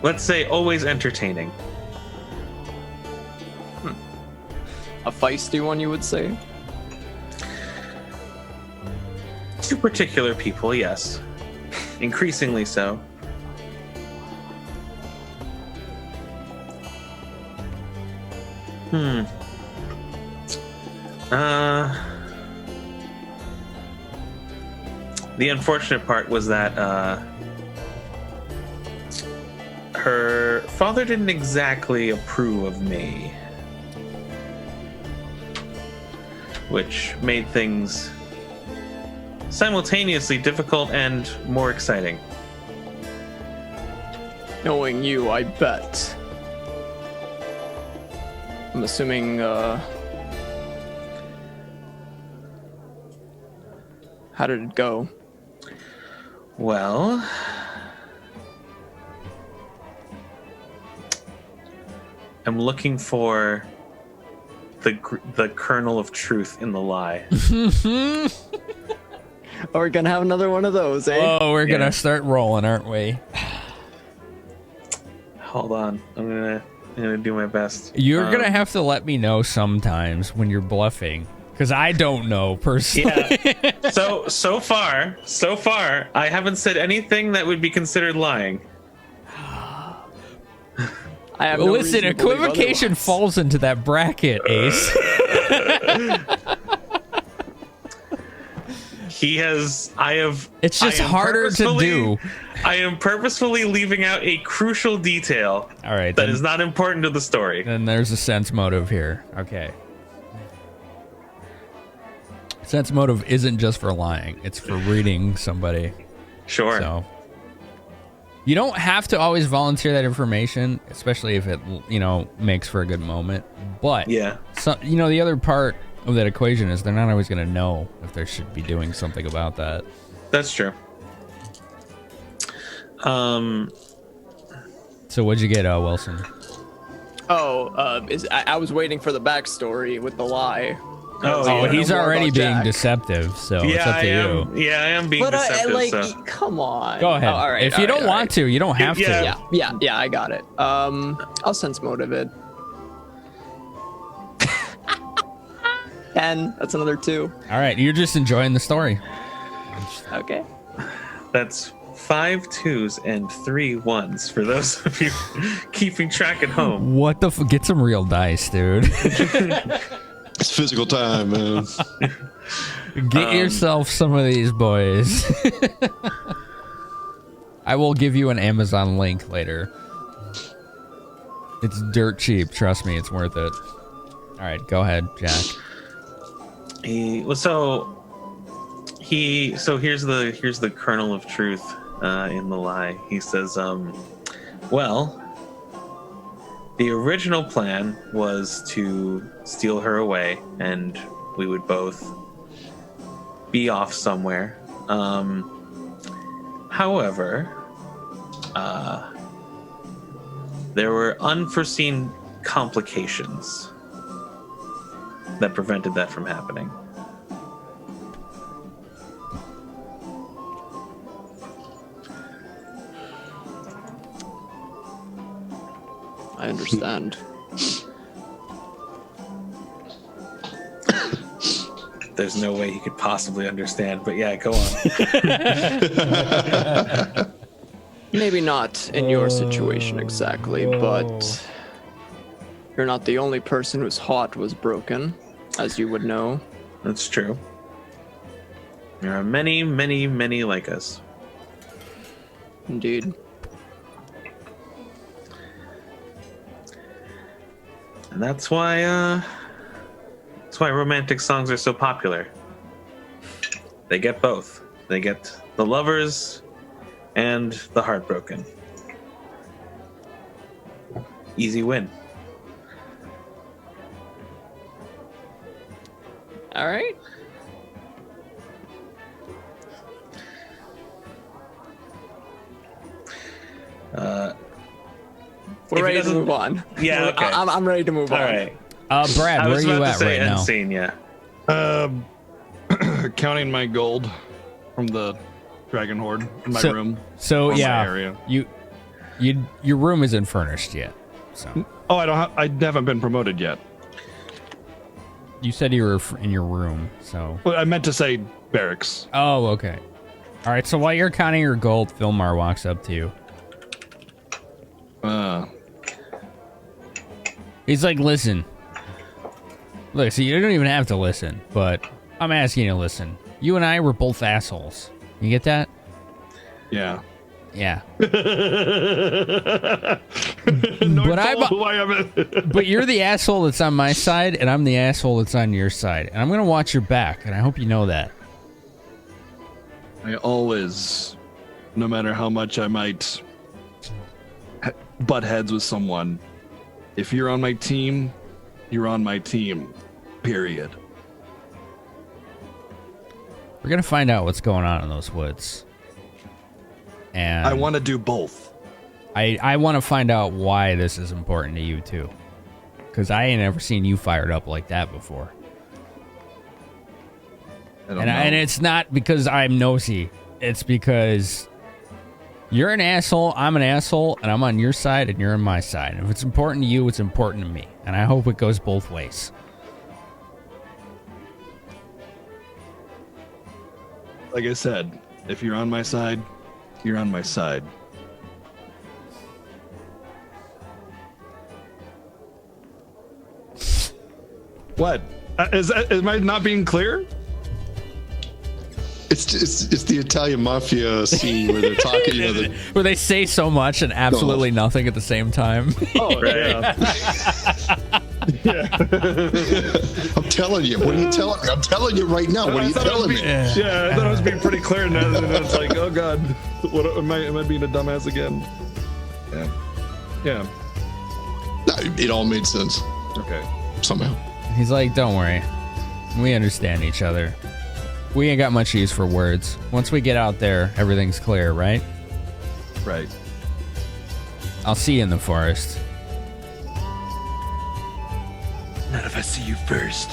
let's say, always entertaining. A feisty one, you would say? To particular people, yes. Increasingly so. The unfortunate part was that her father didn't exactly approve of me, which made things simultaneously difficult and more exciting. Knowing you, I bet. I'm assuming, how did it go? Well, I'm looking for the kernel of truth in the lie. Oh, we're gonna have another one of those, eh? Oh, we're gonna start rolling, aren't we? Hold on, I'm gonna do my best. You're gonna have to let me know sometimes when you're bluffing, because I don't know personally. Yeah. So far, I haven't said anything that would be considered lying. I have no Listen, reason to believe equivocation otherwise. falls into that bracket, Ace. It's just harder to do. I am purposefully leaving out a crucial detail. All right, that is not important to the story. Then there's a sense motive here. Okay. Sense motive isn't just for lying; it's for reading somebody. Sure. So you don't have to always volunteer that information, especially if it, makes for a good moment. But yeah, so the other part of that equation is they're not always going to know if they should be doing something about that. That's true. So what'd you get, Wilson? I was waiting for the backstory with the lie. Oh, he's already being deceptive, so it's up to you. Yeah, I am being deceptive. Come on. Go ahead. All right, if you don't want to, you don't have to. Yeah, I got it. I'll sense motive it. 10. That's another 2. All right, you're just enjoying the story. Okay. That's 5 2s and 3 1s for those of you keeping track at home. What the get some real dice, dude. It's physical time, man. Get yourself some of these boys. I will give you an Amazon link later. It's dirt cheap. Trust me, it's worth it. All right, go ahead, Jack. Here's the kernel of truth in the lie. He says, well, the original plan was to steal her away and we would both be off somewhere. However, there were unforeseen complications that prevented that from happening. I understand. There's no way he could possibly understand, but yeah, go on. Maybe not in your situation exactly, but you're not the only person whose heart was broken, as you would know. That's true. There are many, many, many like us. Indeed. And that's why romantic songs are so popular. They get both. They get the lovers and the Heartbroken. Easy win. All right. We're ready to move on. Yeah, okay. I'm ready to move on. All right. Brad, I where are was you about at to say right now? end scene, yeah. Counting my gold from the dragon horde in my room. So or yeah, my area. your room isn't furnished yet. So Oh, I haven't been promoted yet. you said you were in your room. So Well, I meant to say barracks. oh, okay. All right. So while you're counting your gold, Filmar walks up to you. He's like, listen. Look, so you don't even have to listen, but I'm asking you to listen. You and I were both assholes. You get that? Yeah. Yeah. No, But but you're the asshole that's on my side, and I'm the asshole that's on your side. And I'm gonna watch your back, and I hope you know that. I always, no matter how much I might butt heads with someone, if you're on my team, you're on my team. Period. We're gonna find out what's going on in those woods. And I want to do both. I want to find out why this is important to you too, because I ain't ever seen you fired up like that before. And it's not because I'm nosy. It's because you're an asshole, I'm an asshole, and I'm on your side and you're on my side. If it's important to you, it's important to me. And I hope it goes both ways. Like I said, if you're on my side, you're on my side. What? Am I not being clear? It's the Italian mafia scene where they're talking, where they say so much and absolutely nothing at the same time. Oh, right. I'm telling you. What are you telling me? I'm telling you right now. What are you telling me? Yeah, I thought I was being pretty clear, and then it's like, oh god, what am I being a dumbass again? Yeah. It all made sense. Okay. Somehow. He's like, don't worry. We understand each other. We ain't got much use for words. Once we get out there, everything's clear, right? Right. I'll see you in the forest. Not if I see you first.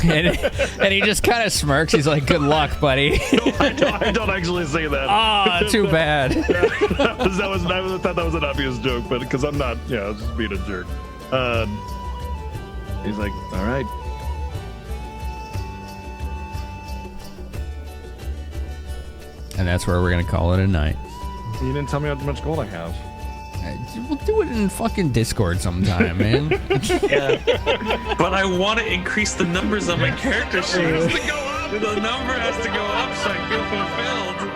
and he just kind of smirks. He's like, good luck, buddy. No, I don't actually say that. Ah, too bad. I thought that was an obvious joke, but because I'm not, I was just being a jerk. He's like, all right. And that's where we're going to call it a night. You didn't tell me how much gold I have. We'll do it in fucking Discord sometime, man. Yeah. But I want to increase the numbers on my character sheet. The number has to go up so I feel fulfilled.